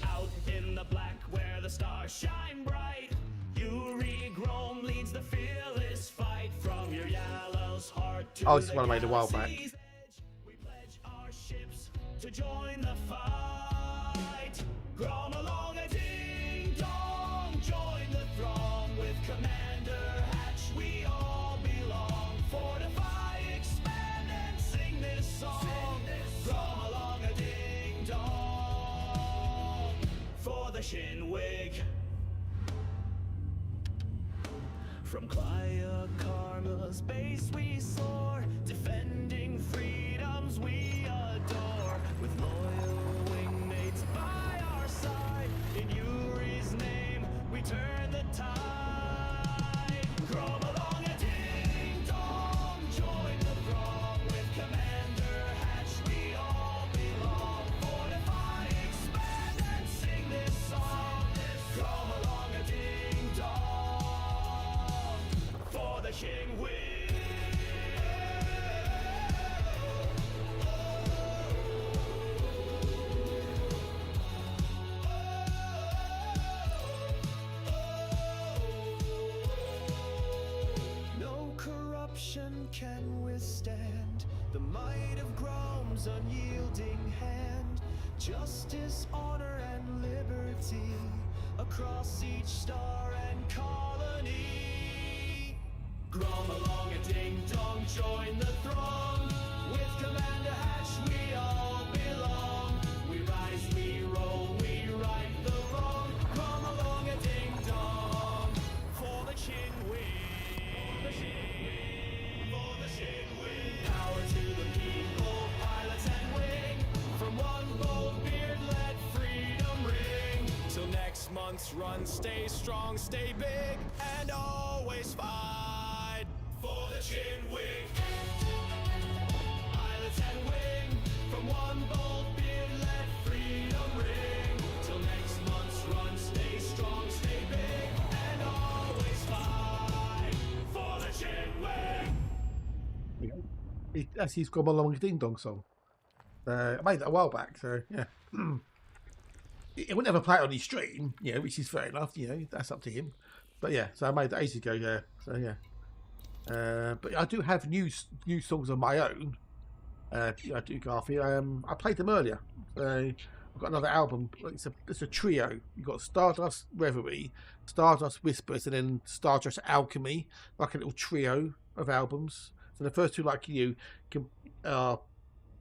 Out in the black where the stars shine bright, Yuri Grom leads the fearless fight from your Yallow's heart to Oh, this is one I made a while back. galaxy's edge. We pledge our ships to join the fight. Grom along a ding dong, join the throng with Commander Hatch. We all belong. Fortify, expand, and sing this song. Grom along a ding dong for the Shinwig. From Clayacama's base we soar, defending freedoms we adore. With loyal wingmates by our side, in Yuri's name we turn the tide. Grom along a ding dong, join the throng with Commander Hatch. We all belong. Fortify, expand, and sing this song. Grom along a ding dong for the Shinwig. No corruption can withstand the might of Grom's unyielding hand. Justice, honor, and liberty across each star and colony. Grom along a ding-dong, join the throng. With Commander Hatch we all belong. We rise, we roll, we right the wrong. Grom along a ding-dong for the Chinwig. For the Shinwig. Power to the people, pilots and wing. From one bold beard, let freedom ring. Till next month's run, stay strong, stay big, and always fight for the Chinwig. Pilots and wing. From one bold beard, let freedom ring. Till next month's run, stay strong, stay big, and always fight for the Chinwig. That's his Grandma Long Ding Dong song. I made that a while back, so yeah. He wouldn't ever play it on his stream, you know, which is fair enough, you know, that's up to him. But yeah, so I made that ages ago, yeah. So yeah. But I do have new songs of my own. I do, Garfield. I played them earlier. I've got another album. It's a trio. You've got Stardust Reverie, Stardust Whispers, and then Stardust Alchemy, like a little trio of albums. So the first two, like a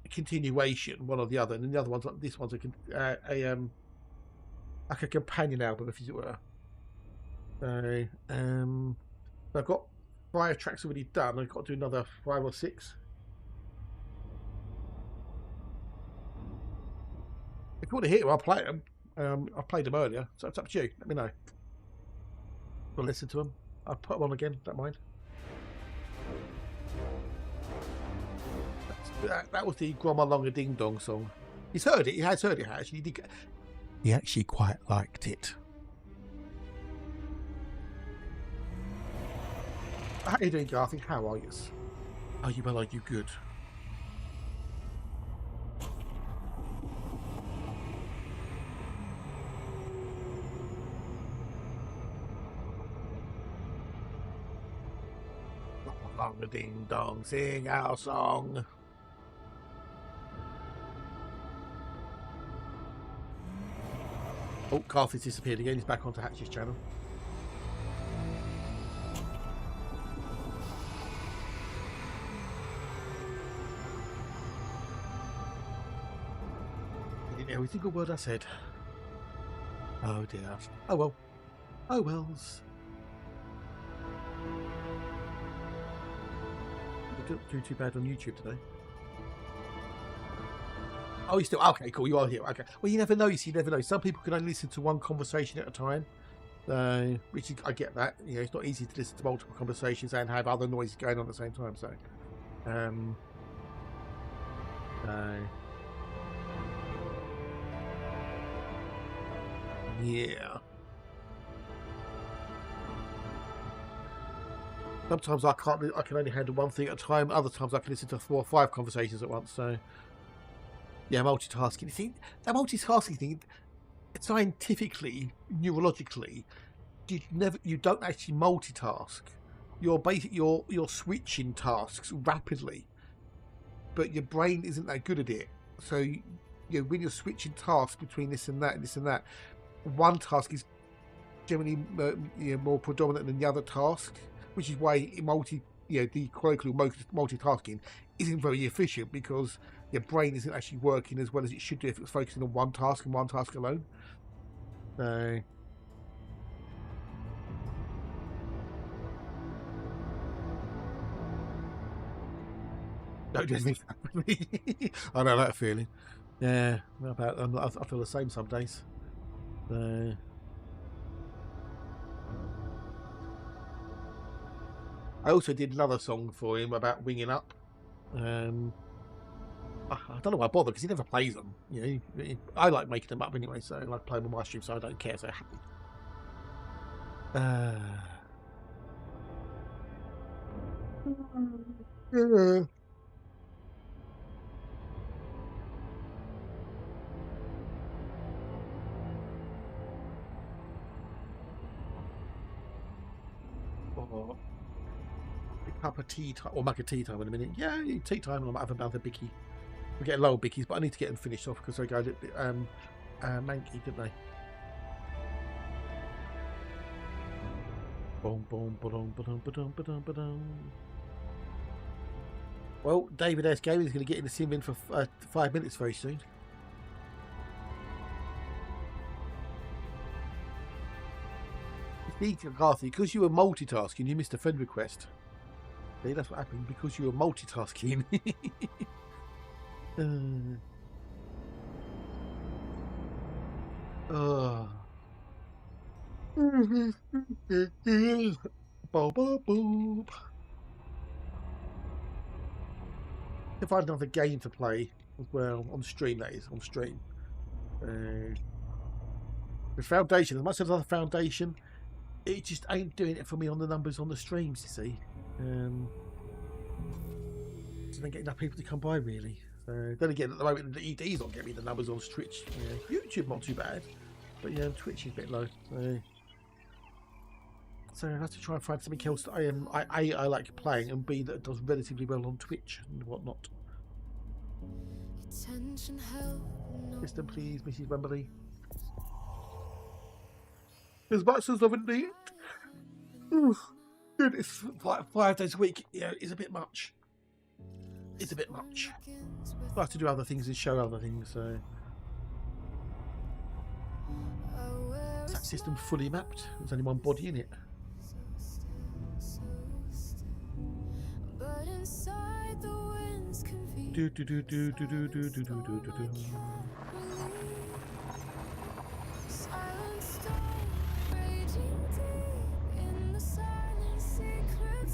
continuation, one or the other, and then the other one's like this one's like a companion album, if you were. So I've got 5 tracks already done. I've got to do another 5 or 6. If you want to hear them, I'll play them. I played them earlier, so it's up to you. Let me know. I'll listen to them. I'll put them on again. Don't mind. That was the Grandma Longer Ding Dong song. He's heard it. He has heard it. Actually, he actually quite liked it. How are you doing, Garthy? How are you? Are you well? Are you good? Long a ding dong, sing our song. Oh, Carthy's disappeared again. He's back onto Hatch's channel. He didn't hear every single word I said. Oh dear. Oh well. Oh wells. You don't do too bad on YouTube today. Oh, you still okay? Cool, you are here. Okay. Well, you never know. You never know. Some people can only listen to one conversation at a time, which is, I get that. You know, it's not easy to listen to multiple conversations and have other noises going on at the same time. So, yeah. Sometimes I can't. I can only handle one thing at a time. Other times I can listen to 4 or 5 conversations at once. So, yeah, multitasking. You see, that multitasking thing, scientifically, neurologically, you don't actually multitask. You're switching tasks rapidly, but your brain isn't that good at it. So, you know, when you're switching tasks between this and that and this and that, one task is generally more predominant than the other task, which is why the colloquial multitasking isn't very efficient, because your brain isn't actually working as well as it should do if it was focusing on one task and one task alone. So, don't just think that. I know that feeling. Yeah, I feel the same some days. So, I also did another song for him about winging up. I don't know why I bother, because he never plays them. You know, I like making them up anyway, so I like playing them on my stream, so I don't care. So happy. Yeah. Oh. Cup of tea time, or make a tea time in a minute. Yeah, tea time, and I might have another bicky. We're getting low on bickies, but I need to get them finished off because they go a little bit manky, didn't they? Boom, boom, ba-dum, ba-dum, ba-dum, ba-dum, ba-dum. Well, David S. Gaming is going to get in the sim in for 5 minutes very soon. Garthy, because you were multitasking, you missed a friend request. See, that's what happened, because you were multitasking. If I had another game to play as well, on stream, that is, on stream. The Foundation, as much as the Foundation, it just ain't doing it for me on the numbers on the streams, you see. So don't get enough people to come by, really. Then again, at the moment, the ED's not getting me the numbers on Twitch. YouTube not too bad, but yeah, Twitch is a bit low. So I have to try and find something else that I like playing, and B, that does relatively well on Twitch and whatnot. System, please, Mrs. Wembley. As much as I would need. Dude, it's like 5 days a week. Yeah, it's a bit much. It's a bit much. I have to do other things and show other things. So is that system fully mapped? There's only one body in it. Do do do do do do do do do do do.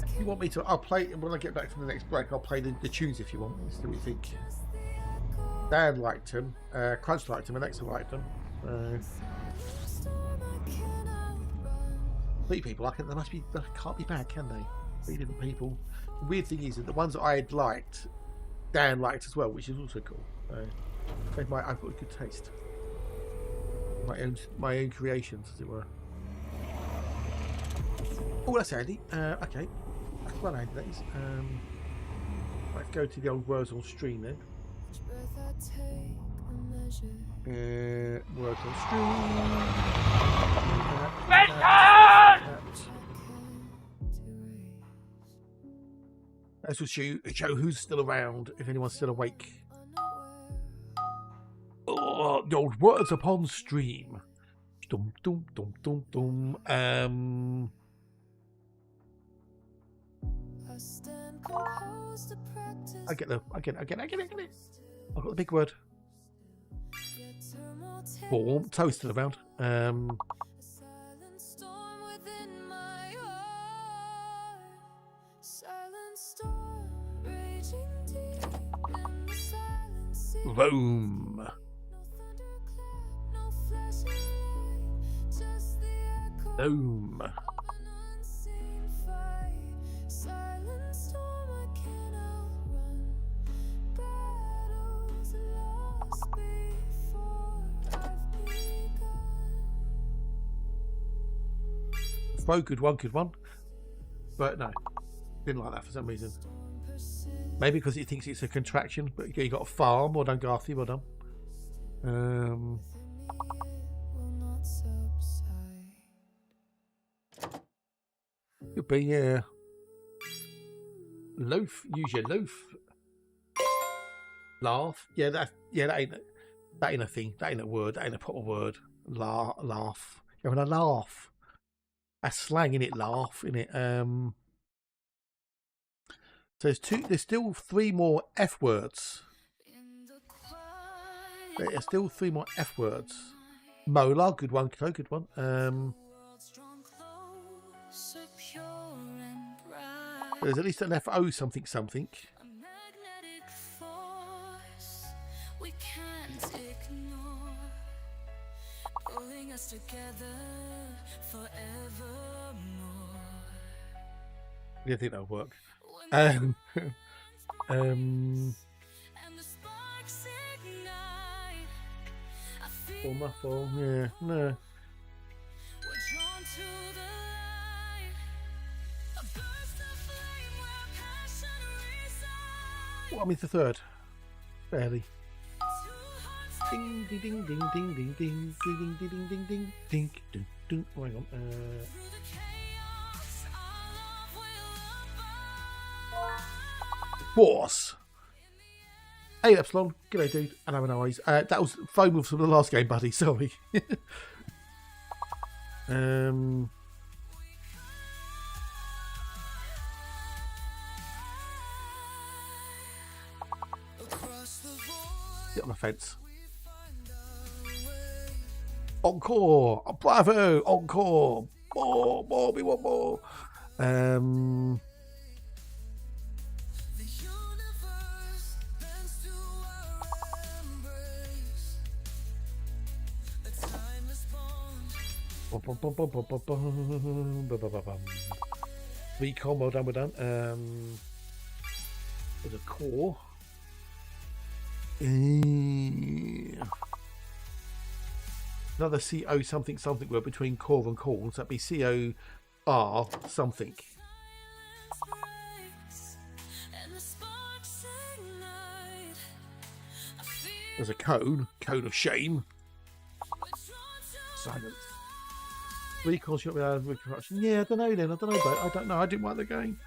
If you want me to, I'll play when I get back from the next break. I'll play the tunes if you want. See what you think. Dan liked them, Crunch liked them, and Alexa liked them. 3 people like it. They can't be bad, can they? 3 different people. The weird thing is that the ones that I had liked, Dan liked as well, which is also cool. I've got a good taste. My own creations, as it were. Oh, that's handy. Okay. Well, no, that is. Let's go to the old words on stream then. Each breath I take, a measure. Words on stream. I can't erase. This will show who's still around, if anyone's still awake. Oh, the old words upon stream. Dum dum dum dum dum. I get it. I've got the big word. Warm. Toe's still around. Boom. Boom. Throw, good one. But no, didn't like that for some reason. Maybe because he thinks it's a contraction, but you got a farm. Well done, Garthy, well done. Could be loaf. Use your loaf. Laugh. Yeah, that ain't a thing. That ain't a word. That ain't a proper word. Laugh. You're having a laugh. That's slang, innit? Laugh, innit? So there's still 3 more F words. There's still 3 more F words. Molar, good one. There's at least an FO something. A magnetic force we can't ignore, pulling us together forevermore. I didn't think that would work. And the sparks ignite. I feel Muffle, yeah, no. we're drawn to the light. A burst of flame where passion resides. What, I mean, the third. Barely. Two hearts Ding, ding, ding, ding, ding, ding, ding, ding, ding, ding, ding, ding, ding, ding, ding. Oh, hang on. through the chaos, our love will abide. Force. Hey, Epsilon. G'day, dude. And have an eyes. That was phone moves from the last game, buddy. Sorry. Sit on the fence. Encore. Oh, bravo. Encore. More. We want more. The universe bends to our embrace. A timeless bond. Recon, well done. There's a core. Another CO something word between core and call. So that'd be COR something. And the sparks ignite. I feel There's a cone of shame. we're drawn to Silence. Recall shot without reproduction. Yeah, I don't know then. I don't know. I didn't like the game.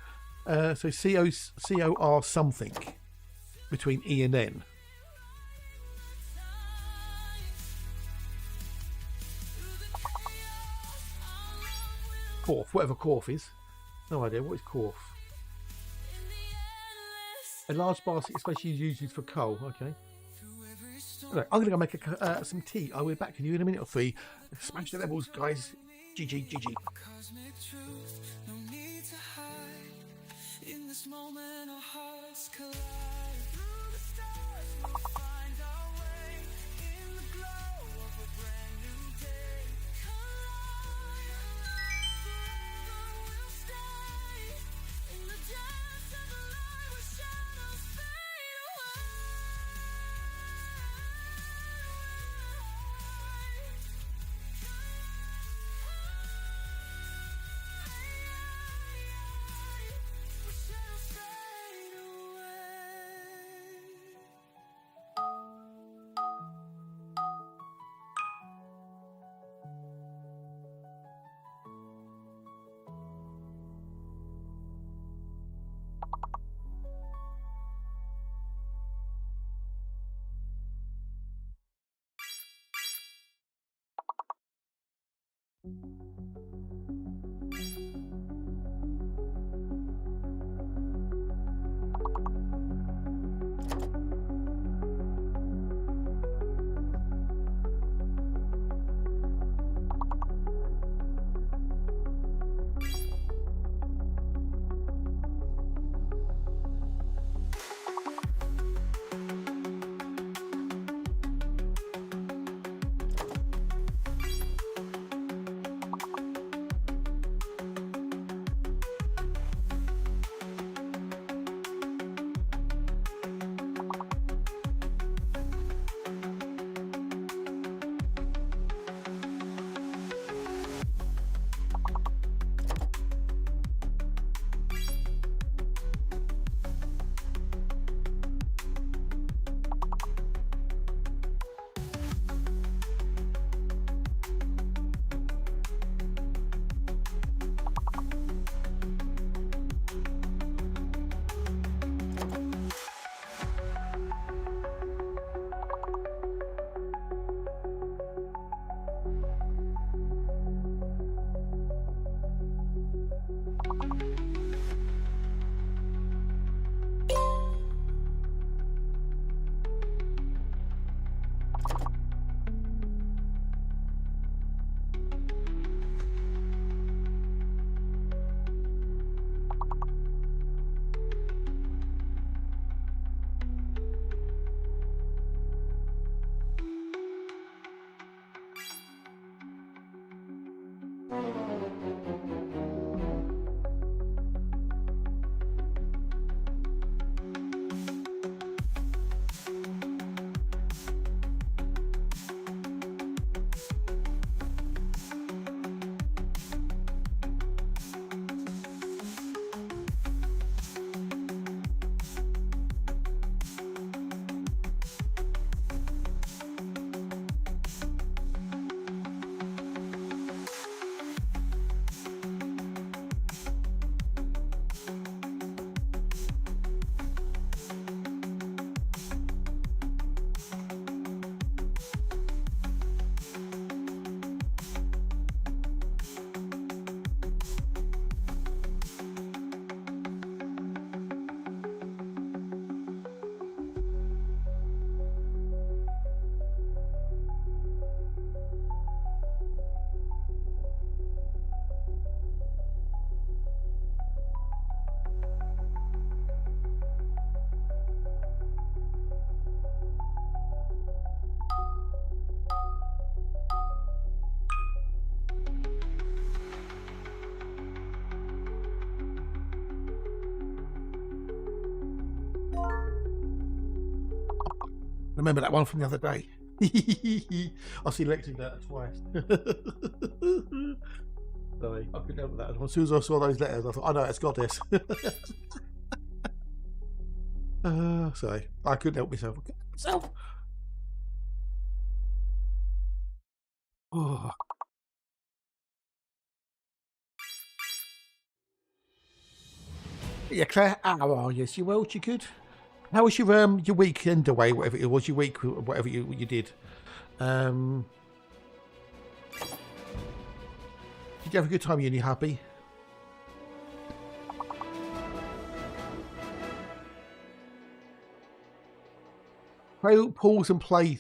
So COR something between E and N. Corf, whatever Corf is. No idea. What is Corf? A large basket, especially used for coal. Okay. Anyway, I'm going to go make some tea. I'll be back to you in a minute or 3. Smash the levels, guys. GG. Cosmic truth, no need to hide. In this moment, our hearts collide. Through the stars, we'll find our way. In the glow of a brand new day. Collide. Forever we'll stay. In the depths of the light where shadows fade away. Remember that one from the other day? I see Lexi that twice. Sorry, I couldn't help that. As soon as I saw those letters, I thought, I know it's Goddess. Sorry, I couldn't help myself. Oh. Yeah, Claire, how are you? You well? You good? How was your weekend away? Whatever it was, your week, whatever you did. Did you have a good time? You happy? Pause and play,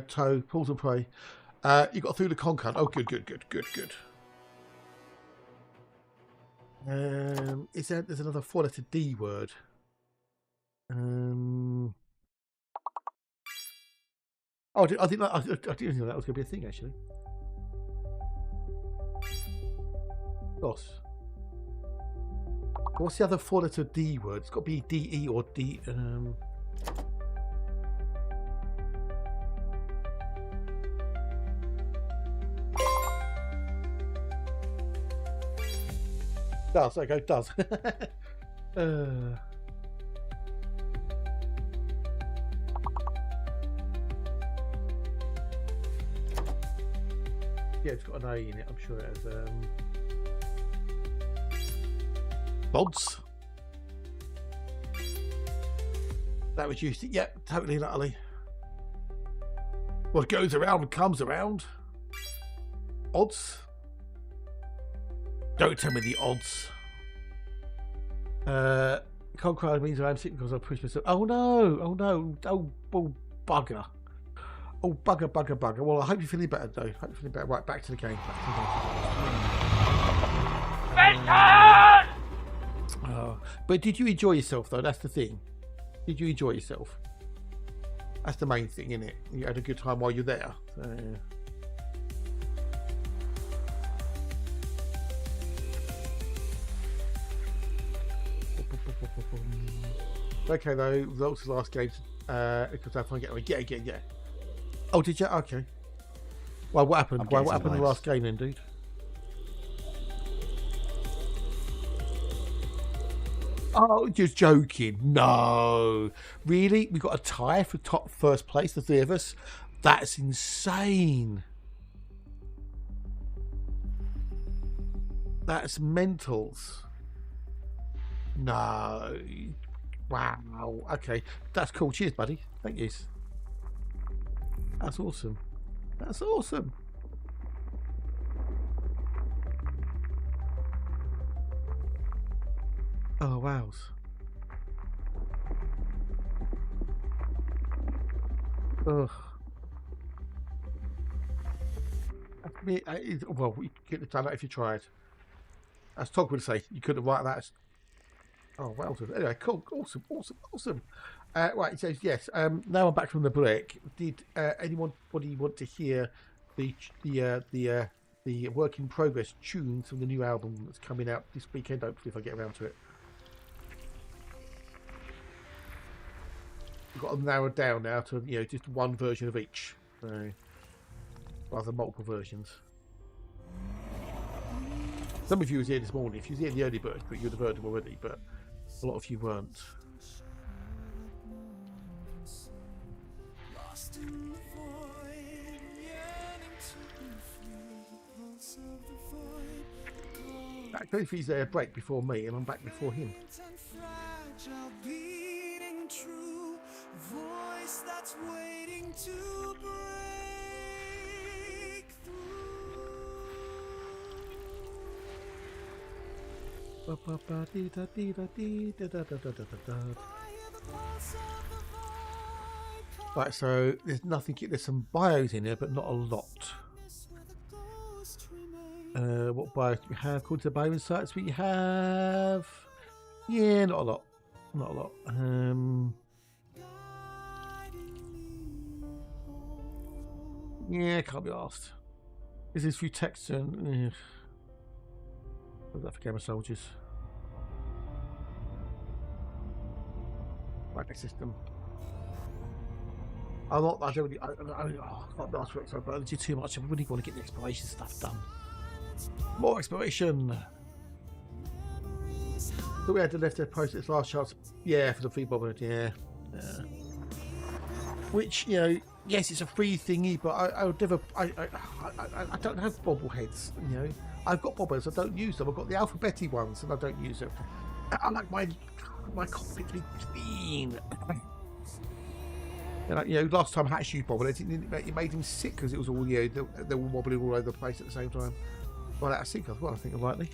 Toe. Pause and play. You got through the concan. Oh, good. There's another 4-letter D word. Oh, I didn't know that was going to be a thing, actually. Gosh. What's the other 4-letter D word? It's got to be D-E or D... Does, there you go, does. Yeah, it's got an A in it, I'm sure it has. Bods. That reduced it. Yep, totally and utterly. What goes around comes around. Odds. Don't tell me the odds. Can't cry means I'm sick because I pushed myself. Oh no! Oh no! Oh bugger! Oh bugger! Well, I hope you're feeling better though. Hope you're feeling better. Right, back to the game. But did you enjoy yourself though? That's the thing. Did you enjoy yourself? That's the main thing, isn't it? You had a good time while you're there. So, okay, though, results of the last game. Because I find yeah. Oh, did you? Okay. Well, what happened? What happened in the last game, then, dude? Oh, just joking. No, really? We got a tie for first place, the three of us. That's insane. That's mentals. No. Wow. Okay. That's cool. Cheers, buddy. Thank you. That's awesome. That's awesome. Oh, wow. Ugh. Well, you couldn't have done that if you tried. As Todd would say, you couldn't write that. Oh, well done. Anyway, cool. Awesome. Right, it says, yes. Now I'm back from the break. Did anybody want to hear the work in progress tunes from the new album that's coming out this weekend? Hopefully, if I get around to it. We've got to narrow it down now to just one version of each, so rather than multiple versions. Some of you was here this morning. If you was here in the early bird, but you'd have heard them already. But a lot of you weren't. If he's there a break before me, and I'm back before him. Voice that's waiting to break through. Right, so there's nothing. There's some bios in there, but not a lot. What bios do we have? According to the bio insights, we have. Yeah, not a lot. Not a lot. Yeah, can't be asked. This is through text and what's that for Game of Soldiers? Right, system. I'm not. I don't really. Not ask for it, but I do too much. I really want to get the exploration stuff done. More exploration. So we had to left their post its last chance. Yeah, for the free bobblehead. Yeah. Which yes, it's a free thingy, but I would never. I don't have bobbleheads. I've got bobbleheads. I don't use them. I've got the alphabetic ones, and I don't use them. I like my cockpit to be clean. Last time Hatch used bobbleheads, it made him sick because it was all they were wobbling all over the place at the same time. Well, that's sick as well. I think lightly.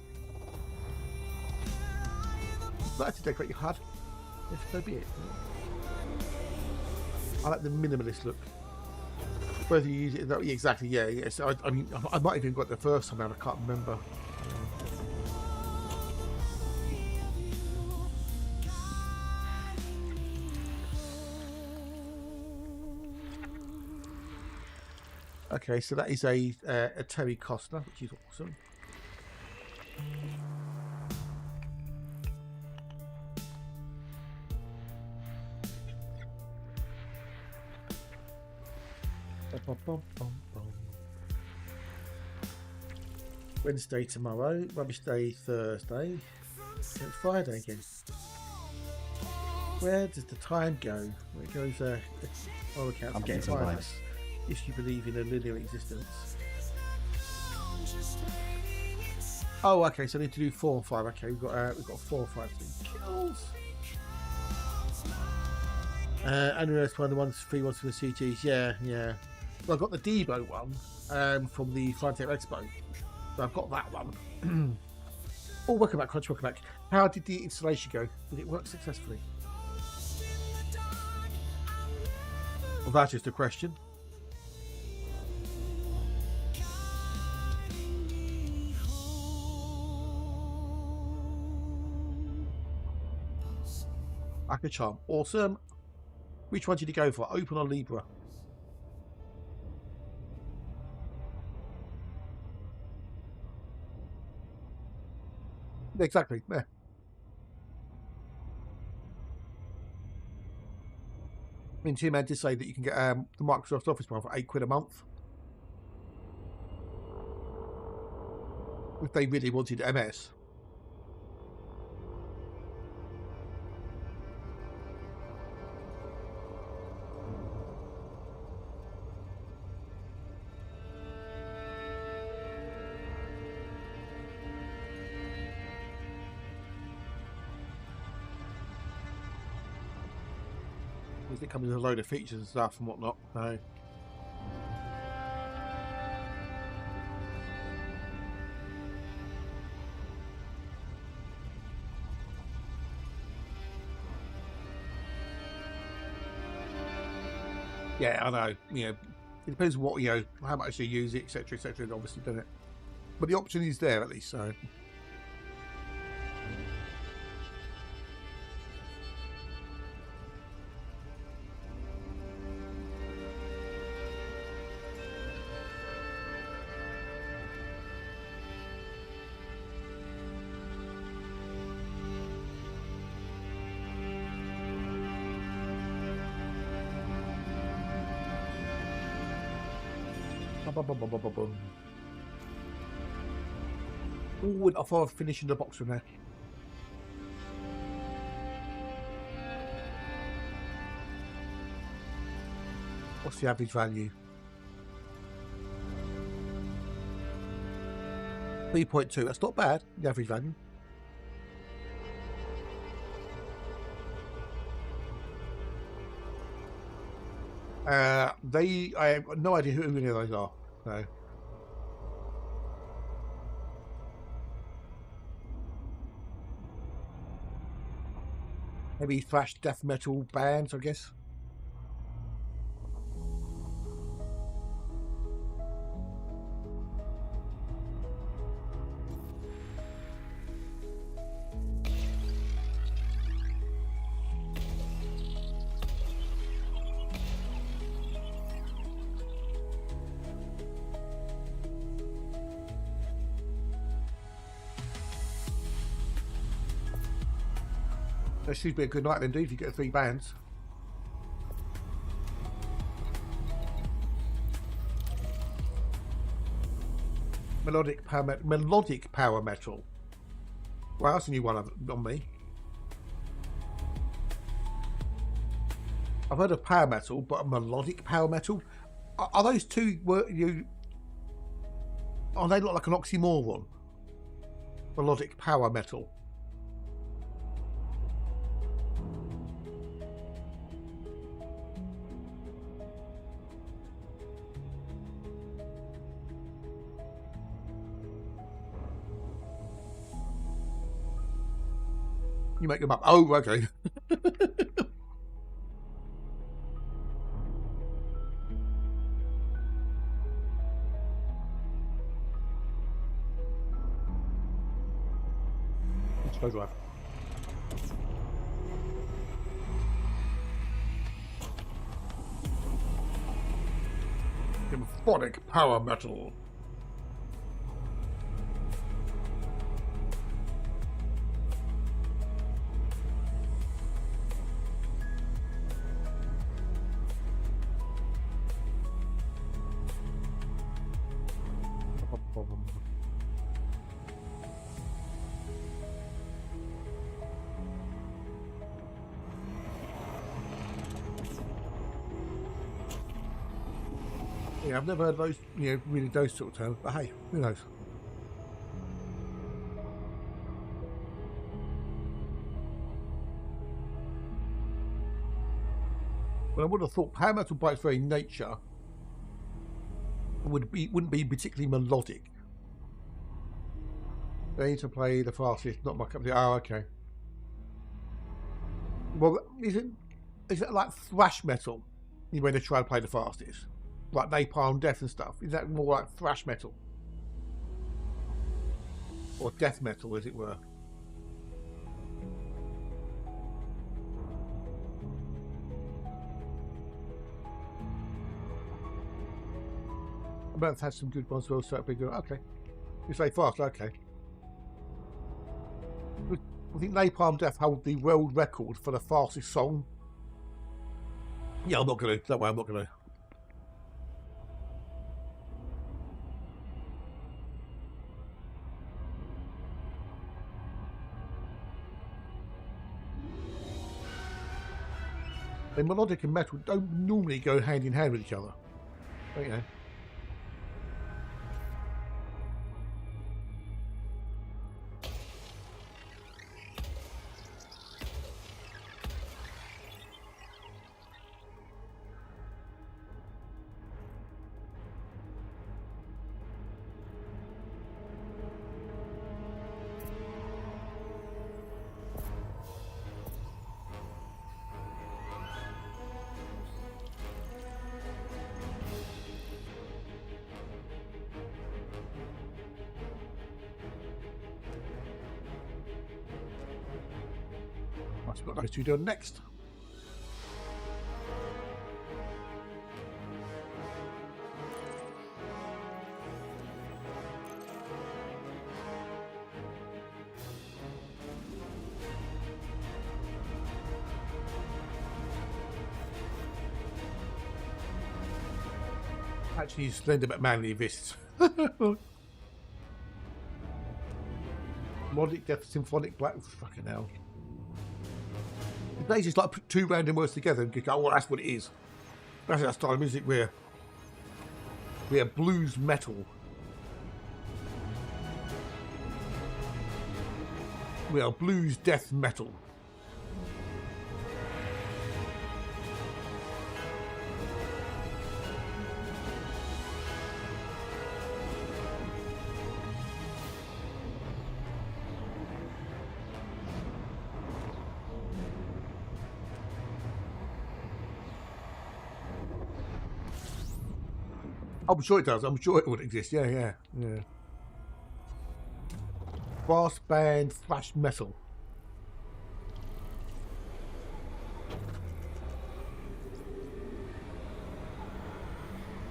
Like to decorate your HUD. Yes, so be it. I like the minimalist look. Whether you use it, exactly, yeah. Yes, I mean, I might have even got it the first time out. I can't remember. Okay, so that is a Terry Costner, which is awesome. Wednesday tomorrow, Rubbish Day Thursday, it's Friday again. Where does the time go? Where it goes, I'm getting some vibes. If you believe in a linear existence. Oh, okay. So I need to do 4 and 5. Okay, we've got 4 and 5 kills. And the one, the ones 3 ones for the CGs. Yeah. Well, I got the Debo one from the Frontier Expo. So I've got that one. Oh, welcome back, Crunch, welcome back. How did the installation go? Did it work successfully? Well, that is the question. Like a charm. Awesome. Which one did you go for? Open or Libra? Exactly. Yeah. I mean, Tim had to say that you can get the Microsoft Office one for £8 a month. If they really wanted MS. It comes with a load of features and stuff and whatnot. So. Yeah, I know. You know, it depends what how much you use it, etc., etc. Obviously, doesn't it? But the option is there at least. So. Oh, I thought I was finishing the box from there. What's the average value? 3.2. That's not bad. The average value. I have no idea who any of those are. No. Maybe thrash death metal bands, I guess. That should be a good night then, dude, if you get 3 bands. Melodic power metal. Well, that's a new one on me. I've heard of power metal, but a melodic power metal. Are those two? Are they not like an oxymoron? Melodic power metal. You make them up. Oh, okay. Let's go drive. Symphonic power metal. Yeah, I've never heard those, really those sort of terms, but hey, who knows? Well, I would have thought power metal by its very nature wouldn't be particularly melodic. They need to play the fastest, not my cup of tea. Oh, okay. Well, is it like thrash metal when they try to play the fastest? Like Napalm Death and stuff? Is that more like thrash metal? Or death metal, as it were? I bet I've had some good ones as well, so that'd be good. Okay. You say fast, okay. I think Napalm Death hold the world record for the fastest song. Yeah, I'm not going to. Don't worry, I'm not going to. The melodic and metal don't normally go hand in hand with each other. Don't you know? I've got those two done next. Actually, Slender but manly fists. Melodic Death Symphonic Black. Fucking hell. They just like put two random words together and go, well, that's what it is. That's our style of music. We're blues metal. We are blues death metal. I'm sure it does. I'm sure it would exist. Yeah. Brass band thrash metal.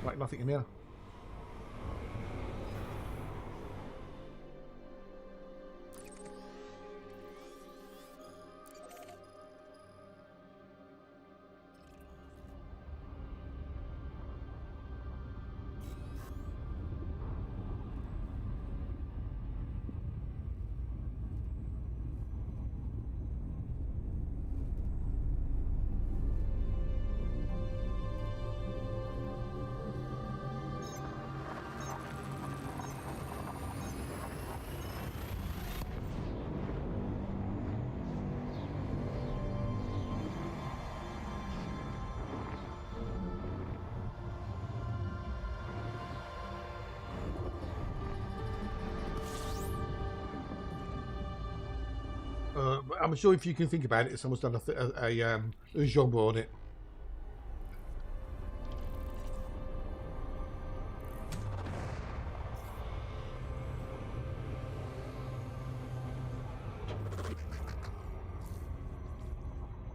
Like nothing in here. I'm sure if you can think about it, someone's done a genre on it.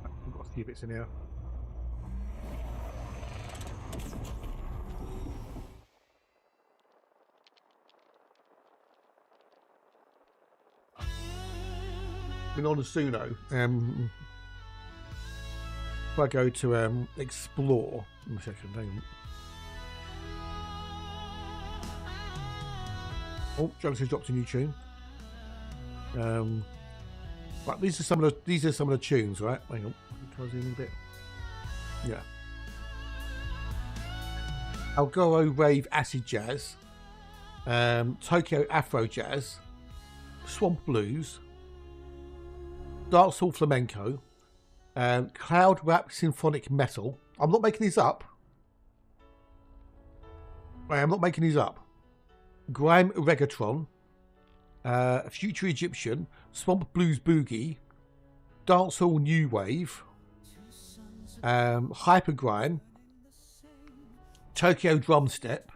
I've got a few bits in here. On Suno, if I go to explore, a second, hang on. Oh, Jones has dropped a new tune. Right, these are some of the tunes, right? Hang on, try to zoom in a bit. Yeah. Algoro Rave Acid Jazz, Tokyo Afro Jazz, Swamp Blues, Dancehall Flamenco, Cloud Rap Symphonic Metal. I'm not making these up. I am not making these up. Grime Reggaeton, Future Egyptian, Swamp Blues Boogie, Dancehall New Wave, Hypergrime, Tokyo Drum Step,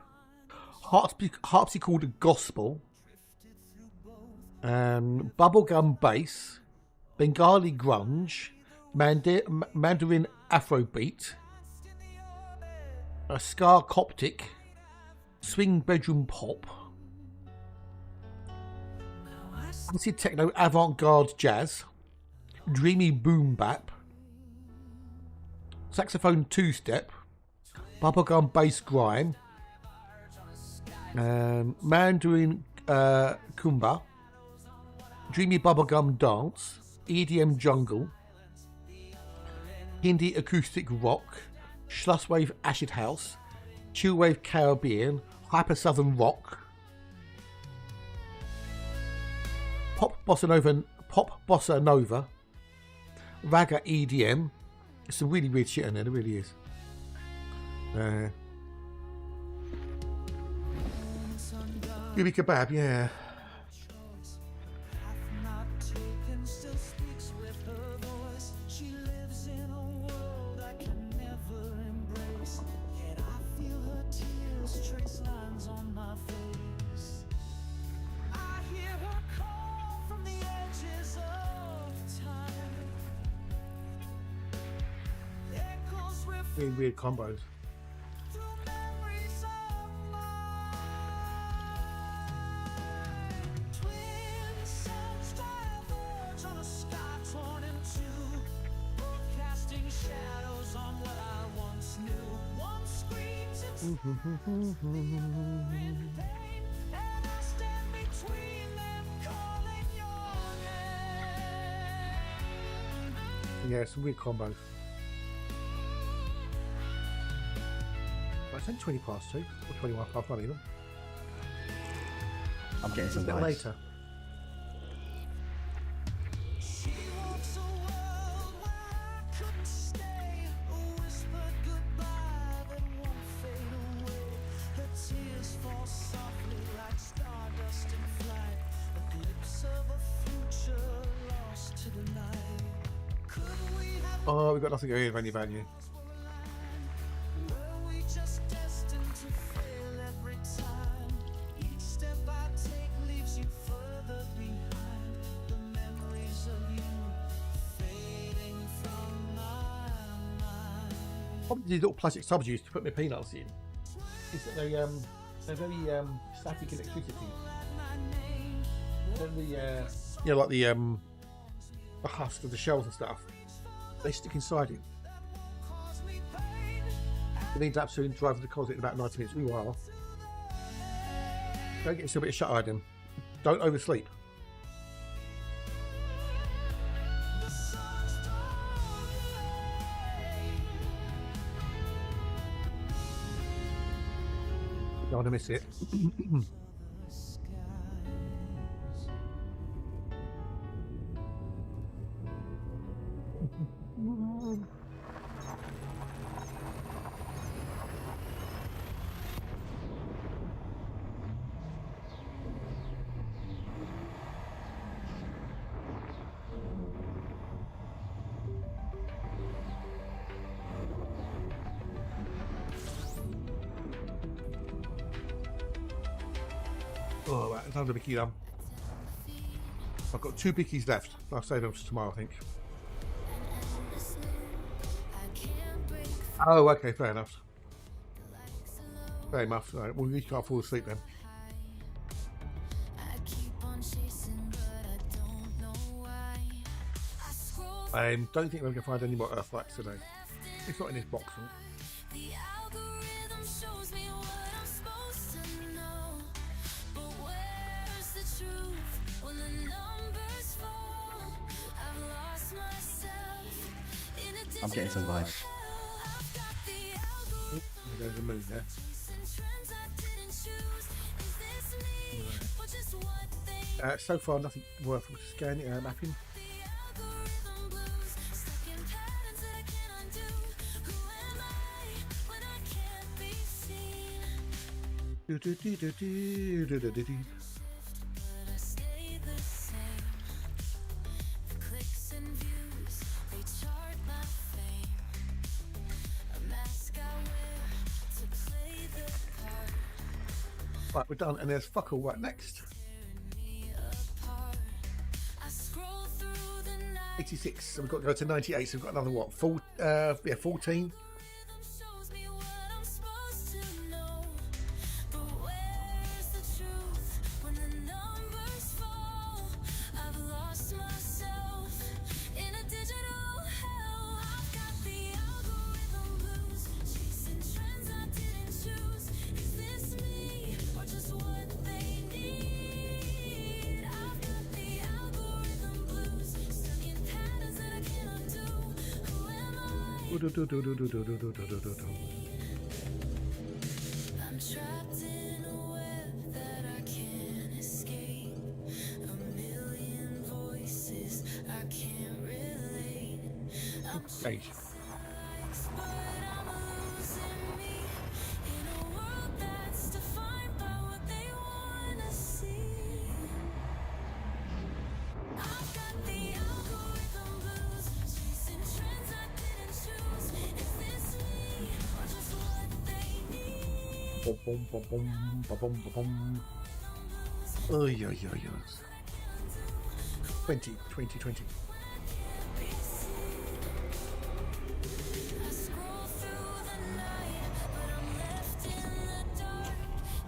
Harpsichord Gospel, Bubblegum Bass, Bengali Grunge, Mandarin Afrobeat, Ska Coptic, Swing Bedroom Pop, Acid Techno Avant-Garde Jazz, Dreamy Boom Bap, Saxophone Two-Step, Bubblegum Bass Grime, Mandarin Kumba, Dreamy Bubblegum Dance, EDM Jungle, Hindi Acoustic Rock, Schlusswave Acid House, Chillwave Caribbean, Hyper Southern Rock, Pop Bossa Nova, Raga EDM. There's some really weird shit in there, there really is. Bibi Kebab, yeah. Really weird combos. Yeah, some weird combos. It's only 20 past 2 or 21 past 1 even. I'm getting some A bit vibes. later. Oh, we've got nothing here of any value. Probably these little plastic tubs used to put my peanuts in. Is that they're very static electricity. Then the like the husk of the shells and stuff, they stick inside it. It needs absolutely drive to the closet in about 90 minutes. We are. Don't get yourself a bit of shut eye then. Don't oversleep. Don't want to miss it. Oh, right, another bickie done. I've got 2 bickies left. I'll save them for tomorrow, I think. Oh, okay, fair enough. Fair enough. All right, well, you can't fall asleep then. I don't think we're going to find any more Earthlights today. It's not in this box. Right? I'm getting some vibes. There's a moon there. So far, nothing worth scanning, mapping. Right, we're done, and there's fuck all right next. I scroll through the night. 86, so we've got to go to 98, so we've got another what? 14? Rhythm shows me what I'm supposed to know. But where's the truth when the numbers fall? I've lost myself in a digital hell. I've got the algorithm blues, chasing trends I didn't choose. Is this me or just what they need? I've got the algorithm blues, studying patterns that I cannot do. Who am I? I'm trapped in a web that I can't escape. A million voices I can't relate. I'm Page. chasing likes, but I'm losing me in a world that's defined by what they wanna see. I've got the algorithm blues, chasing trends I didn't choose. Is this me or just what they need? Bum, bum, bum, bum, bum, bum, bum. Oy, oy, oy, oy. 20. I scroll through the night, but I'm left in the dark.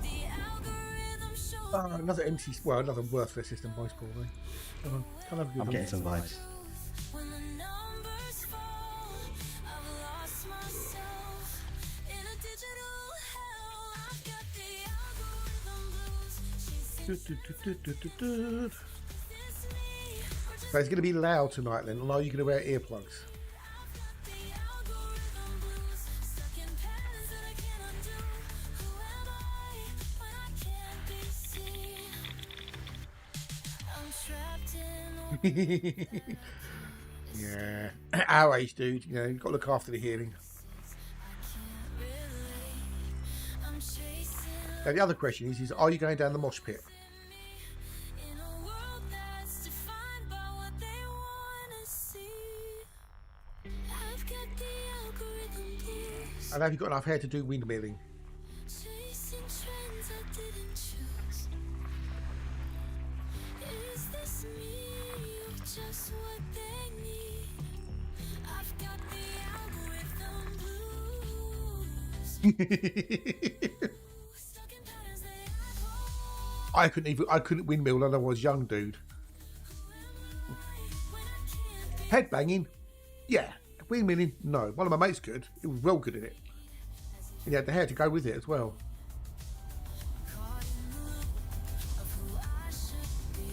The algorithm shows Another empty, well, another worthless system voice, probably. Can't have a good I'm one. getting some vibes. when the numbers fall. I've lost myself in a digital hell. I've got the algorithm blues, chasing this me or just So it's going to be loud tonight then, and are you going to wear earplugs? the algorithm blues, stuck in patterns that I cannot do. Who am I when I can't be seen? I'm trapped in a Yeah. Our age, dude, you know, you've got to look after the hearing. I'm chasing Now, the other question is are you going down the mosh pit? in a world that's defined by what they wanna see. I've got the algorithm blues, And have you got enough hair to do windmilling? chasing trends I didn't choose. Is this me or just what they need? I've got the algorithm blues, stuck in patterns they I I couldn't windmill when I was young, dude. Head banging? Yeah. Windmilling? No. One of my mates could. He was well good at it. And he had the hair to go with it as well. Caught in the loop of who I should be,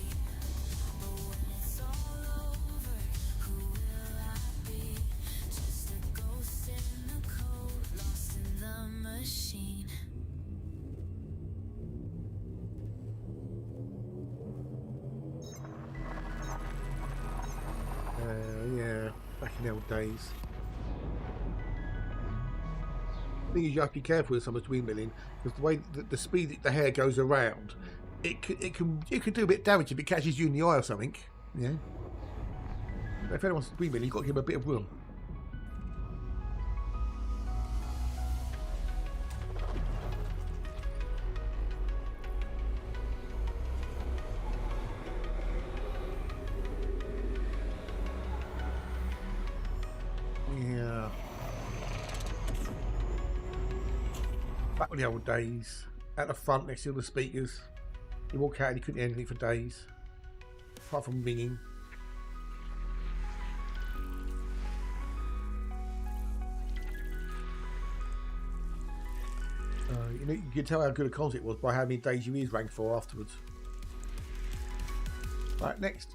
but when it's all over, who will I be? Just a ghost in the code, lost in the machine. Yeah. Back in the old days. The thing is, you have to be careful with someone's windmilling because the way the speed that the hair goes around, it can do a bit of damage if it catches you in the eye or something. Yeah. If anyone's windmilling, you've got to give them a bit of room. Yeah. Back in the old days, at the front next to all the speakers, you walk out and you couldn't hear anything for days, apart from ringing. You know, you can tell how good a concert was by how many days your ears rang for afterwards. Right, next.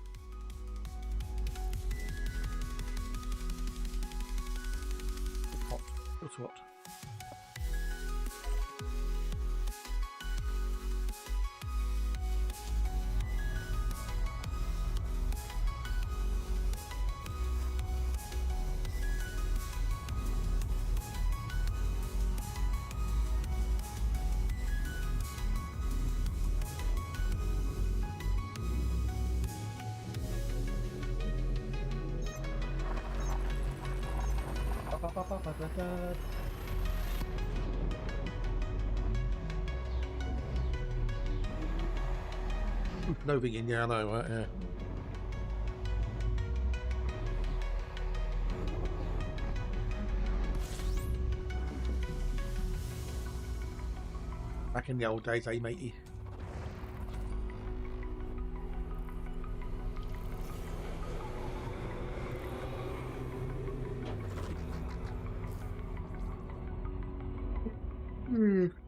Hot. What's what? No ringing, yeah, I know, right? Yeah. Back in the old days, eh, matey?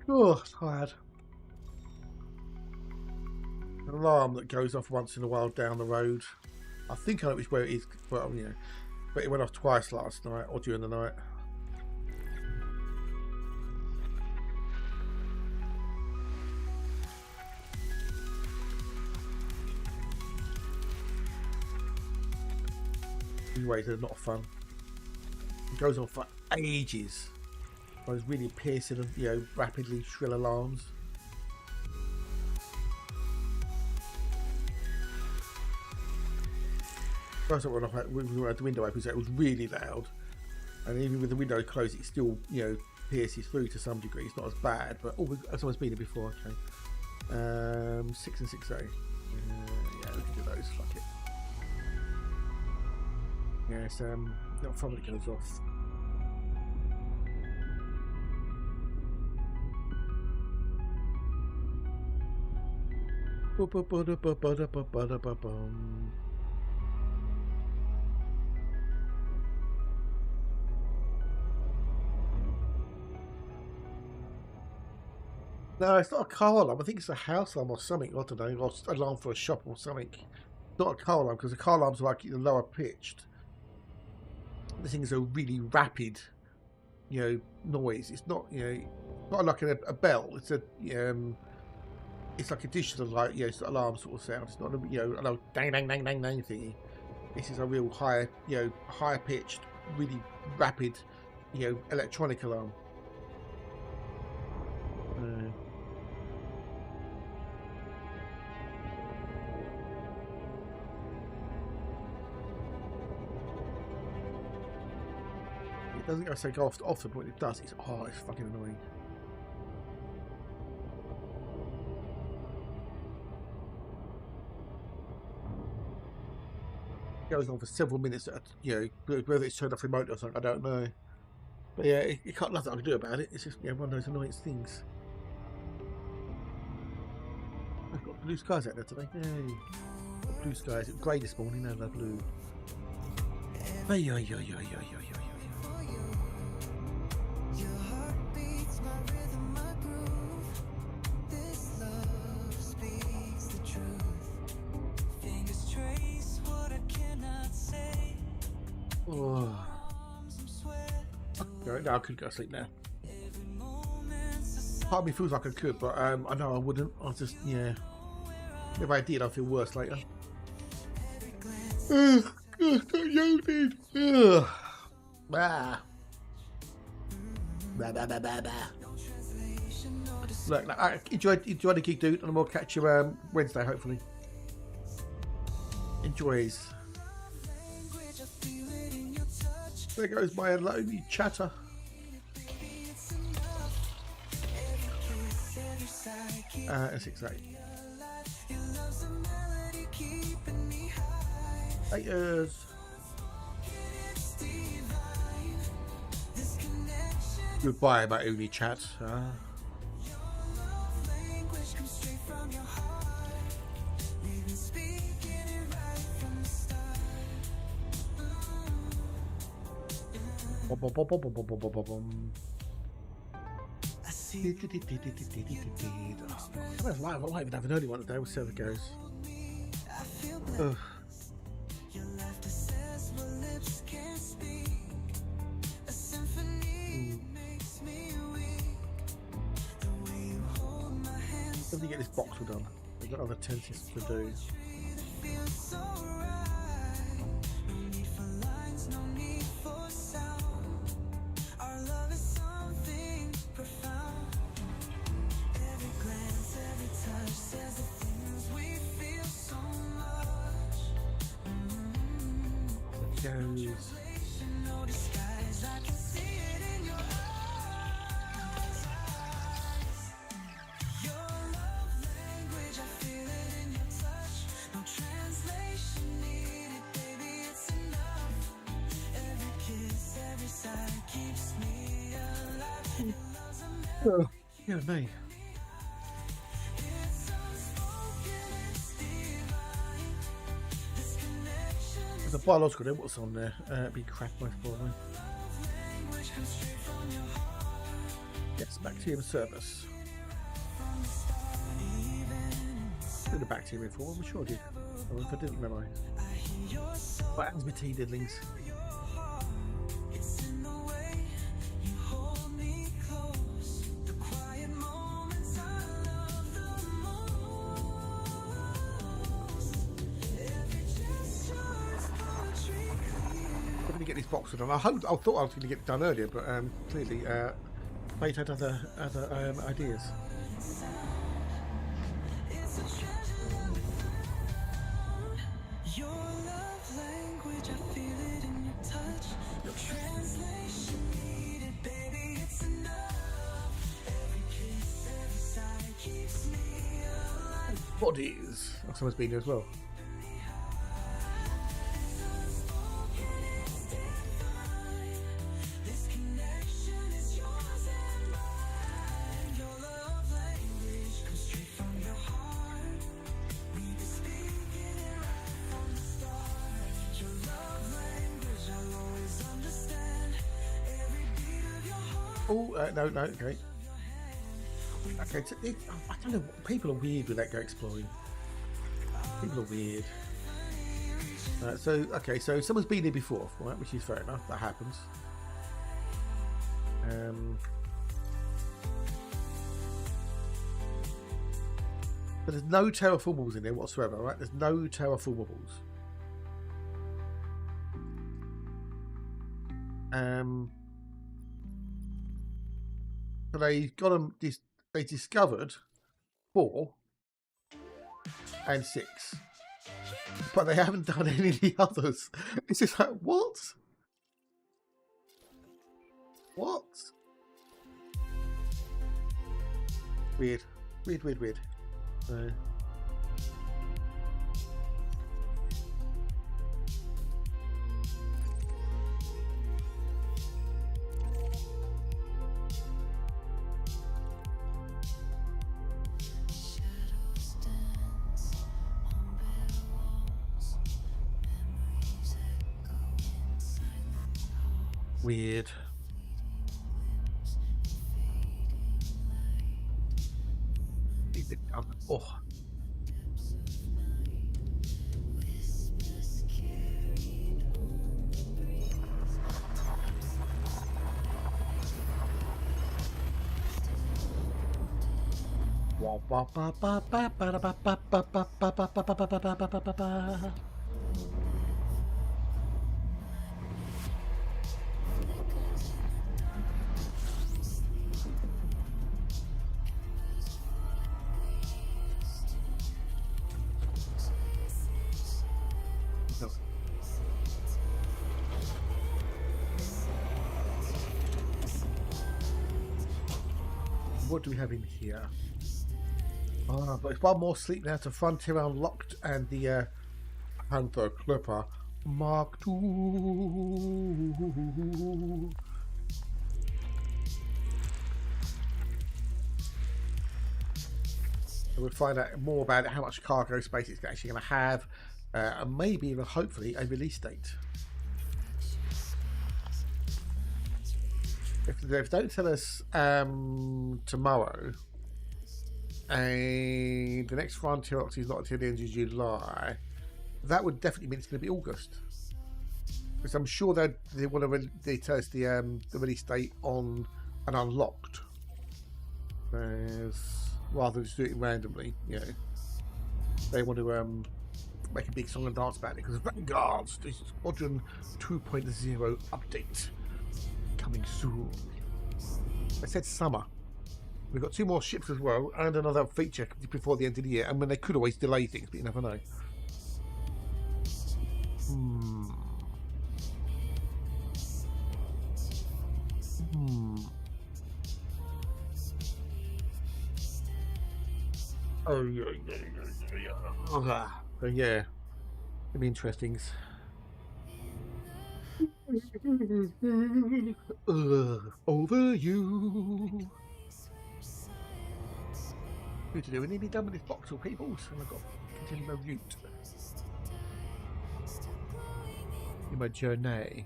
Oh, tired. An alarm that goes off once in a while down the road. I think I know which where it is, but you know, but it went off twice last night or during the night. Anyways, they're not fun. It goes on for ages. Those really piercing and, you know, rapidly shrill alarms. First I went off when we had the window open, so it was really loud. And even with the window closed, it still, you know, pierces through to some degree. It's not as bad, but oh, someone's been here before. Okay, 6 and 6A. Yeah, we can do those. Fuck it. Yeah, it's not fun when it goes off. No, it's not a car alarm. I think it's a house alarm or something. I don't know, or alarm for a shop or something. Not a car alarm, because the car alarms are like lower pitched. This thing is a really rapid, you know, noise. It's not, you know, not like a bell. It's a it's like a digital, like, you know, alarm sort of sound. It's not a, you know, a dang dang dang dang dang thingy. This is a real high, you know, high pitched, really rapid, you know, electronic alarm. It doesn't, I say, go off often, but when it does, it's fucking annoying. It goes on for several minutes, you know, whether it's turned off remote or something, I don't know. But yeah, it can't, nothing I can do about it. It's just, you know, one of those annoying things. I've got blue skies out there today. Yay. Got blue skies. It was grey this morning, now they're blue. Hey, yo, yo, yo, yo, yo, yo. Oh. No, I could go to sleep now. Part of me feels like I could, but I know I wouldn't. I'll just, yeah. If I did, I'll feel worse later. Ugh, stop yawning. Ugh. Bah. Bah, bah, bah, bah, bah. Look, enjoy the gig, dude, and we'll catch you Wednesday, hopefully. Enjoys. There goes my lonely chatter. A 6-8. Haters. Goodbye, my only chat. I might even have an early one today. We'll see how it goes. Ugh. Let me get this box done. We've got other tenses to do. Goes. Oh, yeah, me. There's a biological there. What's on there? It'd be crap, most probably. Yes, bacterium service. Did the bacterium before? I'm sure I did. Or if I didn't, then What happens with tea diddlings? I'm going to get this box done. I thought I was going to get it done earlier, but clearly Fate had other ideas. Your love language, I feel it in your touch. No translation needed, baby, it's enough. Every kiss, every sigh keeps me alive. Bodies. Oh, someone's been there as well. This connection is yours and mine. Your love language comes straight from your heart. We've been speaking it right from the start. Your love language, I'll always understand. Every beat of your heart. Oh, no, okay. Okay, I don't know. People are weird with that go exploring. People are weird. So someone's been here before, right? Which is fair enough. That happens. But there's no terraformables in there whatsoever, right? There's no terraformables. So they got them. They discovered 4 and 6, but they haven't done any of the others. It's just like, what? What? Weird. Weird. Oh. No. What do we have in here? Ah, but it's one more sleep now to Frontier Unlocked and the Panther Clipper Mark II. So we'll find out more about how much cargo space it's actually going to have, and maybe even hopefully a release date. If they don't tell us tomorrow, and the next Frontier Ox is not until the end of July, that would definitely mean it's going to be August. Because I'm sure they want to tell us the release date on an Unlocked, rather than just do it randomly. You know, they want to make a big song and dance about it, because Vanguard's this Squadron 2.0 update coming soon. I said summer. We've got 2 more ships as well, and another feature before the end of the year. I mean, they could always delay things, but you never know. Oh yeah. Okay. So yeah, it'll be interesting. Over you. What to do? We need to be done with this box of peoples, and I've got to continue my route. In my journey.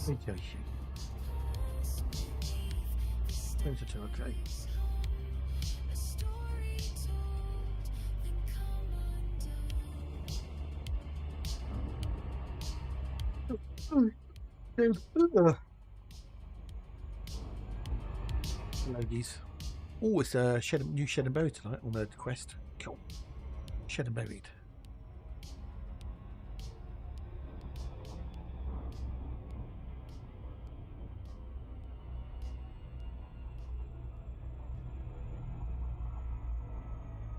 Okay. Things are okay. Ladies. Oh, it's a new Shed and Buried tonight on the quest. Cool. Shed and Buried.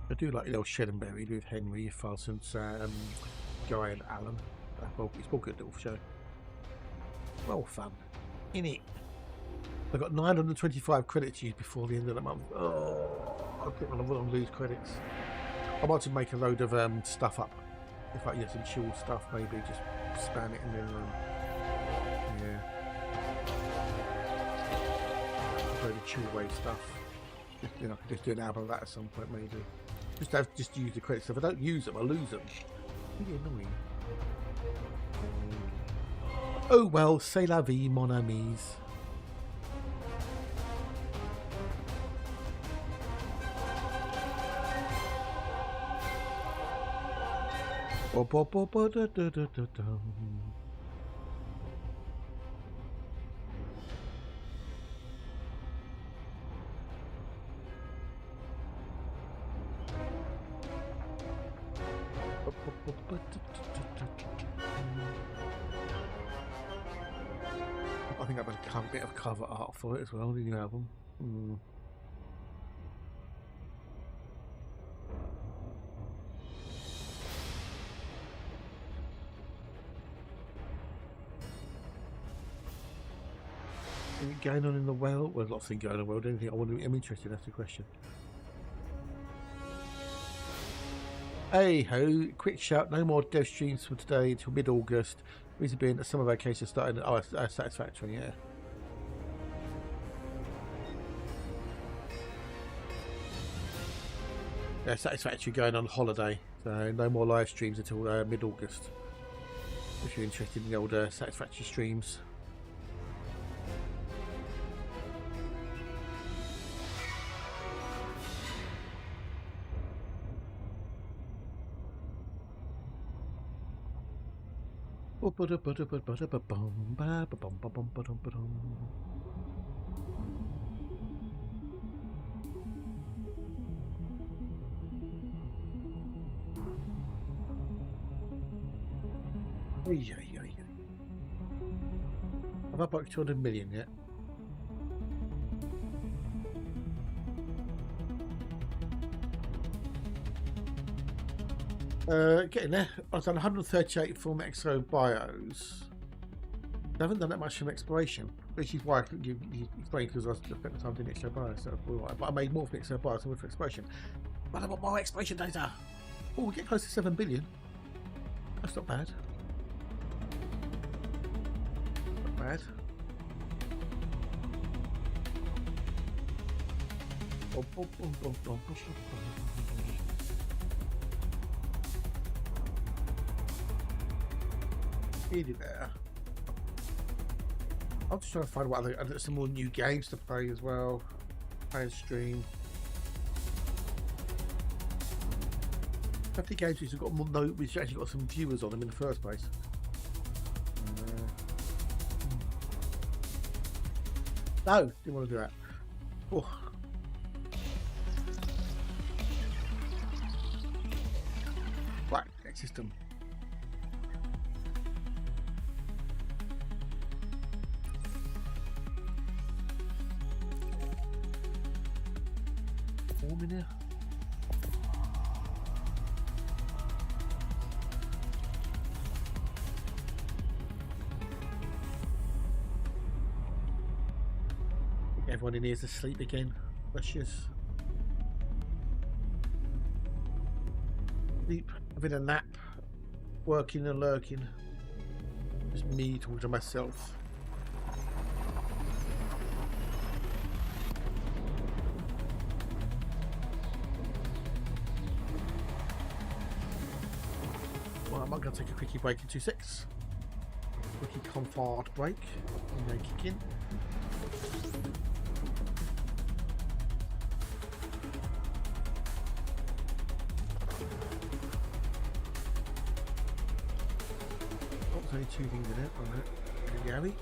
I do like the old Shed and Buried with Henry, Farson, Guy and Alan. It's all good little show. Well fun. In it. I've got 925 credits used before the end of the month. Oh, I think I'm going to lose credits. I might to make a load of stuff up. If I get some chill stuff, maybe just spam it and then yeah. A load of chill wave stuff. Just, you know, I could just do an album of that at some point, maybe. Just use the credits. If I don't use them, I lose them. Really annoying. Oh well, c'est la vie, mon amis. I think I've done a bit of cover art for it as well, the new album. Anything going on in the world? Well, lots of things going on in the world. Anything I'm interested in, that's the question. Hey ho, quick shout, no more dev streams from today until mid-August. Reason being that some of our cases started. Oh, satisfactory, yeah. Yeah, satisfactory going on holiday. So no more live streams until mid-August. If you're interested in the old satisfactory streams. Have I broke 200 million yet? Getting there. I've done 138 full Exo bios. I haven't done that much from exploration, which is why you explained, because I spent the time doing Exo bios. So, but I made more from Exo bios than with exploration. But I want more exploration data. Oh, we get close to 7 billion. That's not bad. Not bad. Nearly there. I'm just trying to find what other some more new games to play as well. Play and stream. 50 games which have got more which actually got some viewers on them in the first place. No, didn't want to do that. Oh. Right, next system. Everyone in here's asleep again. Precious. Sleep, having a nap, working and lurking. Just me talking to myself. Well, I'm not going to take a quickie break in 2 secs. Quickie comfort break. And then kick in. Only 2 things in it. Alright. Gary.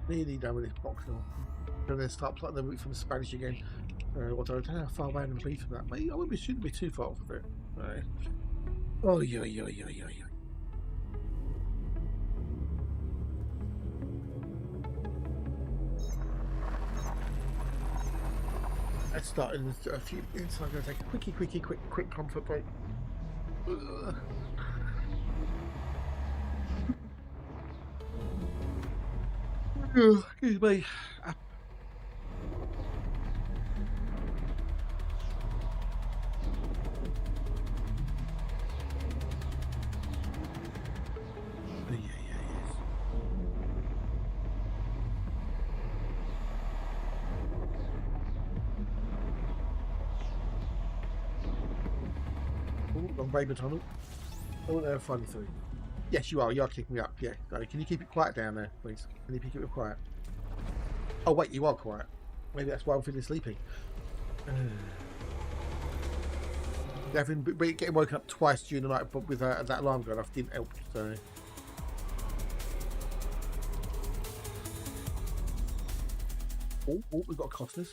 Nearly done with this box now. And then start plotting the route from Spanish again. Although I don't know how far away I'm going to be from that, mate. Shouldn't be too far off of it. Right. Oh, yeah. Let's start in a few minutes. I'm going to take a quick comfort break. Ugh. Excuse me. Yes. Oh, long Raven tunnel. Oh, no, finally through. Yes, you are. You are kicking me up. Yeah. Sorry. Can you keep it quiet down there, please? Can you keep it quiet? Oh, wait. You are quiet. Maybe that's why I'm feeling sleepy. Getting woken up twice during the night with that alarm going off didn't help. So. Oh, we've got Costner's.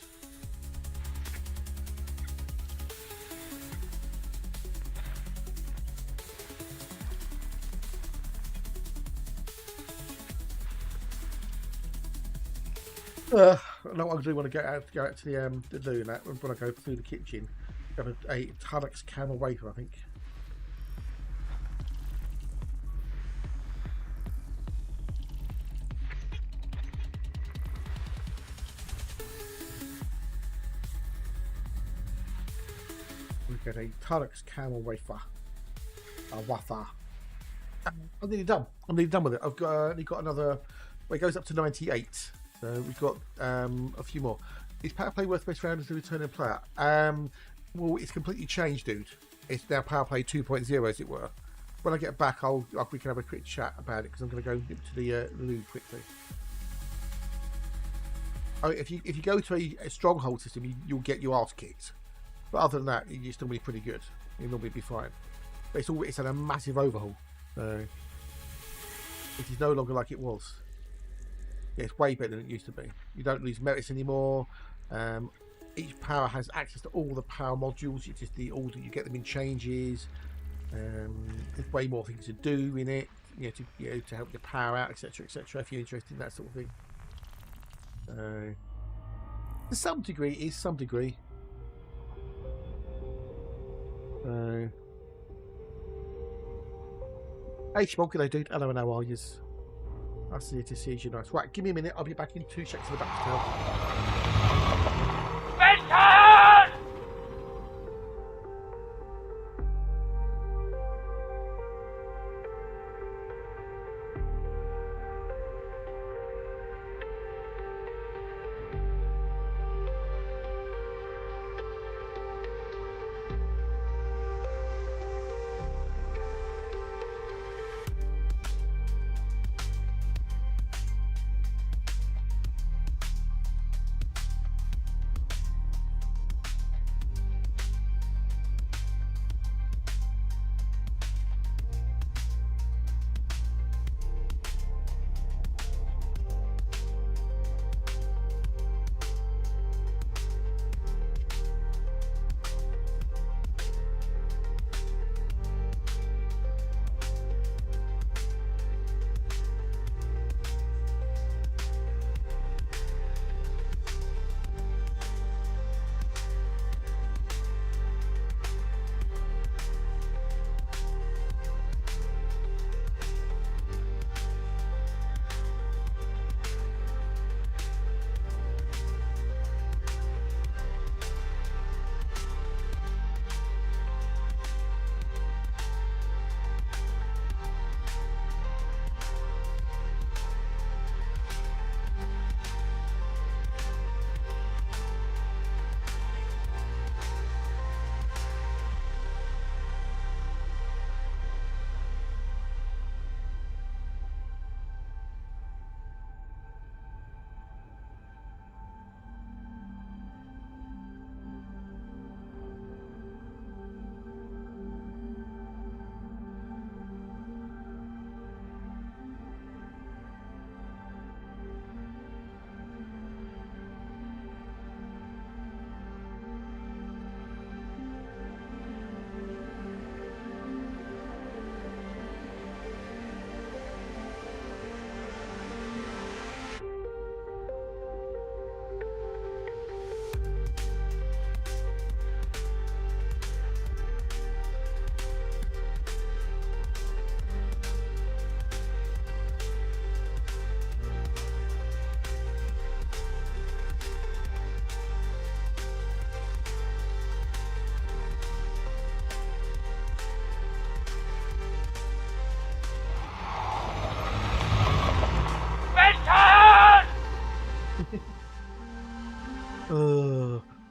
I know what I do want to go out to the loo and that. When I go through the kitchen, have a Tunnocks camel wafer, I think. We get a Tunnocks camel wafer. A wafer. I'm nearly done. With it. I've only got another. Well, it goes up to 98. So we've got a few more. Is Power Play worth best round as a returning player? Well, it's completely changed, dude. It's now Power Play 2.0, as it were. When I get back, we can have a quick chat about it because I'm going to go to the loo quickly. Oh, if you go to a stronghold system, you'll get your ass kicked. But other than that, you're still be pretty good. You'll normally be fine. But it's had a massive overhaul. So it is no longer like it was. Yeah, it's way better than it used to be. You don't lose merits anymore. Each power has access to all the power modules. It's just the order you get them in changes. There's way more things to do in it. To help your power out, etc., etc. If you're interested in that sort of thing. To some degree, it is some degree. Hey, Schmog, g'day, dude. Hello, and how are yous? I see to see you nice. Right, give me a minute. I'll be back in 2 seconds in the back to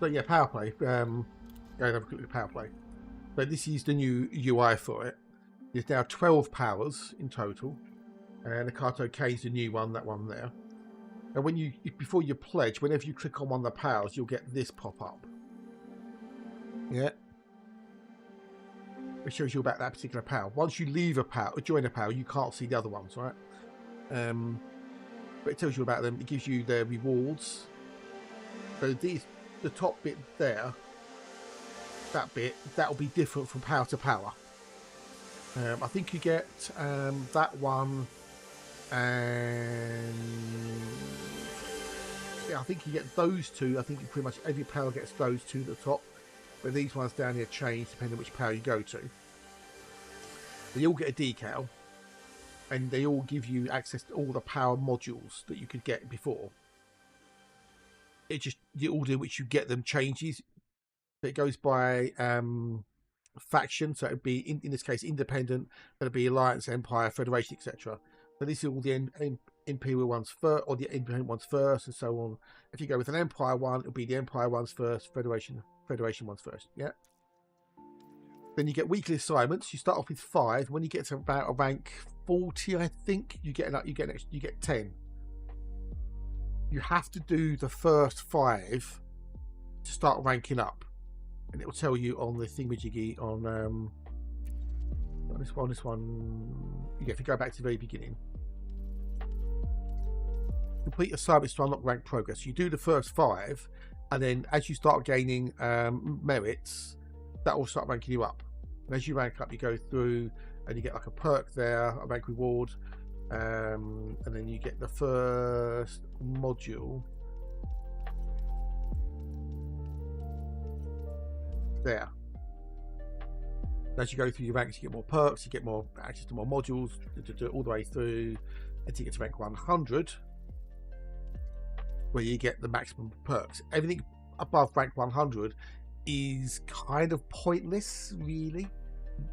So yeah, power play. Go and have a quick look at power play. So this is the new UI for it. There's now 12 powers in total, and the Kato K is the new one. That one there. And when you before you pledge, whenever you click on one of the powers, you'll get this pop up. Yeah. It shows you about that particular power. Once you leave a power or join a power, you can't see the other ones, right? But it tells you about them. It gives you their rewards. So the top bit there, that bit, that'll be different from power to power. I think you get that one, and yeah, I think you get those two. I think pretty much every power gets those two at the top, but these ones down here change depending on which power you go to. They all get a decal, and they all give you access to all the power modules that you could get before. It just, the order in which you get them changes. It goes by faction, so it'd be in this case independent, that'd be alliance, empire, federation, etc. So this is all the imperial ones first, or the independent ones first, and so on. If you go with an empire one, it'll be the empire ones first, federation ones first. Yeah. Then you get weekly assignments. You start off with 5. When you get to about a rank 40, I think you get 10. You have to do the first 5 to start ranking up, and it will tell you on the thingamajiggy on this one. Yeah, if you go back to the very beginning, complete assignments to unlock rank progress. You do the first 5, and then as you start gaining merits, that will start ranking you up. And as you rank up, you go through and you get like a perk there, a rank reward, and then you get the first module there. As you go through your ranks, you get more perks, you get more access to more modules, to do it all the way through until you get to rank 100, where you get the maximum perks. Everything above rank 100 is kind of pointless, really.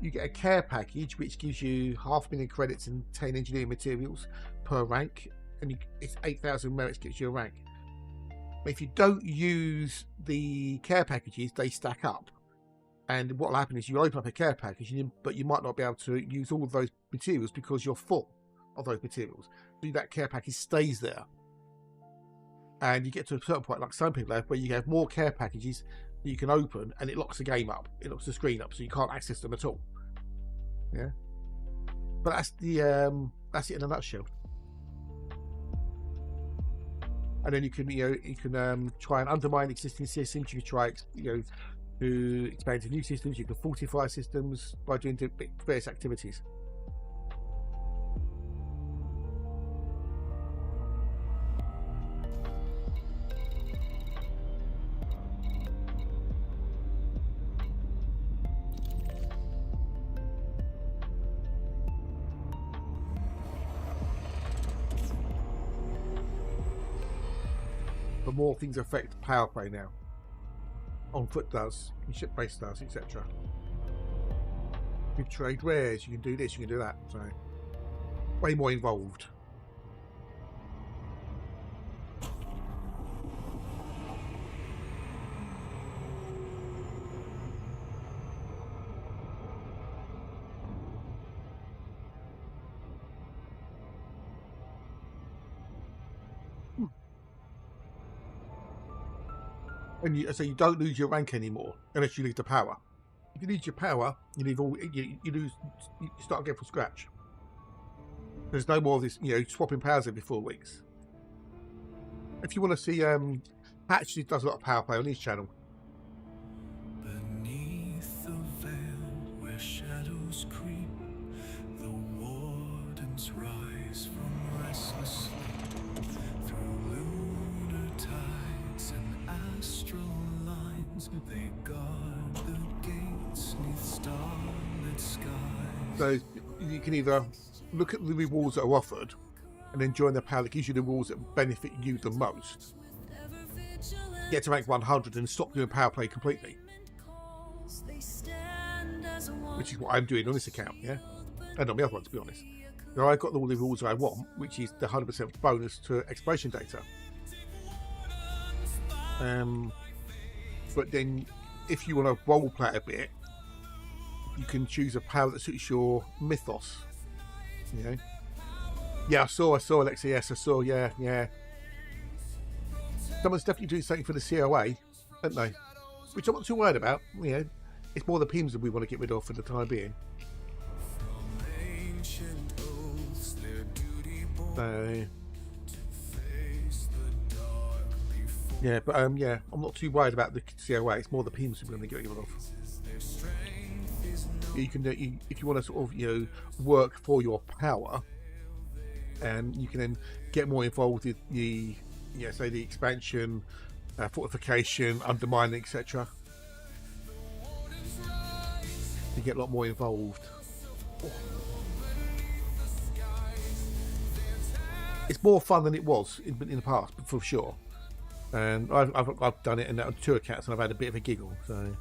You get a care package which gives you 500,000 credits and 10 engineering materials per rank, and it's 8,000 merits gets you a rank. But if you don't use the care packages, they stack up, and what will happen is you open up a care package, but you might not be able to use all of those materials because you're full of those materials. So that care package stays there, and you get to a certain point, like some people have, where you have more care packages that you can open, and it locks the game up, it locks the screen up, so you can't access them at all. Yeah, but that's it in a nutshell. And then you can try and undermine existing systems. You can try to expand to new systems. You can fortify systems by doing various activities. But more things affect power play now. On foot does, ship base does, etc. You can trade rares, you can do this, you can do that. So way more involved. And so you don't lose your rank anymore unless you lose the power. If you lose your power, you start again from scratch. There's no more of this, swapping powers every 4 weeks. If you want to see, Patch does a lot of power play on his channel. Beneath the veil where shadows creep, the wardens rise from restless sleep. Through lunar tides and astral lines, they guard the gates 'neath starlit skies. So you can either look at the rewards that are offered and then join the power that gives you the rewards that benefit you the most. Get to rank 100 and stop doing power play completely, which is what I'm doing on this account, yeah, and on the other one, to be honest. Now I've got all the rewards I want, which is the 100% bonus to exploration data. but then if you want to role play a bit, you can choose a power that suits your mythos. You know. Yeah, I saw, Alexa. Yes, I saw. Yeah. Someone's definitely doing something for the COA, aren't they? Which I'm not too worried about. You know, it's more the PIMs that we want to get rid of for the time being. So, yeah, but yeah, I'm not too worried about the COA. It's more the PIMs we're going to get rid of. You can, if you want to sort of, work for your power, and you can then get more involved with the, say the expansion, fortification, undermining, etc. You get a lot more involved. Oh. It's more fun than it was in the past, for sure. And I've done it in 2 accounts, and I've had a bit of a giggle. So.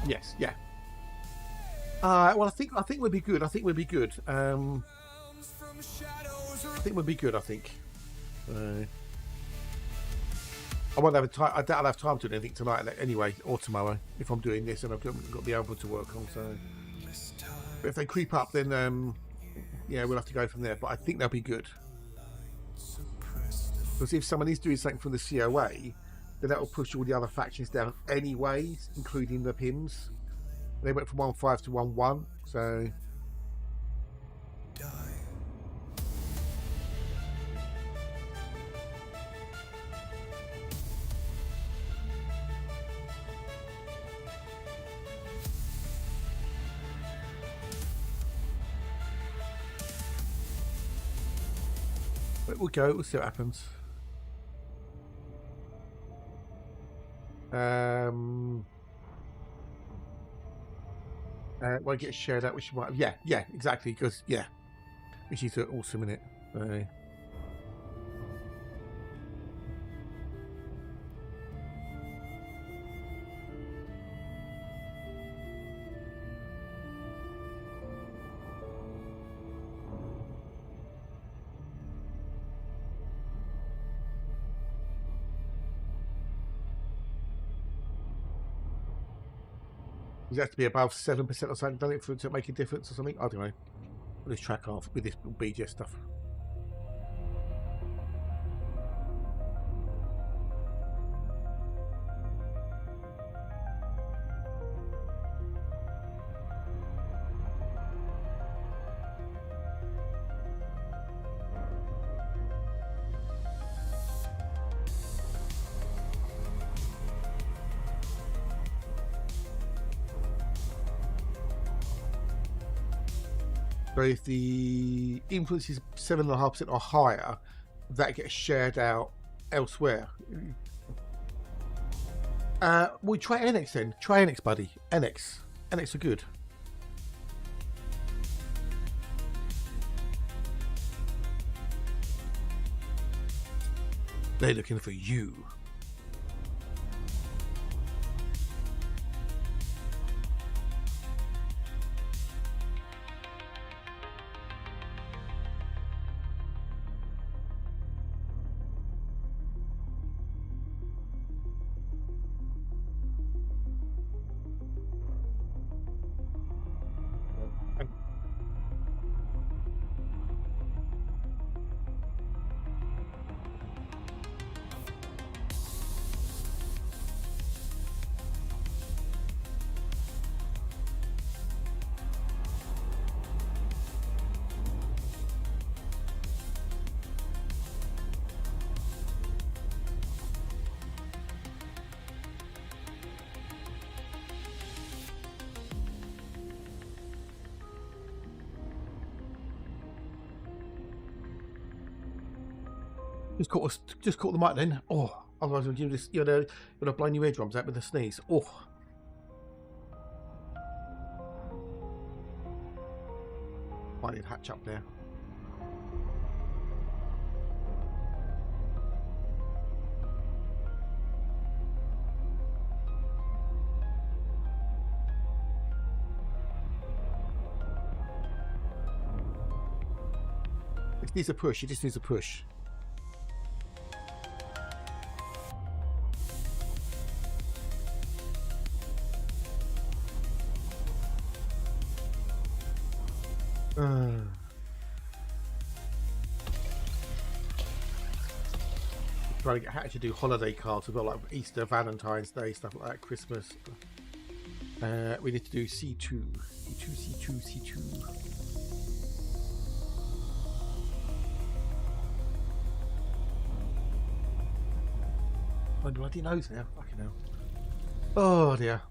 Yes, yeah. Well, I think we'll be good. I think we'll be good. I think we'll be good. I think. I won't have time. I doubt I'll have time to do anything tonight anyway, or tomorrow if I'm doing this, and I've got the album to work on. So, but if they creep up, then yeah, we'll have to go from there. But I think they'll be good. Because if someone is doing something from the COA, then that will push all the other factions down anyways, including the PIMs. They went from 1-5 to 1-1, so. But we'll go. We'll see what happens. Won't get shared out, which might, yeah, exactly, because which is awesome, isn't it? Does it have to be above 7% or something, done it for it to make a difference or something? I don't know. Let's track off with this BGS stuff. So if the influence is 7.5% or higher, that gets shared out elsewhere. We try NX then. Try NX, buddy. NX are good. They're looking for you. Just caught the mic then. Oh, otherwise we'll give this. You'd have blown your eardrums out with a sneeze. Oh. Might need to hatch up there. It needs a push. It just needs a push. Trying to get how to do holiday cards. We've got like Easter, Valentine's Day, stuff like that, Christmas. We need to do C2. C2. My bloody nose now. Fucking hell. Oh dear.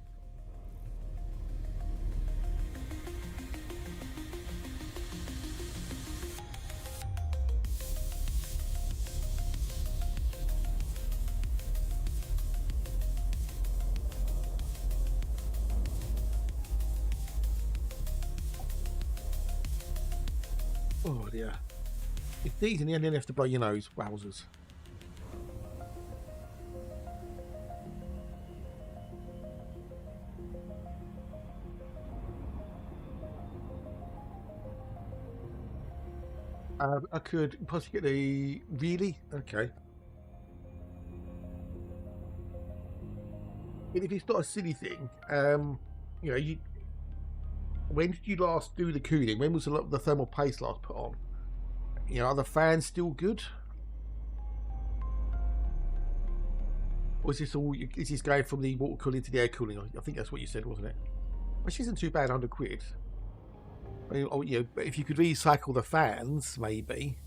Oh dear. If these in the end you have to blow your nose, wowzers. I could possibly get the... Really? Okay. And if it's not a silly thing, you know, when did you last do the cooling? When was the thermal paste last put on? You know, are the fans still good? Or is this all? Is this going from the water cooling to the air cooling? I think that's what you said, wasn't it? Which isn't too bad, £100. I mean, you know, but if you could recycle the fans, maybe.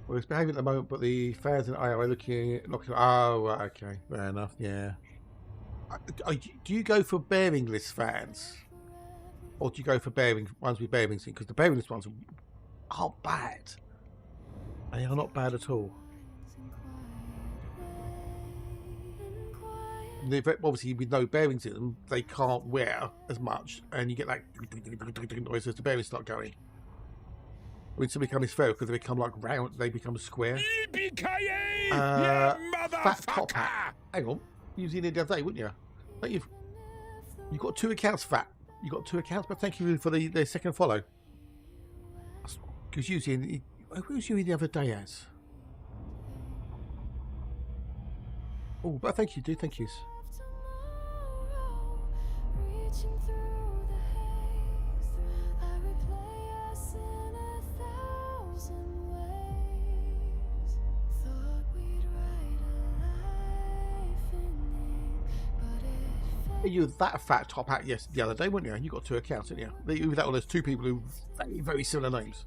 Well, it's behaving at the moment, but the fans and I are looking. Oh, right, okay, fair enough. Yeah. Do you go for bearingless fans, or do you go for ones with bearings in? Because the bearingless ones aren't bad. They are not bad at all. Obviously, with no bearings in them, they can't wear as much, and you get that noise as the bearings start going. When some become spherical, they become like round. They become square. Yippee-ki-yay, Fat top motherfucker! hat. Hang on, you was in it the other day, wouldn't you? Don't you got 2 accounts, Fat. You got 2 accounts, but thank you for the second follow. Because you was in. Who was you in the other day as? Oh, but thank you, dude. Thank you. You were that fat top hat the other day, weren't you? You got 2 accounts, didn't you? You were that one of those 2 people who very, very similar names.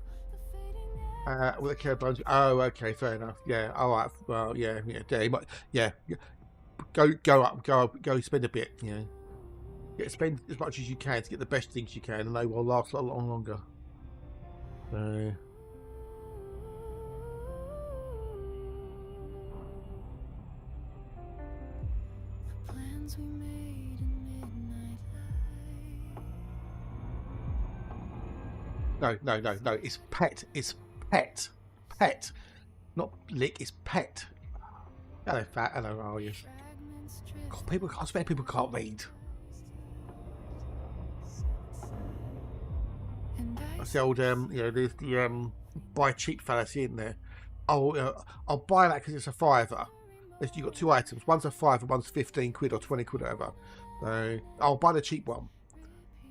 With a care bones. Oh, okay, fair enough. Yeah, all right. Well, yeah. Yeah. Go spend a bit. You know, spend as much as you can to get the best things you can, and they will last a lot longer. So. No. It's pet. It's pet. Pet. Not lick, it's pet. Hello, Fat. Hello, how are you? God, I swear people can't read. That's the old, you know, there's the buy cheap fallacy in there. I'll buy that because it's a £5. You've got 2 items. One's a £5 and one's 15 quid or 20 quid or whatever. So I'll buy the cheap one.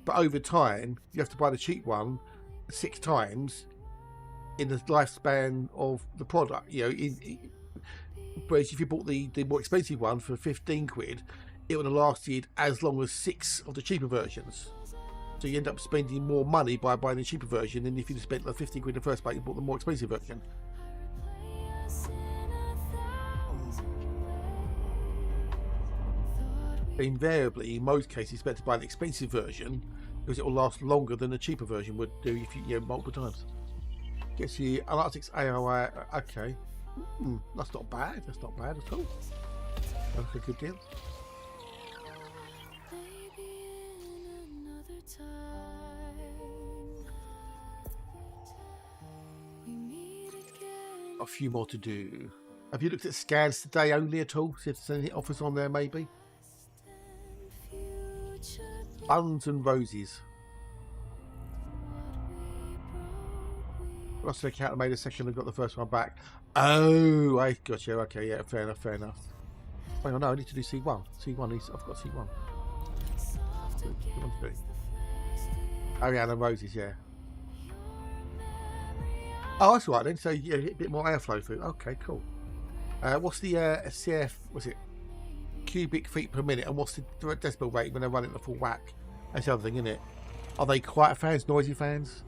But over time, you have to buy the cheap one 6 times in the lifespan of the product. You know, whereas if you bought the more expensive one for 15 quid, it would have lasted as long as 6 of the cheaper versions. So you end up spending more money by buying the cheaper version than if you'd spent like 15 quid in the first place and bought the more expensive version. invariably, in most cases, it's better to buy the expensive version because it will last longer than the cheaper version would do if you multiple times. Gets you Arctics AOI. Okay, that's not bad. That's not bad at all. That's a good deal. Maybe in another time we meet again. A few more to do. Have you looked at scans today only at all? See if there's any offers on there, maybe. Buns and roses. Lost an account and made a second and got the first one back. Oh, I got you. Okay, yeah, fair enough, fair enough. Hang on, no, I need to do C1. C1 is, I've got C1. Ariana and roses, yeah. Oh, that's all right then. So yeah, a bit more airflow through. Okay, cool. What's the CF? Was it cubic feet per minute? And what's the decibel rate when they're running at full whack? That's the other thing, isn't it? Are they quiet fans, noisy fans?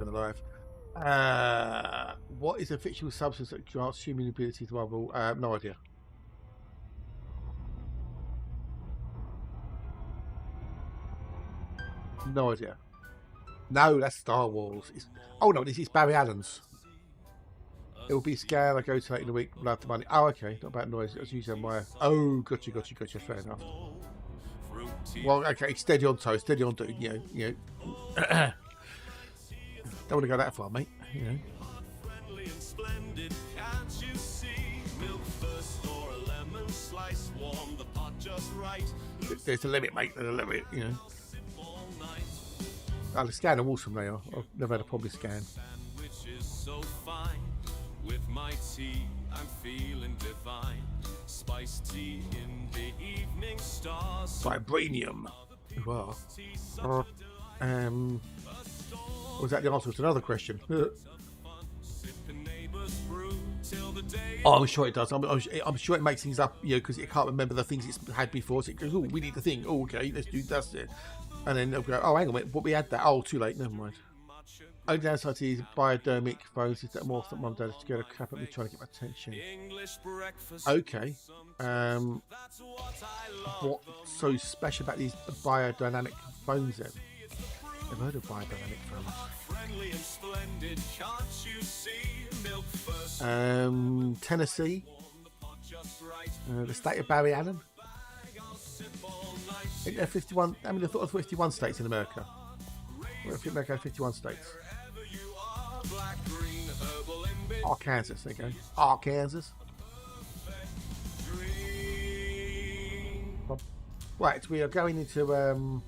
Alive. What is a fictional substance that grants human ability to bubble? No idea. No idea. No, that's Star Wars. Oh no, this is Barry Allen's. It will be scale. I go to it in a week. We'll have the money. Oh, okay. Not about noise. As usual, my. Oh, gotcha. Fair enough. Well, okay. Steady on toe. Steady on do. You know. Don't want to go that far, mate. You know. Friendly and splendid, can't you see? Milk first or a lemon slice, warm the pot just right. There's a limit, mate. There's a limit, you know. All night. Oh, the scan are awesome, they are. I've never had a problem with scan. Sandwich is so fine. With my tea, I'm feeling divine. Spiced tea in the evening stars. Vibranium. Wow. Was that the answer to another question? Oh, I'm sure it does. I'm sure it makes things up, you know, because it can't remember the things it's had before. So it goes, oh, we need the thing. Oh, okay, let's do that's it. And then they'll go, oh, hang on a minute, but we had that. Oh, too late. Never mind. Only downside is biodynamic phones is that more often mum and dad to go to crap at me trying to get my attention. Okay. What's so special about these biodynamic phones then? I've heard of biodynamic phones. Tennessee. The state of Barry Allen. 51. I mean, I thought of 51 states in America. I think America has 51 states. Arkansas, there you go. Arkansas. Right, we are going into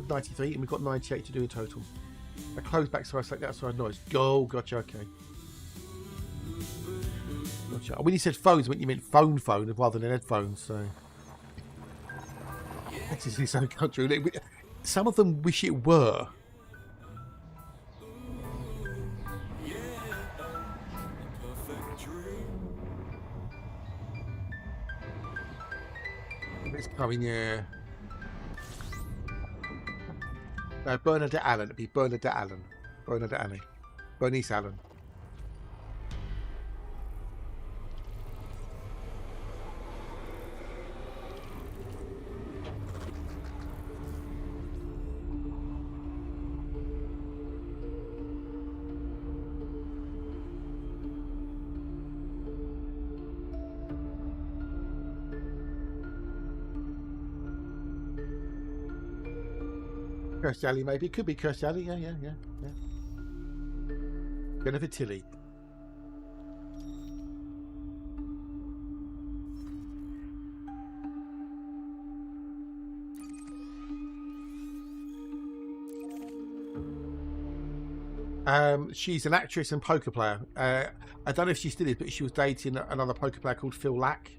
93 and we've got 98 to do in total. A close back so I select that side noise. Go, gotcha, okay. Gotcha. When you said phones, you meant phone rather than headphones, so. This is so country. Some of them wish it were. It's coming, yeah. No, Bernadette Allen. It'd be Bernadette Allen. Bernadette Allen. Bernice Allen. Kirstie Alley, maybe. It could be Kirstie Alley. Yeah. Jennifer Tilly. She's an actress and poker player. I don't know if she still is, but she was dating another poker player called Phil Lack.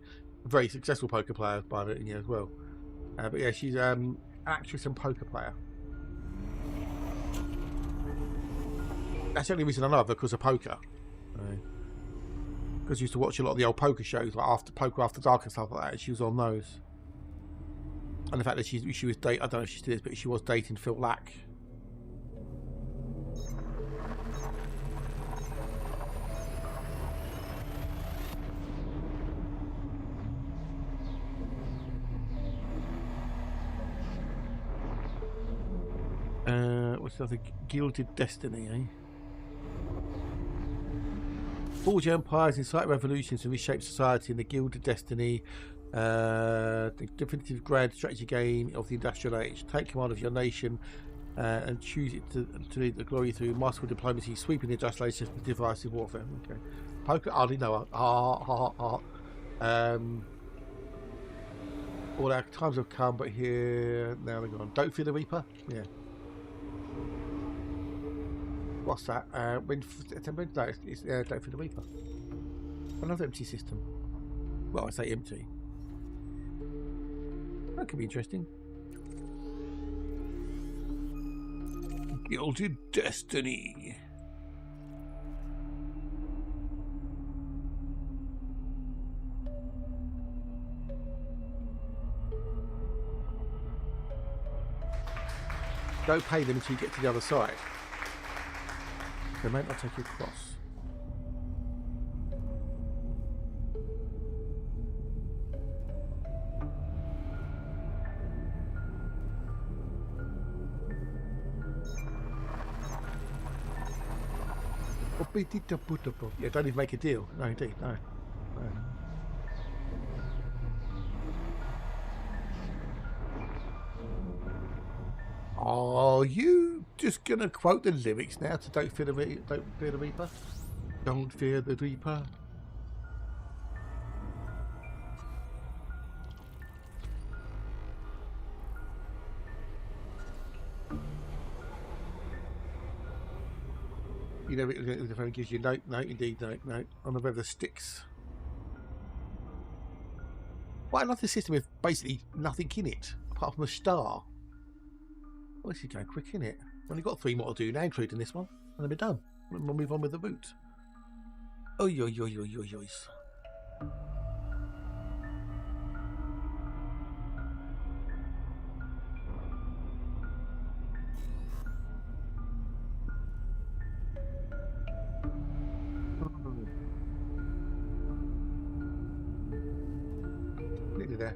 A very successful poker player, by the way, as well. But yeah, she's an actress and poker player. That's the only reason I know of her, because of poker. Because I used to watch a lot of the old poker shows, like Poker After Dark and stuff like that. And she was on those. And the fact that she was dating, I don't know if she still is, but she was dating Phil Lack. What's the other? Gilded Destiny, eh? Forge empires, incite revolutions, and reshape society in the Gilded Destiny, the definitive grand strategy game of the industrial age. Take command of your nation and choose it to lead the glory through masterful diplomacy, sweeping the industrial age with divisive warfare. Okay. Poker, I didn't know. All our times have come, but here now they're gone. Don't fear the Reaper. Yeah. What's that? No, it's Don't Fear the Reaper. Another empty system. Well, I say empty. That could be interesting. Gilded Destiny. Don't pay them until you get to the other side. They might not take you across. Yeah, don't even make a deal. No, indeed, no. Are you just gonna quote the lyrics now to Don't Fear the Reaper? Don't fear the Reaper. You know, the phone gives you no, indeed, no. On the weather sticks. Why another system with basically nothing in it apart from a star? Well, this is going quick, isn't it? Only got 3 more to do now, including this one, and then we're done. We'll move on with the route. Oi. Nearly there.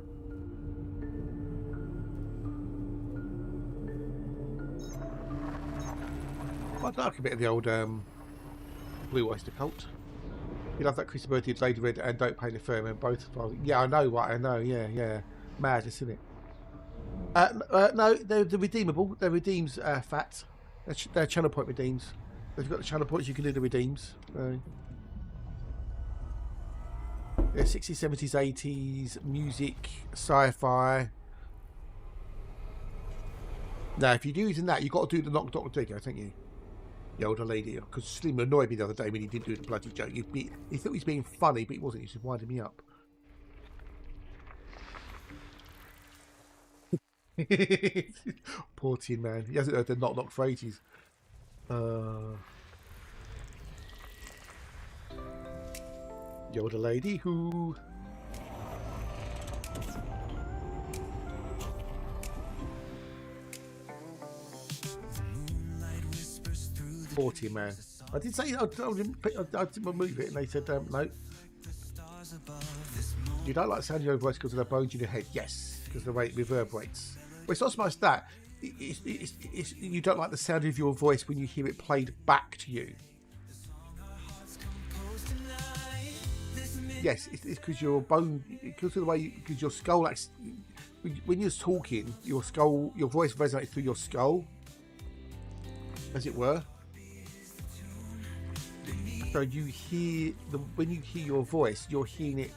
I like a bit of the old Blue Oyster Cult. You love that Chris Bird, Lady Red, and Don't Pay the Firm, and both. Yeah, I know what I know. Yeah. Mad, isn't it? No, they're redeemable. They're redeems fat. They're channel point redeems. If you've got the channel points, you can do the redeems. Yeah, 60s, 70s, 80s, music, sci-fi. Now, if you're using that, you've got to do the knock, knock, digger, haven't you? The older lady, because Slim annoyed me the other day when he didn't do the bloody joke. He thought he was being funny, but he wasn't. He was just winding me up. Poor tin man. He hasn't heard the knock knock for ages. The older lady who... Poor tin man. I did say I didn't move it, and they said no. You don't like the sound of your voice because of the bones in your head. Yes, because of the way it reverberates. Well, it's not so much that. It's you don't like the sound of your voice when you hear it played back to you. Yes, it's because your bone, because of the way, because your skull acts. When you're talking, your voice resonates through your skull, as it were. So you hear when you hear your voice, you're hearing it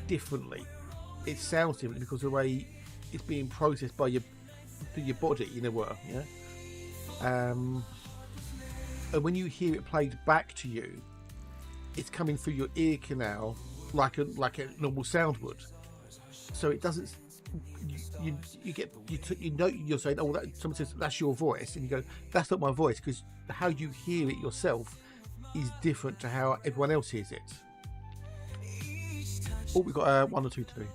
differently. It sounds different because of the way it's being processed by your body, in a word, yeah. And when you hear it played back to you, it's coming through your ear canal like a normal sound would. So it doesn't. You're saying, oh, someone says that's your voice, and you go, that's not my voice, because how you hear it yourself is different to how everyone else hears it. Oh, we've got 1 or 2 to do.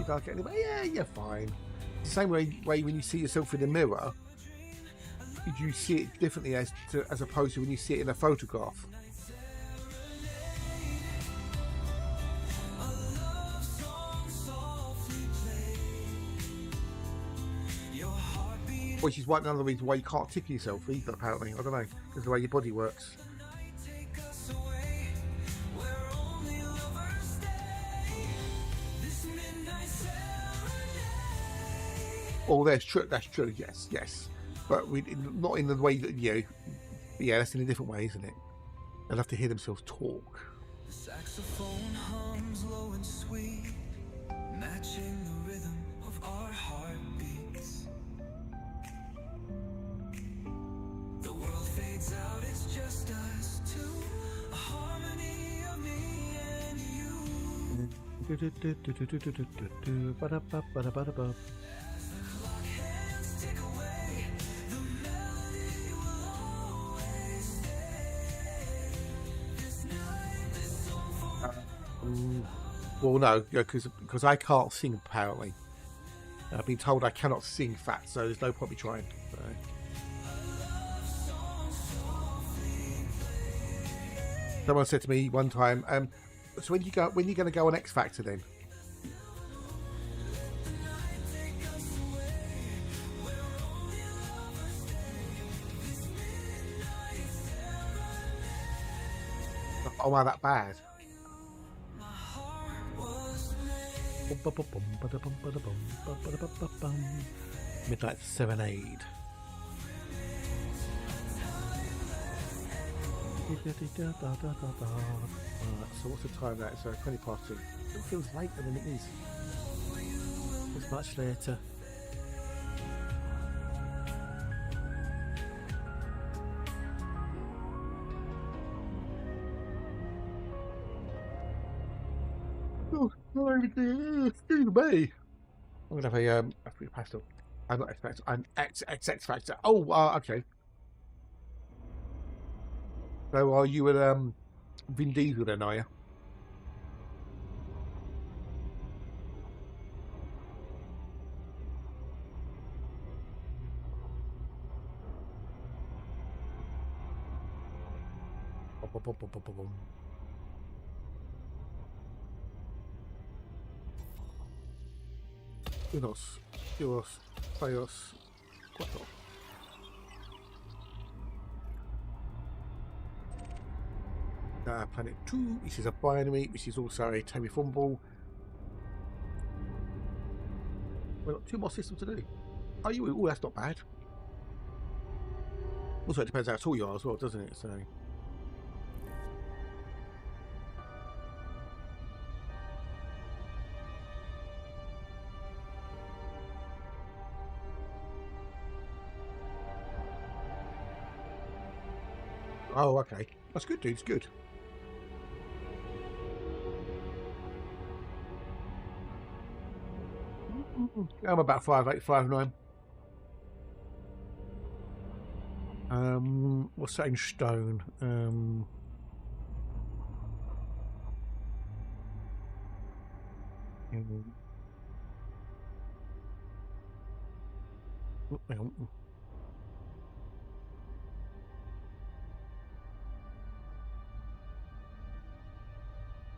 dark anyway. Yeah, you're fine. It's the same way when you see yourself in the mirror, you see it differently as opposed to when you see it in a photograph. Which is another reason why you can't tickle yourself either, apparently. I don't know, because the way your body works. Oh, that's true, yes. But not in the way that, yeah, that's in a different way, isn't it? They'll have to hear themselves talk. The saxophone hums low and sweet, matching the rhythm of our heartbeats. The world fades out, it's just us two, a harmony of me and you. Lock hands, take away, the melody will always stay. This night, this song for Well, no, because I can't sing, apparently. I've been told I cannot sing fat, so there's no point me trying. So. Someone said to me one time, so when you going to go on X Factor then? Oh, wow, that bad. Midnight Serenade. So what's the time now? It's 20 past 2. It feels later than it is. It's much later. Oh, excuse me. I'm gonna have a pastel. I'm not X Factor. I'm X Factor. Oh, okay. So are you at Vin Diesel then, are you? Unos, dos, tres, cuatro. Planet 2, which is a binary, which is also a Tammy Fumble. We've got 2 more systems to do. Oh, oh, that's not bad. Also, it depends how tall you are as well, doesn't it? So. Oh, okay. That's good, dude. It's good. I'm about 5'8", 5'9". What's that in stone? Hang on.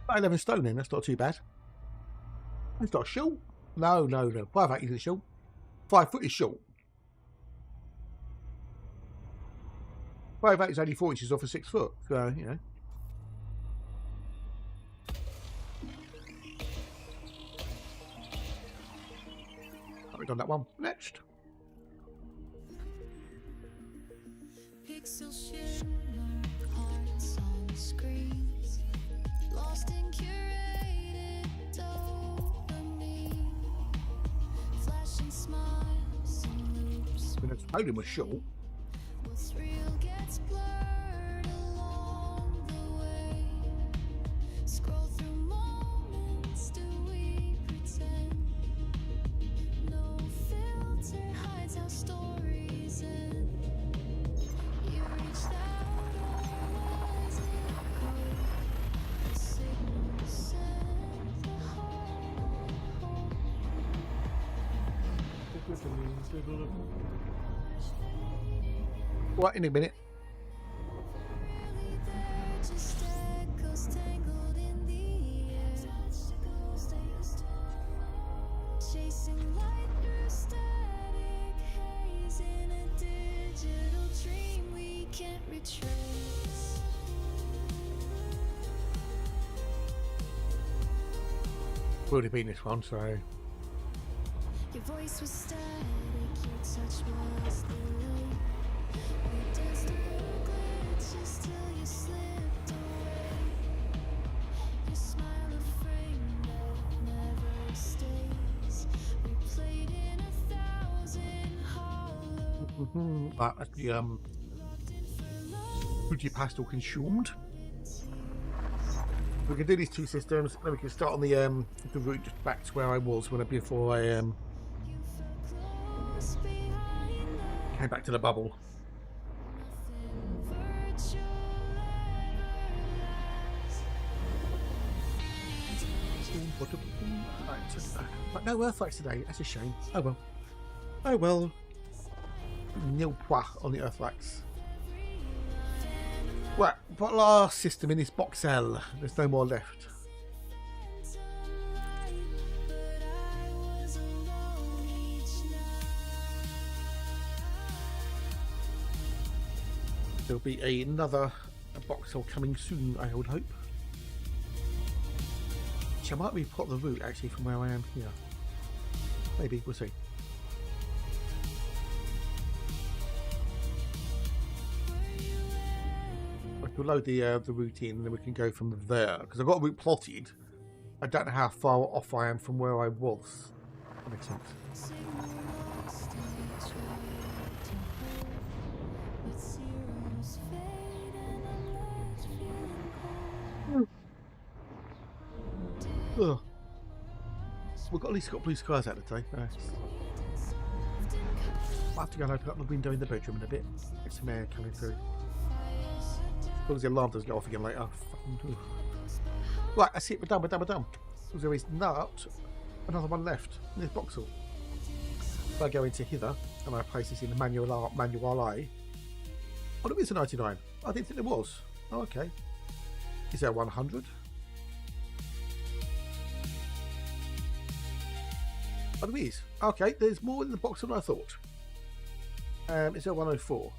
About 11 stone then, that's not too bad. It's not short. No. 5'8" isn't short. 5 foot is short. 5'8" is only 4 inches off of 6 foot. So, you know. We've done that one. Next. Pixel shimmer, hearts on screens, lost in curated dopamine, flashing smiles and loops. When it's podium was short. What's real gets blurred along the way. Scroll through moments, do we pretend? No filter hides our stories end. You reached out, always echo. The signal sent the heart on hold. Right, in a minute. Just echoes tangled in the air. Chasing light through static haze in a digital dream we can't retrace. Already been this one, so Your voice was static, your touch was delayed. We danced through glitches till you slipped away. Your smile a frame that never stays. We played in 1,000 hollow. that's the Fuji pastel consumed. We can do these two systems, then we can start on the route just back to where I was before I You felt close behind the came back to the bubble. virtual everlast. But no Earthlights today, that's a shame. Oh well. Oh well. Nil pois on the Earthlights. Right, but last system in this box L. There's no more left. But I was alone each night. There'll be another box L coming soon, I would hope. Which I might be plot the route actually from where I am here. Maybe, we'll see. We'll load the route in and then we can go from there, because I've got a route plotted. I don't know how far off I am from where I was. That makes sense. Signal lost in each waiting hole. But zeros fade and I'm left feeling cold. Ugh. We've at least got blue skies out today. Nice. I'll have to go and open up the window in the bedroom in a bit. Get some air coming through. As long as the alarm doesn't go off again later. Right, that's it. We're done. So there is not another one left in this boxel. If I go into hither and I place this in the manual eye. Oh, there is a 99. I didn't think there was. Oh, okay. Is there 100? Oh, there is. Okay, there's more in the box than I thought. Is there 104?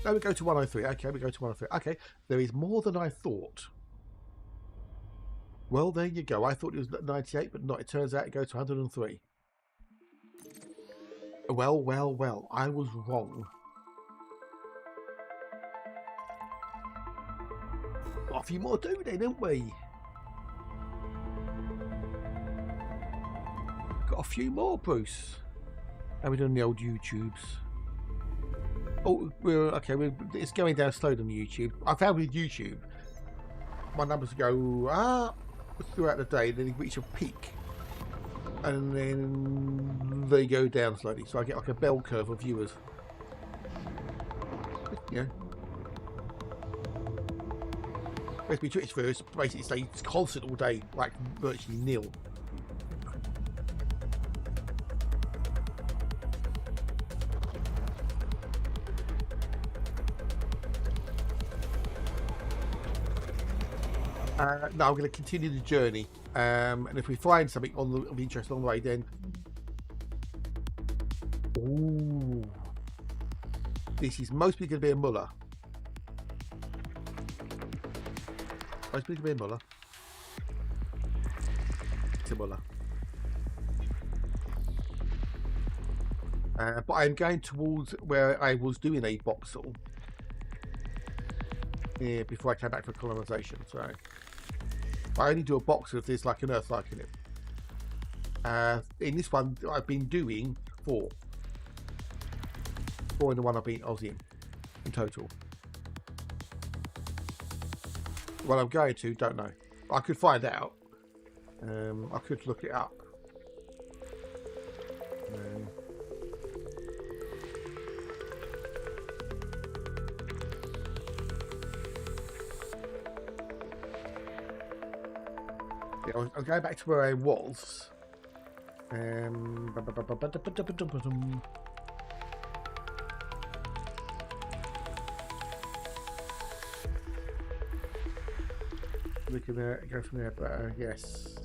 No, we go to 103. Okay, we go to 103. Okay, there is more than I thought. Well, there you go. I thought it was 98, but not. It turns out it goes to 103. Well. I was wrong. Got a few more to do then, haven't we? Got a few more, Bruce. How we doing the old YouTubes? Oh, it's going down slow on YouTube. I found with YouTube, my numbers go up throughout the day, then they reach a peak, and then they go down slowly. So I get like a bell curve of viewers. Yeah. Basically, Twitch first basically stays constant all day, like virtually nil. No, I'm going to continue the journey, and if we find something of interest along the way, then ooh, this is mostly going to be a Muller. Mostly going to be a Muller. It's a Muller. But I'm going towards where I was doing a voxel before I came back for colonisation. So I only do a box if there's like an Earthlight in it. In this one, I've been doing 4. 4 in the one I was in total. What I'm going to, don't know. I could find out. I could look it up. I'm going back to where I was. We can go from there, but yes.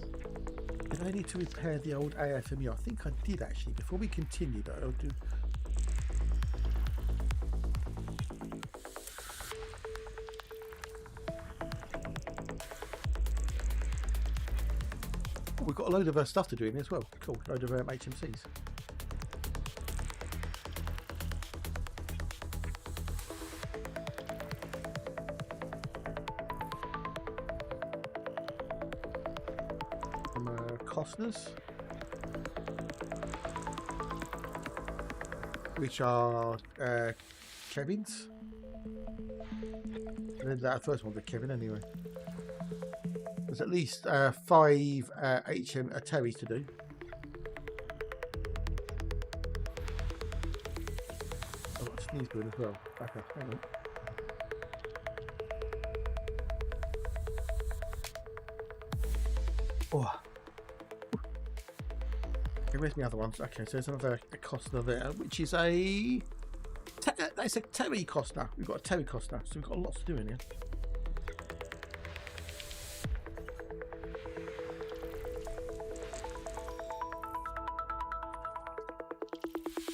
Did I need to repair the old AFME? I think I did actually. Before we continue, though, I'll do. Oh, we've got a load of stuff to do in as well. Cool, load of HMCs. Costners, which are Kevin's. And then that first one with Kevin anyway. There's at least 5 HM Terry's to do. I've got a sneeze going as well. Okay, hang on. Oh. Okay, where's my other ones? Okay, so there's another Costner there, which is that's a Terry Costner. We've got a Terry Costner, so we've got lots to do in here.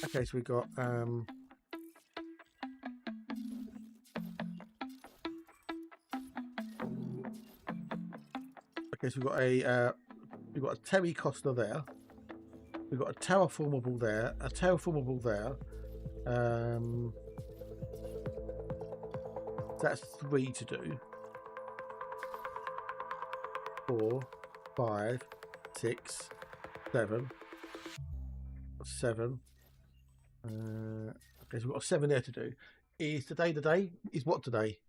Okay, so we've got okay, so we've got a Terry Costner there. We've got a terraformable there, a terraformable there. That's 3 to do. 4, 5, 6, 7, 7. Okay, so we've got 7 there to do. Is today the day? Is what today?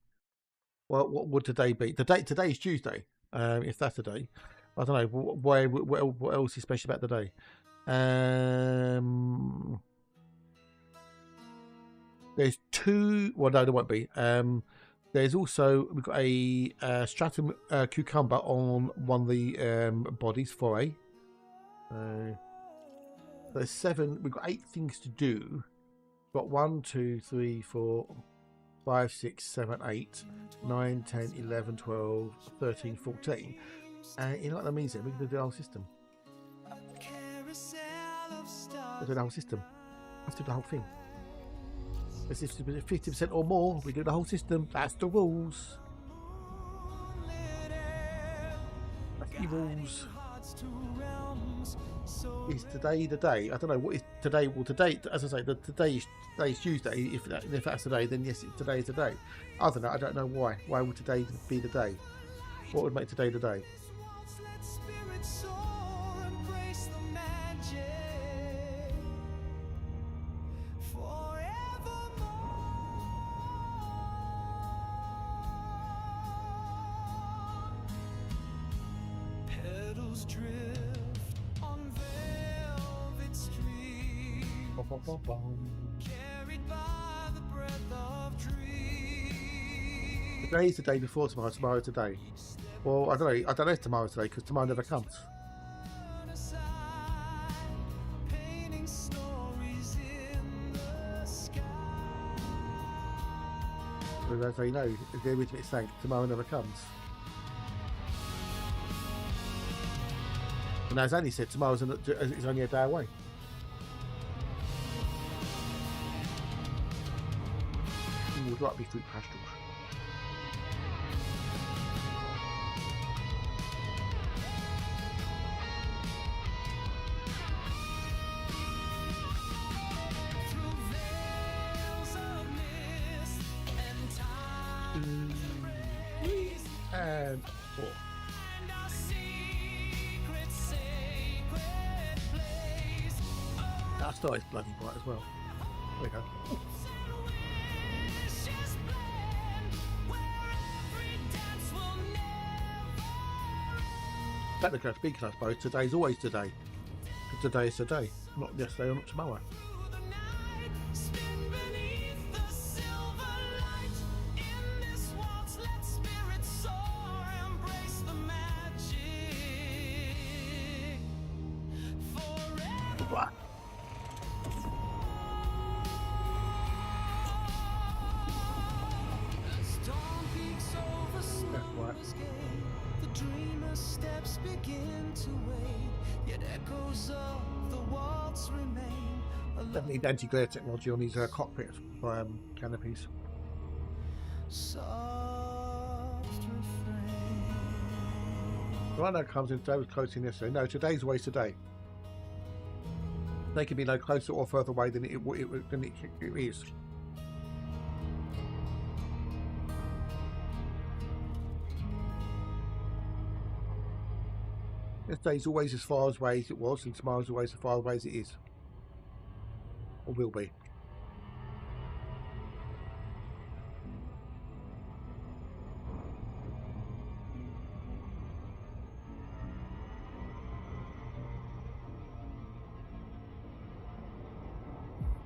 Well, what would today be? Today is Tuesday. If that's the day, I don't know. What else is special about the day? There's 2. Well, no, there won't be. There's also we've got a stratum cucumber on one of the bodies for a. There's 7. We've got 8 things to do. We've got 1, 2, 3, 4, 5, 6, 7, 8, 9, 10, 11, 12, 13, 14. You know what that means then? We're going to do the whole system. We'll do the whole system. Let's do the whole thing. If 50% or more, we do the whole system. That's the rules. That's the rules. Is today the day? I don't know what is today. Well, today, as I say, today is Tuesday. If that's the day, then yes, today is the day. Other than that, I don't know why. Why would today be the day? What would make today the day? Today's the day before tomorrow. Tomorrow today. Well, I don't know. I don't know if tomorrow's today because tomorrow never comes. So as they know, the original saying tomorrow never comes. And as Annie said, tomorrow's is only a day away. Would like me fruit pastels. And 4. That star is bloody bright as well. There we go. Technically speaking, I suppose today's always today. Because today is today, not yesterday or not tomorrow. the steps begin to wait, yet echoes of the waltz remain. Definitely need anti-glare technology on these cockpit canopies. Soft refrain. The one that comes in today was close in yesterday. No, today's always today. They can be no closer or further away than it is. Yesterday's always as far away as it was, and tomorrow's always as far away as it is. Or will be.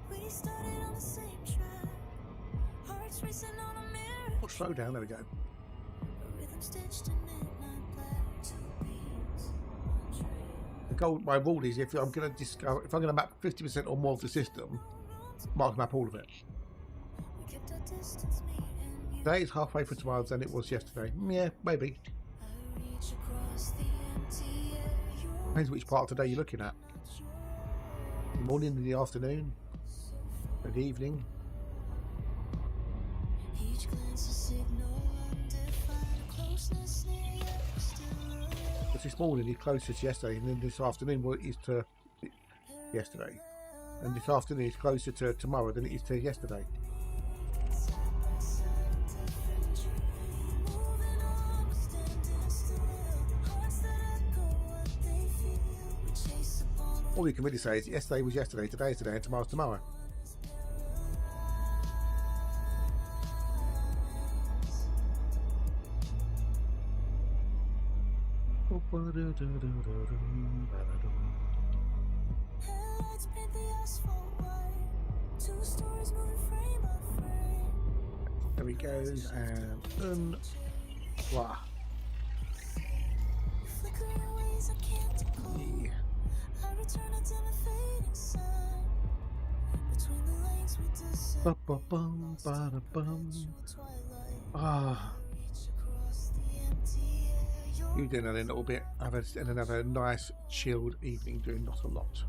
We started on the same track, hearts racing on a mirror. Oh, slow down, there we go. A rhythm stitched in midnight black, two beats, one train. My rule is if I'm going to map 50% or more of the system, mark map all of it. We kept our distance, me and you. Today is halfway for tomorrow than it was yesterday. Yeah, maybe. I reach across the empty air. You're Depends which part of the day you're looking at. The morning, in the afternoon, in the evening. each glance a signal, undefined closeness near you, still around. Because this morning is closest to yesterday, and then this afternoon is to yesterday. And this afternoon is closer to tomorrow than it is to yesterday. Side by side, different journey, moving on, but standing still. Hearts that echo what they feel. We chase upon All you can really say is yesterday was yesterday, today is today, and tomorrow's tomorrow. heads paint the asphalt white. Two stories moving frame by frame. There he goes, and blah. Flickering ways I can't decode. Yeah. I return until a fading sign. Between the lanes we descend. Ba-ba-bum, ba-da-bum. Twilight. Ah, Reach across the empty air. you doing a little bit, and then have a nice chilled evening doing not a lot.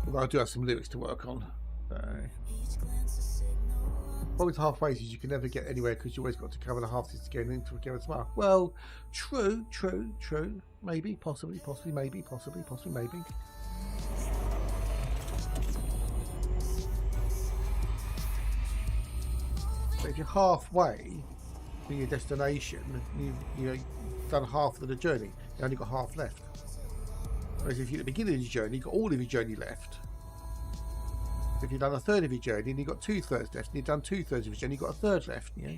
Although I do have some lyrics to work on. So. Each glance a signal. Always halfway is you can never get anywhere because you always got to cover the half this again into together tomorrow. Well, true. Maybe, possibly, maybe. But if you're halfway to your destination, you've done half of the journey. You only got half left. Whereas if you're at the beginning of your journey, you've got all of your journey left. If you've done a third of your journey, and you've got 2/3 left, and you've done 2/3 of your journey, you've got a third left. You know?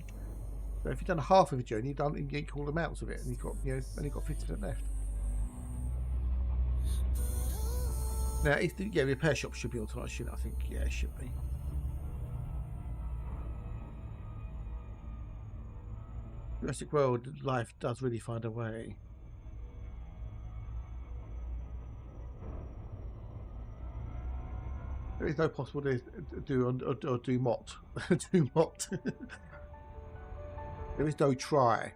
So if you've done half of your journey, you've done equal amounts of it, and you've got only got 50% left. Now, if the repair shop should be automatic, shouldn't it? I think it should be. Jurassic World life does really find a way. There is no possible to do mot. Do mot. There is no try.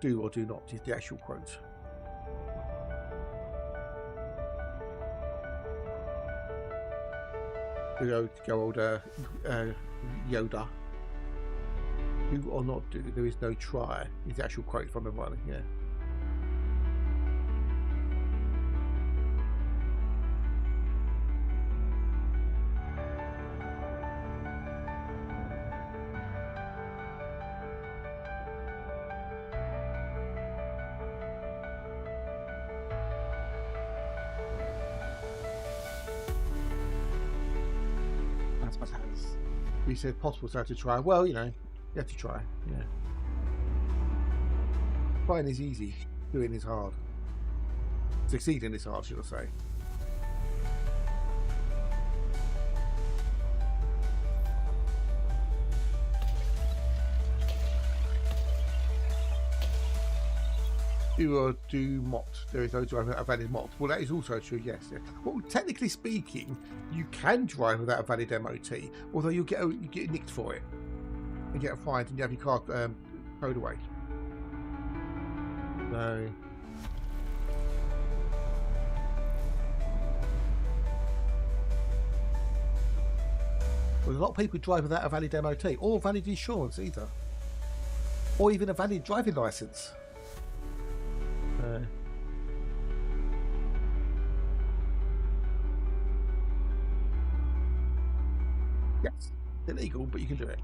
Do or do not is the actual quote. Go old Yoda. Do or not do. There is no try is the actual quote from the one. Yeah. We said possible, so I have to try. Well, you have to try. Yeah. Trying is easy. Doing is hard. Succeeding is hard, should I say. Do or do mot. There is no drive without a valid mot. Well, that is also true, yes. Yeah. Well, technically speaking, you can drive without a valid MOT, although you get nicked for it. You get a fine and you have your car towed away. So. Well, there's a lot of people drive without a valid MOT or valid insurance either, or even a valid driving license. Yes, illegal, but you can do it.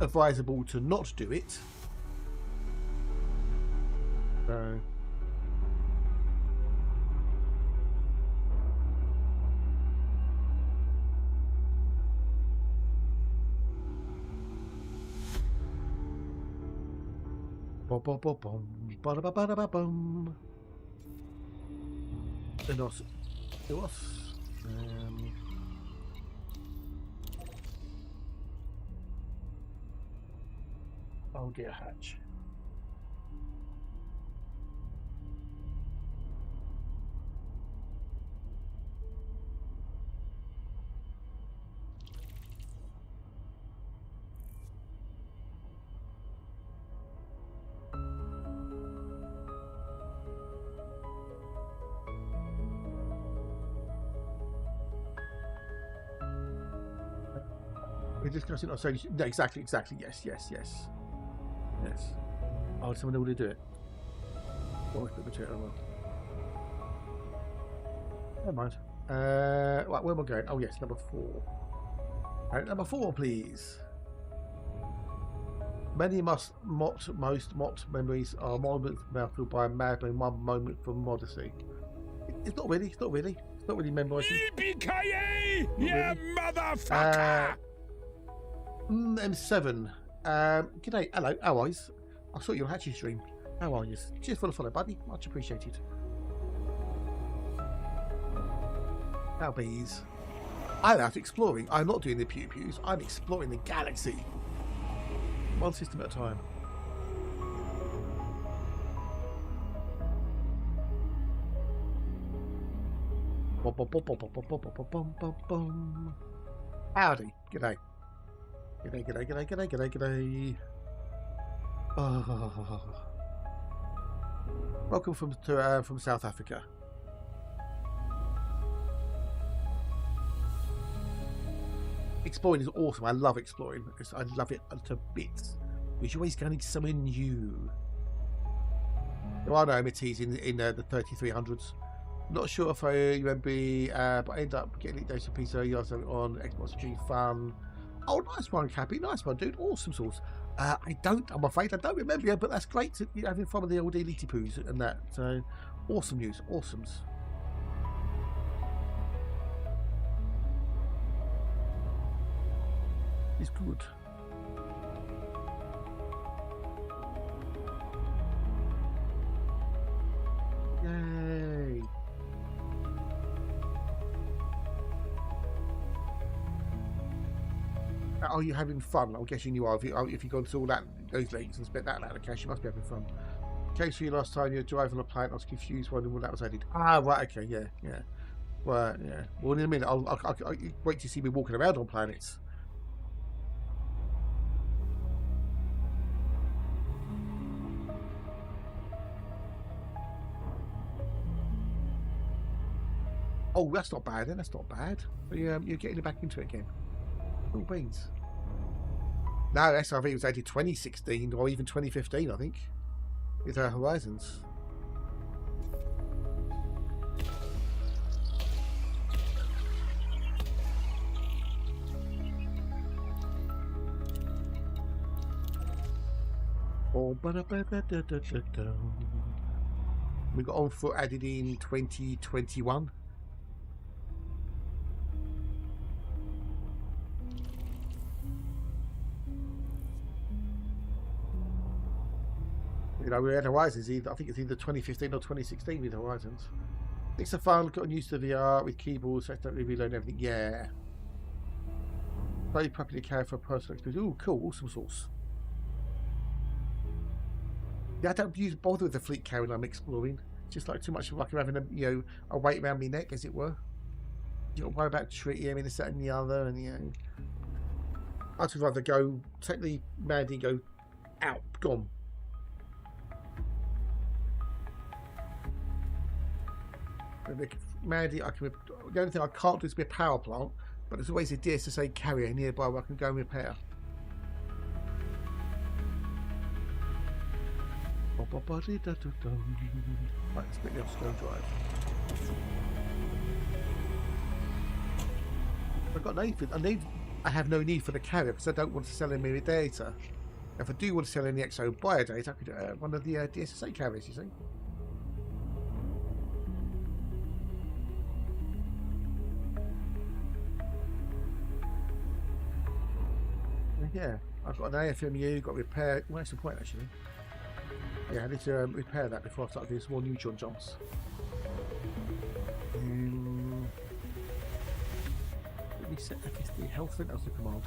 Advisable to not do it. So. Bum. Enos. Oh dear, hatch. We're discussing. Oh, sorry. No, exactly. Yes. Oh, someone already do it. Oh, I put the material on. Never mind. Right, where am I going? Oh, yes, number 4. Number 4, please. Many most memories are moments filled by a mad and one moment for modesty. It's not really. It's not really memorising. Yippee-ki-yay, you motherfucker! M7. G'day. Hello. How are you? I saw your hatching stream. How are you? Cheers for the follow, buddy. Much appreciated. How bees? I'm out exploring. I'm not doing the pew-pews. I'm exploring the galaxy. One system at a time. Howdy. G'day. G'day. Oh. Welcome from South Africa. Exploring is awesome. I love exploring. I love it to bits. Because you're always going somewhere new. There are no amities in the 3300s. Not sure if I remember, but I ended up getting it dose of pizza on Xbox G Fun. Oh, nice one, Cappy. Nice one, dude. Awesome sauce. I'm afraid I don't remember you, but that's great to having fun with the old Elite Poos and that. So, awesome news. Awesomes. It's good. Yay. Are you having fun? I'm guessing you are. If you've gone through all those links and spent that amount of cash, you must be having fun. Case for you last time you were driving on a plane, I was confused wondering when that was added. Ah, right, okay, yeah. Right, yeah. Well, in a minute, I'll wait to see me walking around on planets. Oh, that's not bad then. That's not bad. You're getting back into it again. Cool beans. No, SRV was added 2016 or even 2015, I think, with Horizons. Oh, we got On Foot added in 2021. You know, we had Horizons. I think it's either 2015 or 2016 with Horizons. It's a fun. Gotten used to VR with keyboards, so I don't really learn everything. Yeah. Very properly care for personal experience. Ooh, cool. Awesome sauce. Yeah, I don't bother with the fleet carry when I'm exploring. Just like too much like having a weight around my neck, as it were. You don't worry about tritium, this, that, and the other, and I'd rather go take the Mandy and go out, gone. Mandy, the only thing I can't do is be a power plant, but there's always a DSSA carrier nearby where I can go and repair. Right, let's pick the slow drive. I've got no need. I have no need for the carrier because I don't want to sell any data. If I do want to sell any XO bio data, I could one of the DSSA carriers, you see. Yeah, I've got an AFMU, got to repair. Well, that's the point actually. Yeah, I need to repair that before I start doing some more neutron jumps. Let me set FSD health. I think that's the command.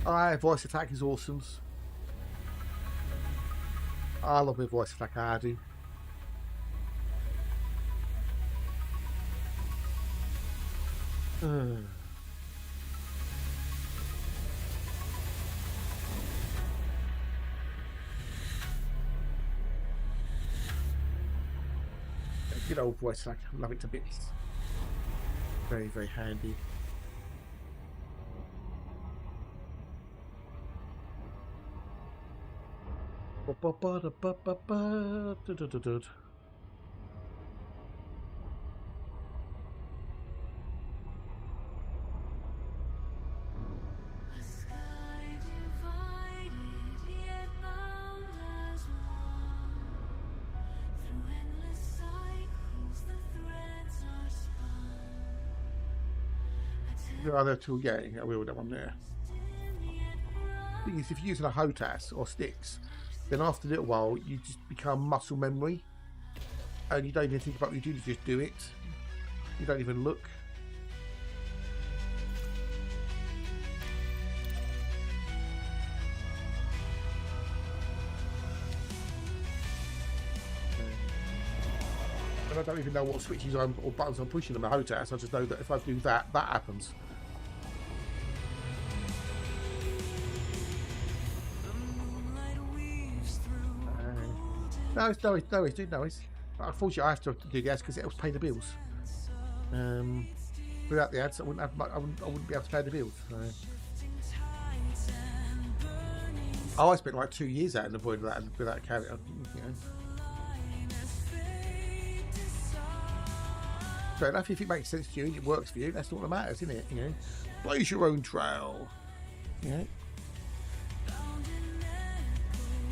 Alright, voice attack is awesome. I love my voice attack, I do. Good old voice attack, I love it to bits. Very, very handy. There are other two, yeah, I will that one there. Thing is, if you're using a HOTAS or sticks, then after a little while you just become muscle memory and you don't even think about what you do, you just do it. You don't even look. And I don't even know what switches or buttons I'm pushing on my HOTAS. I just know that if I do that, that happens. No, it's dude, no, it's. Unfortunately, I have to do the ads because it helps pay the bills. Without the ads, I wouldn't be able to pay the bills. So. Oh, I spent like 2 years out in the void without carrier, you know. Fair enough, if it makes sense to you and it works for you, that's all that matters, isn't it? You know, blaze your own trail. You know.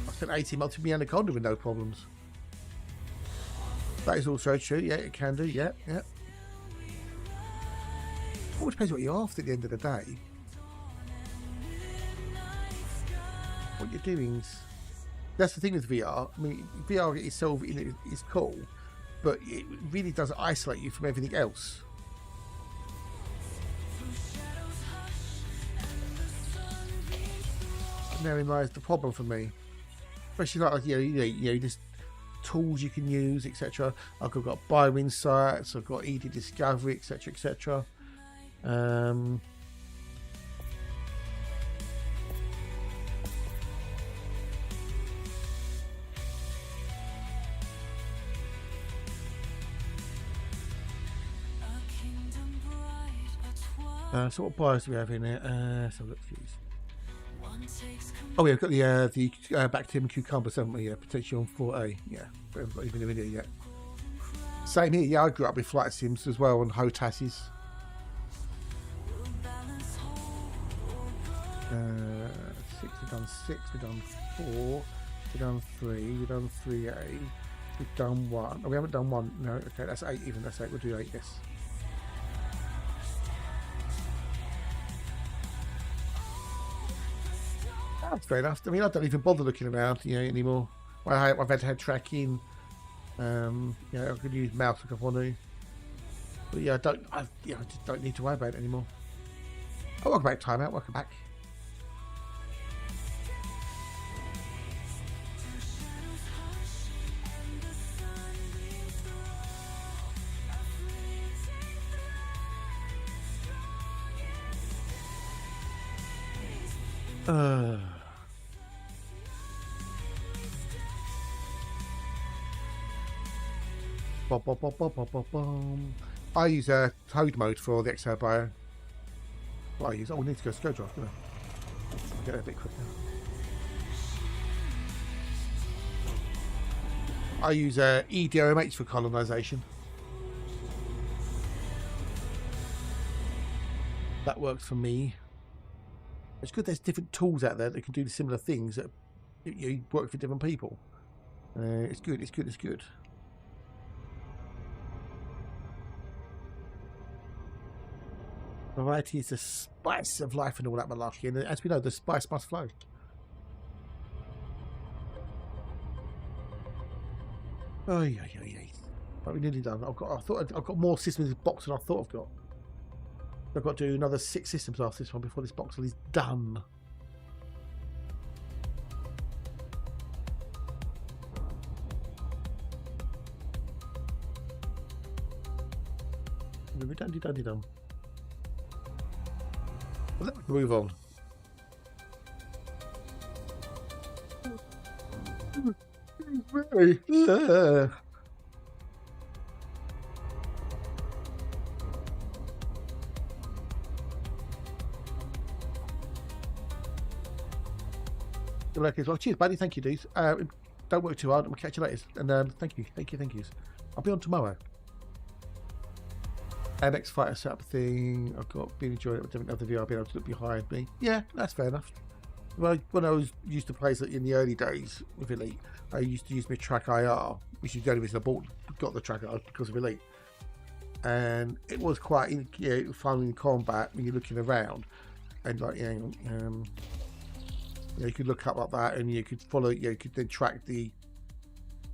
I spent 18 months with my anaconda with no problems. That is also true. Yeah, it can do. Yeah, yeah. All depends what you're after at the end of the day. What you're doing is... That's the thing with VR. I mean, VR itself is cool, but it really does isolate you from everything else. And therein lies the problem for me. Especially like you know, just tools you can use, etc. I've got bioinsights, I've got ED discovery, etc., etc. So what bios do we have in here? So let's use. Oh, yeah, we've got the bacterium cucumbers, haven't we? Yeah, potentially on 4A. Yeah, we haven't got even a video yet. Same here. Yeah, I grew up with flight sims as well on HOTASes. 6, we've done 6, we've done 4, we've done 3, we've done 3A, we've done 1. Oh, we haven't done 1. No, okay, that's 8 even. That's 8. We'll do 8, yes. That's fair enough. I mean, I don't even bother looking around, you know, anymore. I've had head tracking. You know, I could use mouse if I want to. But yeah, I just don't need to worry about it anymore. Oh, welcome back, timeout. Welcome back. I use Toad mode for the Exhale Bio. What I use? Oh, we need to go Scope Drive, don't I? Get it a bit quicker. I use EDOMH for colonisation. That works for me. It's good there's different tools out there that can do similar things that work for different people. It's good, it's good, it's good. Variety is the spice of life and all that malarkey, and as we know, the spice must flow. Oh yeah. Right, we're nearly done. I've got more systems in this box than I thought I've got. I've got to do another 6 systems after this one before this box is done. Dum. Well, let's move on. Very. Like as well. Cheers, buddy. Thank you, dudes. Don't work too hard. We'll catch you later. And thank you. I'll be on tomorrow. Next fighter setup thing. I've got been enjoying it with other VR being able to look behind me. Yeah, that's fair enough. Well, when I was used to play in the early days with Elite, I used to use my Track IR, which is the only reason I got the Track IR because of Elite. And it was quite fun in combat when you're looking around, and like you could look up like that, and you could follow. You could then track the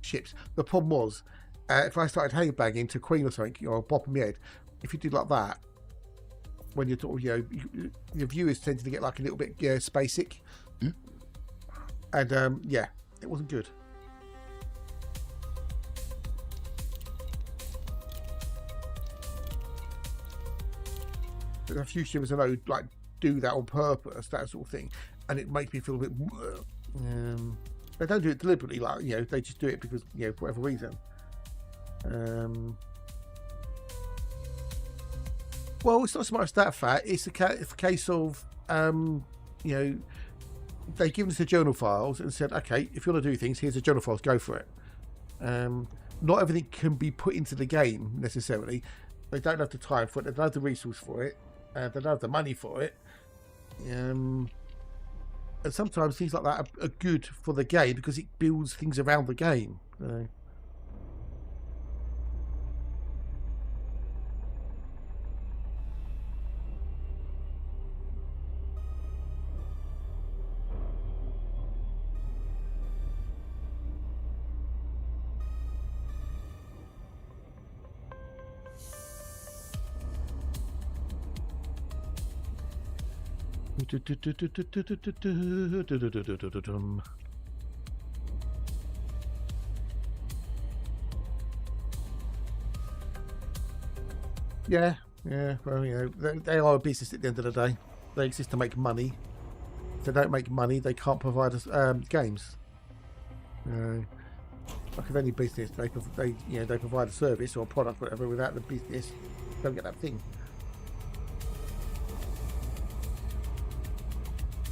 ships. The problem was, if I started handbagging to Queen or something, or bopping my head, if you do like that, when you're sort of, your viewers tend to get like a little bit spacey, and it wasn't good. There's a few shippers I know like do that on purpose, that sort of thing, and it makes me feel a bit. They don't do it deliberately, like they just do it because for whatever reason. Well, it's not so much that fact. It's a case of they've given us the journal files and said, okay, if you want to do things, here's the journal files, go for it. Not everything can be put into the game necessarily. They don't have the time for it. They don't have the resource for it. They don't have the money for it. And sometimes things like that are good for the game because it builds things around the game. Yeah. Well, they are a business at the end of the day. They exist to make money. If they don't make money, they can't provide us games. Like with any business, they provide a service or a product, whatever. Without the business, don't get that thing.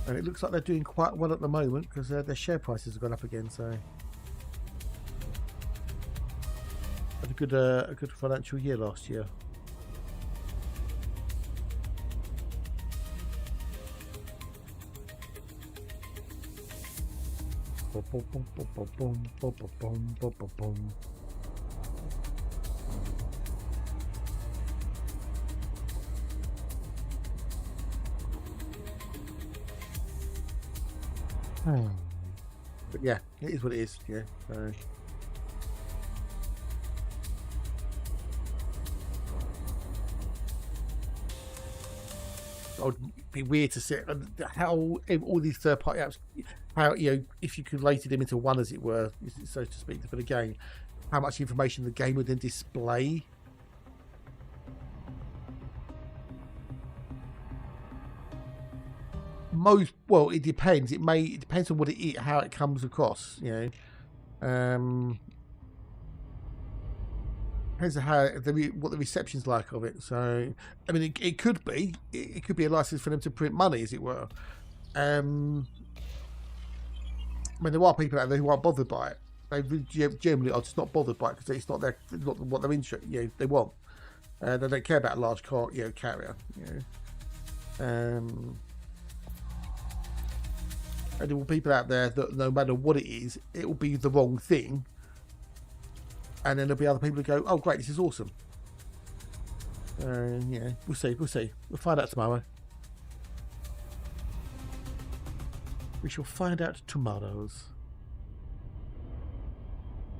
And it looks like they're doing quite well at the moment because their share prices have gone up again. So, had a good financial year last year. But yeah, it is what it is. Yeah. So. It would be weird to see how all these third-party apps, how if you collated them into one, as it were, so to speak, for the game, how much information the game would then display. Well, it depends. It depends on how it comes across. Depends on how what the reception's like of it. So, I mean, it could be a license for them to print money, as it were. I mean, there are people out there who aren't bothered by it. They generally are just not bothered by it because it's not what they're interested. They want. They don't care about a large car, carrier. And there will be people out there that no matter what it is, it will be the wrong thing. And then there'll be other people who go, "Oh, great, this is awesome." We'll see. We'll find out tomorrow. We shall find out tomorrows.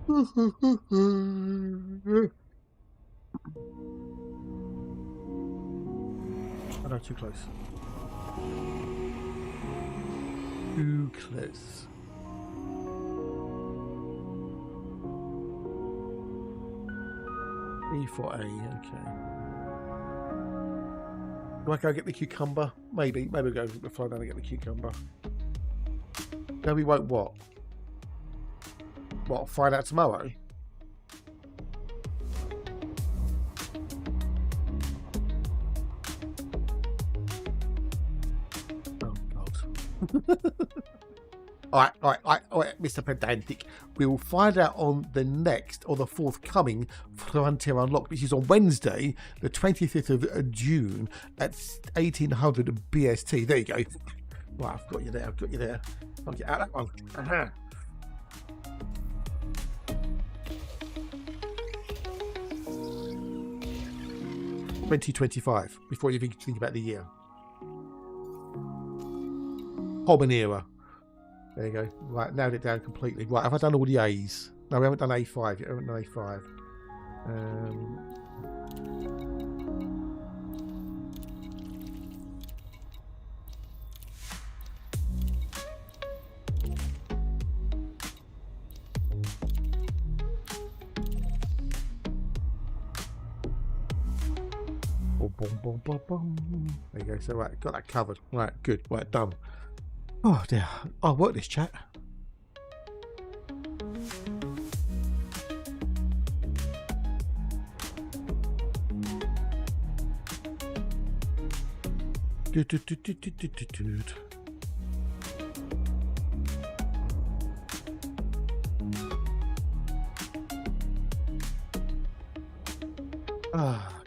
Oh no, too close. Too close. E4A, okay. Do I go get the cucumber? Maybe we'll go fly down and get the cucumber. No, we won't what? What, find out tomorrow? Oh, God. All right, Mr. Pedantic. We will find out on the next or the forthcoming Frontier Unlocked, which is on Wednesday, the 25th of June at 1800 BST. There you go. Right, I've got you there. I'll get out that one. Aha. $2025 before you even think about the year. Common era. There you go. Right, nailed it down completely. Right, have I done all the A's? No, we haven't done A5 yet. I haven't done A5. Boom, boom, boom. There you go. So, right, got that covered. Right, good. Right, done. Oh dear, I'll work this chat.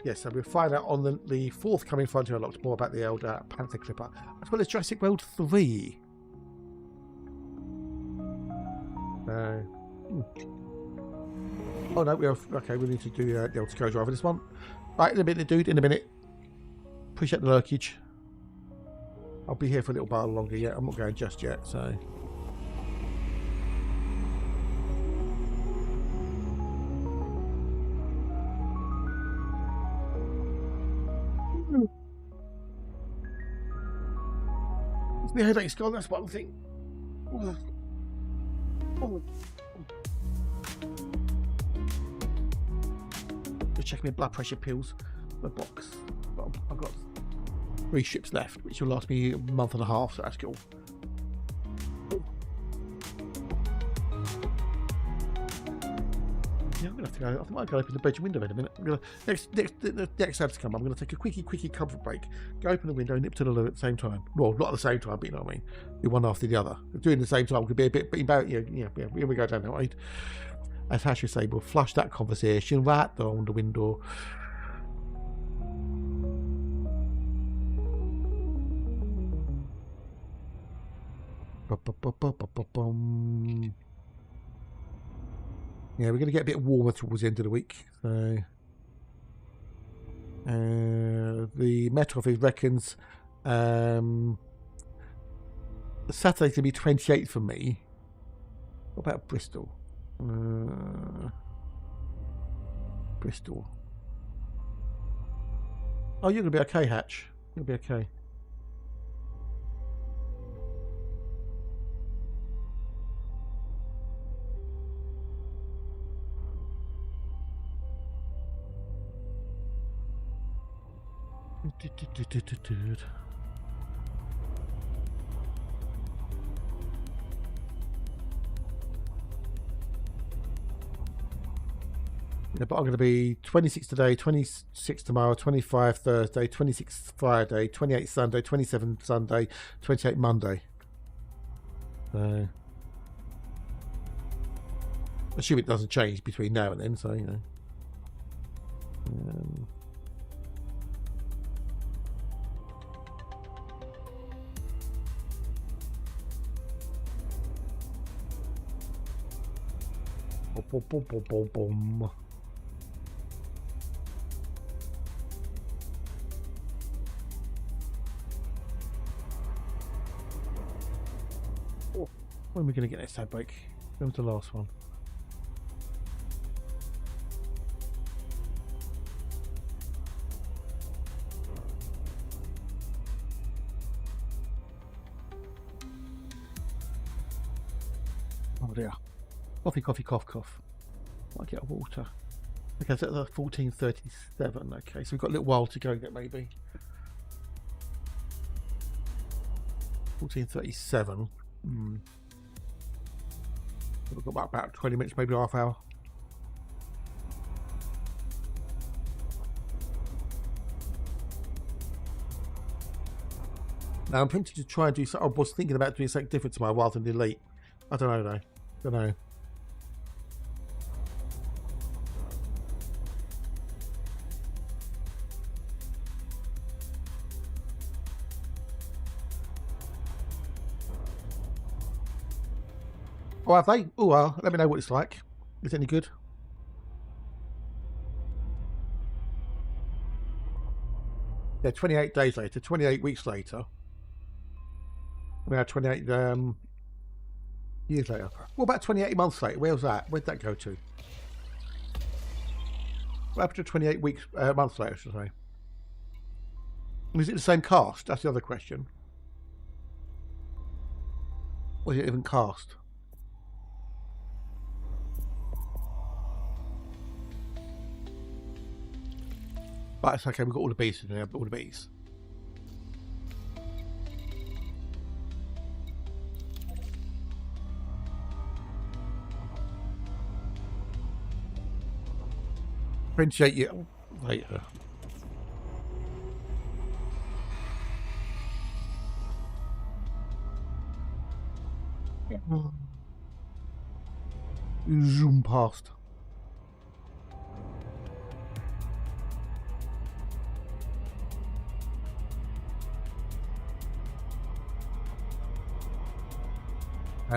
Yes, so we'll find out on the forthcoming Frontier Unlocked more about the Elder Panther Clipper, as well as Jurassic World 3. Oh no, we need to do the old Sco driver this one. Right, in a minute, dude, in a minute. Appreciate the lurkage. I'll be here for a little while longer yet. I'm not going just yet, so. It's the headache's gone, that's one thing. Just checking my blood pressure pills. The box. I've got 3 strips left, which will last me a month and a half, so that's cool. Yeah, I'm gonna have to go. I think I might go open the bedroom window in a minute. I'm gonna next ad to come. I'm gonna take a quickie comfort break. Go open the window, nip to the loo at the same time. Well, not at the same time, but you know what I mean. Do one after the other. Doing the same time could be a bit embarrassing. Yeah. Here we go down that way. As Hash would say, we'll flush that conversation right down the window. Yeah, we're going to get a bit warmer towards the end of the week. So, the Met Office reckons Saturday's going to be 28 for me. What about Bristol? Bristol. Oh, you're going to be okay, Hatch. You'll be okay. Yeah, but I'm going to be 26 today, 26 tomorrow, 25 Thursday, 26 Friday, 28 Sunday, 27 Sunday, 28 Monday. So, assume it doesn't change between now and then, so, you know. Boom, boom, boom, boom, boom. When are we going to get this ad break? When was the last one? Oh dear. Coffee, coffee, cough, cough. Might get a water. Okay, so that's 14:37. Okay, so we've got a little while to go yet, maybe. 14:37. We've got about 20 minutes, maybe half hour. Now I'm tempted to try and do something. I was thinking about doing something different tomorrow rather than delete. I don't know though. Don't know. Oh, have they? Oh, well, let me know what it's like. Is it any good? Yeah, 28 days later, 28 weeks later. We had 28 years later. What about 28 months later? Where was that? Where'd that go to? What happened to 28 weeks, months later, should I say? Was it the same cast? That's the other question. Was it even cast? But it's okay, we've got all the bees in there, all the bees. Appreciate you later. Zoom past.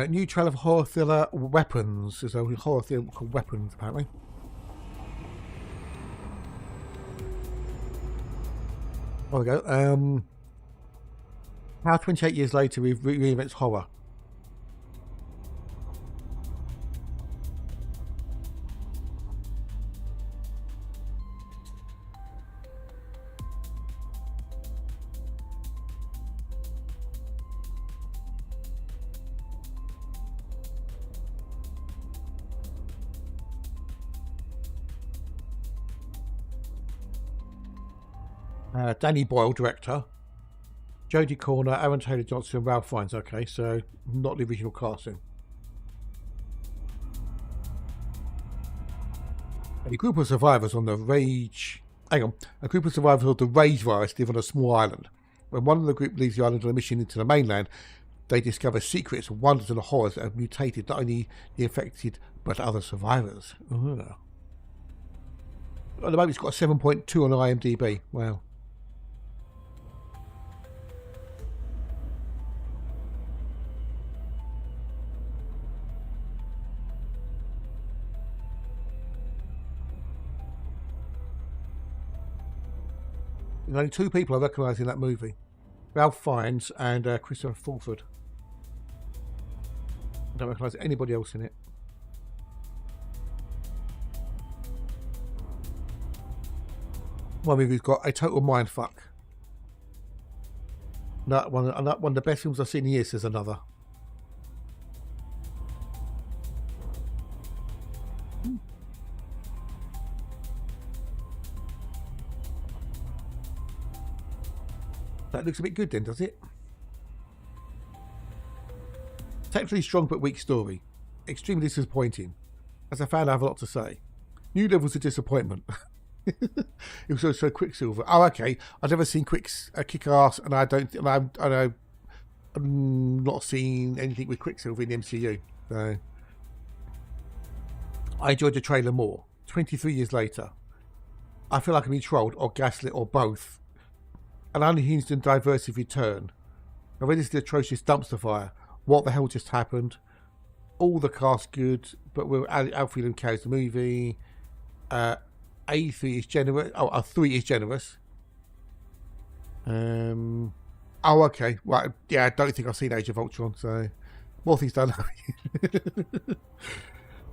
New trail of horror thriller weapons. There's a horror thriller called Weapons, apparently. There we go. How 28 years later we've reinvented horror. Danny Boyle, director. Jodie Corner, Aaron Taylor Johnson, and Ralph Fiennes. Okay, so not the original casting. A group of survivors on the Rage... Hang on. A group of survivors of the Rage virus live on a small island. When one of the group leaves the island on a mission into the mainland, they discover secrets, wonders and horrors that have mutated not only the infected, but other survivors. Ooh. At the moment, it's got a 7.2 on IMDb. Wow. There's only two people I recognise in that movie. Ralph Fiennes and Christopher Fulford. I don't recognise anybody else in it. One movie's got a total mindfuck. That one of the best films I've seen in years, says another. That looks a bit good then, does it? Technically strong but weak story. Extremely disappointing. As I found, I have a lot to say. New levels of disappointment. It was also Quicksilver. Oh, okay. I've never seen kick ass, and I know I'm not seeing anything with Quicksilver in the MCU. So I enjoyed the trailer more. 23 years later, I feel like I'm being trolled or gaslit or both. An unhinged and diverse return. I read this atrocious dumpster fire. What the hell just happened? All the cast good, but will Alfred carries the movie. A3 is generous. Oh, 3 is generous. Oh, okay. Right. Yeah, I don't think I've seen Age of Ultron, so more things done.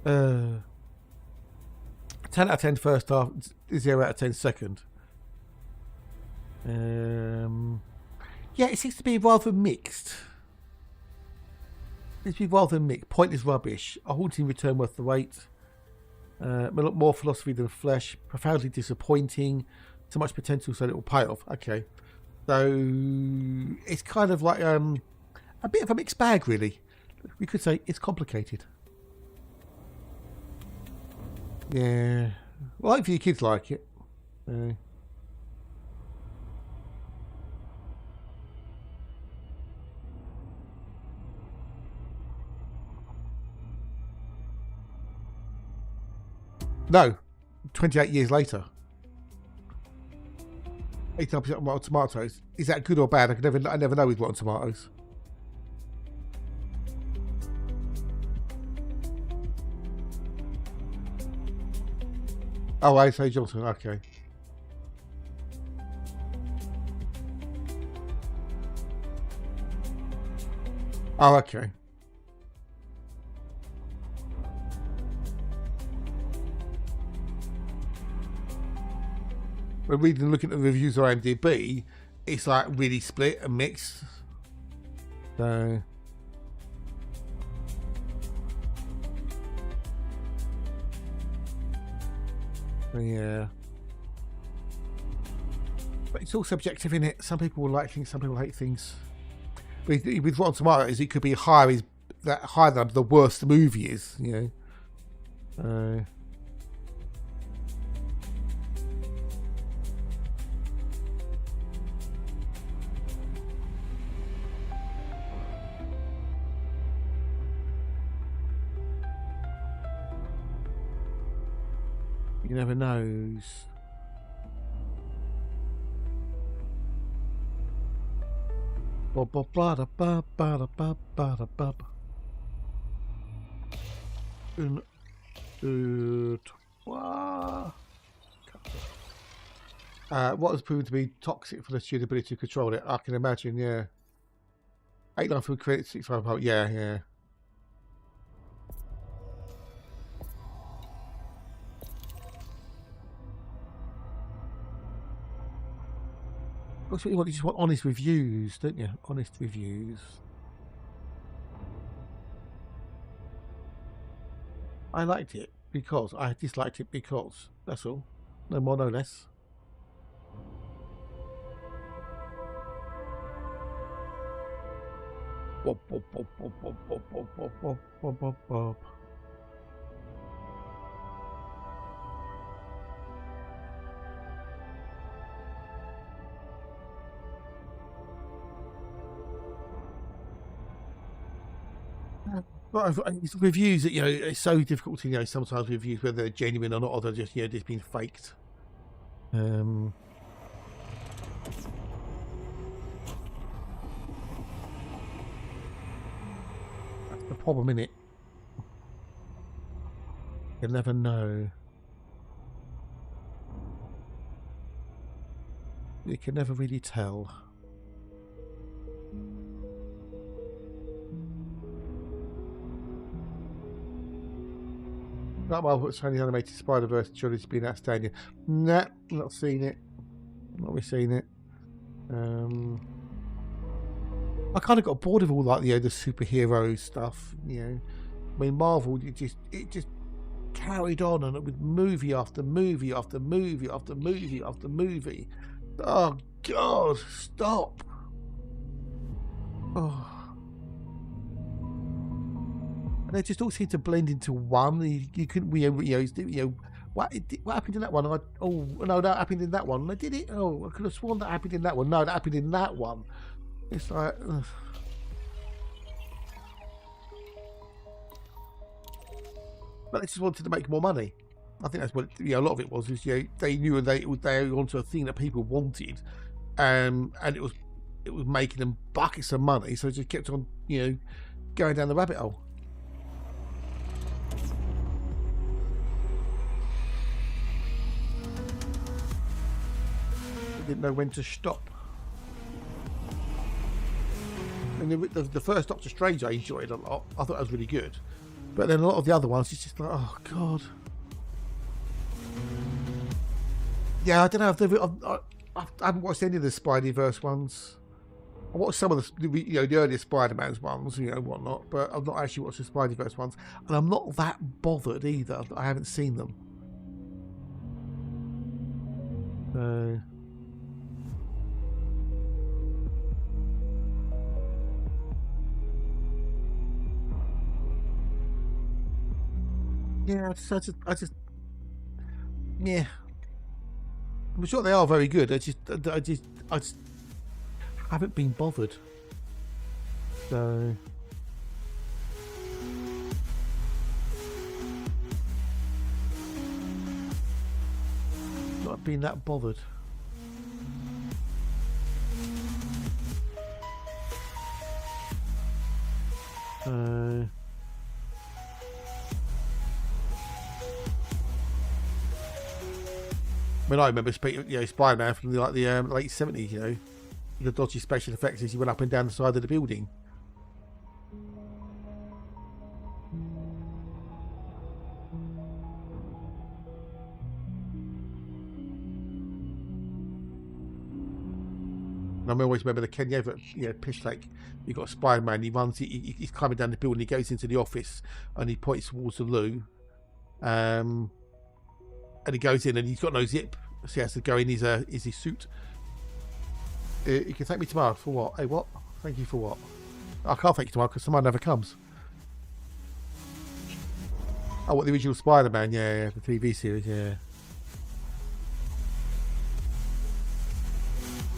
10 out of 10 first half, 0 out of 10 second. Yeah, it seems to be rather mixed. It's be rather mixed. Pointless rubbish. A haunting return worth the wait. More philosophy than flesh. Profoundly disappointing. So much potential, so little payoff. Okay. So it's kind of like a bit of a mixed bag, really. We could say it's complicated. Yeah. Well, hopefully your kids like it. No, 28 years later. 89% on Rotten Tomatoes. Is that good or bad? I never know with Rotten Tomatoes. Oh, A.S.A. Johnson. Okay. Oh, okay. When reading and looking at the reviews on IMDb, it's like really split and mixed. So yeah. But it's all subjective, isn't it? Some people will like things, some people hate things. With Rotten Tomatoes, it could be higher than the worst the movie is, you know. You never knows. What has proven to be toxic for the student ability to control it? I can imagine, yeah. 8 for credit, 6 yeah. That's what you want. You just want honest reviews, don't you? Honest reviews. I liked it because I disliked it because. That's all. No more, no less. Bob, bob, bob, bob, bob, bob, bob, bob, bob, bob, bob. But it's reviews that, you know, it's so difficult to, you know, sometimes reviews whether they're genuine or not, or they're just, you know, just being faked. That's the problem, innit? You'll never know. You can never really tell. That Marvel Sony animated Spider-Verse trilogy's been outstanding. Nah, not seen it. Not really seen it. I kind of got bored of all like, you know, the superhero stuff. You know, I mean, Marvel, it just carried on and with movie after movie after movie after movie after movie. Oh God, stop! Oh. They just all seem to blend into one. You couldn't, you know, What happened in that one? Oh no, that happened in that one. I did it. Oh, I could have sworn that happened in that one. No, that happened in that one. It's like. Ugh. But they just wanted to make more money. I think that's what a lot of it was. Is they knew they were onto a thing that people wanted, and it was making them buckets of money. So they just kept on going down the rabbit hole. They didn't know when to stop. And the first Doctor Strange I enjoyed a lot. I thought that was really good. But then a lot of the other ones, it's just like, oh god. Yeah, I don't know. I haven't watched any of the Spideyverse ones. I watched some of the earlier Spider-Man's ones, whatnot. But I've not actually watched the Spideyverse ones, and I'm not that bothered either. I haven't seen them. Yeah, I just, yeah. I'm sure they are very good. I just haven't been bothered. So, not been that bothered. I mean, I remember Spider-Man from the late 70s, the dodgy special effects as he went up and down the side of the building. And I always remember the Kenny Everett, pitch like you've got Spider-Man, he runs, he's climbing down the building, he goes into the office and he points towards the loo. And he goes in and he's got no zip, so he has to go in his suit. You can thank me tomorrow for what? Hey, what? Thank you for what? I can't thank you tomorrow because tomorrow never comes. Oh, what, the original Spider-Man? Yeah, the TV series, yeah.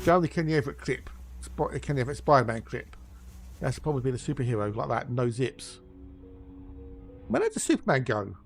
Go on the Kenny Everett clip, Kenny Everett Spider-Man clip. That's probably been a superhero like that, no zips. Where did the Superman go?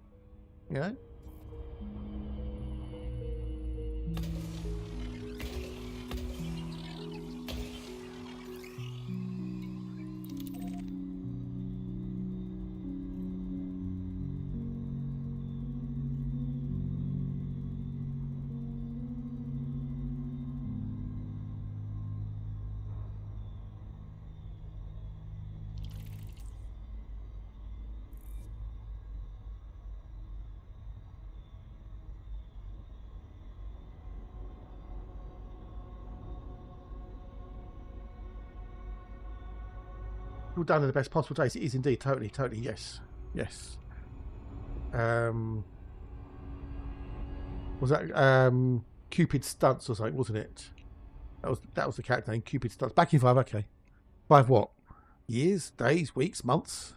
Done in the best possible taste. It is indeed, totally, yes. Was that Cupid Stunts or something, wasn't it? That was the character name, Cupid Stunts. Back in 5, okay. 5 what? Years, days, weeks, months,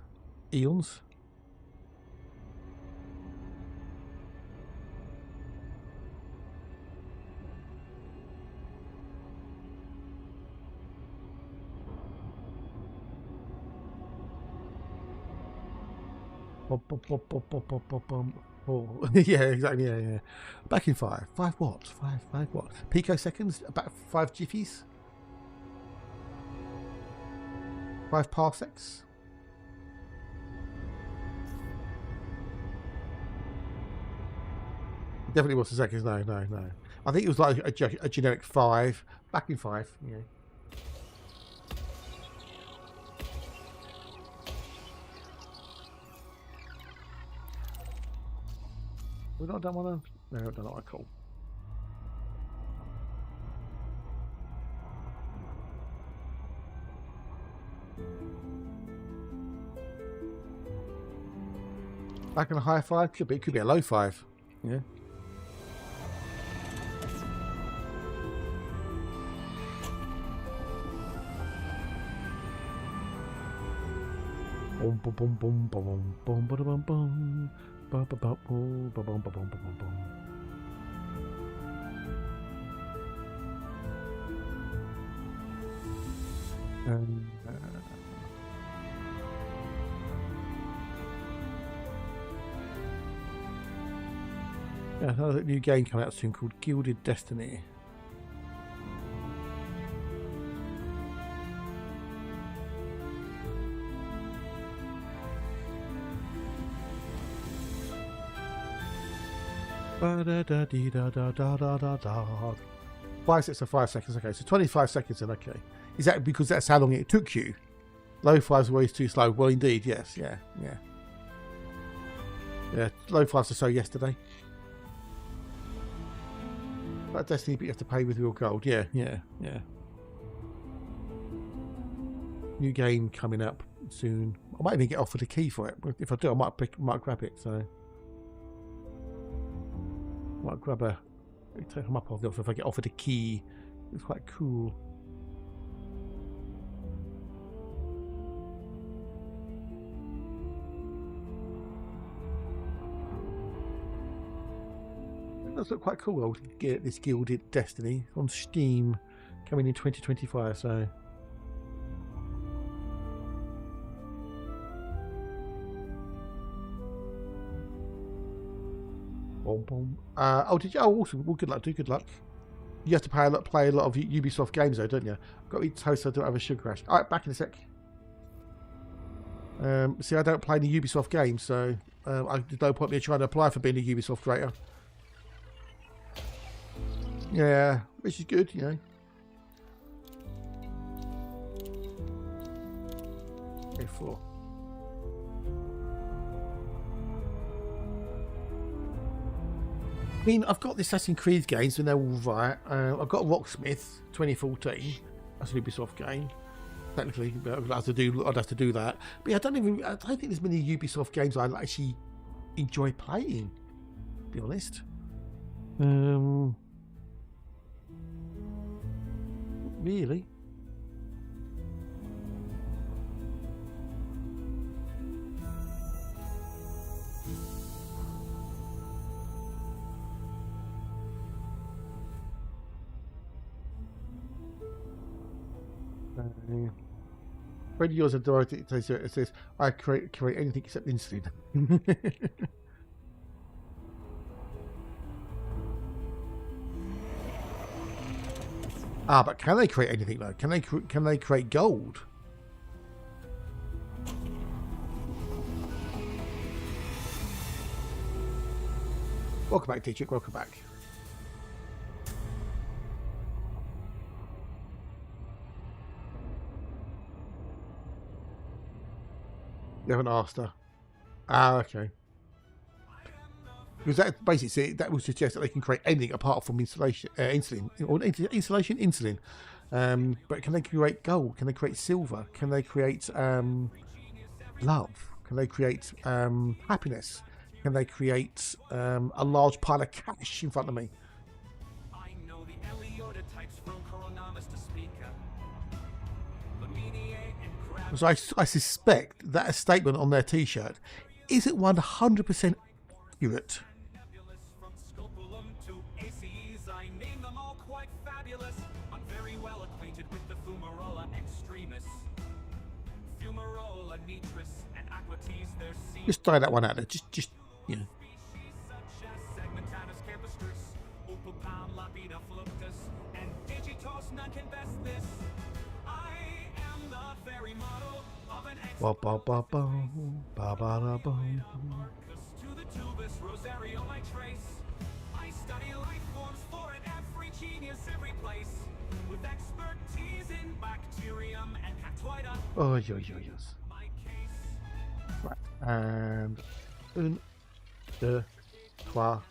eons. Oh, yeah, exactly. Yeah. Back in 5. 5 what? 5 what? Picoseconds? About 5 jiffies? 5 parsecs? Definitely was the seconds. No. I think it was like a generic 5. Back in 5. Yeah. We've not done one of... No, we've not done that. Cool. Back in a high 5? Could be a low 5. Yeah. Boom, boom, boom, boom, boom, boom, boom, boom, boom. Yeah, another new game coming out soon called Gilded Destiny. Ba-da-da-dee-da-da-da-da-da. 5 sets of 5 seconds. Okay, so 25 seconds then. Okay, is that because that's how long it took you? Low fives are always too slow. Well, indeed, yes, yeah. Low fives are so yesterday. But Destiny, but you have to pay with real gold. Yeah. New game coming up soon. I might even get offered a key for it. If I do, I might grab it. So might grab take them up off the offer if I get offered a key. It's quite cool. It does look quite cool. I'll get this Gilded Destiny on Steam coming in 2025. So did you? Oh, awesome. Well, good luck. Good luck. You have to play a lot of Ubisoft games, though, don't you? Got to eat toast so I don't have a sugar crash. All right, back in a sec. See, I don't play any Ubisoft games, so there's no point me trying to apply for being a Ubisoft creator. Yeah, which is good, you know. Okay, 4. I mean, I've got the Assassin's Creed games and they're all right. I've got Rocksmith 2014. That's an Ubisoft game. Technically, but I'd have to do that. But yeah, I don't think there's many Ubisoft games I actually enjoy playing. To be honest. Really. When yours are directed, it says I create anything except insulin. But can they create anything though? Can they create gold? Welcome back, Dietrich. Welcome back. You haven't asked her. Okay. Because that basically that would suggest that they can create anything apart from insulation, insulin. But can they create gold? Can they create silver? Can they create love? Can they create happiness? Can they create a large pile of cash in front of me? So I suspect that a statement on their T-shirt isn't 100% accurate. Just throw that one out there. Just you know. Ba ba ba ba ba ba da ba. Oh, yes. Right, and 1, 2, 3, 4.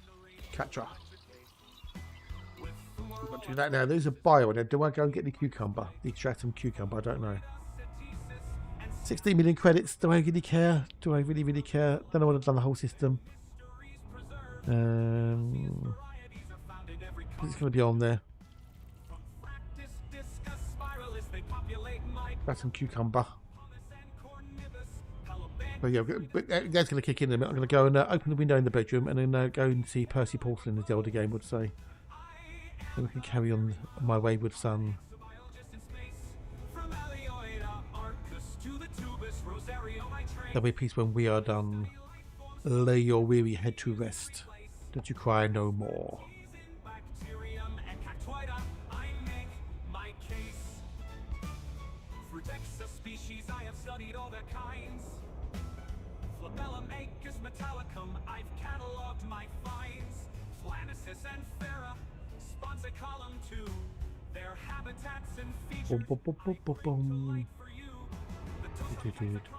I'll do that now. There's a bio in there. Do I go and get the cucumber? The extract cucumber? I don't know. 16 million credits. Do I really care? Do I really care? Then I would have done the whole system. It's going to be on there. That's some cucumber. But yeah, but that's going to kick in a minute. I'm going to go and open the window in the bedroom and then go and see Percy Porcelain, as the older game would say. Then we can carry on my wayward son. There'll be peace when we are done. Lay your weary head to rest. Don't you cry no more. Species I have studied all their kinds. Flabellum, Acus, Metallicum, I've cataloged my finds. Flanacis and Farah, Sponsicolum too. Their habitats and features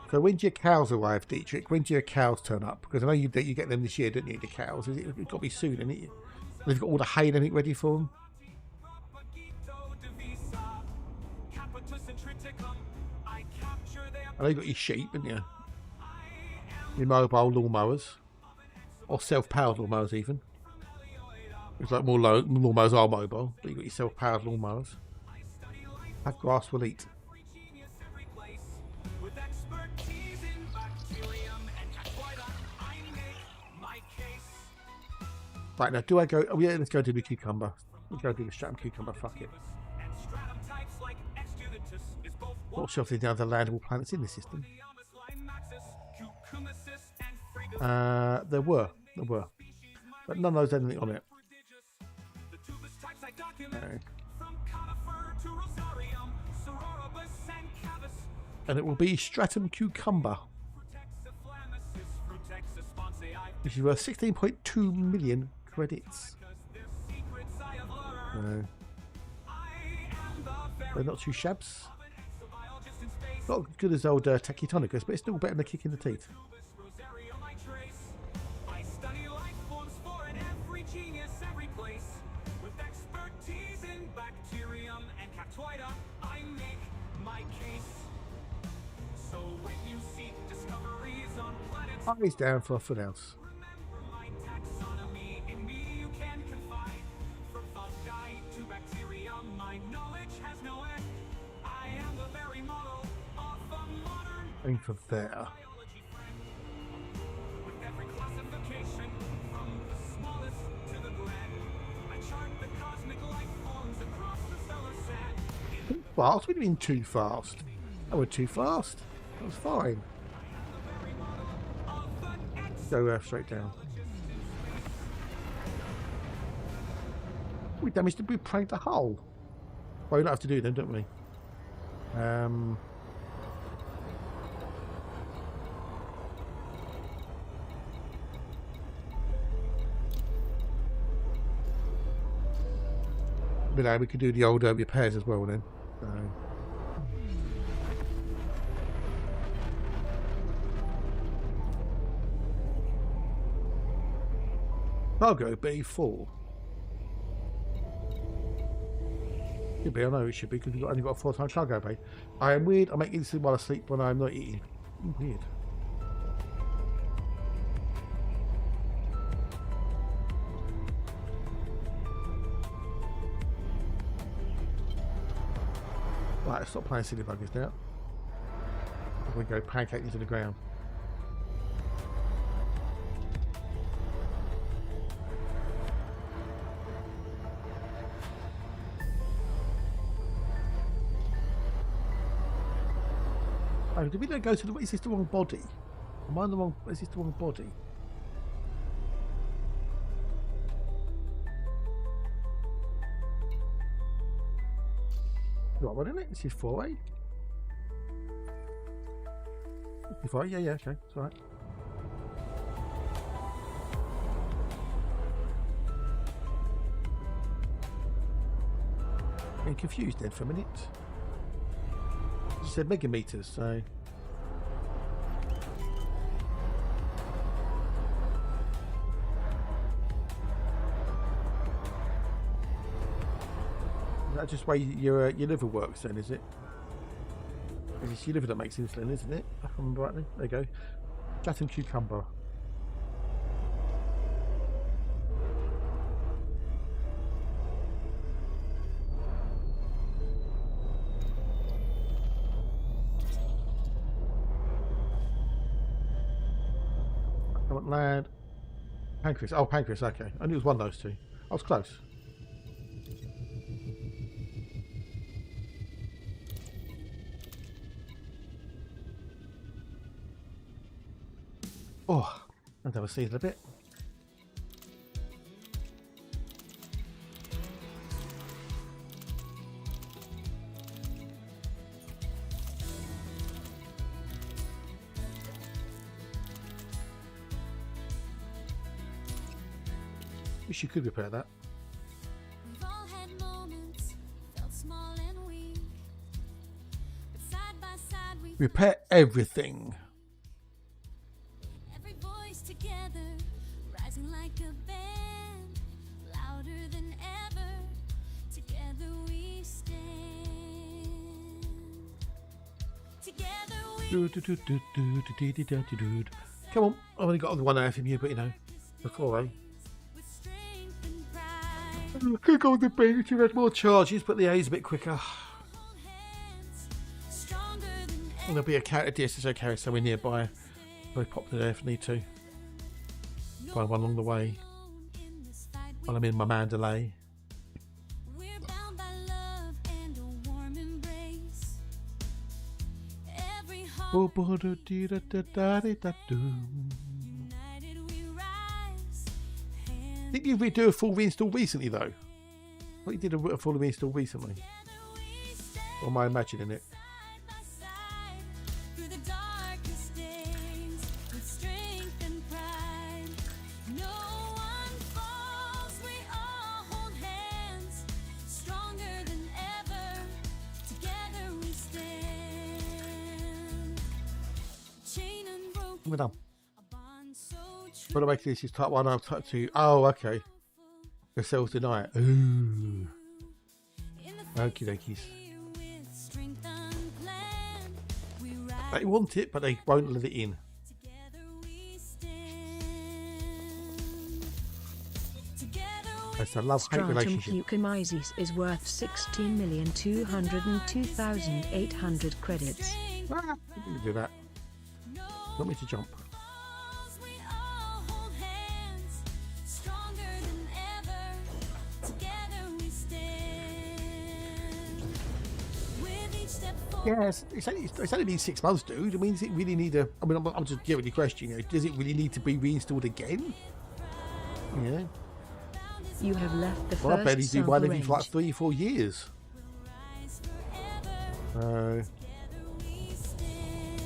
So when do your cows arrive, Dietrich? When do your cows turn up? Because I know you get them this year, don't you, the cows? It's got to be soon, isn't it? They've got all the hay and everything ready for them. I know you've got your sheep, haven't you? Your mobile lawnmowers. Or self-powered lawnmowers even. It's like more lawnmowers are mobile, but you've got your self-powered lawnmowers. Have grass will eat. Right, now do I go... Oh yeah, let's go do the cucumber. Let's go do the stratum cucumber, fuck it. What shelf is down the landable planets in the system? There were. But none of those had anything on it. No. And it will be stratum cucumber, which is worth 16.2 million credits. No. They're not too shabs. Not as good as old Tachytonicus, but it's still better than a kick in the teeth. Eyes down for a foothouse. Aim for there. Too fast? What do you mean too fast? I went too fast. That was fine. Go straight down. We pranked the hull. Well, we don't have to do them, don't we? But now we could do the old repairs as well then. Cargo B4. Should be, I know it should be because we've only got a 4-time cargo bay. I am weird, I make insulin while I sleep when I'm not eating. Weird. Right, stop playing silly buggers now. We go pancake into the ground. Oh, did we not go to the... Is this the wrong body? Am I on the wrong... Is this the wrong body? Right one, isn't it? This is 4A. 54, yeah, okay, it's alright. Getting confused then for a minute. You said megameters, so... Is that just the way your liver works then, is it? It's your liver that makes insulin, isn't it? If I remember rightly. There you go. Stratum cucumber. I want lad. Pancreas. Oh, pancreas. Okay. I knew it was one of those two. I was close. Oh, I've never seen it a bit. Wish you could repair that. We've all had moments, felt small and weak. But side by side we Repair everything. every voice together, rising like a band, louder than ever. Together we stand. Together we Come on, I've only got one hour from you, but you know, before with strength and pride. I could go with the B to had more charges, but the A's a bit quicker. Hold hands, stronger than And ever. there'll be a character DSSO carrier somewhere nearby. Very popular there if need to. Find one along the way In this fight while I'm in my Mandalay. we're bound by love and a warm embrace. Every heart united we rise. Hand Didn't you do a full reinstall recently though? I thought you did a full reinstall recently. together we stand Or am I imagining it? side by side through the darkest days with strength and pride. No one falls, we all hold hands, stronger than ever. Together we stand. Chain unbroken, We're done. a bond so true. What do I make this? Is type 1 or type 2? Oh, okay. The cells deny it. Ooh. In the Okie dokies. fear with strength unplanned, we rise. They want it, but they won't let it in. Together we stand. Together we That's a love-hate Stratum relationship. Leucomyces is worth 16,202,800 credits. Ah, you can do that. Want me to jump? falls, we all hold hands, stronger than ever. Together we stand. With each step forward, Yes, it's only been 6 months, dude. I mean, does it really need a... I mean, I'm just giving you a question. You know, does it really need to be reinstalled again? Yeah. You have left the Well, I bet first he's been sample running for like range. 3 or 4 years. rise forever. Uh, Together we stand.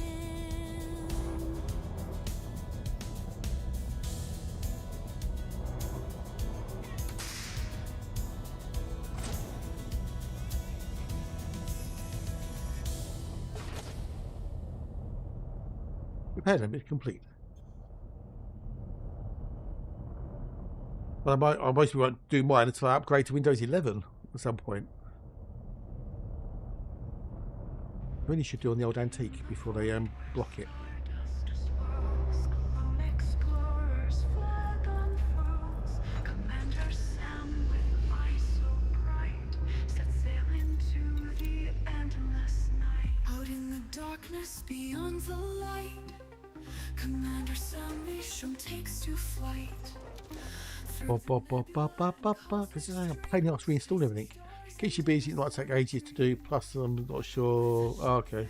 repair them, it's complete. But I mostly won't do mine until I upgrade to Windows 11 at some point. Really should do on the old antique before they block it. Out in the darkness beyond the light, Commander Sam Mission takes to flight. This is like a pain in the ass to reinstall everything. Keeps you busy, it might take ages to do, plus I'm not sure. Oh, okay.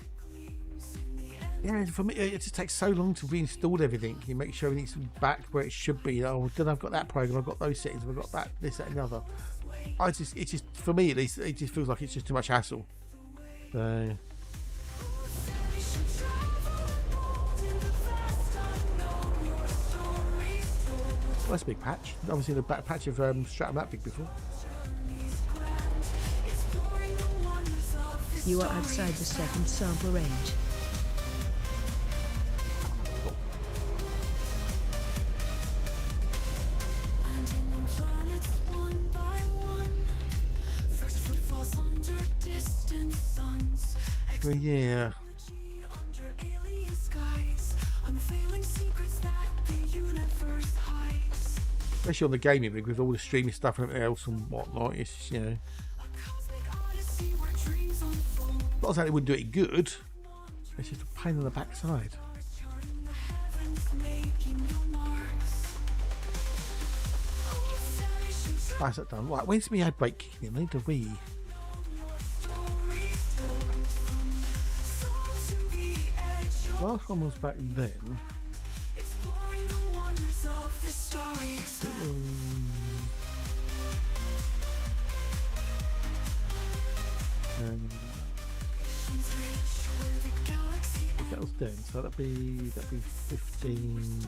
Yeah, for me, it just takes so long to reinstall everything. You make sure everything's back where it should be. Oh, then I've got that program, I've got those settings, I've got that, this, that, and the other. It's just, for me at least, it just feels like it's just too much hassle. So, well, that's a big patch. I've never seen a patch of Stratum that big before. You are outside the second sample range. Well, yeah. Especially on the gaming rig with all the streaming stuff and everything else and whatnot. It's, you know. Not saying it wouldn't do it good. It's just a pain in the backside. That's that done. Right, when's my ad break kicking in? I need to wee. Last one was back then. That was then, so that'd be 15.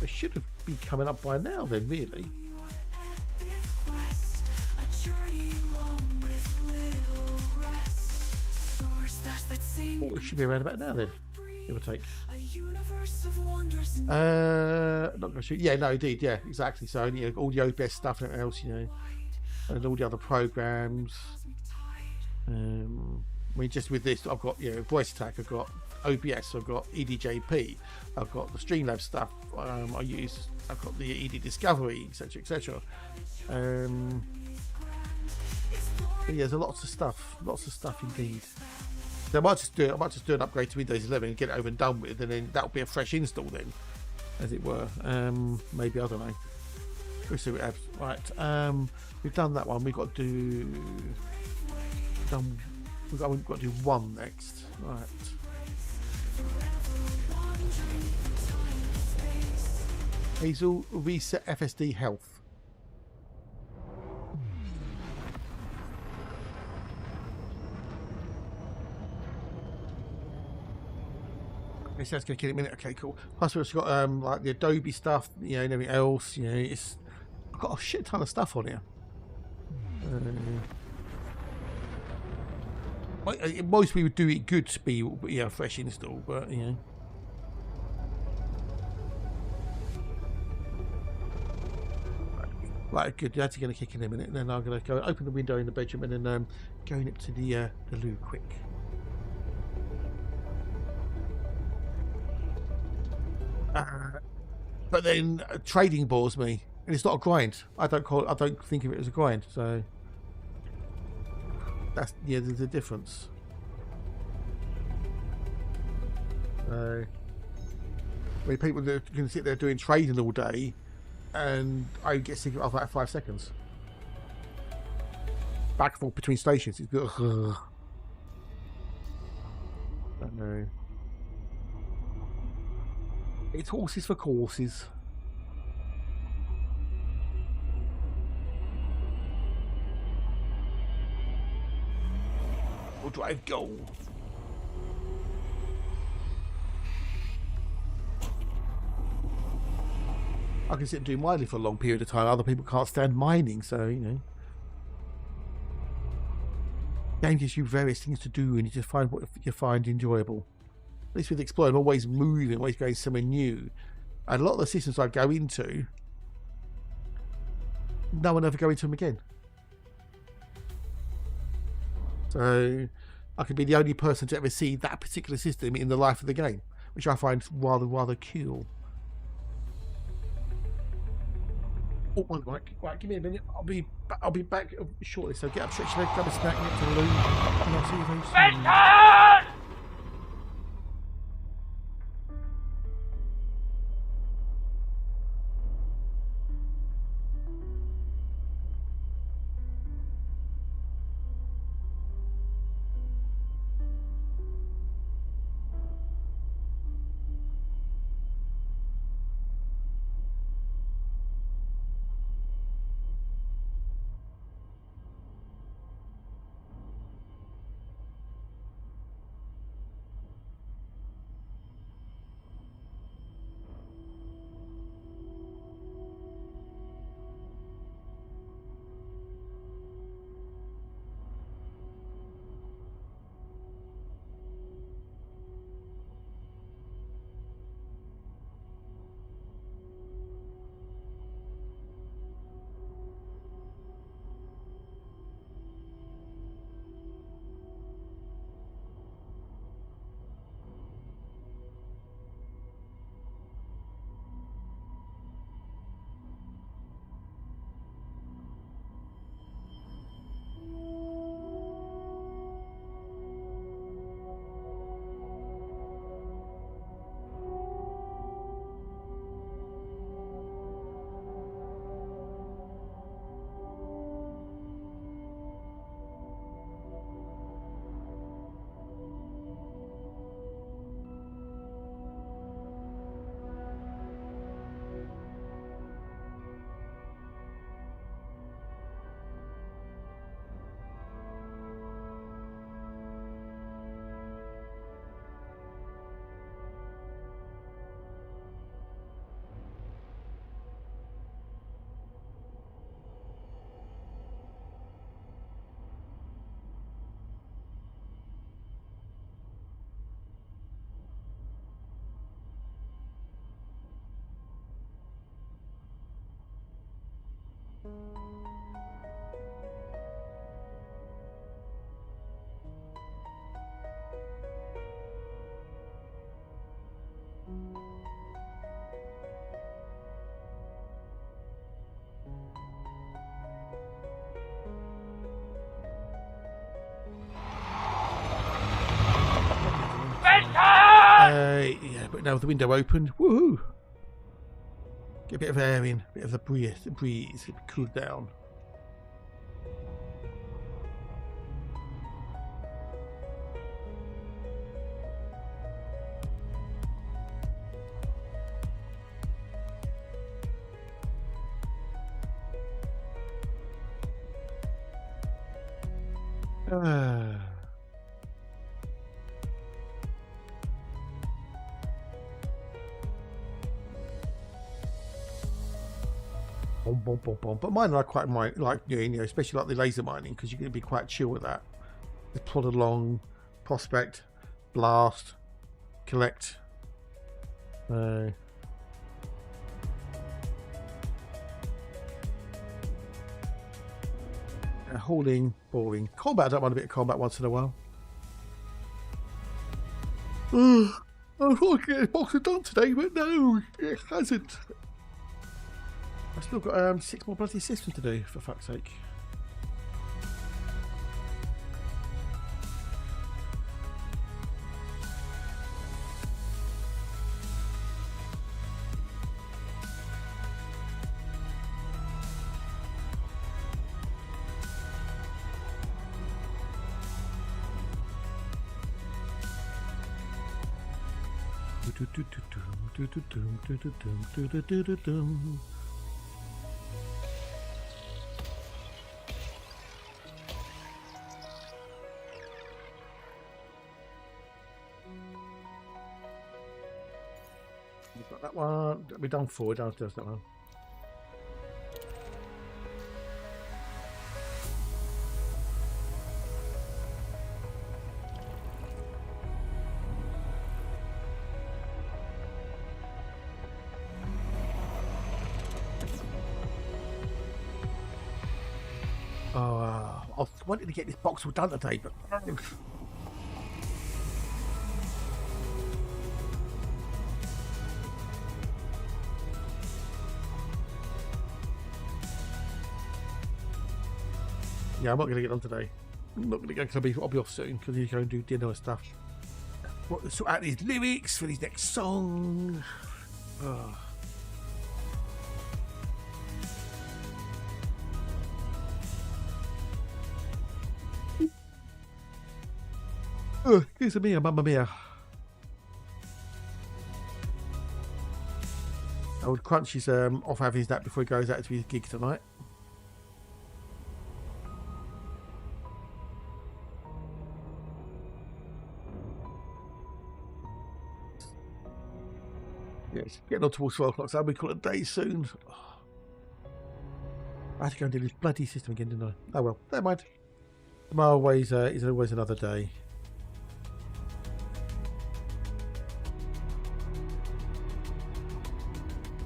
They should have been coming up by now then, really. Oh, it should be around about now then, give or take. Not gonna shoot. Yeah, no, indeed, yeah, exactly. So all the OBS stuff and everything else, and all the other programs. I mean, just with this, I've got Voice Attack, I've got OBS, I've got EDJP, I've got the Streamlabs stuff. I've got the ED Discovery, etc., etc. Yeah, there's lots of stuff indeed. So I might just do an upgrade to Windows 11 and get it over and done with, and then that'll be a fresh install then, as it were. Maybe, I don't know. We'll see what happens. Right, we've done that one. We've got to do. We've got to do one next. Right. Hazel, reset FSD health. Okay, so that's going to kill it a minute. Okay, cool. Plus we've got like the Adobe stuff, and everything else. It's I've got a shit ton of stuff on here. Most people do it good to be a fresh install, but Right, good. That's going to kick in a minute. Then I'm going to go open the window in the bedroom and then going up to the loo quick. But then trading bores me, and it's not a grind. I don't think of it as a grind. So that's there's a difference. When people can sit there doing trading all day, and I get sick of that 5 seconds. Back and forth between stations. It's I don't know. It's horses for courses. We'll drive go. I can sit and do mining for a long period of time. Other people can't stand mining, so Game gives you various things to do, and you just find what you find enjoyable. At least with Explorer, I'm always moving, always going somewhere new. And a lot of the systems I go into, no one ever go into them again. So I could be the only person to ever see that particular system in the life of the game, which I find rather cool. Oh, one mic. Right, give me a minute. I'll be back shortly. So get up, stretch your leg, grab a snack, get to the loo, and I'll see you very soon. Right now with the window open. Woohoo! Get a bit of air in, a bit of the breeze, cool down. But mine I quite like doing, especially like the laser mining, because you can be quite chill with that. Just plod along, prospect, blast, collect. Hauling, boring. Combat, I don't mind a bit of combat once in a while. I thought I'd get this box done today, but no, it hasn't. I've still got 6 more bloody systems to do, for fuck's sake. We've got that one. We're done forward. Downstairs that one. I wanted to get this box all done today, but yeah, I'm not going to get on today. I'm not going to go because I'll be off soon because he's going to do dinner and stuff. Sort out these lyrics for his next song. Here's a mia, mamma mia. Old Crunchy's off having his nap before he goes out to his gig tonight. Yeah, it's getting on towards 12 o'clock, so I'll be calling it a day soon. I have to go and do this bloody system again, didn't I? Oh well, never mind. Tomorrow is always another day.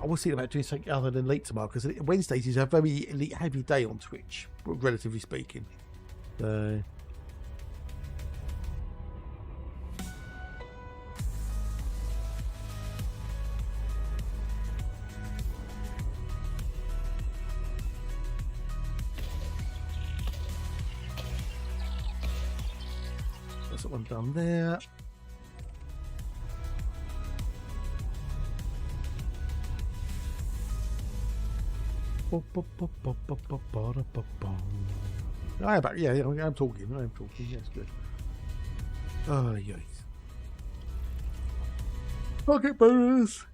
I will see about doing something other than late tomorrow because Wednesdays is a very elite heavy day on Twitch, relatively speaking. So that's that one done there. I am back. Yeah, I'm talking. Yes, good. Oh, yes. Pocket bonus.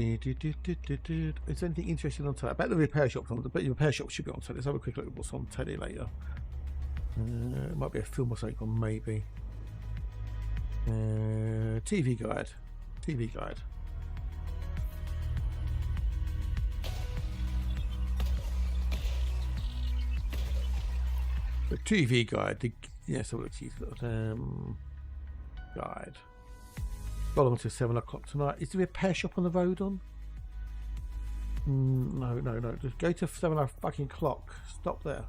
Is there anything interesting on telly? I bet the repair shop's on. I bet the repair shop should be on telly. Let's have a quick look at what's on telly later. It might be a film or something on, maybe. TV guide. TV guide. The TV guide. Yes, so let's use guide. Got on until 7 o'clock tonight. Is the repair shop on the road on? No. Just go to 7 o'clock. Stop there.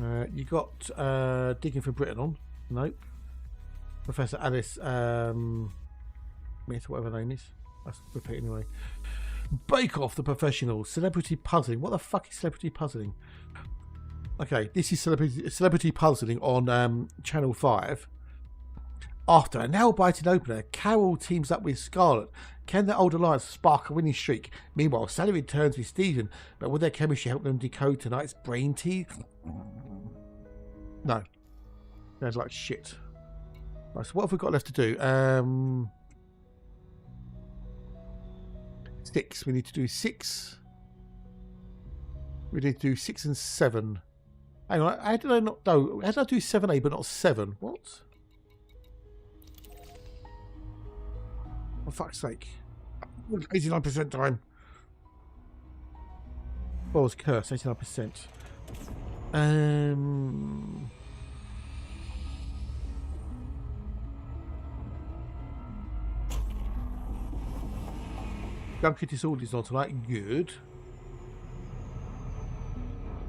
You got Digging for Britain on. Nope. Professor Alice Smith, whatever her name is. That's repeat anyway. Bake Off, The Professionals. Celebrity Puzzling. What the fuck is Celebrity Puzzling? Okay, this is Celebrity Puzzling on Channel 5. After a nail-biting opener, Carol teams up with Scarlett. Can the old alliance spark a winning streak? Meanwhile, Sally returns with Stephen, but will their chemistry help them decode tonight's brain teeth? No. Sounds like shit. Right, so what have we got left to do? 6. We need to do 6. We need to do 6 and 7. Hang on, how did I not know? How did I do 7A but not 7? What? For fuck's sake. 89% time. What was curse? 89%. Duncan Disorders on tonight. Good.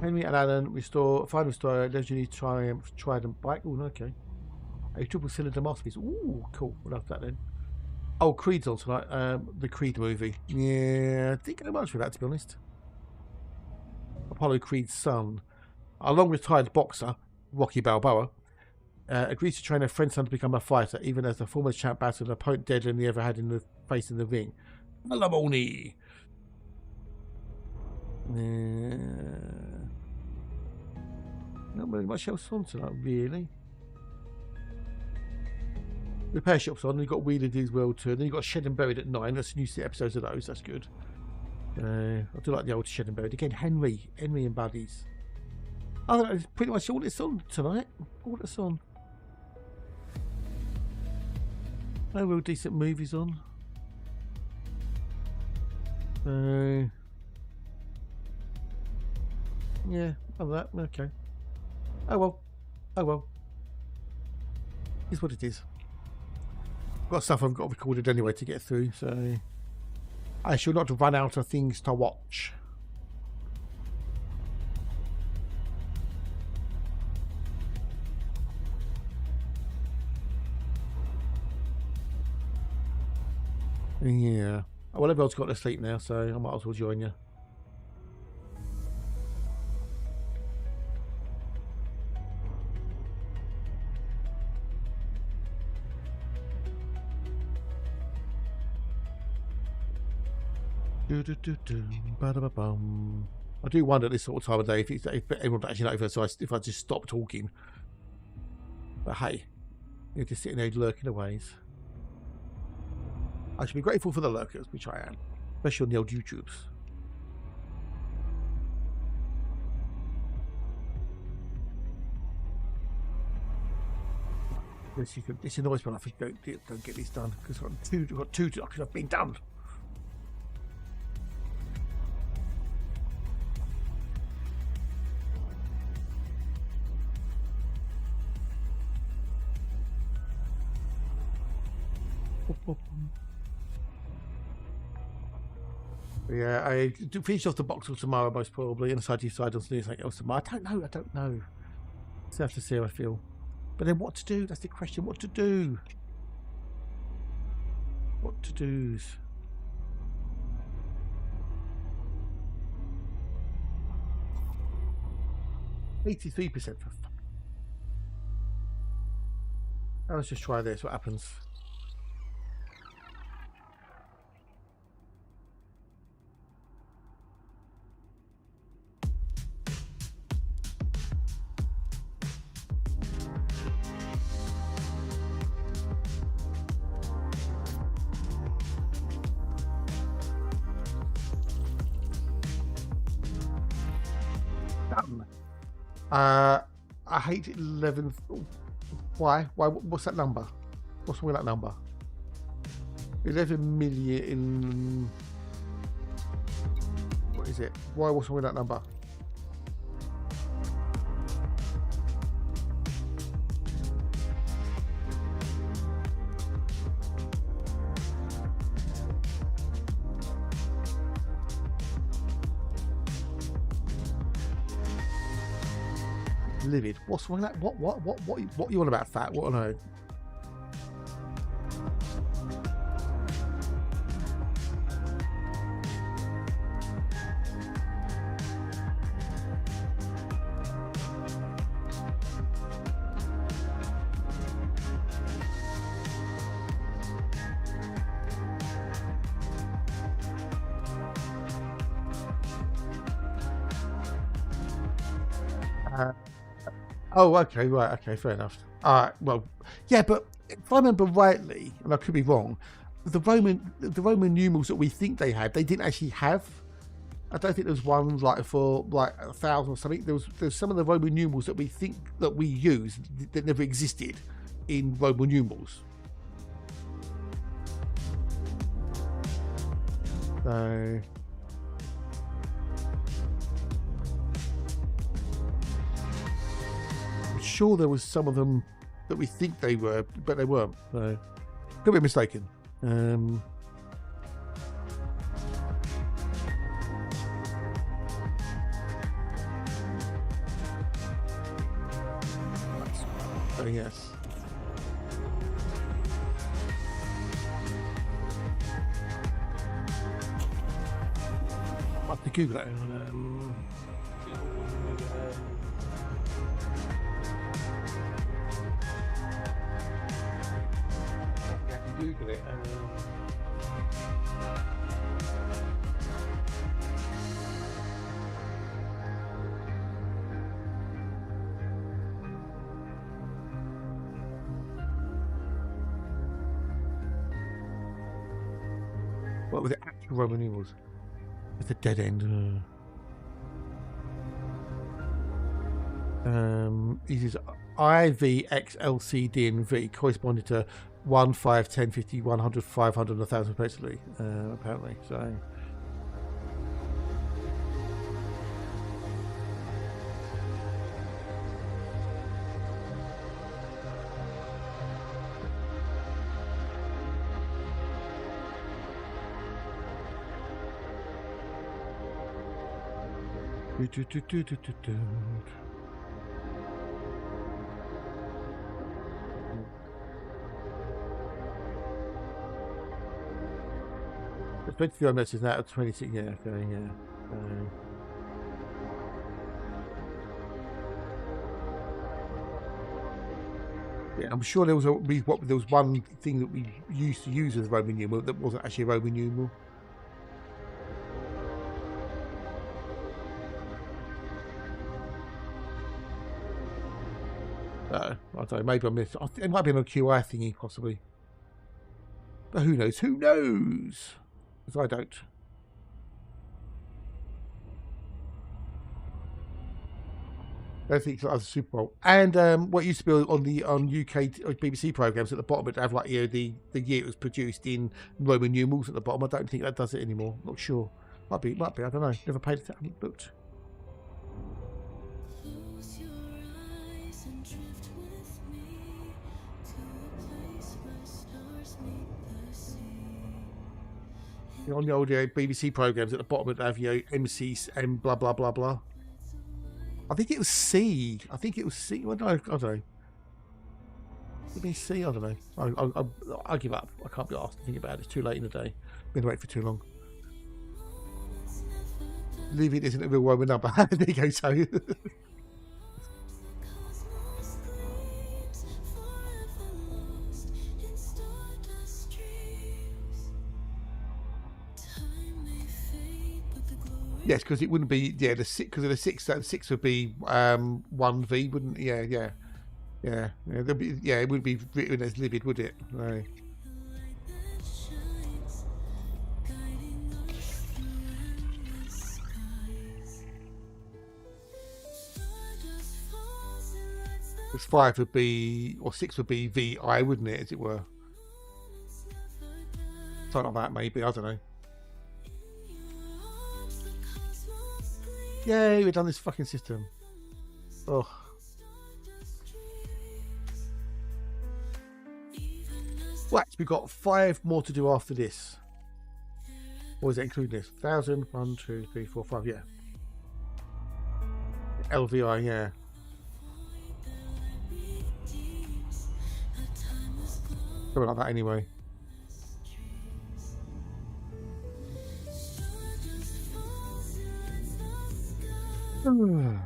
Henry and Alan restore, find restore legendary Triumph Trident bike. Oh, okay. A triple cylinder masterpiece. Ooh, cool. We'll have that then. Oh, Creed's on tonight. The Creed movie. Yeah, I didn't go much for that, to be honest. Apollo Creed's son, a long retired boxer, Rocky Balboa, agrees to train a friend's son to become a fighter, even as the former champ battled an opponent deadlier than he ever had in the face in the ring. Alimony. Not really much else on tonight, really. Repair Shop's on. You've got Wheeler D's World Tour. Then you've got Shed and Buried at 9. That's new episodes of those. That's good. I do like the old Shed and Buried. Again, Henry and Buddies. I think that's pretty much all that's on tonight. All that's on. No real decent movies on. Yeah, oh that, okay. Oh well. It's what it is. Got stuff I've got recorded anyway to get through, so I shall not run out of things to watch. Yeah. Well, everyone's got to sleep now, so I might as well join you. I do wonder at this sort of time of day if everyone actually knows if I just stop talking. But hey, you're just sitting there lurking away. I should be grateful for the lurkers, which I am, especially on the old YouTubes. This annoys me when I don't get this done because I've got two that could have been done. Yeah, I do finish off the box till tomorrow most probably, and I decide on doing something else tomorrow. I don't know. So I have to see how I feel. But then what to do? That's the question. What to do? What to do's? $83% for fuck. Now let's just try this. What happens? I hate 11. Why? What's that number? What's wrong with that number? 11 million. What is it? What's wrong with that number? Livid. What's wrong with that? What you on about, fat? What on earth? Oh, okay, right, okay, fair enough. All right, well, yeah, but if I remember rightly, and I could be wrong, the Roman numerals that we think they had, they didn't actually have. I don't think there was one like for like 1,000 or something. There's some of the Roman numerals that we think that we use that never existed in Roman numerals. So. Sure there was some of them that we think they were, but they weren't. So could be mistaken. So yes. I have to Google it. Google it. What were the actual Roman numerals? It's a dead end. This is I, V, X, L, C, D, and V corresponding to 1, 5, 10, 50, 100, 500, and 1,000 basically, apparently. So. The 23 messages now, 26, yeah, okay, yeah. Yeah, I'm sure there was one thing that we used to use as a Roman numeral that wasn't actually a Roman numeral. I don't know, maybe I missed. It might be on a QI thingy, possibly. But who knows? Who knows? Because I don't. I don't think so. As a Super Bowl. And what used to be on UK BBC programs at the bottom, it have like the year it was produced in Roman numerals at the bottom. I don't think that does it anymore. Not sure. Might be. I don't know. Never paid attention. I haven't looked. Close your eyes and drift with me to a place where stars meet the sea. On the old BBC programs at the bottom, it have MCs and blah blah blah blah. I think it was C. I think it was C. Well, no, I don't know. It be C. I don't know. I'll give up. I can't be asked to think about it. It's too late in the day. Been awake for too long. Leave it isn't a real Roman number. There you go. So. Cosmos gleams, forever lost in stardust dreams. Time may fade, but the glory. Yes, because it wouldn't be the six because of the six. That six would be 1V, wouldn't? Yeah. There'd be, it wouldn't be written as livid, would it? No. That shines, guiding us through endless skies. Stardust falls and lights the Because 5 would be, or 6 would be VI, wouldn't it? As it were. moments never die. Something like that, maybe. I don't know. In your arms, the cosmos gleams. Yay, we've done this fucking system. Oh. Stardust dreams. Even as Right, we've got 5 more to do after this. Or is it including this? 1,000, 1, 2, 3, 4, 5, yeah. LVI, yeah. Something like that anyway. I'm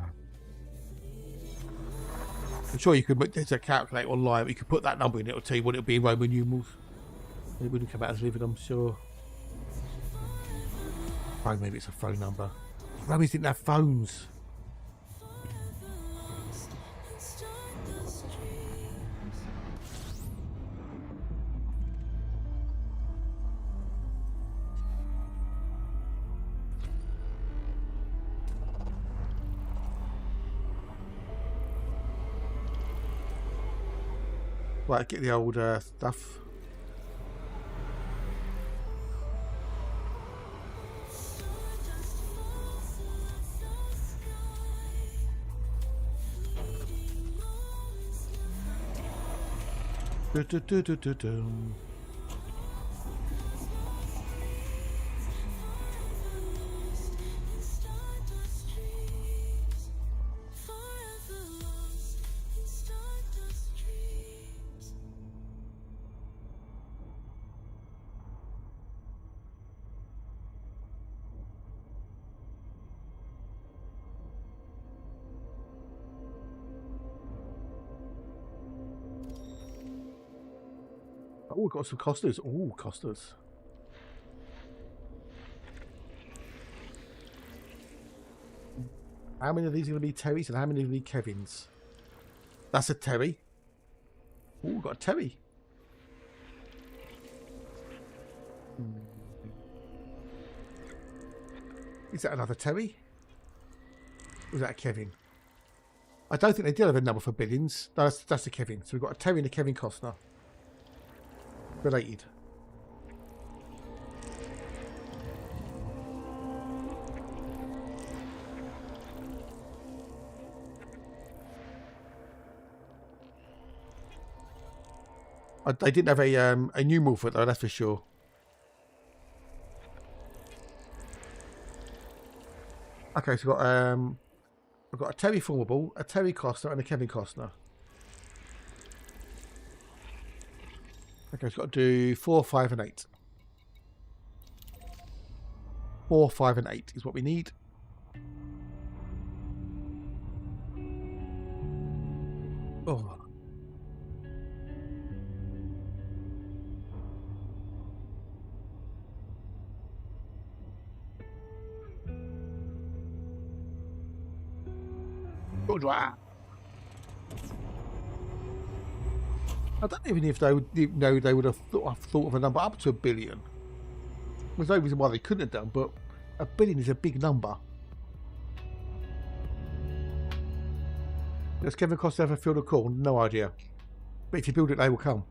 sure you could. There's a calculator online. You could put that number in. It'll tell you what it'll be in Roman numerals. It wouldn't come out as living, I'm sure. Oh, maybe it's a phone number. Romans didn't have phones. Right, get the old stuff. Do. Oh, we've got some Costas. Oh, Costas. How many of these are going to be Terrys and how many are going to be Kevins? That's a Terry. Oh, we've got a Terry. Is that another Terry? Or is that a Kevin? I don't think they did have a number for Billings. No, that's a Kevin. So we've got a Terry and a Kevin Costner. Related. They didn't have a numeral for it though, that's for sure. Okay, so we've got a Terry Formable, a Terry Costner, and a Kevin Costner. Okay, it's got to do 4, 5, and 8. 4, 5, and 8 is what we need. Oh. Good one. I don't even know if they would know they would have thought of a number up to 1 billion. There's no reason why they couldn't have done, but 1 billion is a big number. Does Kevin Costner have a field of corn? No idea. But if you build it, they will come.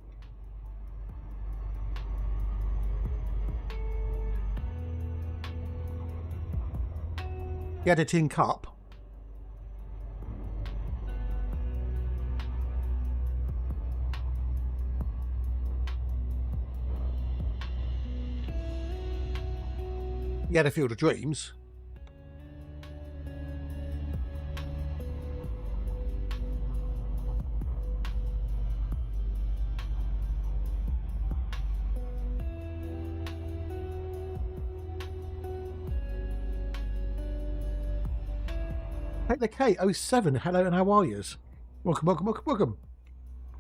He had a tin cup. He had a field of dreams. Take the K07. Hello and how are yous? Welcome, welcome, welcome, welcome.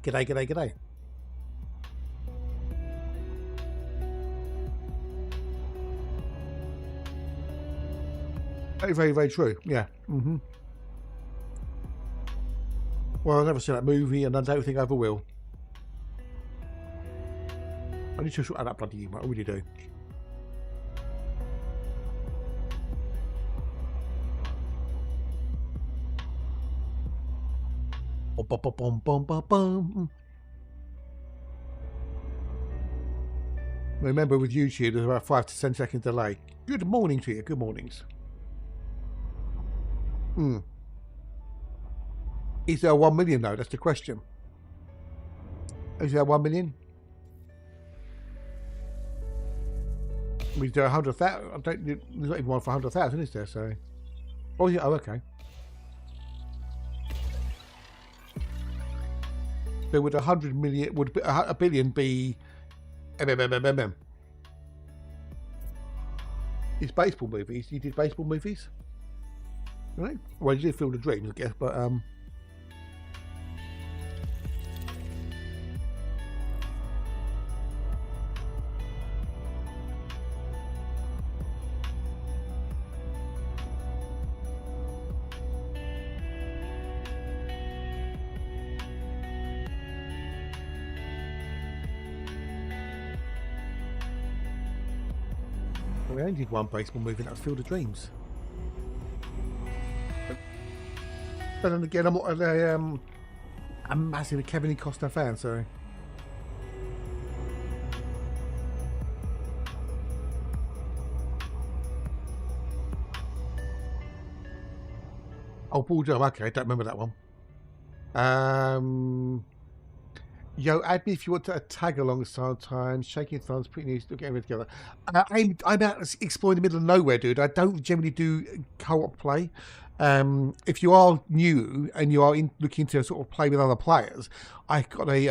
G'day, g'day, g'day. Very, very, very true. Yeah. Mm-hmm. Well, I've never seen that movie, and I don't think I ever will. I need to sort out that bloody email. I really do. Bum, bum, bum, bum. Remember, with YouTube, there's about 5 to 10 second delay. Good morning to you. Good mornings. Is there 1 million though? That's the question. Is there 1 million? We do 100,000. I don't. There's not even one for 100,000, is there? So. Oh yeah. Oh okay. So would 100 million, would a billion be MMMMM? It's baseball movies. You did baseball movies, right? Well, you did Field of Dreams, I guess, but we only did one baseball movie, and that was Field of Dreams. But then again, I'm not a massive Kevin Costner fan, so. Oh, Bulldog. Okay, I don't remember that one. Yo, add me if you want to tag along sometimes. Shaking thumbs, pretty new, still getting it together. I'm out exploring the middle of nowhere, dude. I don't generally do co-op play. If you are new and you are looking to sort of play with other players, I got a.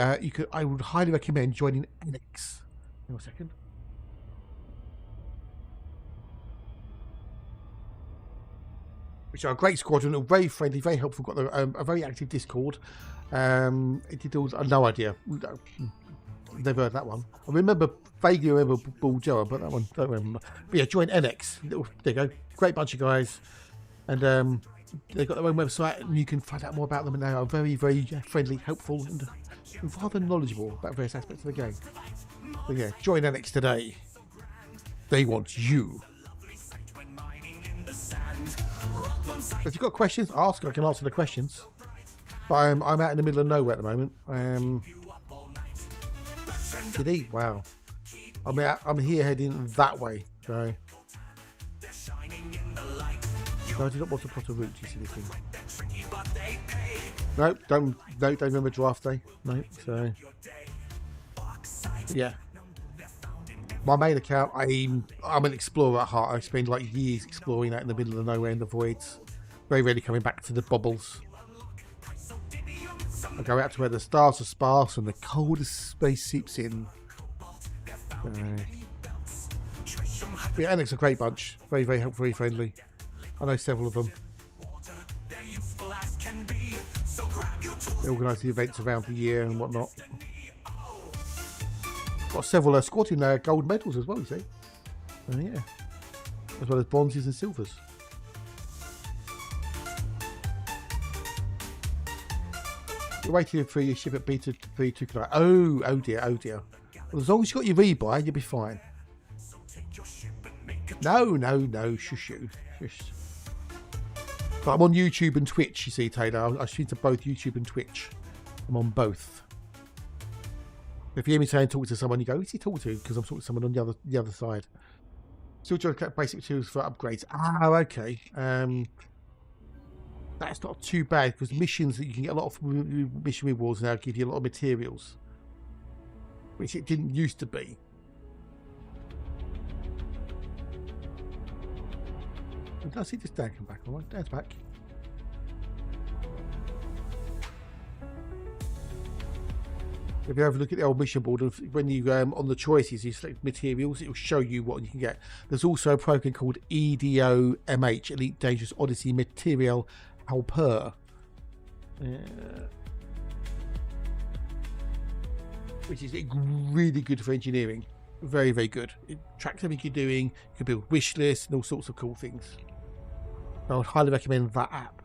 I would highly recommend joining NX. Hang on a second. Which are a great squadron, very friendly, very helpful. Got a very active Discord. It did all. No idea. Never heard that one. I vaguely remember Bull Joe, but that one don't remember. But yeah, join NX. There you go. Great bunch of guys, and they've got their own website, and you can find out more about them. And they are very, very friendly, helpful, and rather knowledgeable about various aspects of the game. So yeah, join NX today. They want you. If you've got questions, ask. I can answer the questions. But I'm out in the middle of nowhere at the moment. Did he? Wow. I'm here heading that way. So. No, I did not want to plot a route. You see this thing? No, don't remember draft day. No, so. Yeah. My main account, I'm an explorer at heart. I spend like years exploring out in the middle of nowhere in the voids. Very rarely coming back to the bubbles. I go out to where the stars are sparse and the coldest space seeps in. Yeah, Annex are a great bunch. Very, very helpful, very friendly. I know several of them. They organise the events around the year and whatnot. Got several squatting gold medals as well, you see. Yeah. As well as bronzes and silvers. You're waiting for your ship at Beta 32 tonight. Oh dear, oh dear. Well, as long as you've got your rebuy, you'll be fine. No, shush you. Shush. But I'm on YouTube and Twitch, you see, Taylor. I stream to both YouTube and Twitch. I'm on both. If you hear me saying talk to someone, you go, who's he talking to? Because I'm talking to someone on the other side. Still trying to collect basic materials for upgrades. Oh, okay. That's not too bad because missions that you can get a lot of mission rewards now give you a lot of materials, which it didn't used to be. Did I see this dad come back? All right, Dad's back. If you have a look at the old mission board, when you on the choices, you select materials, it will show you what you can get. There's also a program called EDOMH, Elite Dangerous Odyssey Material Helper, which is really good for engineering. Very, very good. It tracks everything you're doing. You can build wish lists and all sorts of cool things. I would highly recommend that app.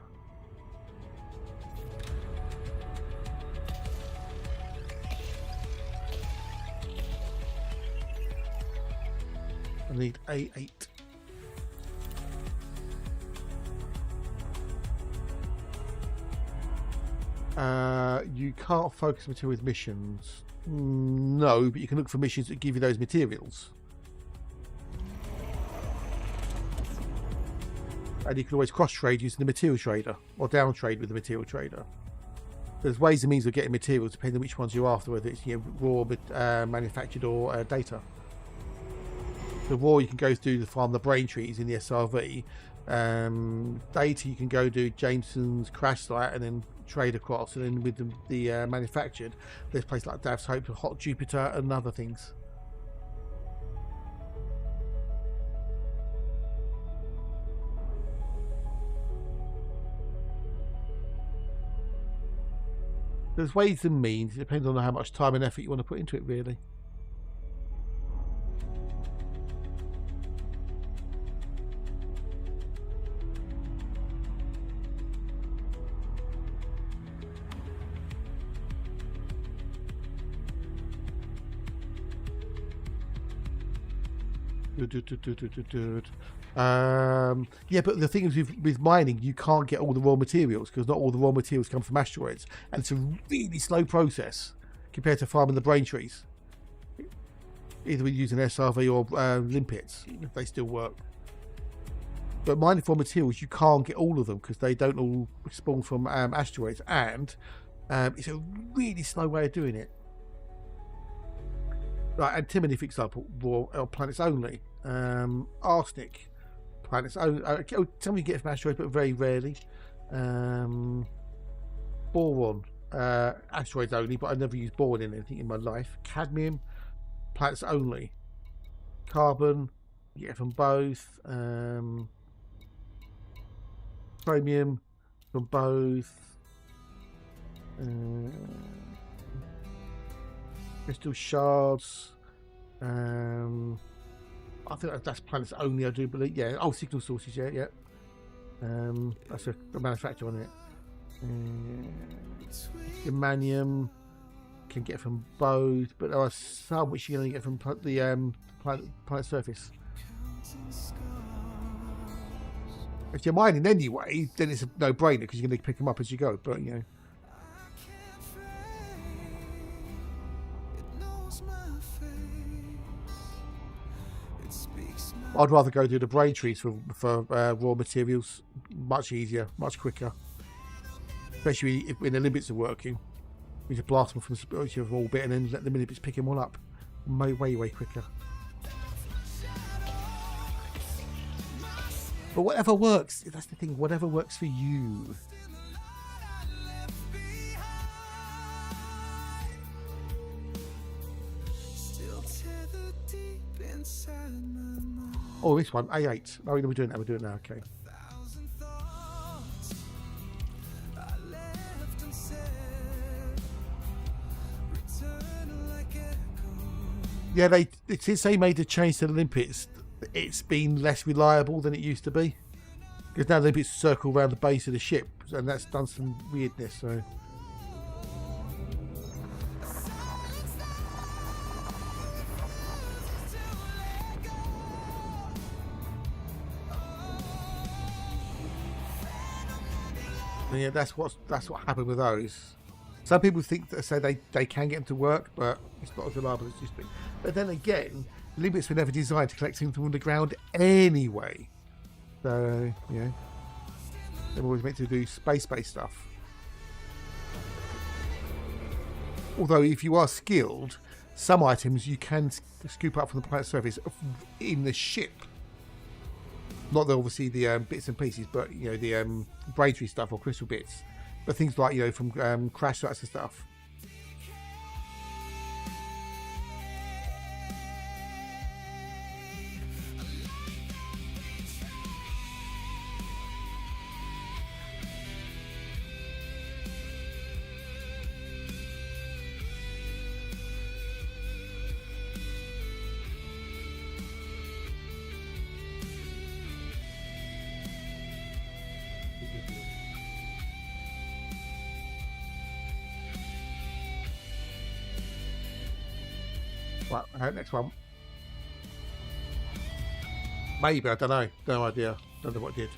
I need A8. You can't focus material with missions. No, but you can look for missions that give you those materials. And you can always cross-trade using the material trader, or down-trade with the material trader. There's ways and means of getting materials depending on which ones you're after, whether it's raw, manufactured, or data. The raw you can go through to farm the brain trees in the SRV, Data, you can go do Jameson's crash site and then trade across, and then with the manufactured, there's places like Dav's Hope, Hot Jupiter, and other things. There's ways and means. It depends on how much time and effort you want to put into it, really. Yeah, but the thing is with mining, you can't get all the raw materials because not all the raw materials come from asteroids, and it's a really slow process compared to farming the brain trees. Either we're using SRV or limpets, if they still work. But mining for materials, you can't get all of them because they don't all spawn from asteroids, and it's a really slow way of doing it. Right, antimony, for example, raw planets only. Arsenic, planets only. Some you get from asteroids, but very rarely. Boron, asteroids only, but I never used boron in anything in my life. Cadmium, planets only. Carbon, you get from both. Chromium, from both. Crystal shards. I think that's planets only, I do believe. Yeah. Oh, signal sources. Yeah. That's a manufacturer on it. Germanium can get from both, but there are some which you can only get from the planet surface. If you're mining anyway, then it's a no-brainer because you're going to pick them up as you go. But you know. I'd rather go do the brain trees for raw materials. Much easier, much quicker. Especially when the limits are working. You just blast them from the orbit and then let the limits pick them all up. Way quicker. But whatever works, that's the thing, whatever works for you. Oh, this one, A8. Oh, we're doing that. We're doing that. Okay. Yeah, since they made the change to the limpets, it's been less reliable than it used to be. Because now the limpets circle around the base of the ship, and that's done some weirdness. So. Yeah, that's what happened with those. Some people think that say they can get them to work, but it's not as reliable as it used to be. But then again, limits were never designed to collect things from the ground anyway. So you know, they're always meant to do space-based stuff. Although if you are skilled, some items you can scoop up from the planet's surface in the ship. Not obviously the bits and pieces, but you know the brain tree stuff or crystal bits, but things like from crash sites and stuff. Right, next one. Maybe, I don't know. No idea. Don't know what it did.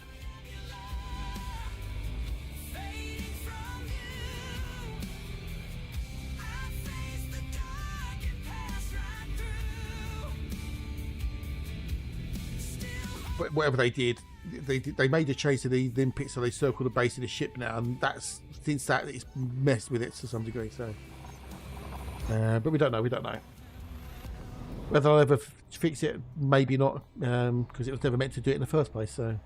But whatever they did, they made a change to the limpets, so they circle the base of the ship now, and that's since that it's messed with it to some degree. So, but we don't know. Whether I'll ever fix it, maybe not, because it was never meant to do it in the first place. So,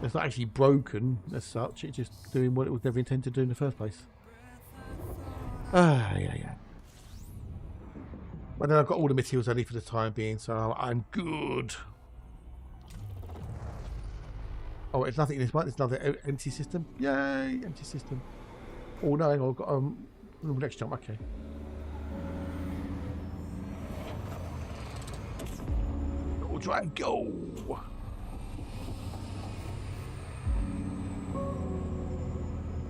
It's not actually broken as such. It's just doing what it was never intended to do in the first place. Yeah. But then I've got all the materials I need for the time being, so I'm good. Oh, it's nothing in this one. It's another empty system. Yay, empty system. Oh no, hang on, I've got next jump. Okay. Go, try and go.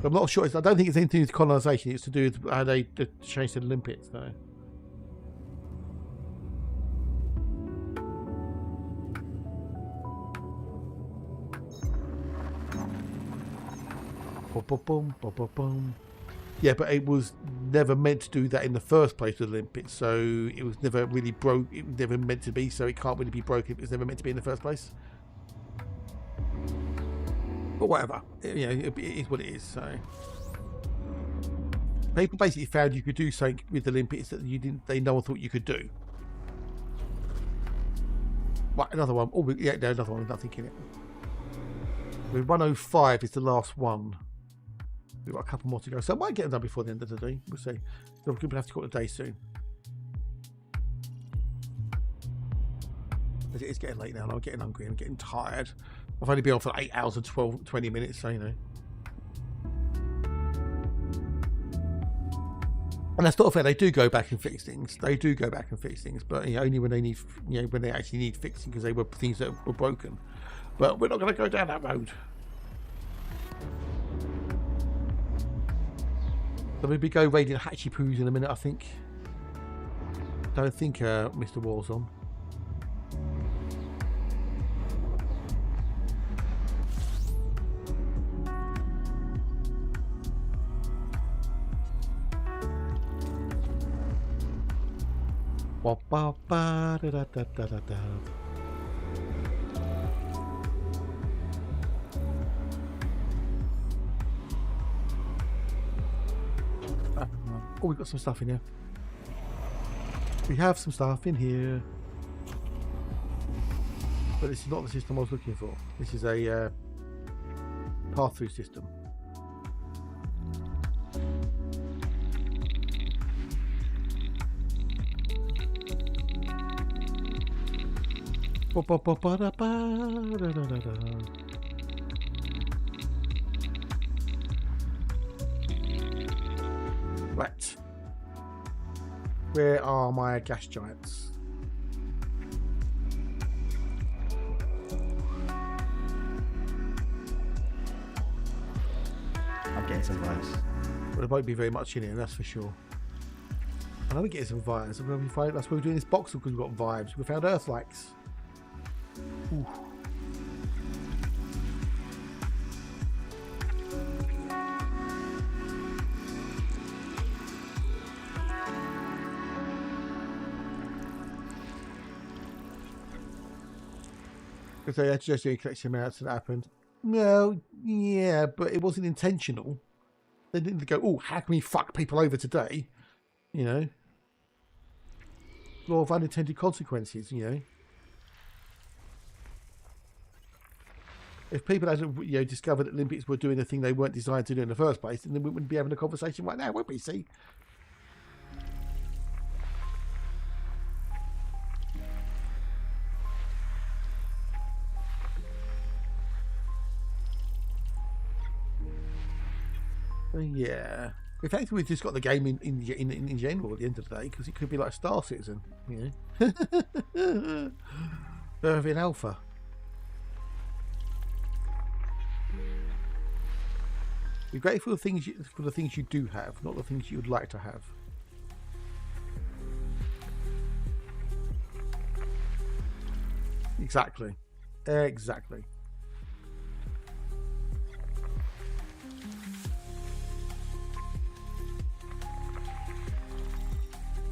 I'm not sure. I don't think it's anything to do with colonisation. It's to do with how they changed the Olympics, though. Boom. Yeah, but it was never meant to do that in the first place with the Olympics, so it was never really broke. It was never meant to be, so it can't really be broken. It was never meant to be in the first place. But whatever, you know, it is what it is. So people basically found you could do something with the Olympics that you didn't. No one thought you could do. Right, another one. Oh, yeah, no, another one with nothing in it. With 105 is the last one. We've got a couple more to go, so I might get them done before the end of the day. We'll see. I'm going to have to call it a day soon. It is getting late now, and I'm getting hungry and I'm getting tired. I've only been on for 8 hours and 20 minutes, so you know. And that's not fair. They do go back and fix things. They do go back and fix things, but you know, only when they need, you know, when they actually need fixing because they were things that were broken. But we're not going to go down that road. So maybe go raiding Hatchy Poos in a minute, I think. Don't think Mr. Wall's on. Oh, we've got some stuff in here. We have some stuff in here. But this is not the system I was looking for. This is a path-through system. Right. Where are my gas giants? I'm getting some vibes. Well, there won't be very much in here, that's for sure. I know we're getting some vibes. That's why we're doing this box because we've got vibes. We found Earthlikes. Ooh. Because they had to just collect some amounts and that happened. No, yeah, but it wasn't intentional. They didn't go, oh, how can we fuck people over today? You know? Law of unintended consequences, you know? If people hadn't, you know, discovered that Olympics were doing the thing they weren't designed to do in the first place, then we wouldn't be having a conversation right now, would we? See? Yeah. In fact, we've just got the game in general at the end of the day, because it could be like Star Citizen, you know? Irving Alpha. Be grateful for the things you do have, not the things you would like to have. Exactly. Exactly.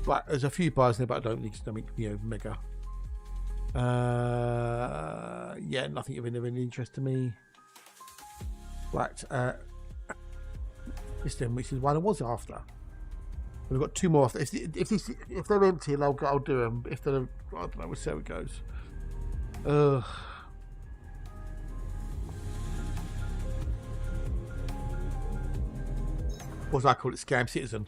Right, there's a few bars there, but I don't need something, you know, mega. Yeah, nothing of any interest to me. Right, this then, which is one I was after. We've got two more after. If they're empty, I'll do them. If they're, I don't know, we'll see how it goes. Or as I call it, scam citizen.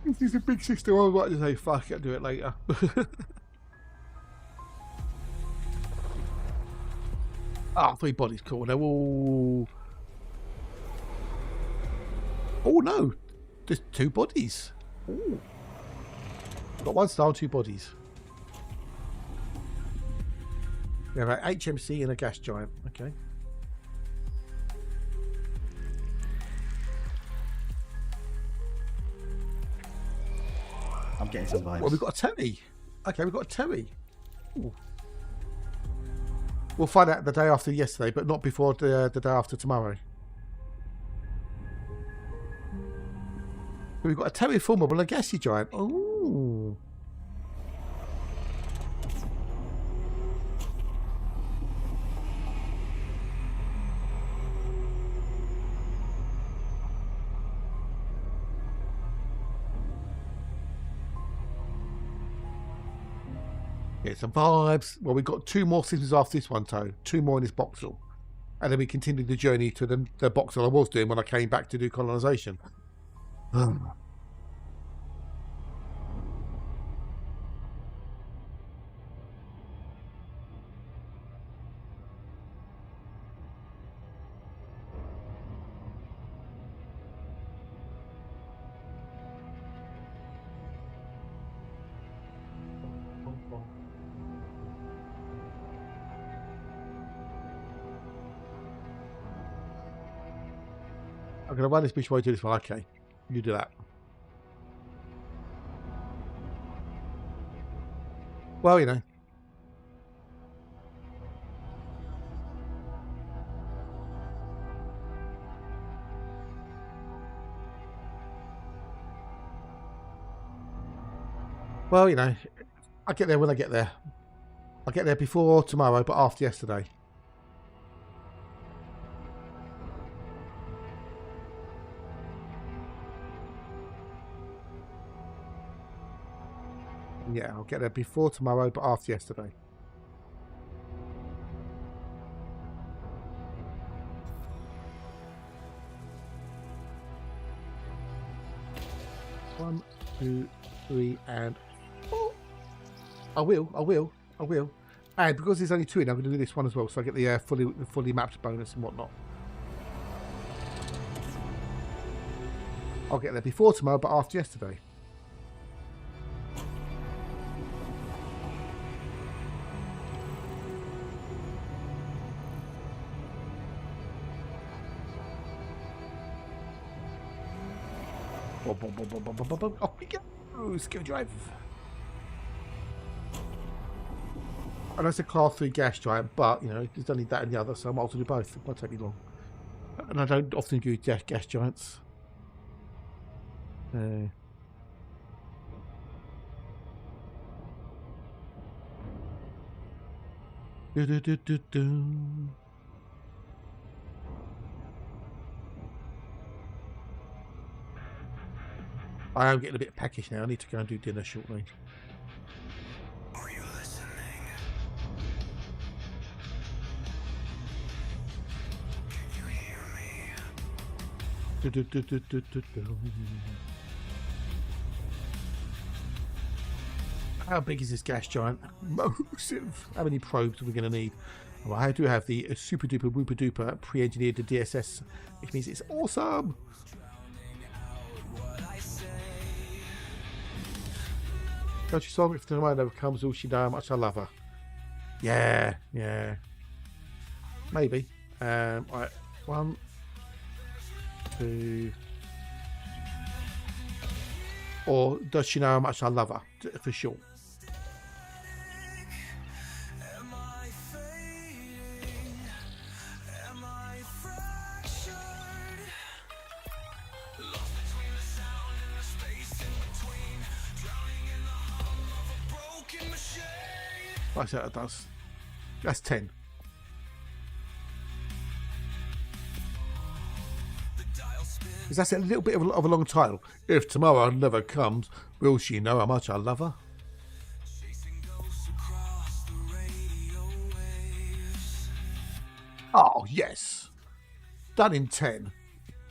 This is a big sister. I might just say, fuck it, I'll do it later. Ah, 3 bodies, cool. They're all... Oh no, there's 2 bodies. Ooh. Got 1 star, 2 bodies. We have an HMC and a gas giant. Okay. I'm getting some vibes. Well, we've got a Terry. Okay, we've got a Terry. Ooh. We'll find out the day after yesterday, but not before the day after tomorrow. We've got a Terry formable and a gassy giant. Ooh. Yeah, some vibes. Well, we've got 2 more systems after this one, Toe. 2 more in this boxel. And then we continue the journey to the boxel I was doing when I came back to do colonisation. I'm going to run this bitch while I do this one. Okay, you do that. Well, you know. Well, you know, I'll get there when I get there. I'll get there before tomorrow, but after yesterday. Yeah, I'll get there before tomorrow, but after yesterday. One, 2, 3, and... Oh, I will. And because there's only 2 in, I'm going to do this one as well, so I get the fully mapped bonus and whatnot. I'll get there before tomorrow, but after yesterday. Off we go! Skill drive. I know it's a class 3 gas giant, but you know, there's only that and the other, so I might as well do both. It won't take me long. And I don't often do gas giants. I am getting a bit peckish now. I need to go and do dinner shortly. Are you listening? Can you hear me? How big is this gas giant? Massive. How many probes are we going to need? Well, I do have the super duper whooper duper pre-engineered DSS, which means it's awesome. Country song, if the mind ever comes, will she know how much I love her? Yeah. Maybe. Right. 1, 2. Or does she know how much I love her? For sure. Am I fading? Am I fractured? Lost between the sound and the space in between, drowning in the hum of a broken machine. Right, so that does. That's 10. The dial spins. Because that's a little bit of a long title. If tomorrow never comes, will she know how much I love her? Chasing ghosts across the radio waves. Oh, yes. Done in 10.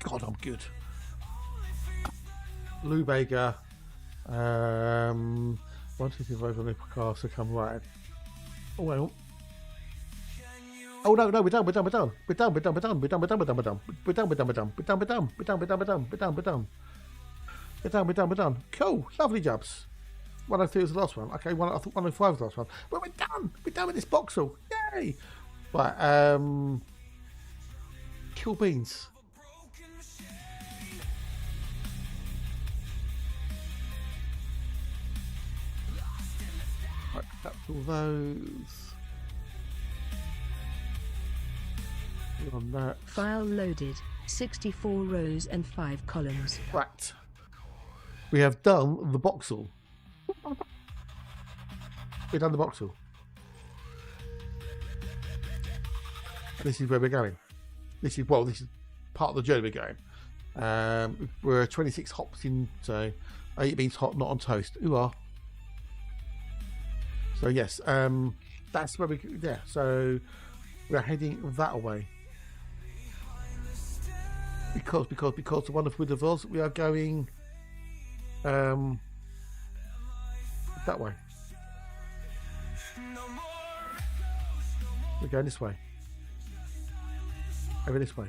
God, I'm good. Lou Vega. 1, 2, 3, 4, 5 cars to come right. Oh, well. Oh, no, we're done. We're done. Cool. Lovely jobs. 103 was the last one. Okay, I thought 105 was the last one. But we're done. We're done with this box all. Yay. Right, Kill Beans. Right, that's all those. On that. File loaded. 64 rows and 5 columns. Right. We have done the boxel. We've done the boxel. This is where we're going. This is part of the journey we're going. We're 26 hops in, so 8 beans hot, not on toast. Ooh ah. So yes, that's where so we're heading that way. Because the wonderful with the Voz, we are going that way. We're going this way. Over this way.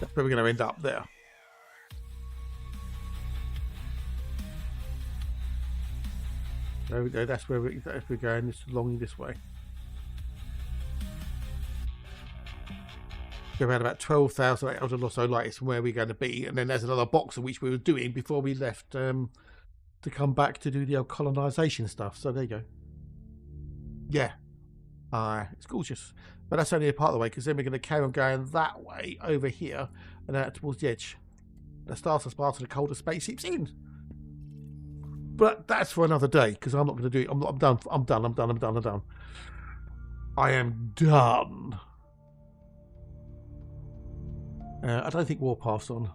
That's where we're going to end up there. There we go. That's where we're going. This along this way. We're around about 12,800 or so lights from where we're going to be, and then there's another box of which we were doing before we left to come back to do the old colonisation stuff. So there you go. Yeah, it's gorgeous. But that's only a part of the way, because then we're going to carry on going that way over here and out towards the edge. The start of part of the colder spaceships in. But that's for another day, because I'm not going to do it. I'm done. I am done. I don't think Warpath's on.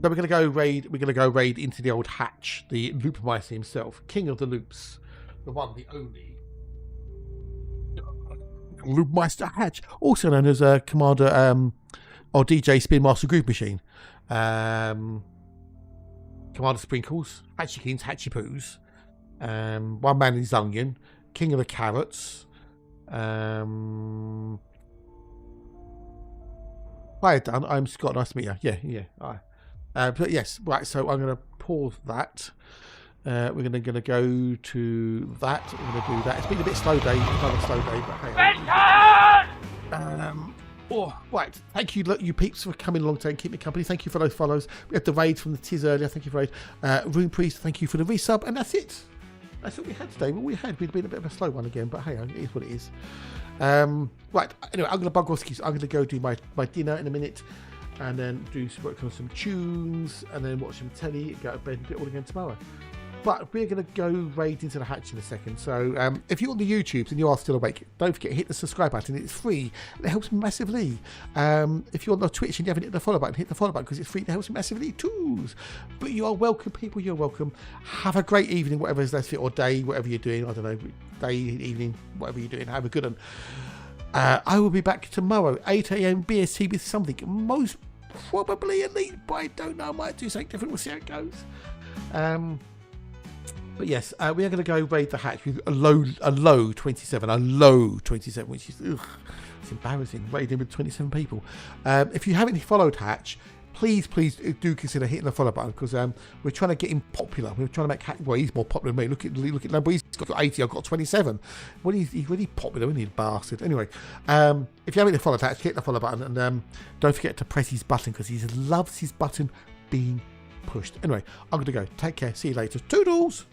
So we're going to go raid. We're going to go raid into the old hatch, the Loopmeister himself, king of the loops, the one, the only. Loopmeister Hatch, also known as Commander or DJ Spin Master Groove Machine, Commander Sprinkles, Hatchy Kings, Hatchy Poos, One Man in His Onion, King of the Carrots. Hi, Dan. I'm Scott. Nice to meet you. Yeah. Hi. But yes, right. So I'm going to pause that. We're going to go to that. We're going to do that. It's been a bit slow day. It's not a slow day, but hey. Right. Thank you, you peeps, for coming along today and keep me company. Thank you for those follows. We had the raid from the Tiz earlier. Thank you for raid. Rune Priest, thank you for the resub. And that's it. That's what we had today. Well, we'd been a bit of a slow one again, but hey, it is what it is. Right. Anyway, I'm going to bug off. I'm going to go do my dinner in a minute, and then work on some tunes, and then watch some telly, go to bed and do it all again tomorrow. But we're going to go raid into the hatch in a second. So if you're on the YouTubes and you are still awake, don't forget, hit the subscribe button. It's free. It helps me massively. If you're on the Twitch and you haven't hit the follow button, hit the follow button because it's free. It helps me massively too. But you are welcome, people. You're welcome. Have a great evening, whatever is that's it, or day, whatever you're doing. I don't know, day, evening, whatever you're doing. Have a good one. I will be back tomorrow, 8 a.m. BST with something most probably elite, but I don't know. I might do something different. We'll see how it goes. But yes, we are going to go raid the hatch with a low 27, which is it's embarrassing. Raiding with 27 people. If you haven't followed Hatch, please do consider hitting the follow button, because we're trying to get him popular. We're trying to make Hatch. Well, he's more popular than me. Look at Lambo. He's got 80. I've got 27. Well, he's really popular, isn't he, bastard? Anyway, if you haven't followed Hatch, hit the follow button, and don't forget to press his button, because he loves his button being pushed. Anyway, I'm going to go. Take care. See you later. Toodles.